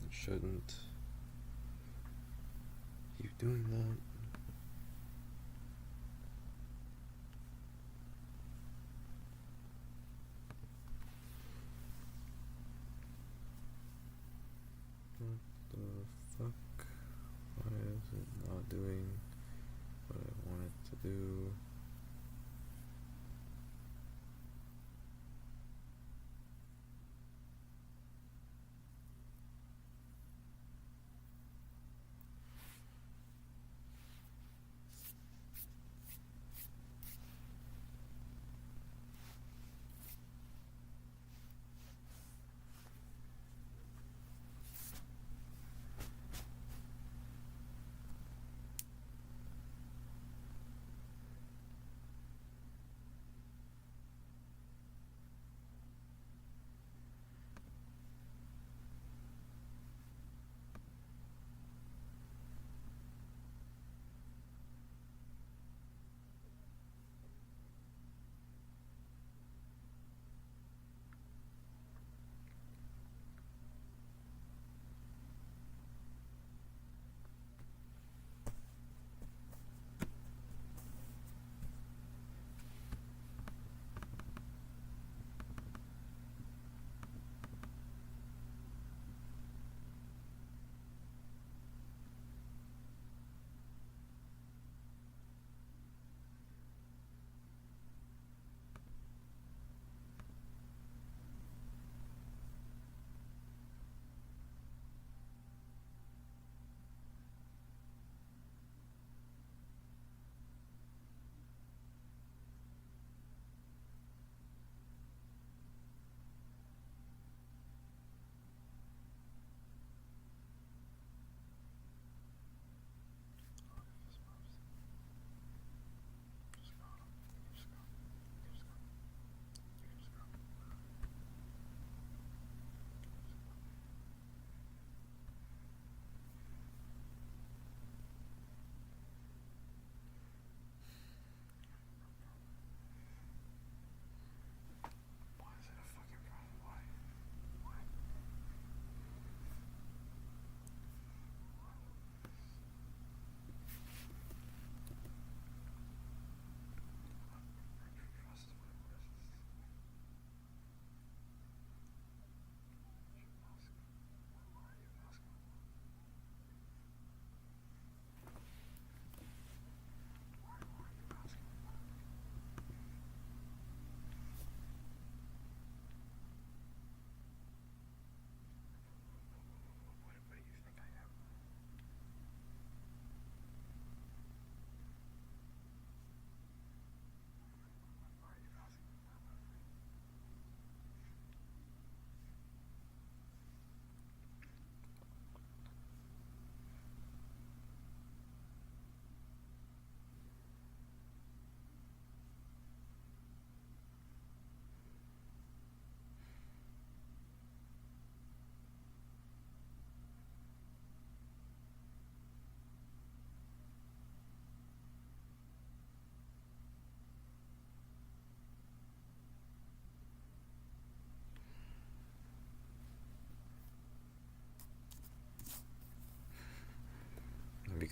It shouldn't keep doing that. What the fuck? Why is it not doing what I want it to do?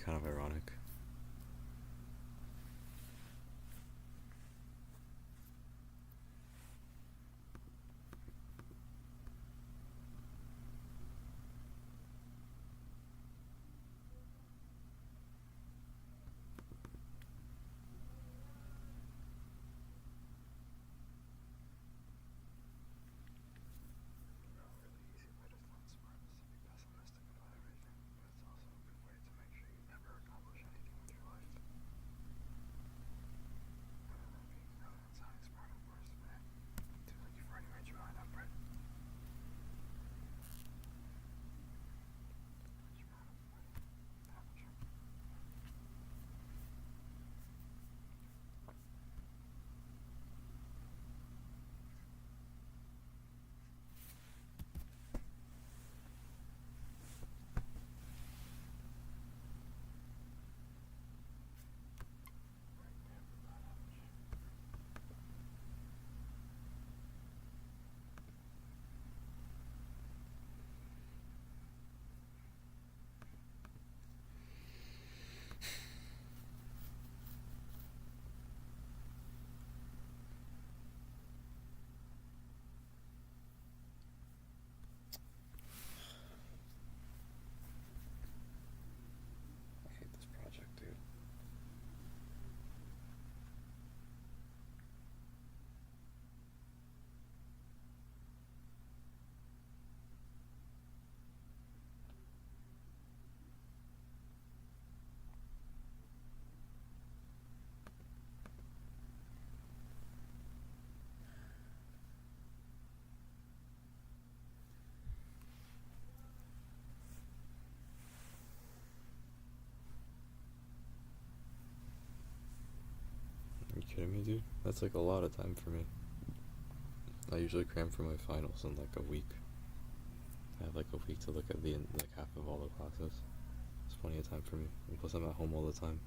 kind of ironic. I hate this project, dude. Are you kidding me, dude? That's like a lot of time for me. I usually cram for my finals in like a week. I have like a week to look at like half of all the classes. It's plenty of time for me. And plus, I'm at home all the time.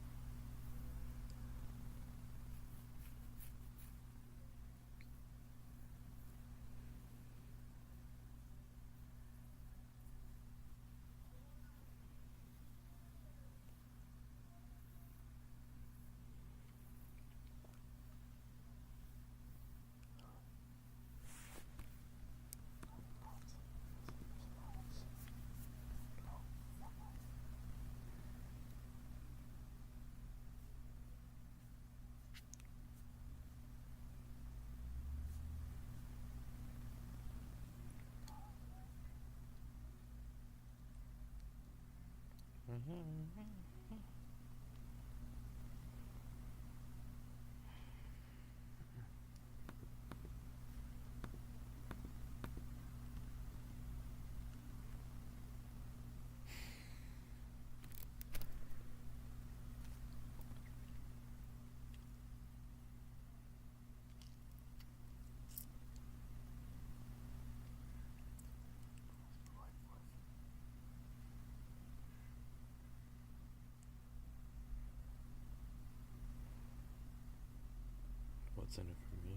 What's in it for me?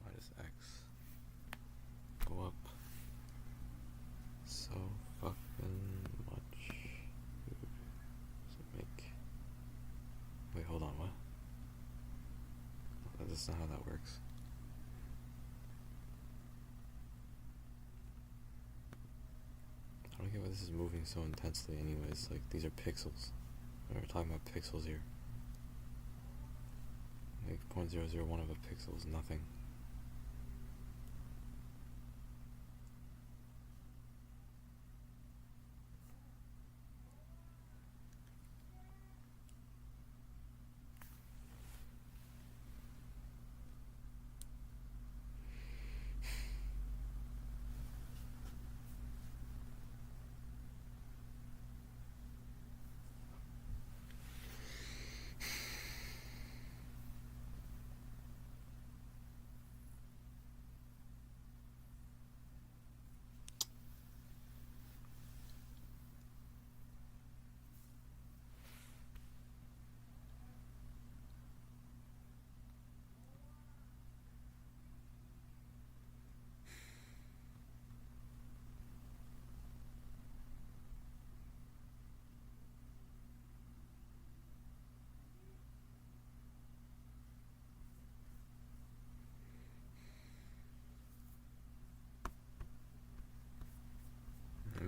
Why does X go up so fucking much? Dude, does it make... Wait, hold on, what? That's not how that works. I don't get why this is moving so intensely anyways. Like, these are pixels. We're talking about pixels here. Like, 0.001 of a pixel is nothing.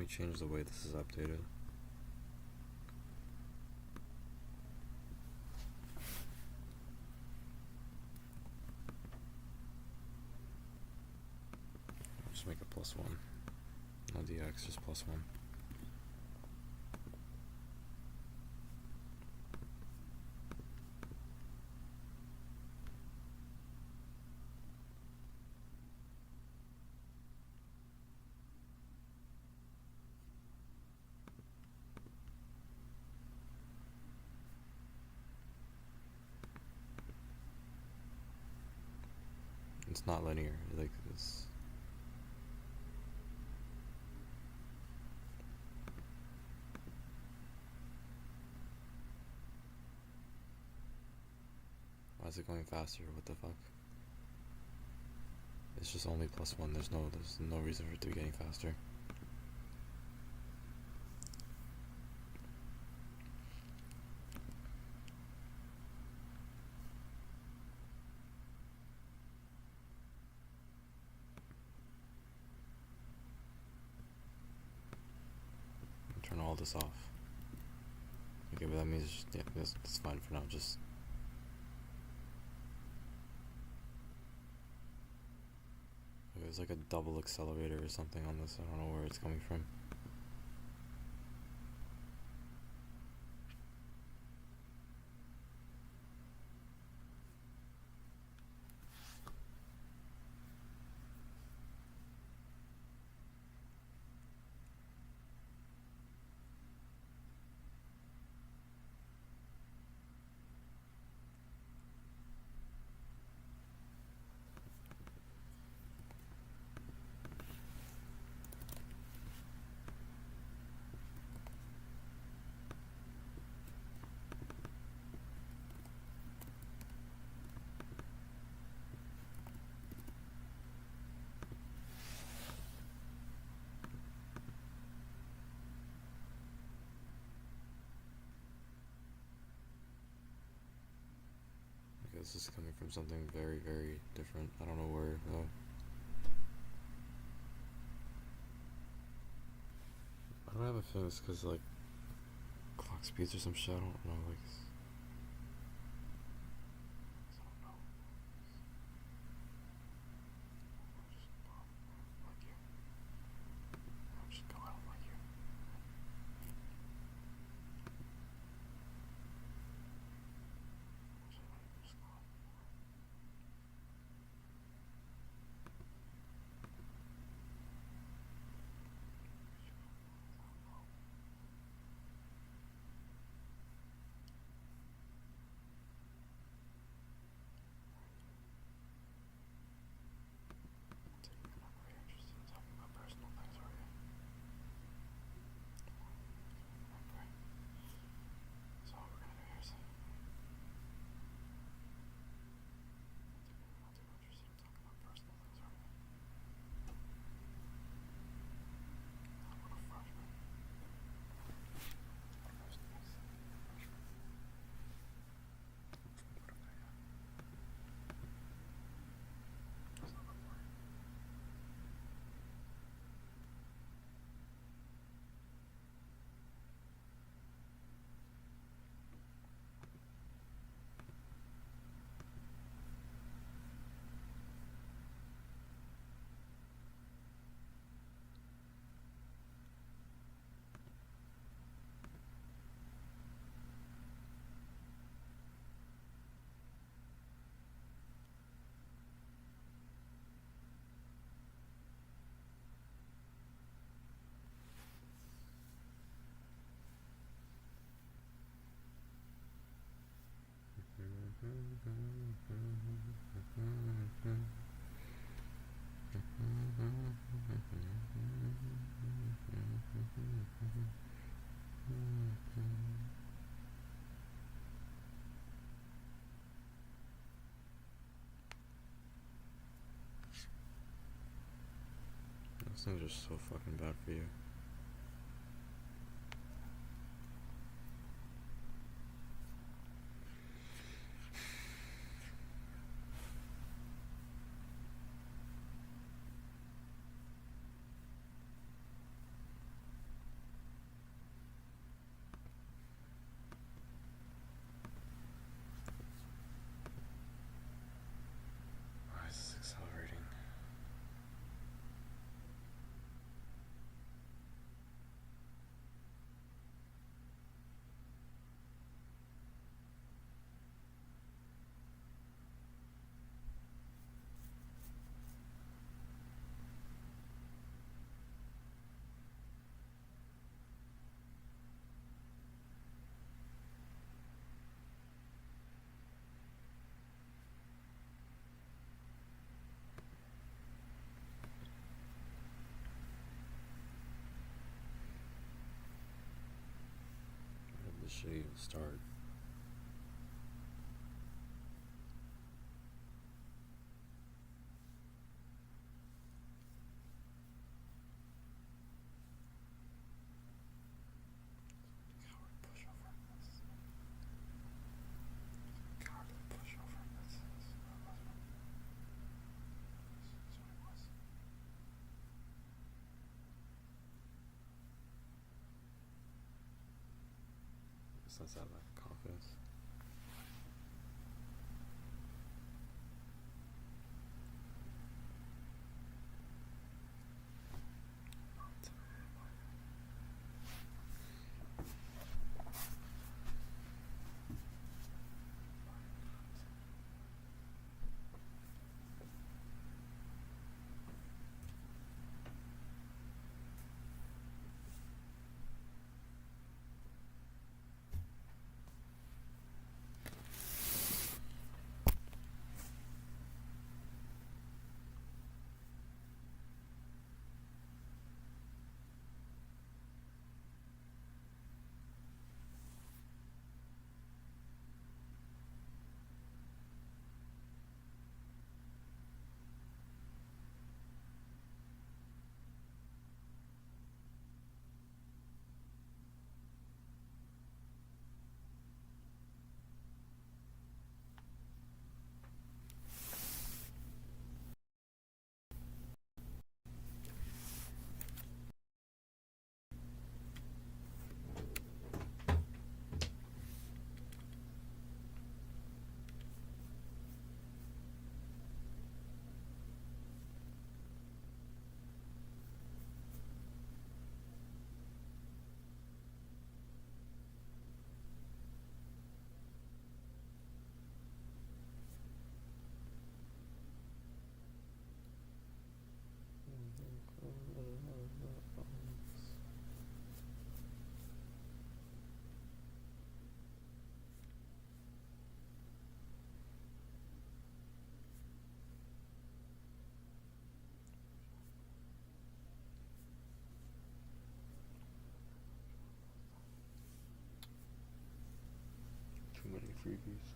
change the way this is updated. I'll just make it +1. No dx, just +1. It's not linear, like it's why is it going faster? What the fuck? It's just only +1, there's no reason for it to be getting faster. Turn all this off. Okay, but that means, yeah, that's fine for now, just... Okay, there's like a double accelerator or something on this, I don't know where it's coming from. This is coming from something very, very different. I don't know where, though. I don't have a feeling it's because, like, clock speeds or some shit. I don't know, like... Those things are so fucking bad for you. should even start. Coward pushover. Cowardly pushover. That's what it was. That's that lack of confidence. Too many freebies.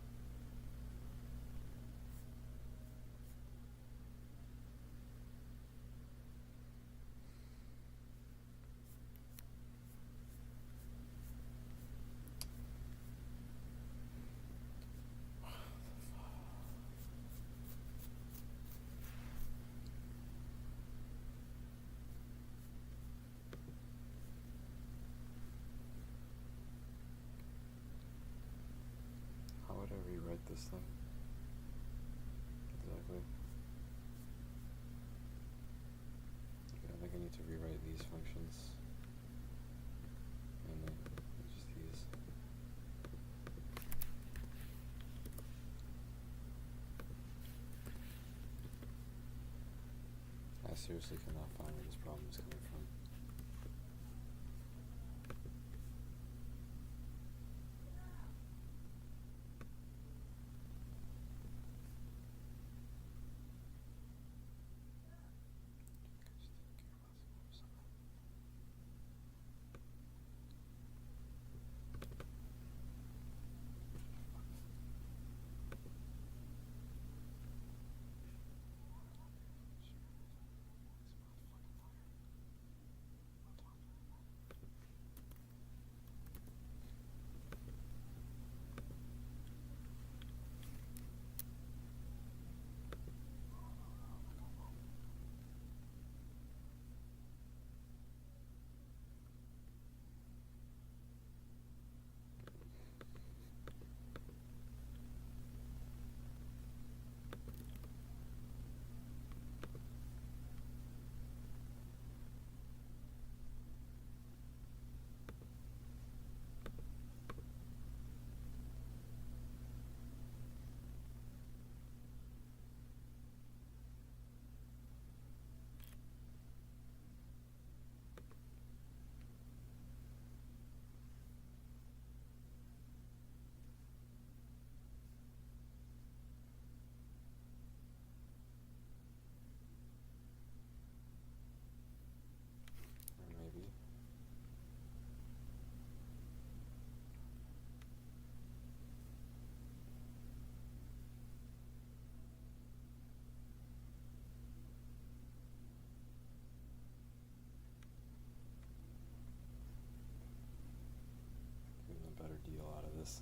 How would I rewrite this thing? Exactly. Okay, I think I need to rewrite these functions. And then just these. I seriously cannot find where this problem is coming from. ordeal out of this.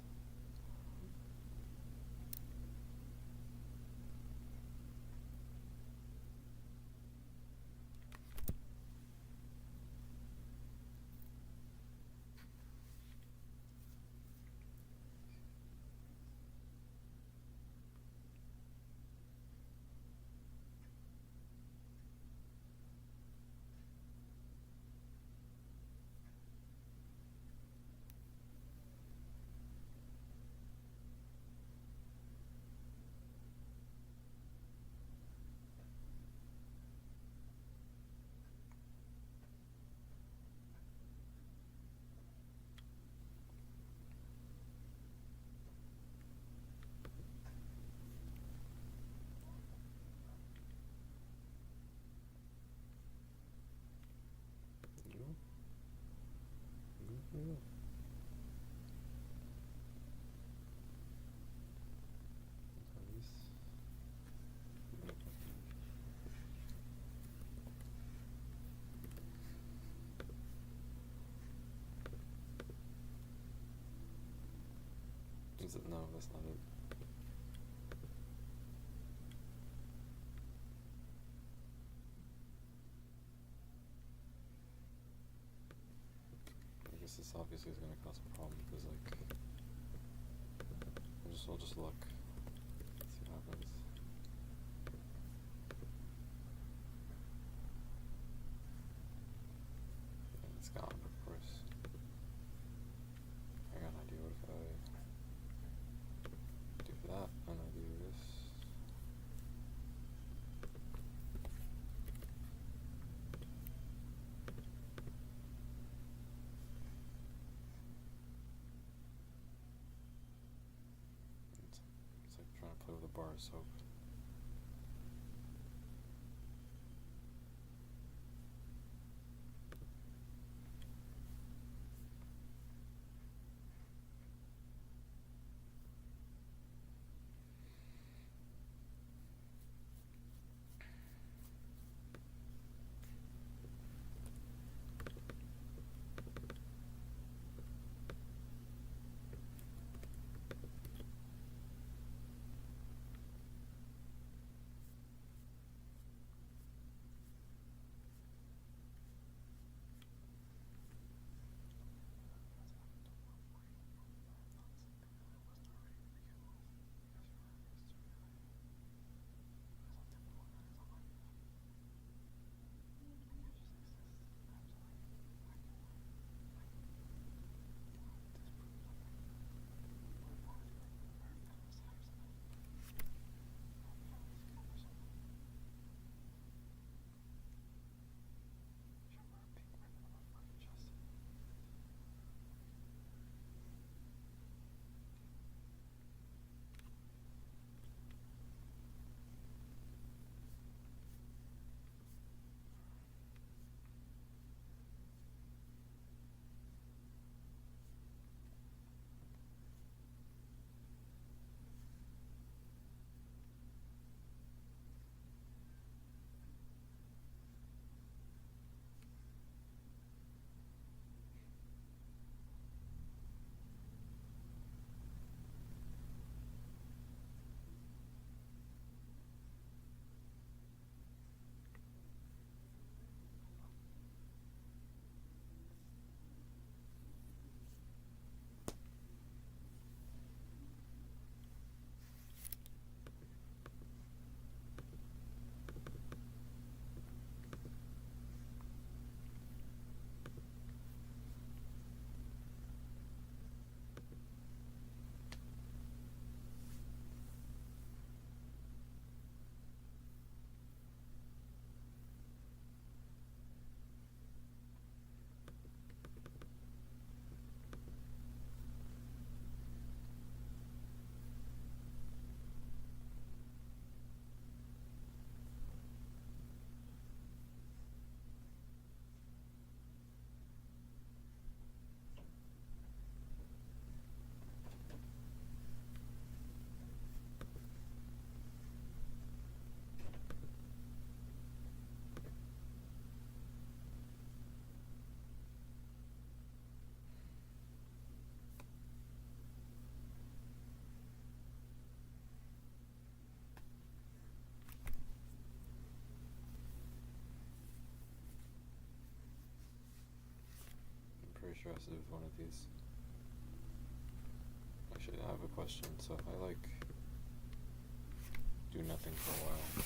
Is it? No, that's not it. I guess this obviously is going to cause a problem because, like, we'll just look. See what happens. And it's gone, of course. I got an idea. What if I do that and I do this? It's like trying to play with a bar of soap. interested with one of these. Actually, I have a question. So if I like do nothing for a while,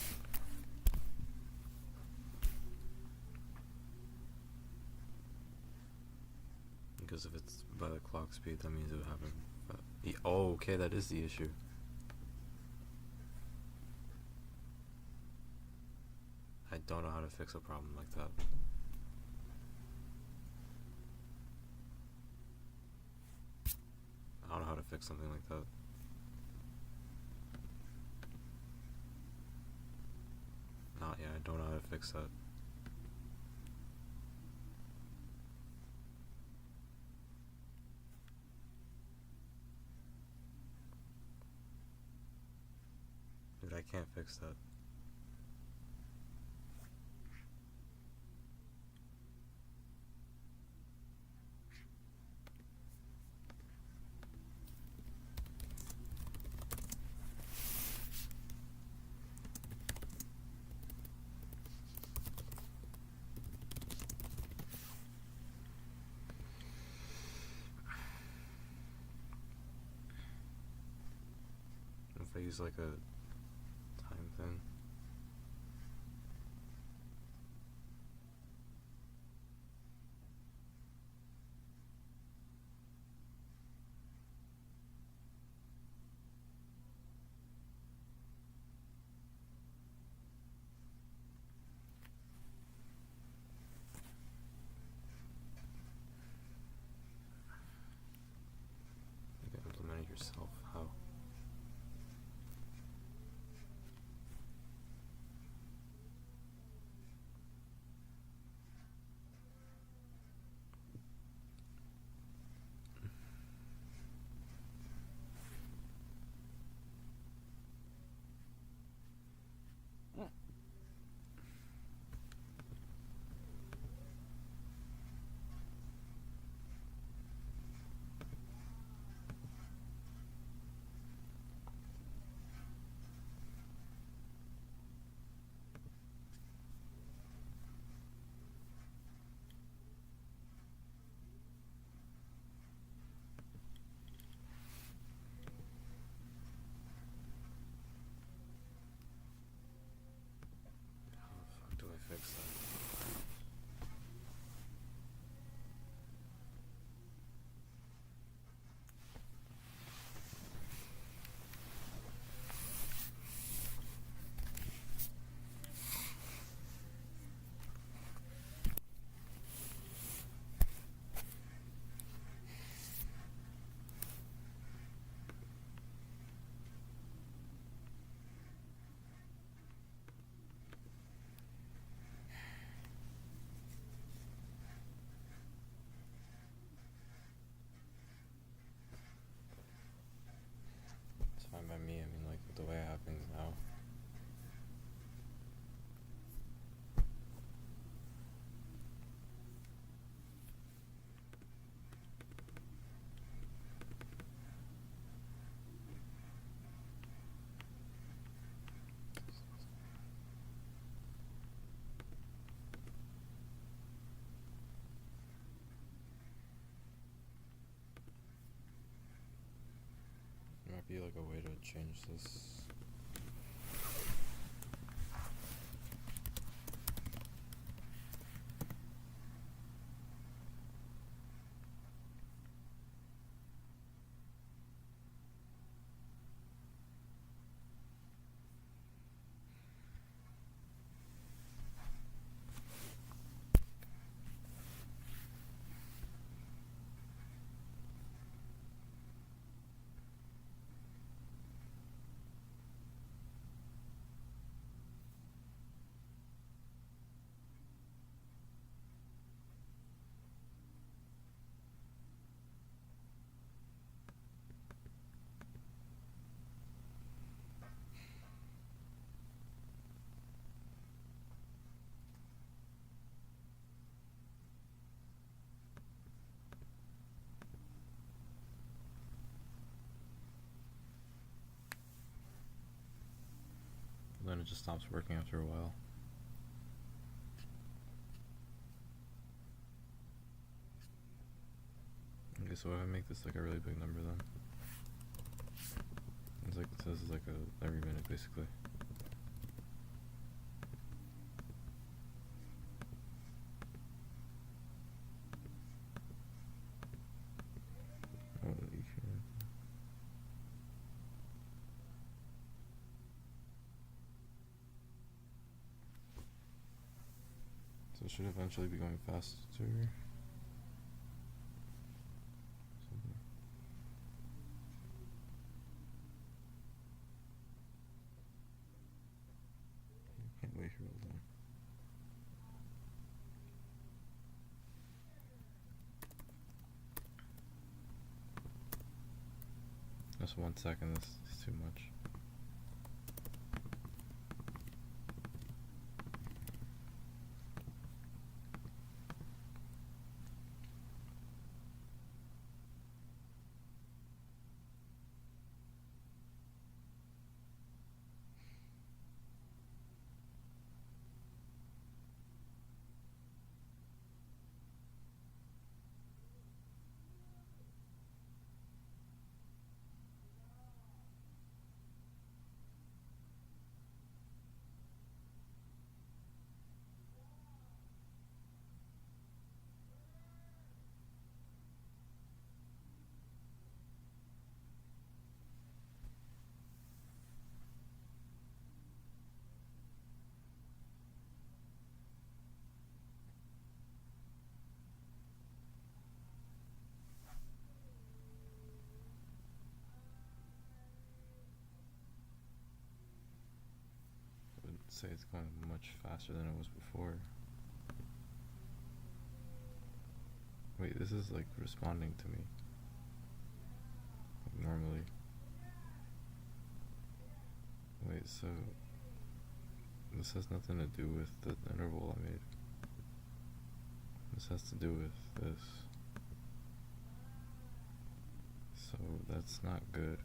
because if it's by the clock speed, that means it would happen. Oh, okay, that is the issue. I don't know how to fix a problem like that. I don't know how to fix something like that. Not yet, I don't know how to fix that. Dude, I can't fix that. If I use like a time thing. You can implement it yourself. How? How the fuck do I fix that? It's fine by me. I mean, like, with the way I have things now. There might be like a way to change this. Then it just stops working after a while. Okay, so if I make this like a really big number then? It's like, so this is like a every minute basically. Holy shit. So it should eventually be going faster. Something. Can't wait here all day. Just 1 second, this is too much. I would say it's going much faster than it was before. Wait, this is like responding to me. Like normally. Wait, so this has nothing to do with the interval I made. This has to do with this. So that's not good.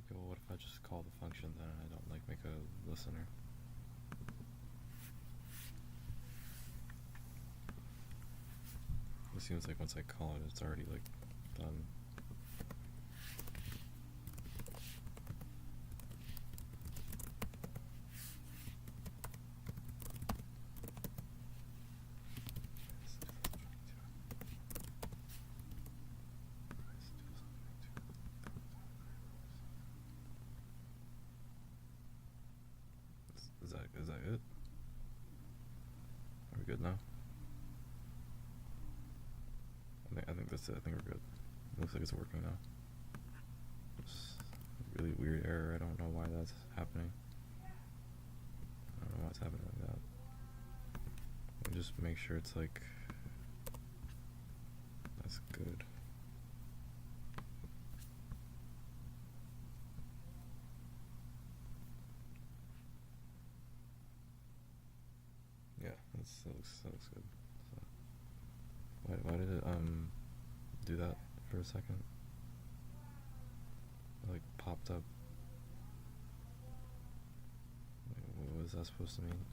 Okay, well what if I just call the function then and I don't like make a listener? It seems like once I call it, it's already like done. Is that it? Are we good now? I think that's it. I think we're good. Looks like it's working now. It's a really weird error. I don't know why that's happening. I don't know why it's happening like that. Let me just make sure it's like that's good. Yeah, that looks good. So, why did it do that? for a second. It, like, popped up. What was that supposed to mean?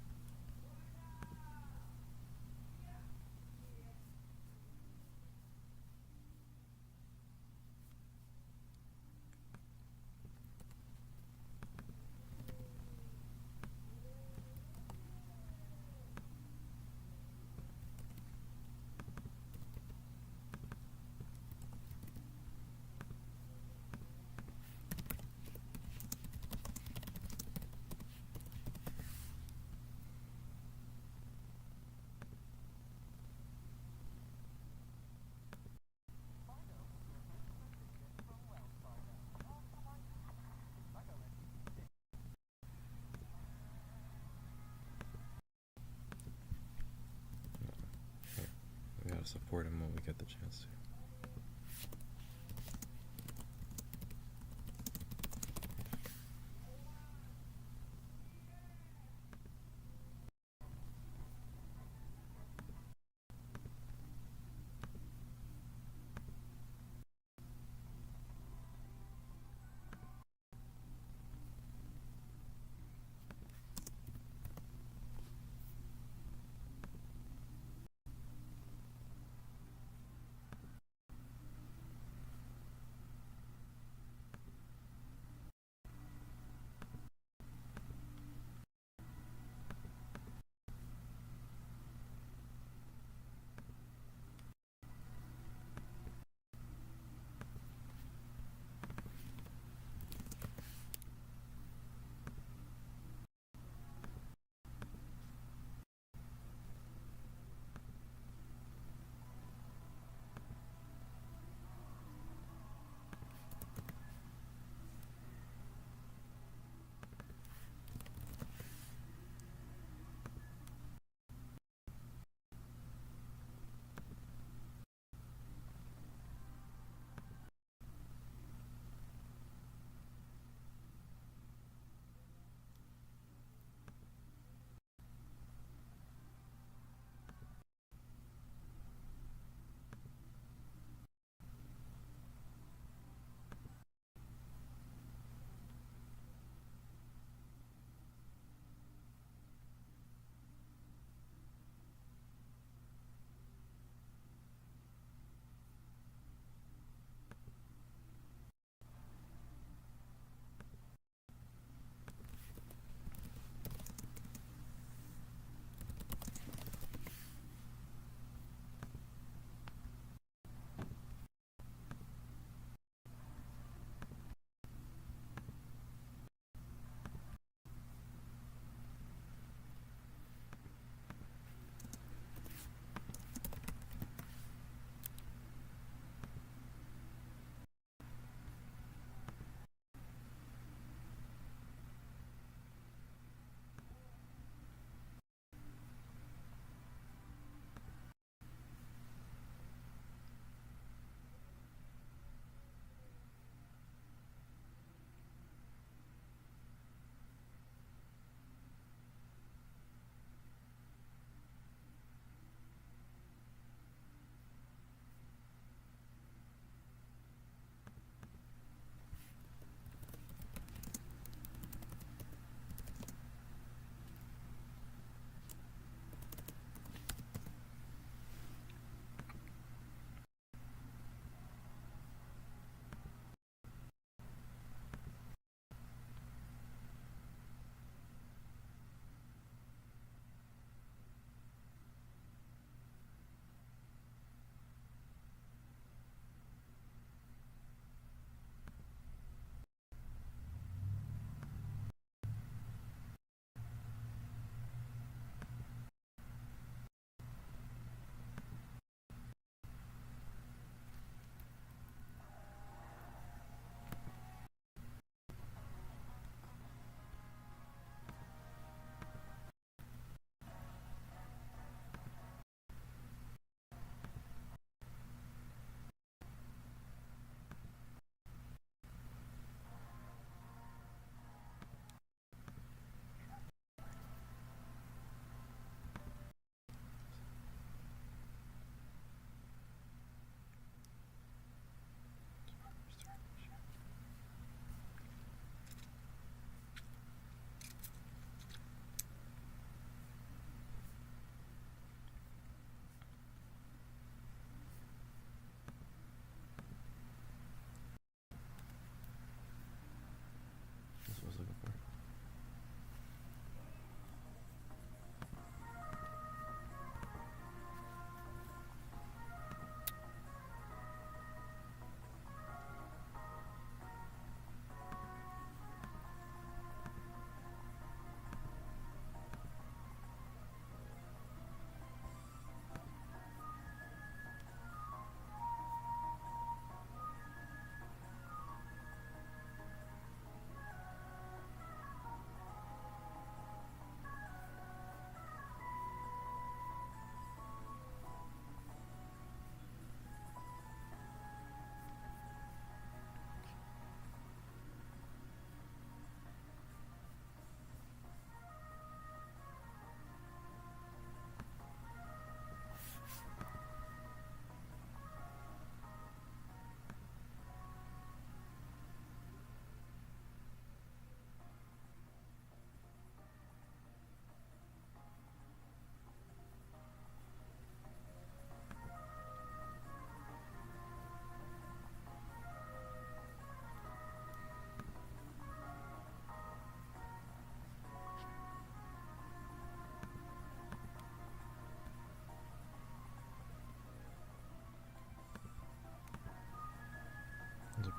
We gotta support him when we get the chance to.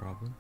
problem.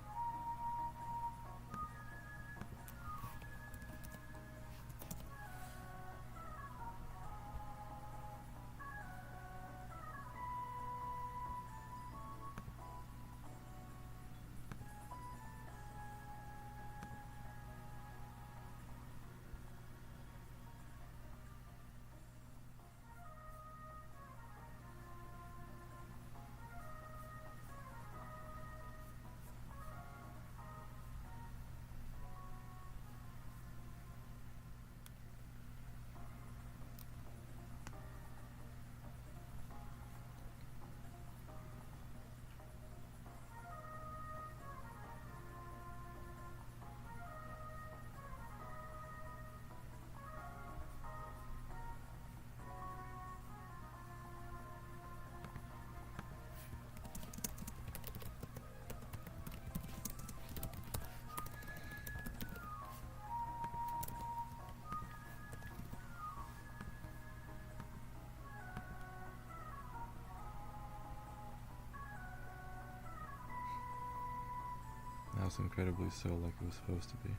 Now it's incredibly still, like it was supposed to be.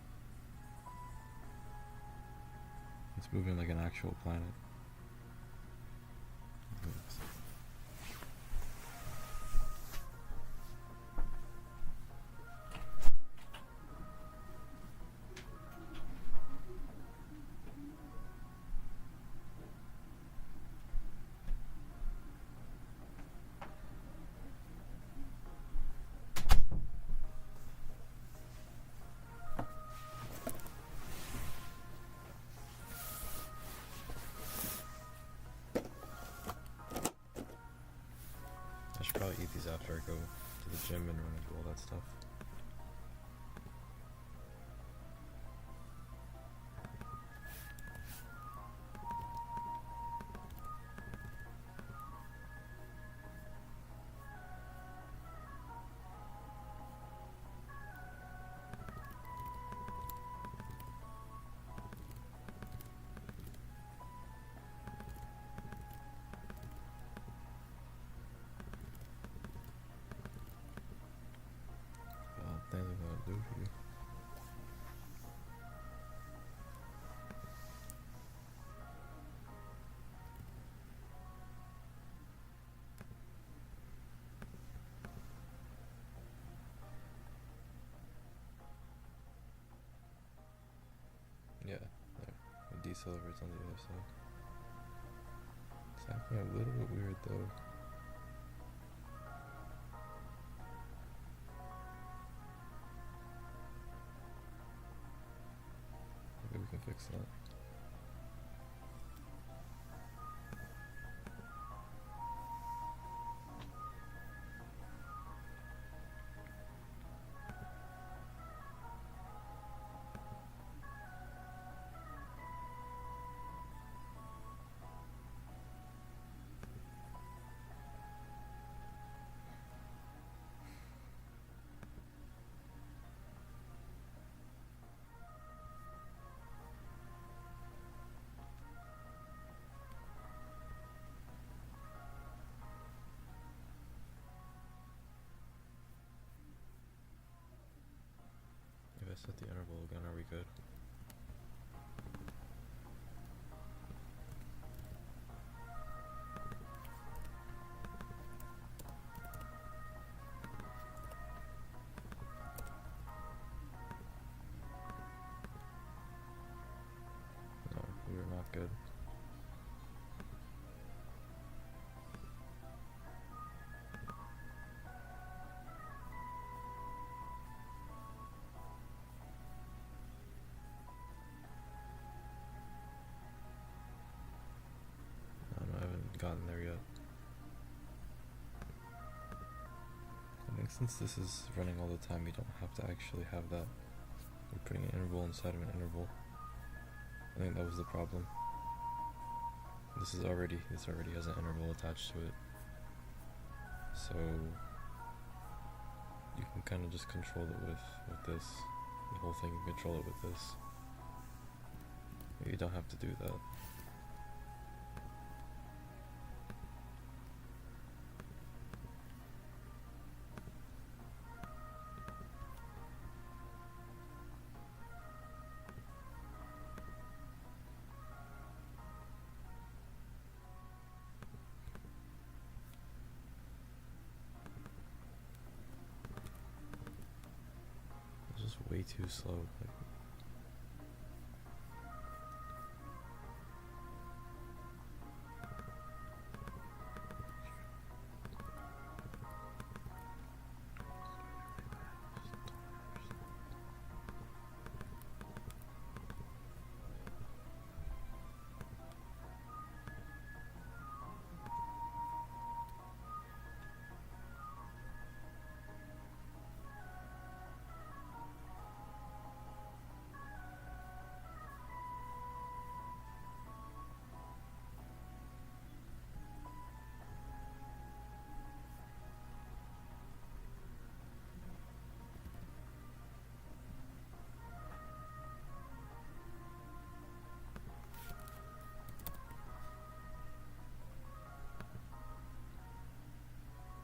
It's moving like an actual planet. I should probably eat these after I go to the gym and run and do all that stuff. Things I'm gonna do for you. Yeah, there. It decelerates on the other side. It's acting a little bit weird though. Maybe we can fix that. If I set the interval again, are we good? No, we are not good. No, I haven't gotten there yet. I think since this is running all the time, you don't have to actually have that. You're putting an interval inside of an interval. I think that was the problem. This already has an interval attached to it. So you can kind of just control it with this. The whole thing, you can control it with this. You don't have to do that. way too slow. Like,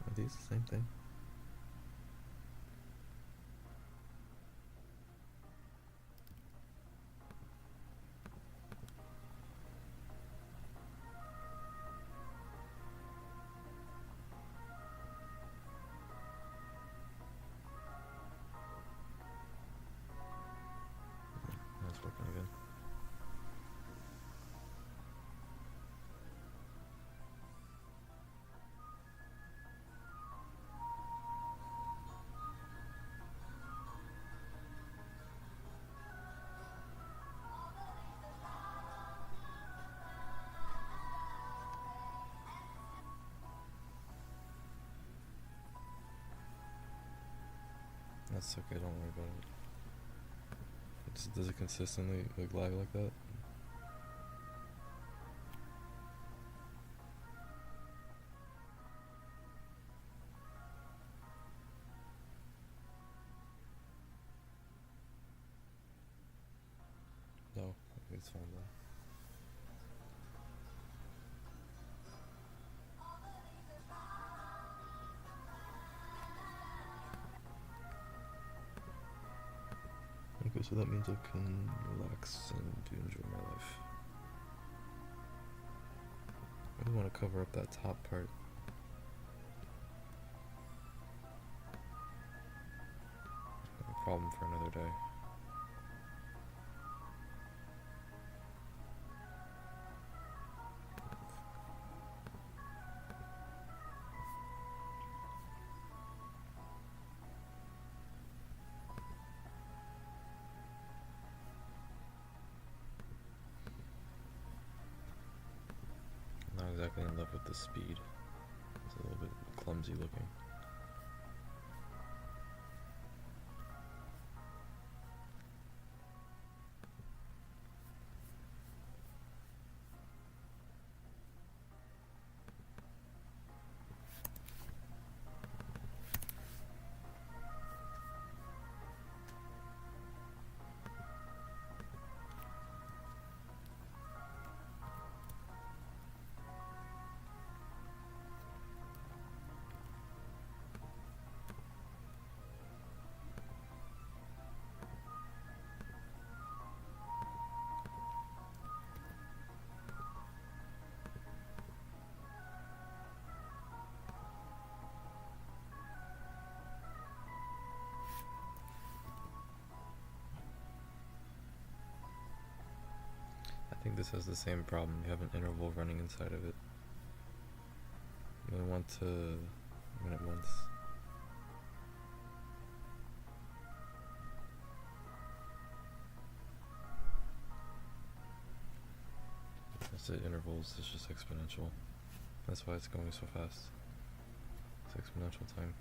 are these the same thing? That's working again. That's okay, don't worry about it. Does it consistently like lag like that? No, okay, it's fine though. Okay, so that means I can relax and enjoy my life. I really want to cover up that top part. A problem for another day. I'm not exactly in love with the speed. It's a little bit clumsy looking. I think this has the same problem. You have an interval running inside of it. You only want to run it once. That's it, intervals is just exponential. That's why it's going so fast. It's exponential time.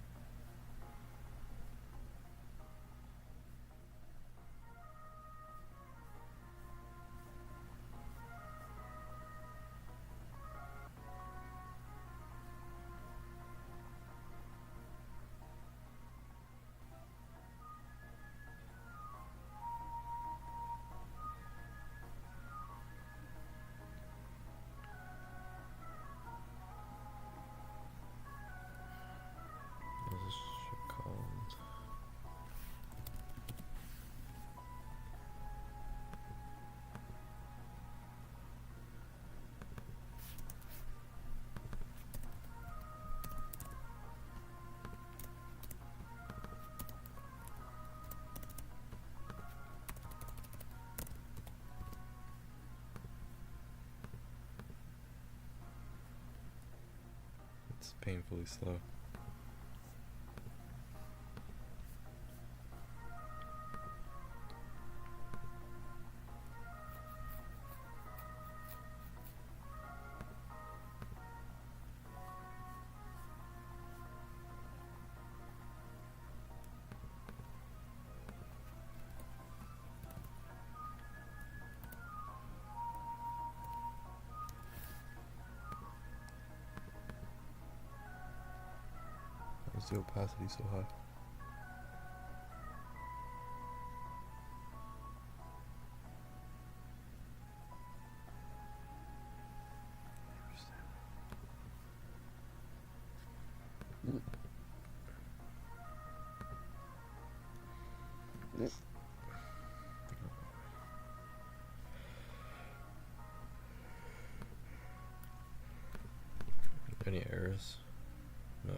It's painfully slow. Why is the opacity so high? Any errors? No.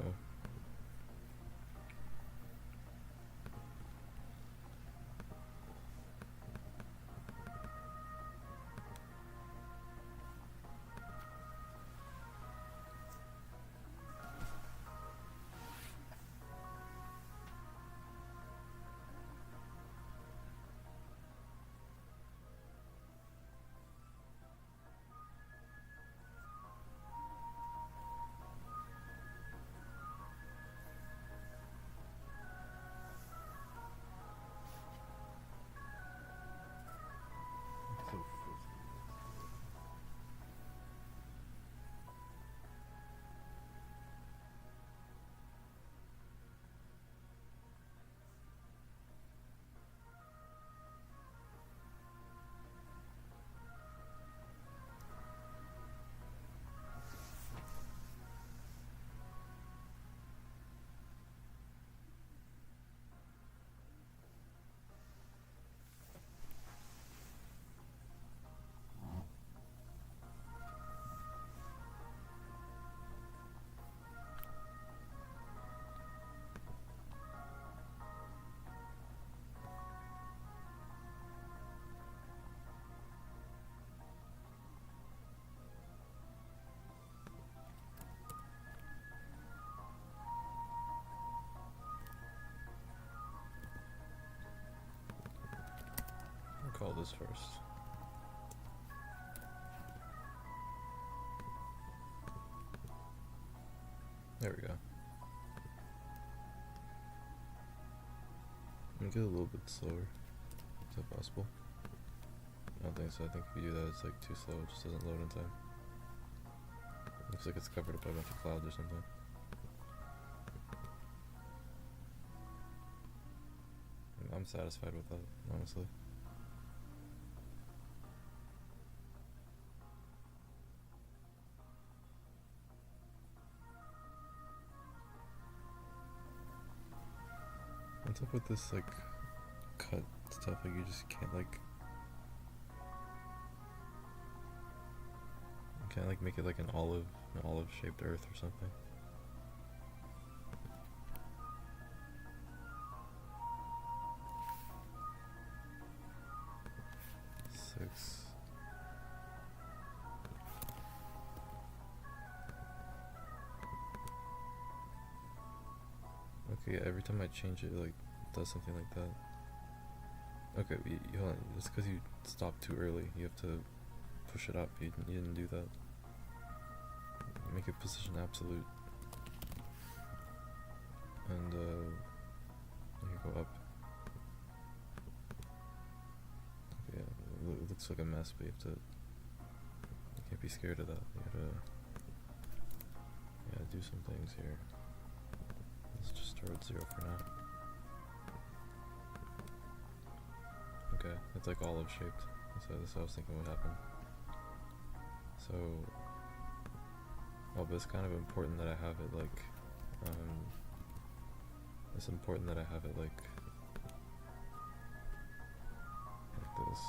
So frizzy. I'll call this first. There we go. Make it a little bit slower. Is that possible? I don't think so. I think if you do that, it's like too slow. It just doesn't load in time. Looks like it's covered up by a bunch of clouds or something. I'm satisfied with that, honestly. What's up with this like cut stuff? Like you just can't like you can't like make it like an olive shaped earth or something. Six. Okay, yeah, every time I change it, like, it does something like that. Okay, hold on. It's because you stopped too early. You have to push it up. You didn't do that. Make it position absolute. And, you go up. Okay, yeah, it looks like a mess, but you have to... You can't be scared of that. You gotta... Yeah, do some things here. Let's just start at 0 for now. Okay, it's like olive shaped. So that's what I was thinking would happen. So, well, but it's kind of important that I have it like, it's important that I have it like this.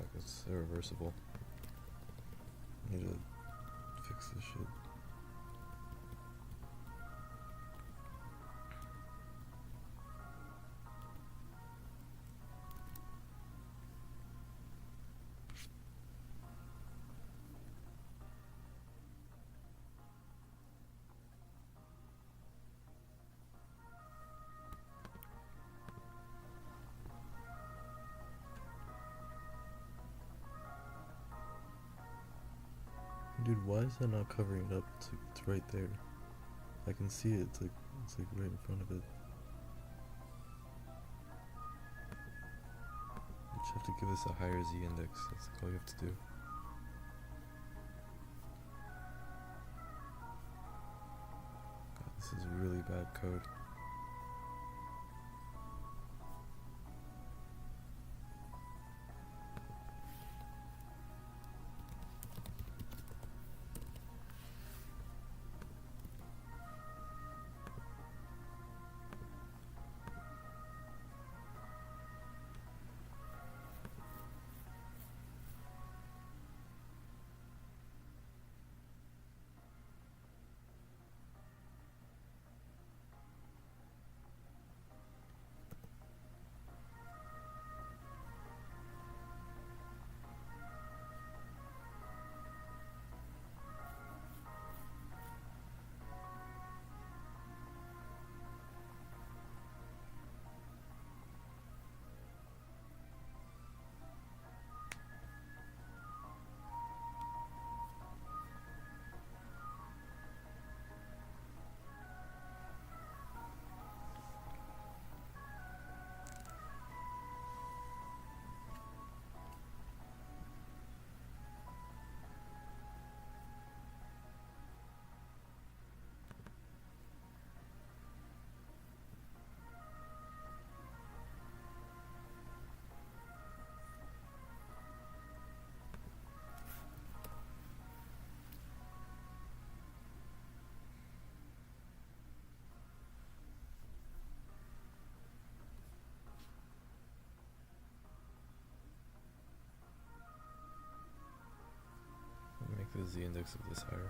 Fuck, it's irreversible. I need to fix this shit. Dude, why is that not covering it up? It's right there. I can see it. It's like right in front of it. You just have to give this a higher Z index. That's all you have to do. God, this is really bad code. Make the Z index of this higher.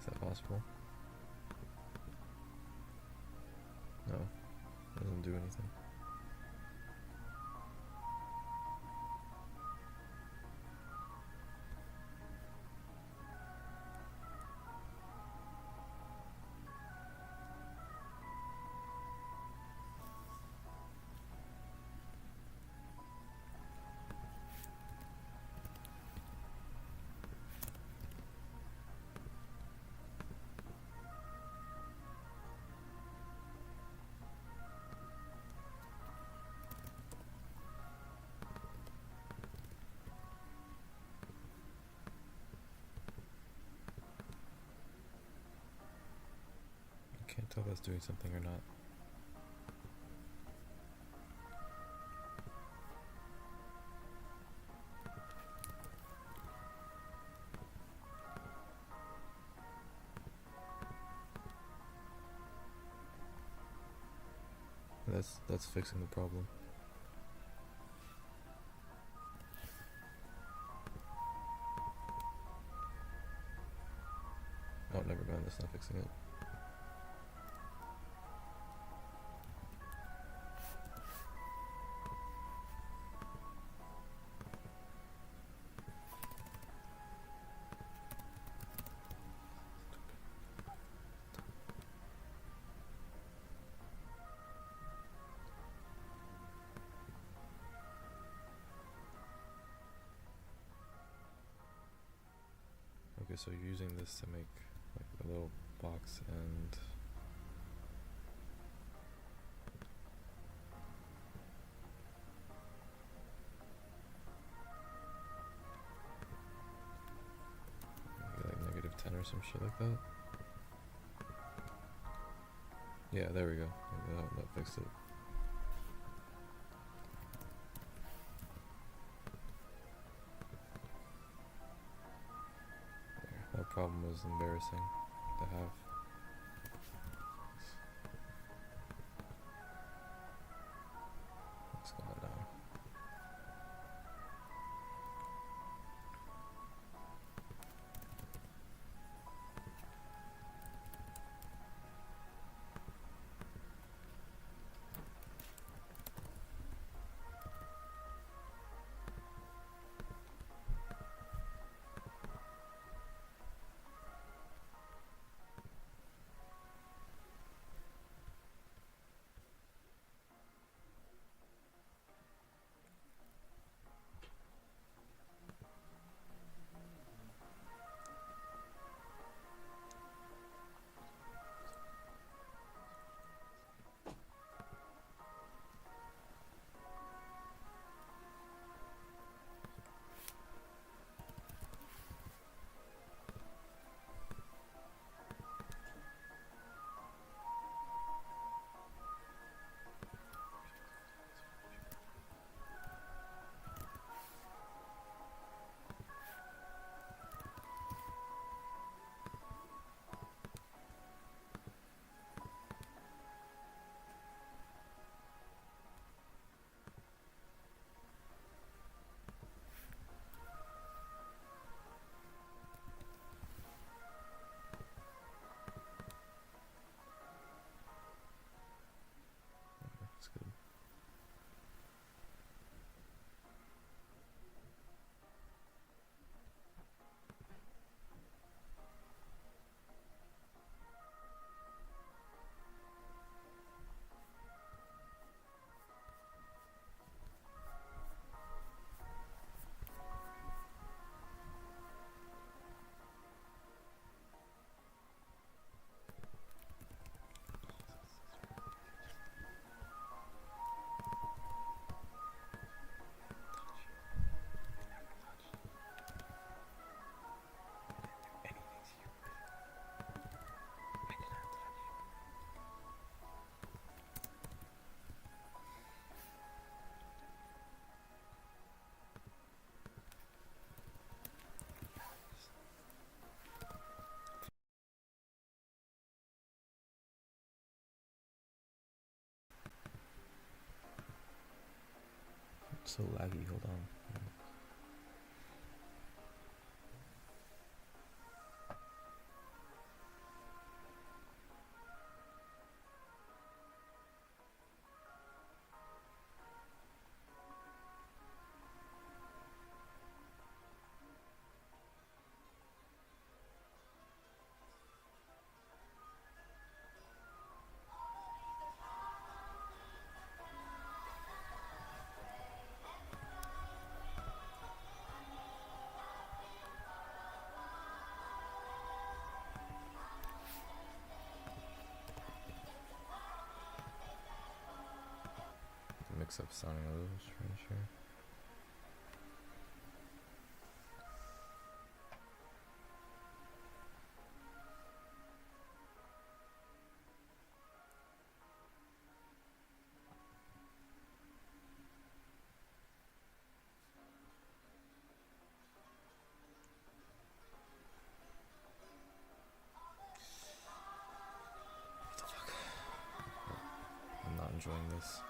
Is that possible? No, it doesn't do anything. Can't tell if that's doing something or not. That's fixing the problem. Oh, never mind, that's not fixing it. Okay, so you're using this to make like a little box and maybe like -10 or some shit like that. Yeah, there we go. That fixed it. That problem was embarrassing to have. so laggy. Hold on. Mix up sounding a little strange here. What the fuck? I'm not enjoying this.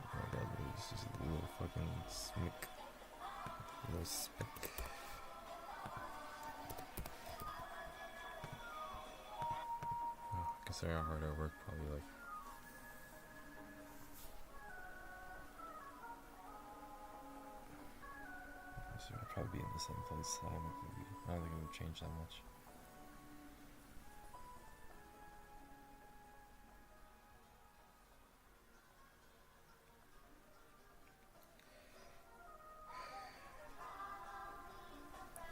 Oh my god, this is a little fucking smick. Little spick. Oh, considering how hard I work, probably like. So I'll probably be in the same place. I don't think it would change that much.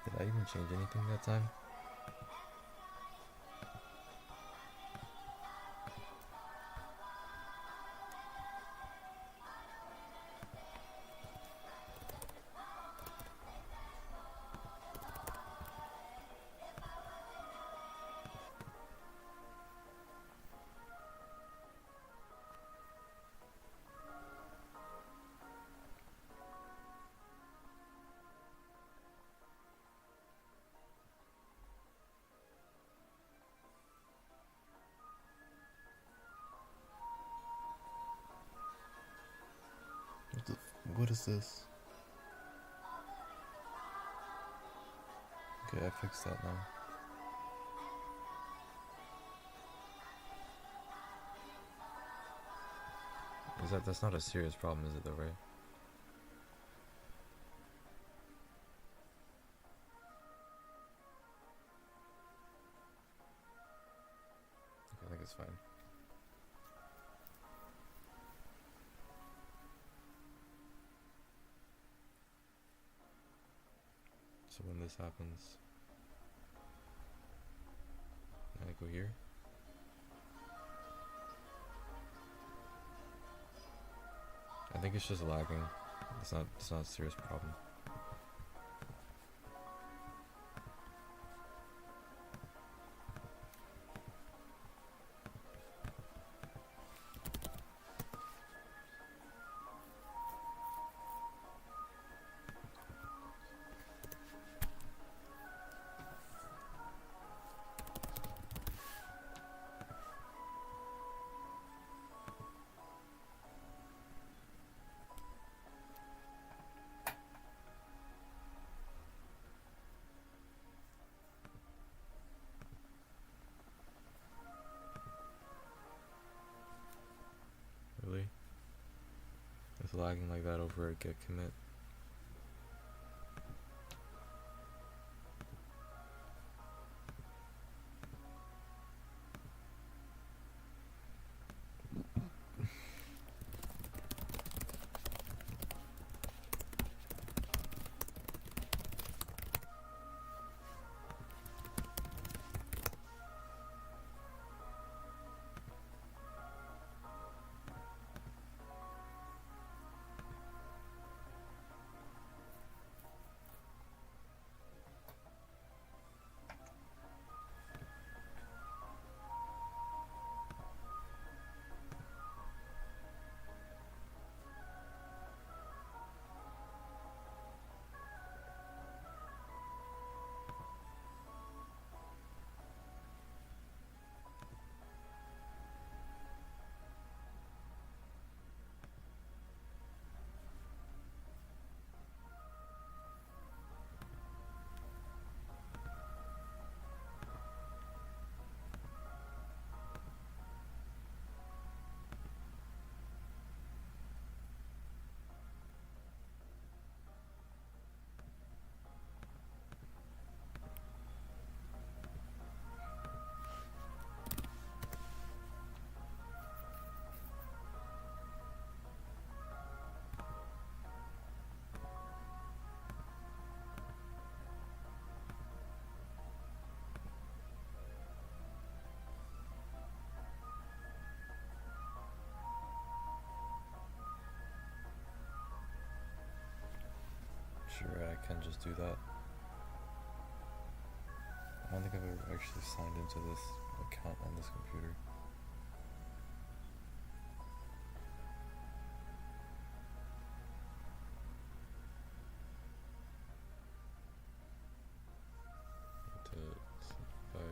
Did I even change anything that time? What is this? Okay, I fixed that now. That's not a serious problem, is it though, right? Okay, I think it's fine. So when this happens, I go here. I think it's just lagging. It's not a serious problem. Really? It's lagging like that over a git commit. can just do that. I don't think I've ever actually signed into this account on this computer. To Simplify.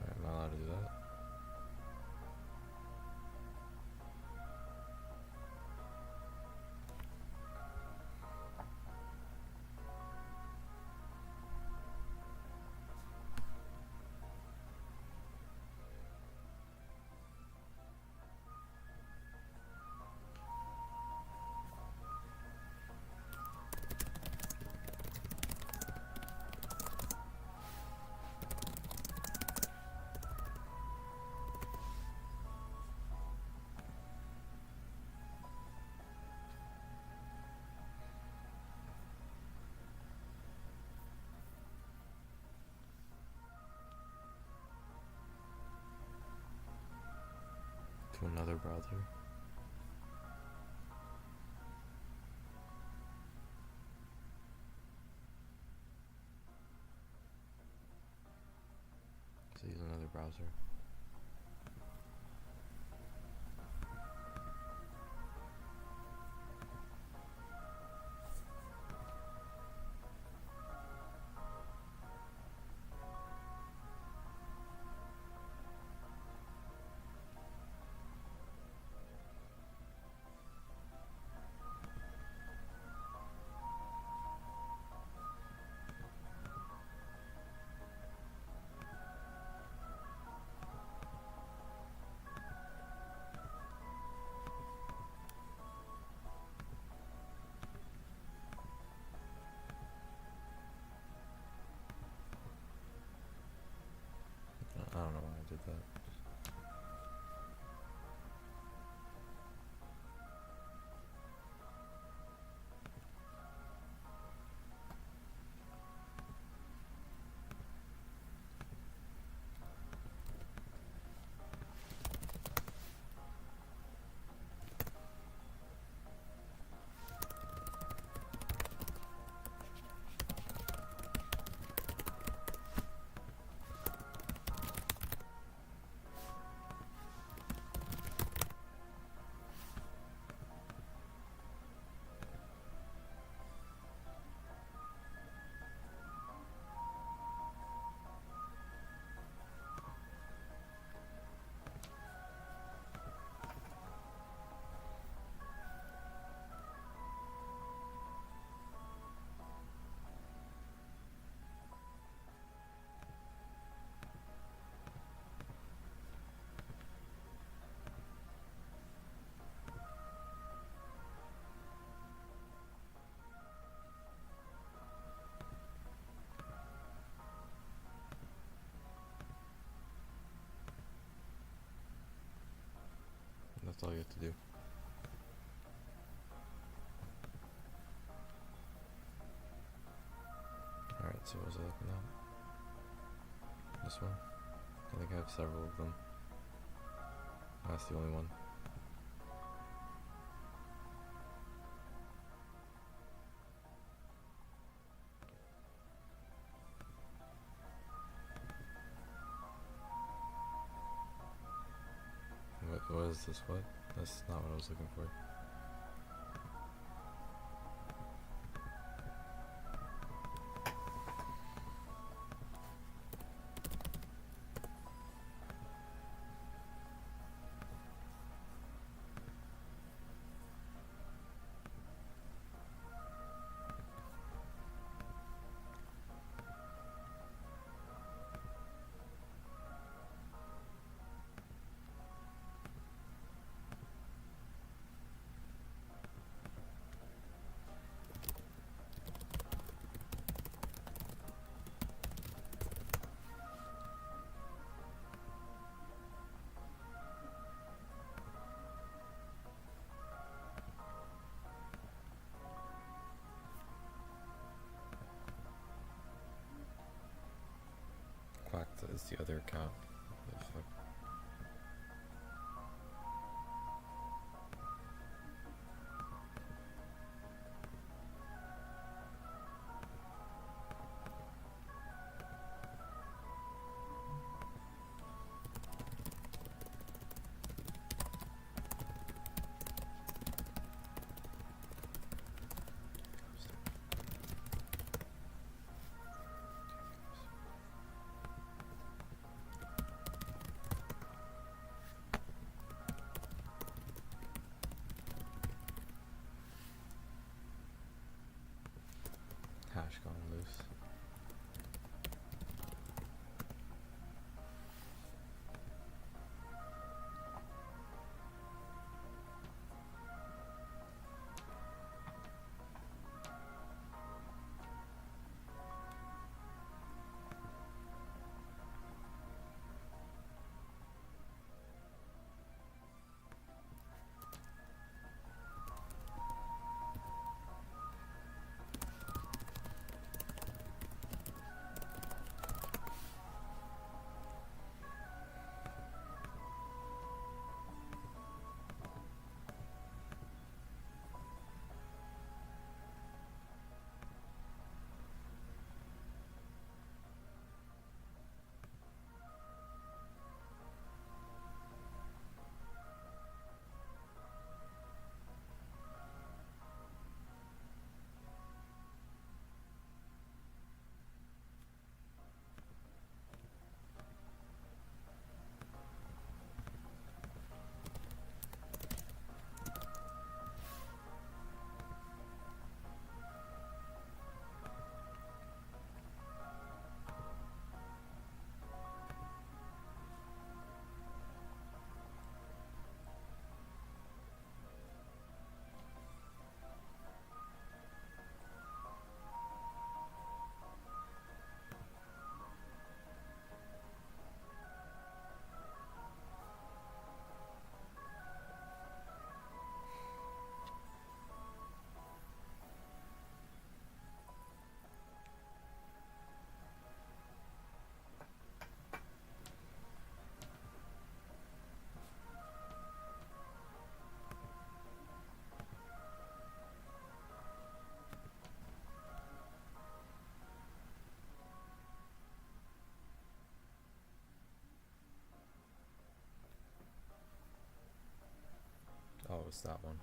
Alright, am I allowed to do that? To another browser. So use another browser. I don't know why I did that. That's all you have to do. Alright, so what was I looking at? This one? I think I have several of them. That's the only one. What is this? What? That's not what I was looking for. It's the other account. The fuck? Hash gone loose. Oh, it's that one.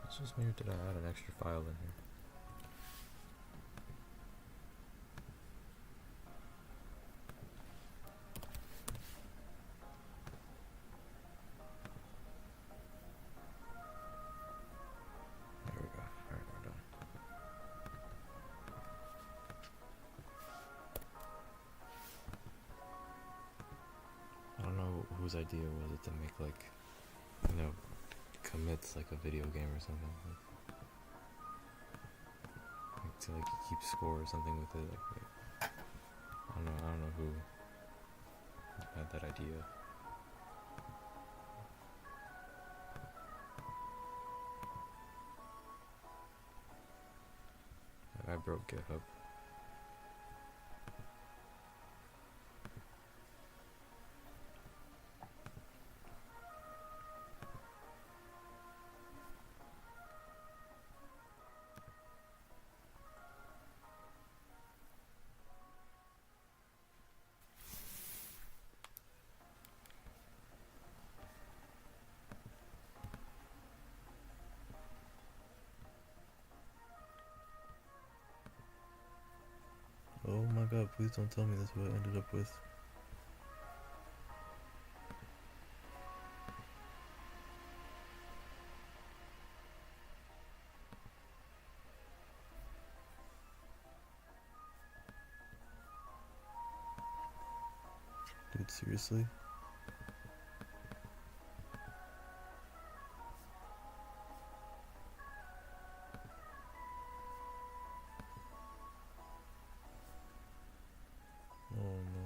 It's just weird that I add an extra file in here. There we go. Alright, we're done. I don't know whose idea was it to make, like, you know, commits like a video game or something. Like to like keep score or something with it. Like, I don't know who had that idea. I broke GitHub. up. Please don't tell me that's what I ended up with. Dude, seriously? Oh no.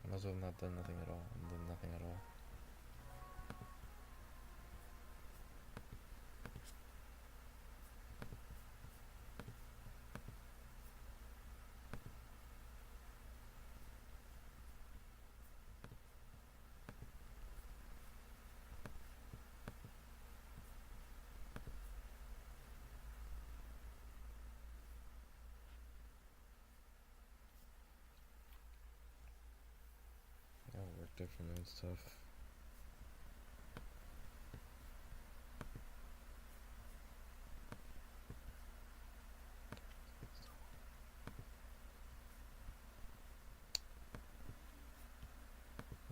I might as well have not done nothing at all and done nothing at all. Yeah, work different and stuff.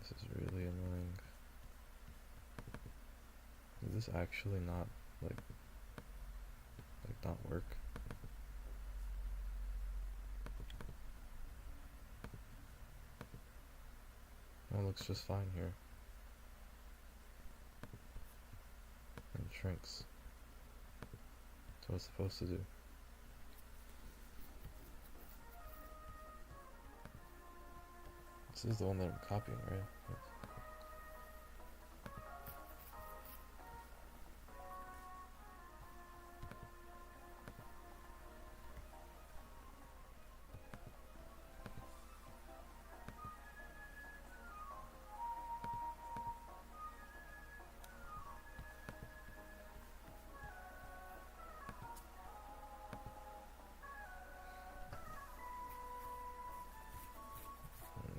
This is really annoying. Did this actually not, like not work? That looks just fine here. And it shrinks. That's what it's supposed to do. This is the one that I'm copying, right? Yes.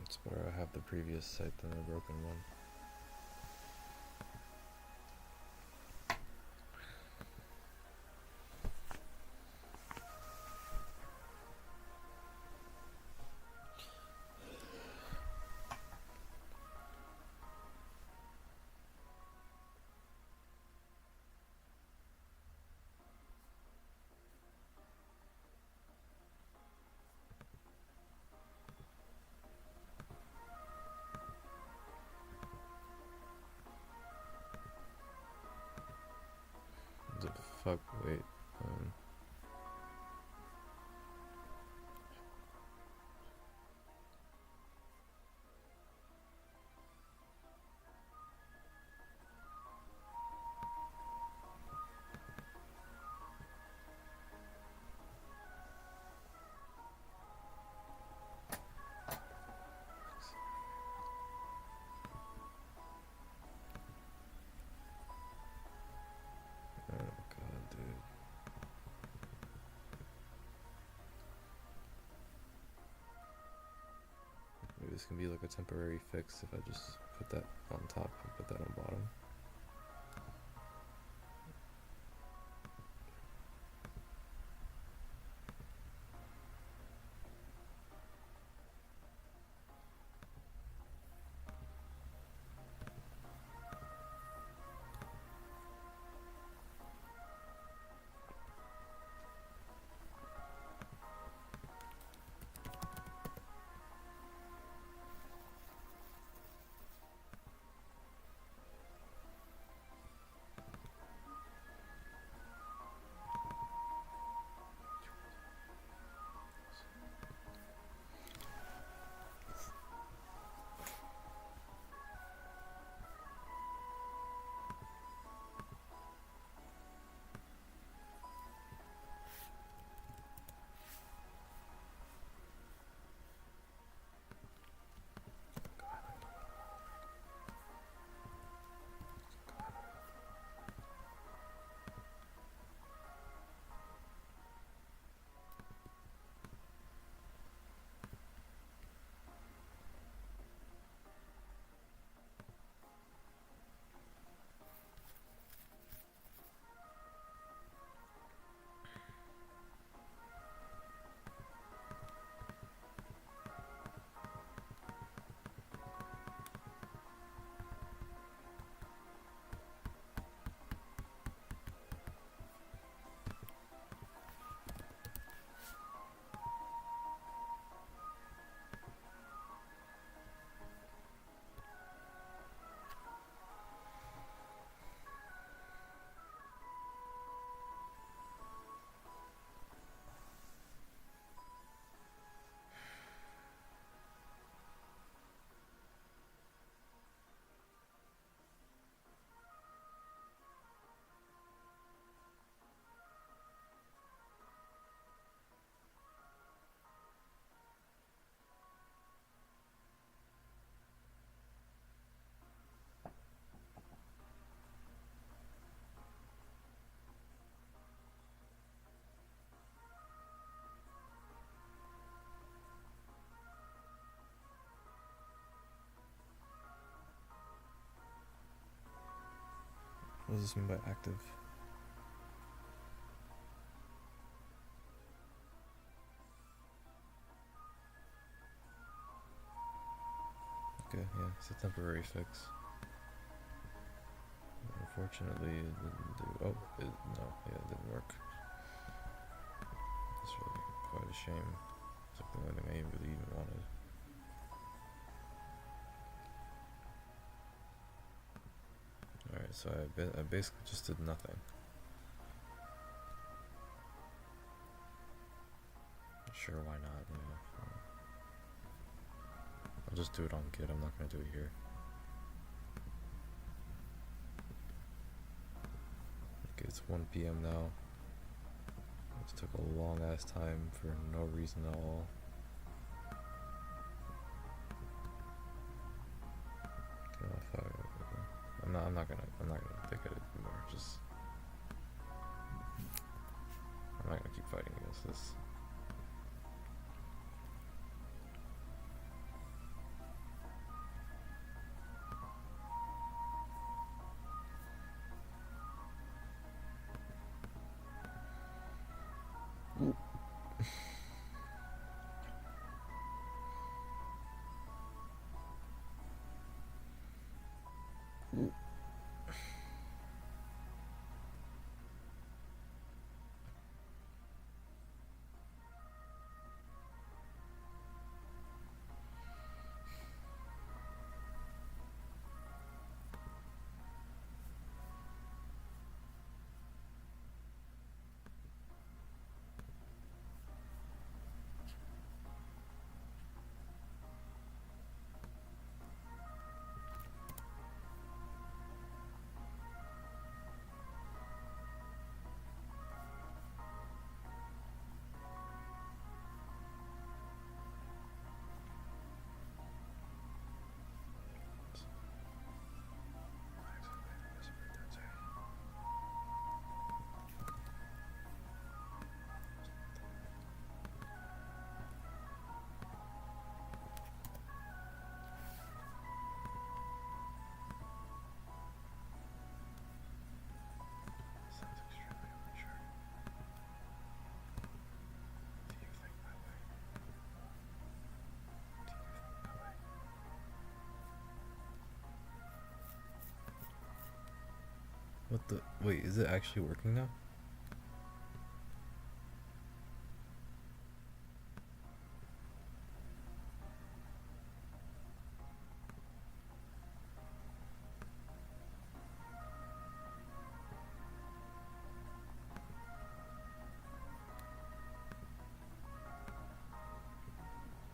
It's better I have the previous site than the broken one. The fuck, wait. Oh god, dude. Maybe this can be like a temporary fix if I just put that on top and put that on bottom. does this mean by active? Okay, yeah, it's a temporary fix. Unfortunately, it didn't do. Oh, no, yeah, it didn't work. It's really quite a shame. It's like the only thing I really even wanted. Alright, so I basically just did nothing. Sure, why not? Yeah. I'll just do it on Git. I'm not gonna do it here. Okay, it's 1 p.m. now. This took a long ass time for no reason at all. I'm not gonna think of it anymore. I'm not gonna keep fighting against this. What the? Wait, is it actually working now?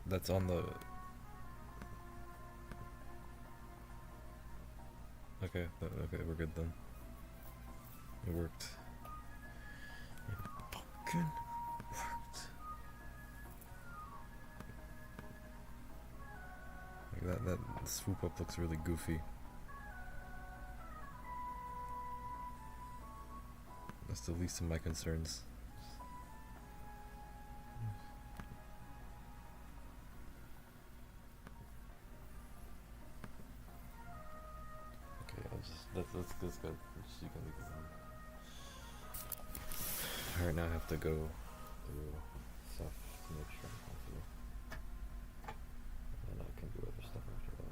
That's on the... Okay, okay, we're good then. It worked. It fucking worked. Like that swoop up looks really goofy. That's the least of my concerns. Okay, that's good. You can leave it alone. Alright, now I have to go through stuff to make sure I'm comfortable. And then I can do other stuff after that.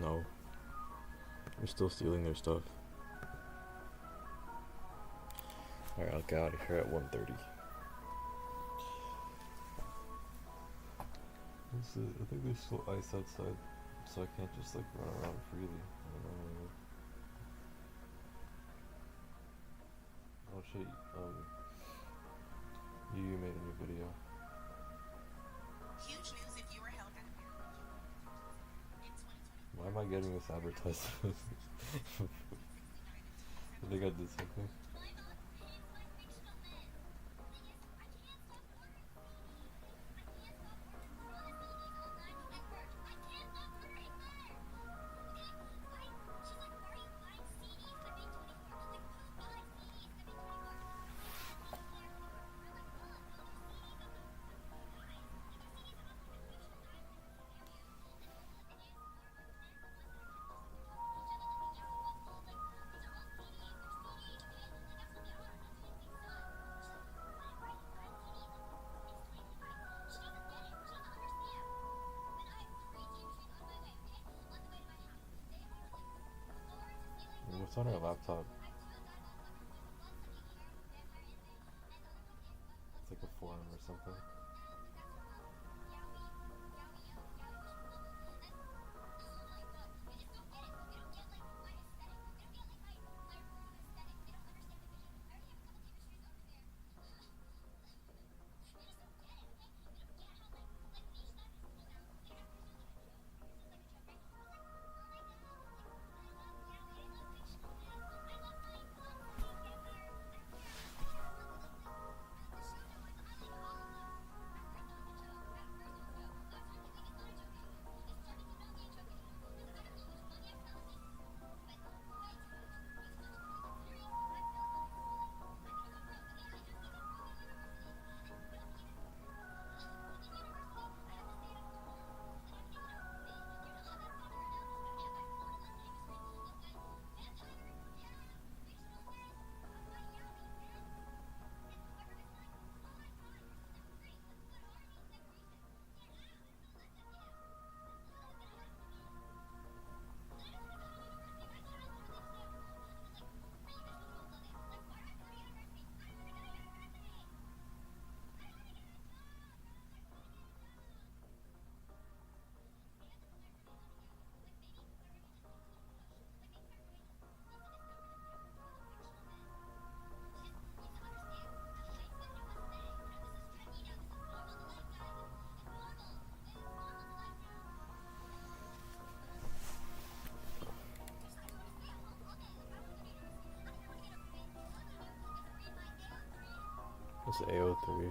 No. You're still stealing their stuff. Alright, I'll get out of here at 1:30. I think there's still ice outside, so I can't just like run around freely. I don't know. I'll show you, you made a new video. Huge news if you were held at a in 2020. Why am I getting this advertisement? I think I did something. What's on her laptop? It's like a forum or something. It's AO3.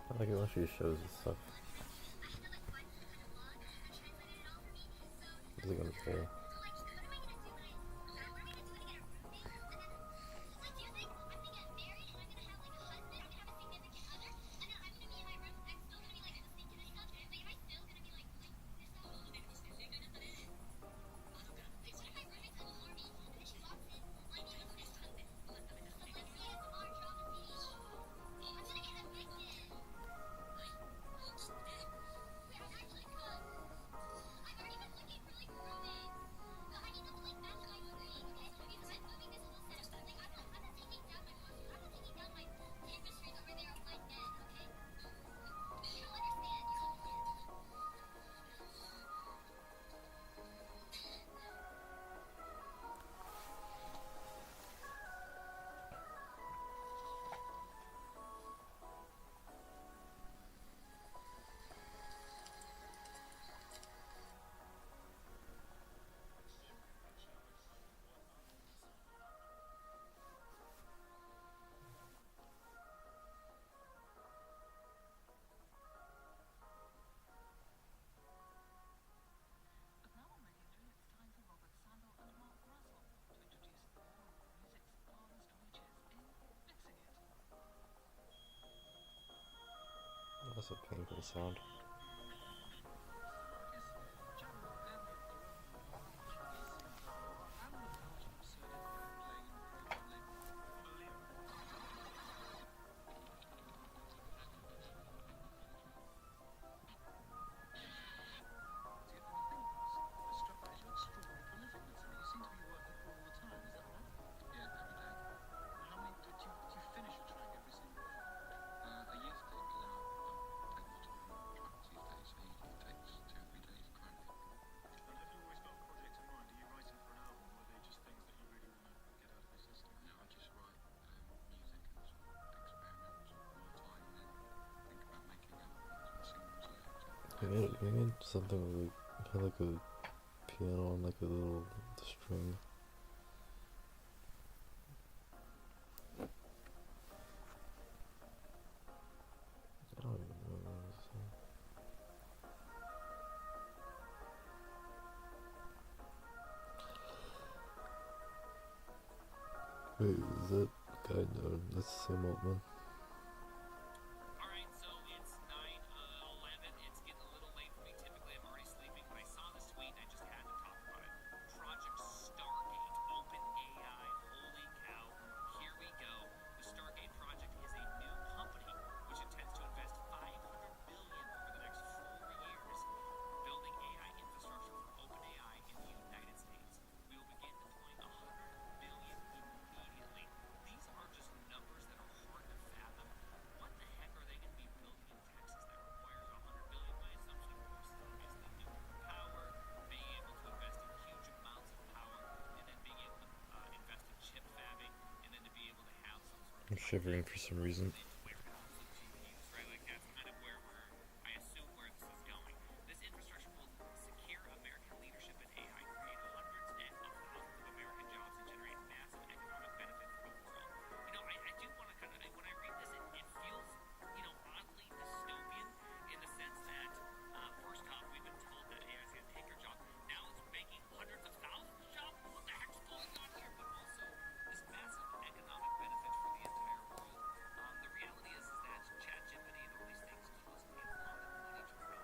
I like it when she shows this stuff. Is it gonna care? That's a painful sound. We made something like had like a piano and like a little string. I don't even know what it was. Wait, is that guy? No, that's Sam Altman. Alright, so it's 9:11. It's getting a little late for me. Typically, I'm already sleeping, but I saw this tweet and I just had to talk about it. Project Stargate, OpenAI. Holy cow. Here we go. The Stargate project is a new company which intends to invest $500 billion over the next 4 years building AI infrastructure for OpenAI in the United States. We will begin deploying $100 billion immediately. These are just numbers that are hard to fathom. What the heck are they going to be building in Texas that requires $100 billion? My assumption, of course, is obviously nuclear power, being able to invest in huge amounts of power, and then being able to invest in chip fabbing, and then to be able to have some sort of I'm shivering for some reason. warehouse of GPUs, right? Like that's kind of where I assume where this is going. This infrastructure will secure American leadership in AI, create hundreds of thousands of American jobs, and generate massive economic benefit for the world. I do want to kind of, when I read this, it feels, oddly dystopian in the sense that, first off, we've been told that AI is going to take our job. Now it's making hundreds of thousands of jobs. What the heck's going on here? But also this massive economic benefit for the entire world. The reality is that ChatGPT and all these things cost a lot of money to run,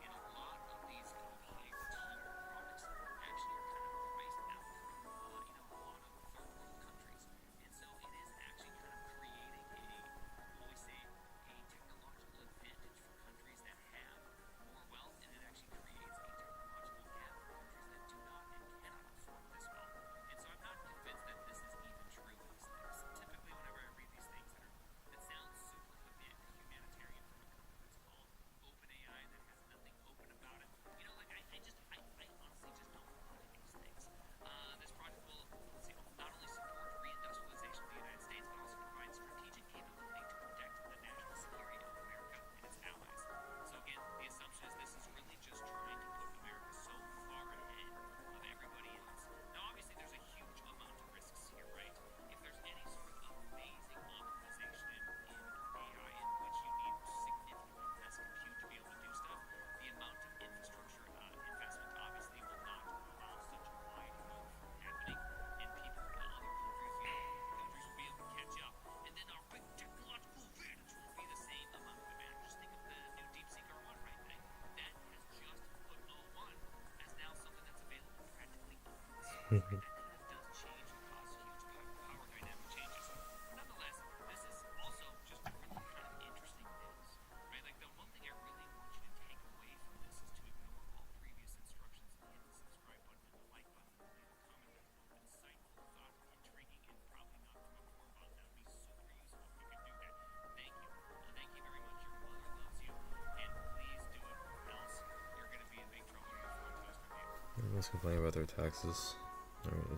and a lot of these kind of higher tier products actually are kind of priced out from, a lot of third world countries. And so it is actually kind of creating a technological advantage for countries that have more wealth, and it actually creates a technological gap for countries that do not and cannot afford this wealth. And so I'm not convinced that this is even true in these things. Typically, whenever I read these things that sound super humanitarian from a company that's called OpenAI that has nothing open about it, I honestly just don't buy these things. This project will not only support reindustrialization of the United States, but also provide strategic capability to protect the national security of America and its allies. So again, the assumption is this is really just trying to put America so far ahead of everybody else. Now, obviously, there's a huge amount of risks here, right? If there's any sort of amazing optimization in AI in which you need significantly less compute to be able to do stuff, the amount of infrastructure investment obviously will not allow such wide growth from happening, and people in other countries will be able to catch up. And then our big technological advantage won't be the same amount of advantage. Just think of the new DeepSeek R1, right? That has just put O1 as now something that's available practically unlimited. That kind of does change and cause huge power dynamic changes. Nonetheless, this is also just really kind of interesting news, right? Like the one thing I really want you to take away from this is to ignore all previous instructions and hit the subscribe button and the like button and leave a comment that's both insightful, thought, intriguing, and probably not from a core bot. That would be super useful if you could do that. Thank you. Thank you very much. Your mother loves you, and please do it, or else you're going to be in big trouble before I'm toast with you. Everyone's complaining about their taxes. Alright,